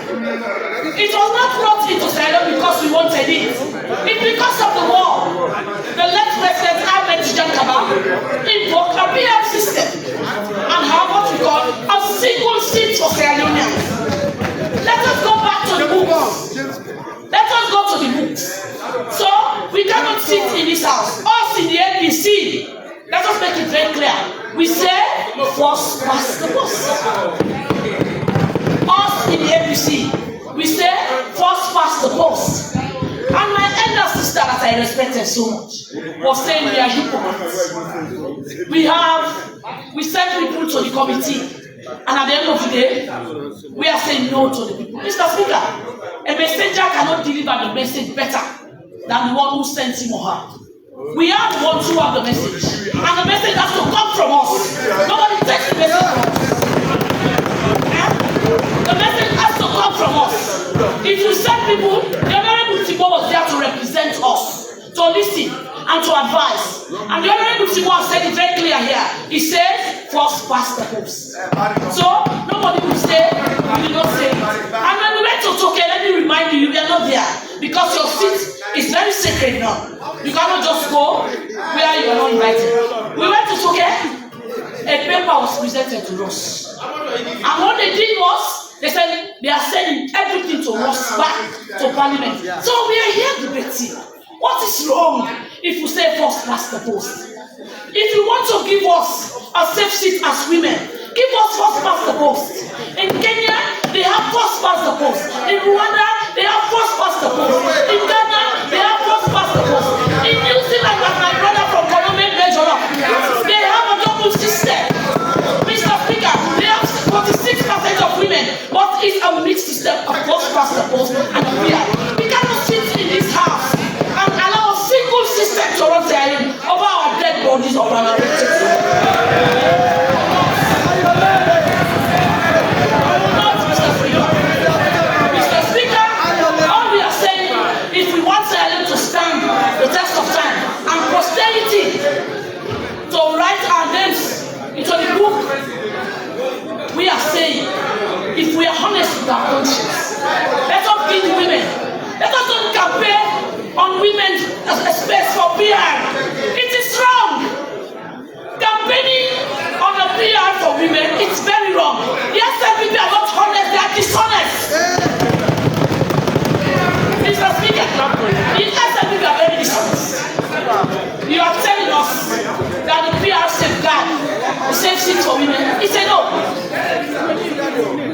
It was not brought into Sierra Leone because we wanted it. It's because of the war. The late President Ahmed Jankaba invoked a PR system and have what we call a single seat for Sierra Leoneans. Let us go back to the books. Let us go to the books. So we cannot sit in this house. Us in the APC. Let us make it very clear. We say first past the post. Us in the APC. We say first past the post. And my elder sister that I respected so much was saying we are hypocrites. We send people to the committee. And at the end of the day, we are saying no to the people. Mr. Speaker, a messenger cannot deliver the message better than the one who sends him or her. We are the ones who have the message. And the message has to come from us. Nobody takes the message from us. The message has to come from us. If you send people, the Honorable Tibo was there to represent us, to listen and to advise. And the Honorable Tibo has said it very clear here. He says, first past the post. So, nobody will say, you did not say it. And when we went to Toke, let me remind you, you are not there. Because your seat is very sacred now. You cannot just go where you are not invited. We went to Toke, a paper was presented to us. And what they did was, they said they are sending everything to us back to Parliament. So we are here debating. What is wrong if we say first past the post? If you want to give us a safe seat as women, give us first past the post. In Kenya, they have first past the post. In Rwanda, they have first past the post. In Ghana, they have first past the post. In New Zealand, as my brother from Colombia measured up, they have a double system. Mr. Speaker, they have 46% of women, but it's a mixed system of first past the post and a PR. We cannot sit in this house and allow a single system to run over our dead bodies of our relatives. Mr. Speaker, all we are saying, if we want Sierra Leone to stand the test of time and posterity to write our names into the book, we are saying, if we are honest with our conscience, let us be the women. Let us not campaign on women's space for PR. It is wrong. Campaigning on a PR for women, it's very wrong. The SLPP are not honest, they are dishonest. Mr. Speaker, the SLPP are very dishonest. You are telling us that the PR safeguard the safe seat for women. He said no.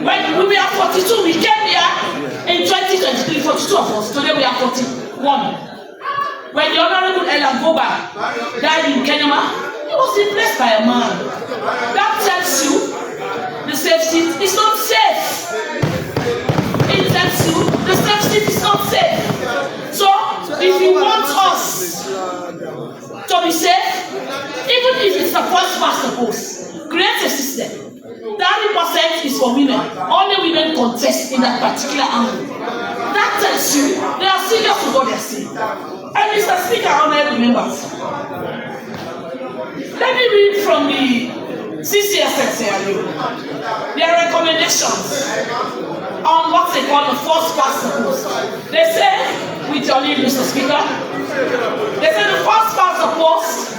When we were 42, we came here in 2023, 42 of us. Today we are 41. When the Honorable Elan Boba died in Kenya, he was replaced by a man. That tells you the safe seat is not safe. It tells you the safe seat is not safe. So, if you want us to be safe, even if it's the first past the post, create a system. 30% is for women. Only women contest in that particular angle. That tells you they are serious with what they are saying. And Mr. Speaker, honorable members, let me read from the CCSX their recommendations on what they call the first past the post. They say, with your leave, Mr. Speaker, they say the first past the post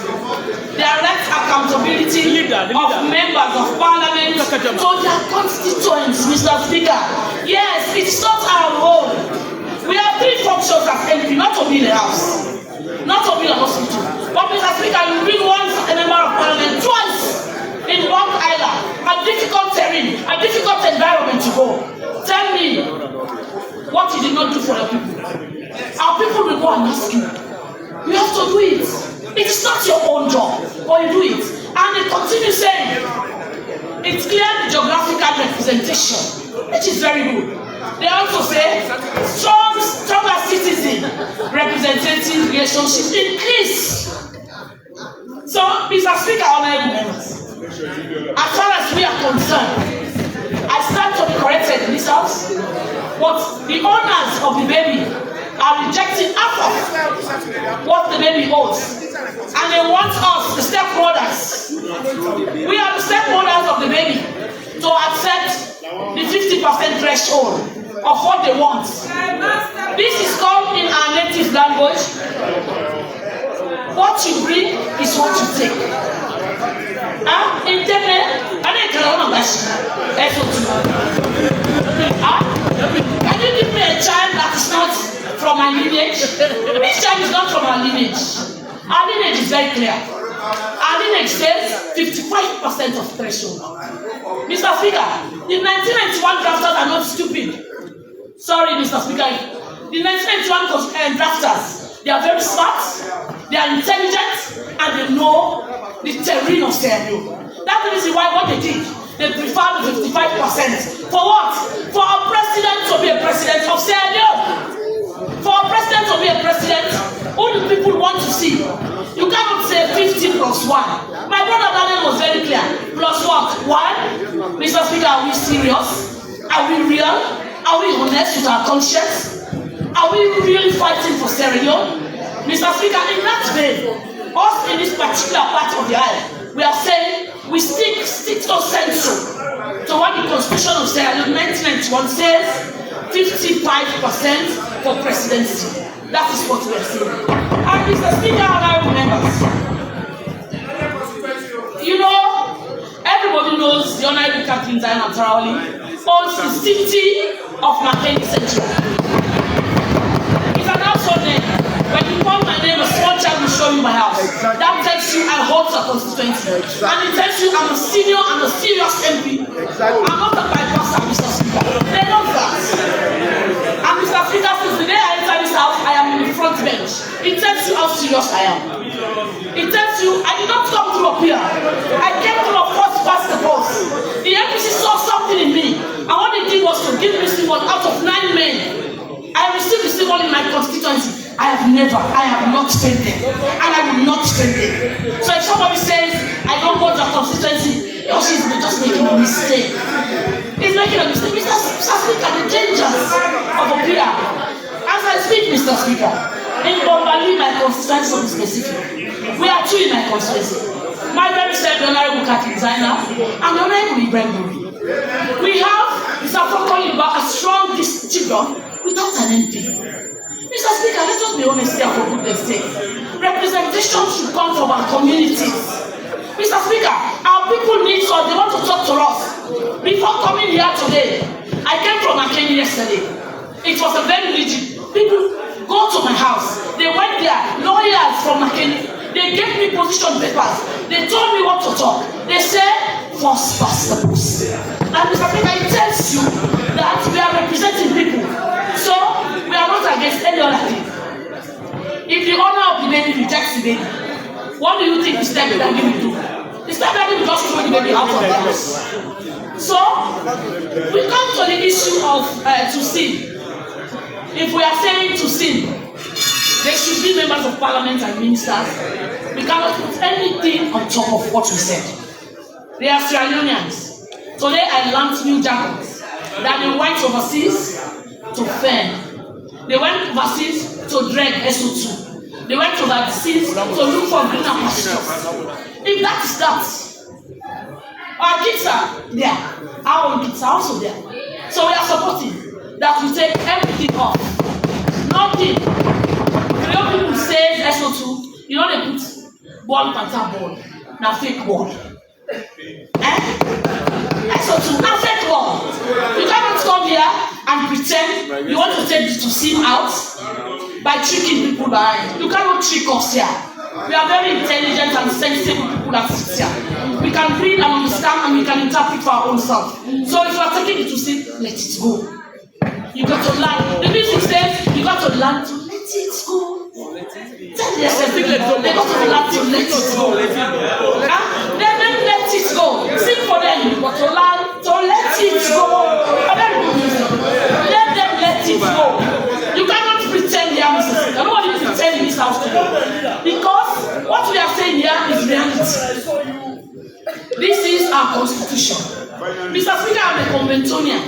direct accountability of members of Parliament to their constituents, Mr. Speaker. Yes, it's not our role. We have three functions as MP, not to be in the house, not to be in the hospital. But Mr. Speaker, you bring once a member of Parliament, twice in Long Island, a difficult terrain, a difficult environment to go. Tell me what you did not do for your people. Our people will go and ask you. You have to do it. It's not your own job, but you do it. And they continue saying, it's clear the geographical representation, which is very good. They also say, stronger citizen representative relationship increase. So, Mr. Mr. Speaker, honorable members, as far as we are concerned, I stand to be corrected in this house, but the owners of the baby are rejecting half of what the baby owes. And they want us, the stepbrothers, we are the stepbrothers of the baby, to accept the 50% threshold of what they want. This is called in our native language, what you bring is what you take. In Teme, can you give me a child that is not from my lineage? This child is not from our lineage. Our lineage is very clear. Our lineage says 55% of threshold. Mr. Speaker, the 1991 drafters are not stupid. Sorry, Mr. Speaker. The 1991 drafters, they are very smart, they are intelligent, and they know the terrain of Sierra Leone. That's the reason why what they did, they prefer the 55%. For what? For our president to be a president of Sierra Leone. For our president to be a president, who do people want to see? You cannot say 50 plus 1. My brother Daniel was very clear. Plus what? 1? Mr. Speaker, are we serious? Are we real? Are we honest with our conscience? Are we really fighting for Sierra Leone? Mr. Speaker, in that vein, us in this particular part of the aisle, we are saying we stick to sensu to what the Constitution of Sierra Leone 1991 says, 55% for presidency. That is what we are saying. And Mr. Speaker, honorable members, you know, everybody knows the Honorable Kathleen Zainab Traoré owns the city of Makeni Central. It's an household name. When you call my name, a small child will show you my house. That tells you I hold a constituency. And it tells you I'm a senior and a serious MP. I'm not a bypasser, Mr. Speaker. They know that. And Mr. Speaker, since the day I enter this house, I am in the front bench. It tells you how serious I am. It tells you I did not come through up here. I came through a first past the post. The APC saw something in me. And what they did was to give me symbol out of 9 men. I received the symbol in my constituency. I have not failed them. And I will not fail them. So if somebody says, I don't go to a constituency, or she's just making a mistake. He's making a mistake. Mr. Speaker, the dangers of a peer. As I speak, Mr. Speaker, in Bombali, my constituency to be specific. We are 2 in my constituency. My very self, the Honorable Kathleen Zainab, and the Honorable Ibrahim. We have Mr. Fokoliba, a strong distributor without an MP. Mr. Speaker, let us be honest here for goodness sake. Representation should come from our communities. Mr. Speaker, our people need us, they want to talk to us. Before coming here today, I came from Makeni yesterday. It was a very rigid. People go to my house. They went there, lawyers from Makeni. They gave me position papers. They told me what to talk. They said, first past the post. And Mr. Speaker, it tells you that we are representing people. So, we are not against any other thing. If the owner of the baby rejects the baby, what do you think the step daddy will do? The step daddy will just throw the baby out of the house. So, we come to the issue of to sin. If we are saying to sin, there should be members of parliament and ministers. We cannot put anything on top of what we said. They are Sierra Leoneans. Today I learned new jargons that they went overseas to fen. They went overseas to drag SO2. They went overseas to look for greener pastures. If that is that, our kids are there. Our own kids are also there. So we are supporting that we take everything off. Nothing. The young people say SO2, you know they put ball panta ball. Now fake ball. SO2, now fake ball. You cannot come here and pretend you want to take this to sim out by tricking people behind. You cannot trick us here. We are very intelligent and sensible people that sit here. We can read and understand and we can interpret for our own self. So if you are taking it to sim, let it go. You got to learn. The music says you got to learn to let it go. Tell the SLPP they got to learn to let it go. Then let it go. Sing for them. You got to learn to let it go. Let them let it go. You cannot pretend here, Mrs. Nobody pretend in this house today. Because what we are saying here is reality. Speaker, I'm a Conventonian.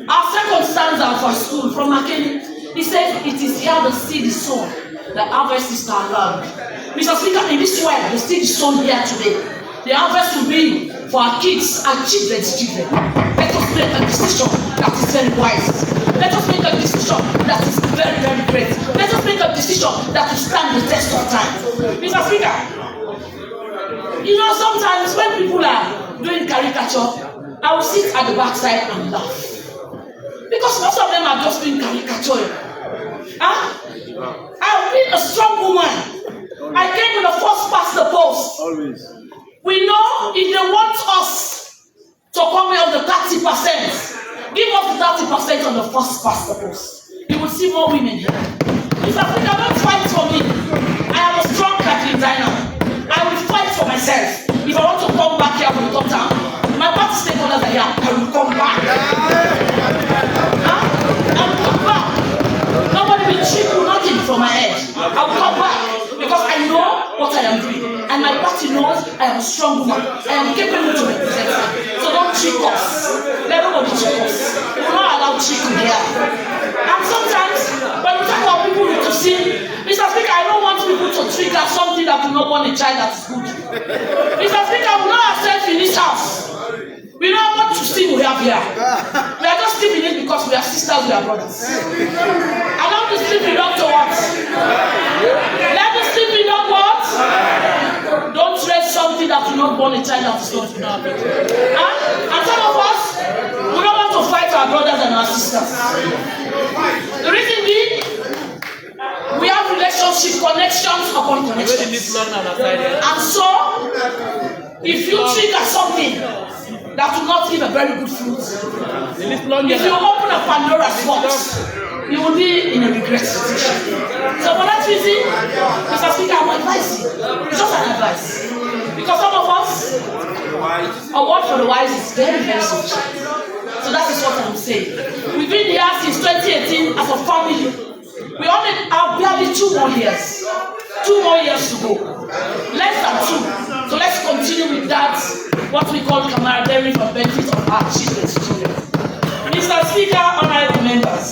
Our second stanza of our school from Makeni, he says, it is here the seed is sown, the harvest is our land. Mr. Speaker, in this way, the seed is sown here today. The harvest will be for our kids, our children's children. Let us make a decision that is very wise. Let us make a decision that is very, very great. Let us make a decision that will stand the test of time. Mr. Speaker, you know, sometimes when people are doing caricature, I will sit at the backside and laugh. Because most of them are just doing caricature. I've been a strong woman. I came with the first past the post. Always. We know if they want us to come here with the 30%, give us the 30% on the first past the post. You will see more women here. Mr. Speaker, don't fight for me. I am a strong Catholic designer. I will fight for myself. If I want to come back here from the top town, my party stakeholders are here. I will come back. I will come back. Nobody will trickle nothing from my head. I will come back because I know what I am doing. And my party knows I am a strong woman. I am capable to represent them. So don't trick us. Let nobody trick us. We will not allow trickle here. And sometimes, when we talk about people to sin, Mr. Speaker, I don't want people to trigger something that will not want a child that is good. Mr. Speaker, we know ourselves in this house. We know how much to sin we have here. We are just sleeping it because we are sisters, we are brothers. I don't be sleeping up to what? Let me sleep in up what? Don't trade something that will not born a child that is not to know. And some of us, we don't want to fight our brothers and our sisters. The reason being, we have relationship connections upon connections. And so, if you trigger something that will not give a very good fruit, if you open a Pandora's box, you will be in a regret situation. So for that reason, Mr. Speaker, I'm advising. It's just an advice. Because some of us, a word for the wise is very, very sufficient. So that is what I'm saying. We've been here since 2018 as a family. We only have barely 2 more years. 2 more years to go. Less than 2. So let's continue with that, what we call camaraderie for benefit of our children's children. Mr. Speaker, honorable members,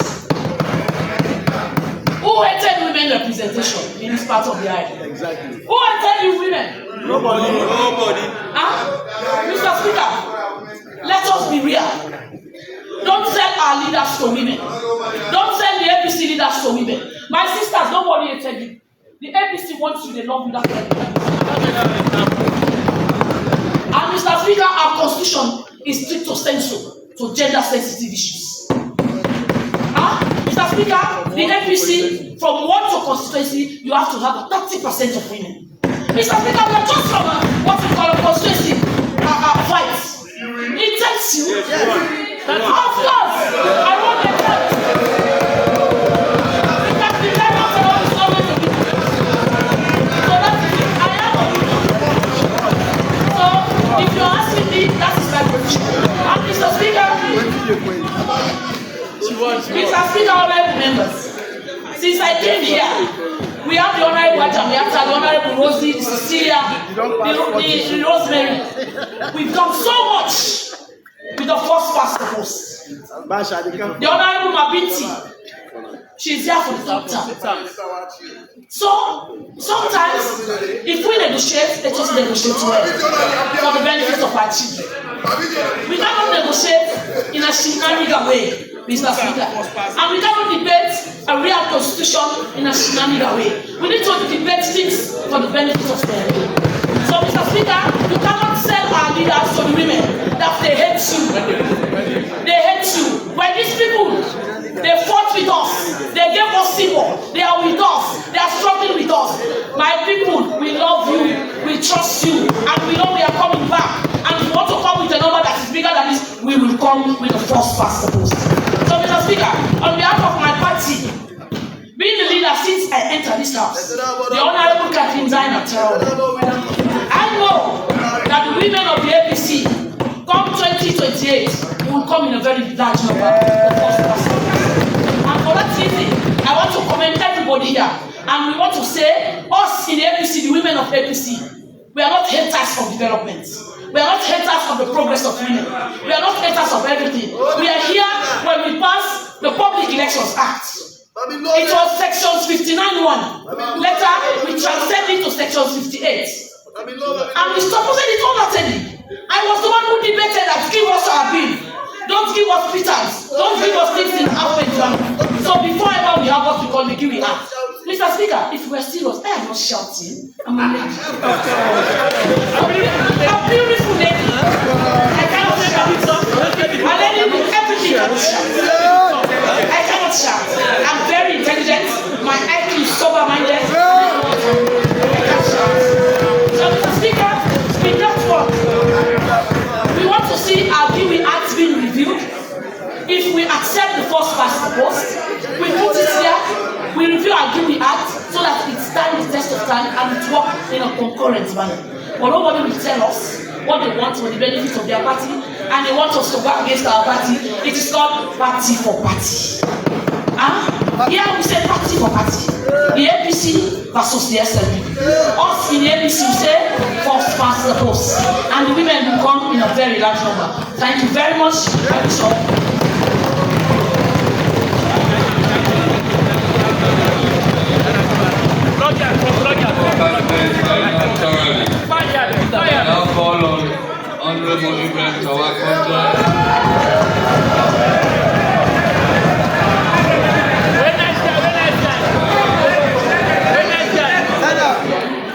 who hated women representation in this part of the island? Exactly. Who hated you women? Nobody. Mr. Speaker, let us be real. Don't sell our leaders to women. Don't sell the APC leaders to women. My sisters, nobody hated you. The APC wants you, they love you, that's and Mr. Speaker, our constitution is stricto sensu to gender sensitive issues. Mr. Speaker, the APC, from ward to constituency, you have to have a 30% of women. Mr. Speaker, we are just from what we call a constituency fight. It takes you. Of course, I want the fight. Because the time after all is always a bit. So that's it. I am a bit. So if you're asking me, that is my position. And Mr. Speaker, honorable members, since I came here, we have the honorable Adam, we have the honorable Rosie, the Cecilia, the Rosemary. We've done so much with the first past the post. The honorable Mabinti, she's here for the third time. So sometimes, if we negotiate, let us negotiate well for the benefit of our children. We cannot negotiate in a shenanigan way, Mr. Speaker. And we cannot debate a real constitution in a shenanigan way. We need to debate things for the benefit of them. So, Mr. Speaker, you cannot sell our leaders to the women that they hate you. They hate you. When these people, they fought with us, they gave us symbol, they are with us, they are struggling with us. My people, we love you, we trust you, and we know we are coming back. And if you want to come with a number that is bigger than this, we will come with the first past the post. So, Mr. Speaker, on behalf of my party, being the leader since I entered this house, the Honorable Catherine Zaina Terrell, I know that the women of the APC, come 2028, will come in a very large number. And for that reason, I want to commend everybody here. And we want to say, us in the APC, the women of APC, we are not haters of development. We are not haters of the progress of women. We are not haters of everything. We are here when we pass the Public Elections Act. It was section 59(1). Later, we transcended to section 58. And we supported it wholeheartedly. I was the one who debated that give us our bill. Don't give us pretense. Don't give us things in half and down. So before ever we have what we call the Kiwi Act. Mr. Speaker, if we are serious, I am not shouting. I'm a lady. A beautiful lady. I cannot shout. A lady with everything I cannot shout. I cannot shout. I'm very intelligent. My IQ is sober-minded. I can't shout. So, Mr. Speaker, we just want. We want to see our Kiwi Act being reviewed. If we accept the first past the post, we put it here. We review our Kiwi Act so that it stands the test of time and it works in a concurrent manner. But nobody will tell us what they want for the benefit of their party, and they want us to work against our party. It is called party for party. Here we say party for party. The APC versus the SLPP. Us in the APC we say first past the post, and the women will come in a very large number. Thank you very much. I wish all. Now call on Honorable Ibrahim Tawakonja.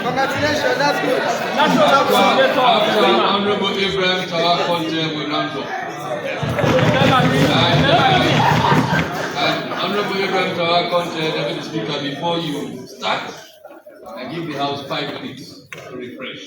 Congratulations, that's good. After Honorable Ibrahim Tawakonja will round up. And Honorable Ibrahim Tawakonja, Deputy Speaker, before you start, I give the House 5 minutes to refresh.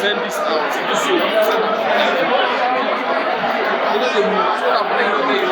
Send this out.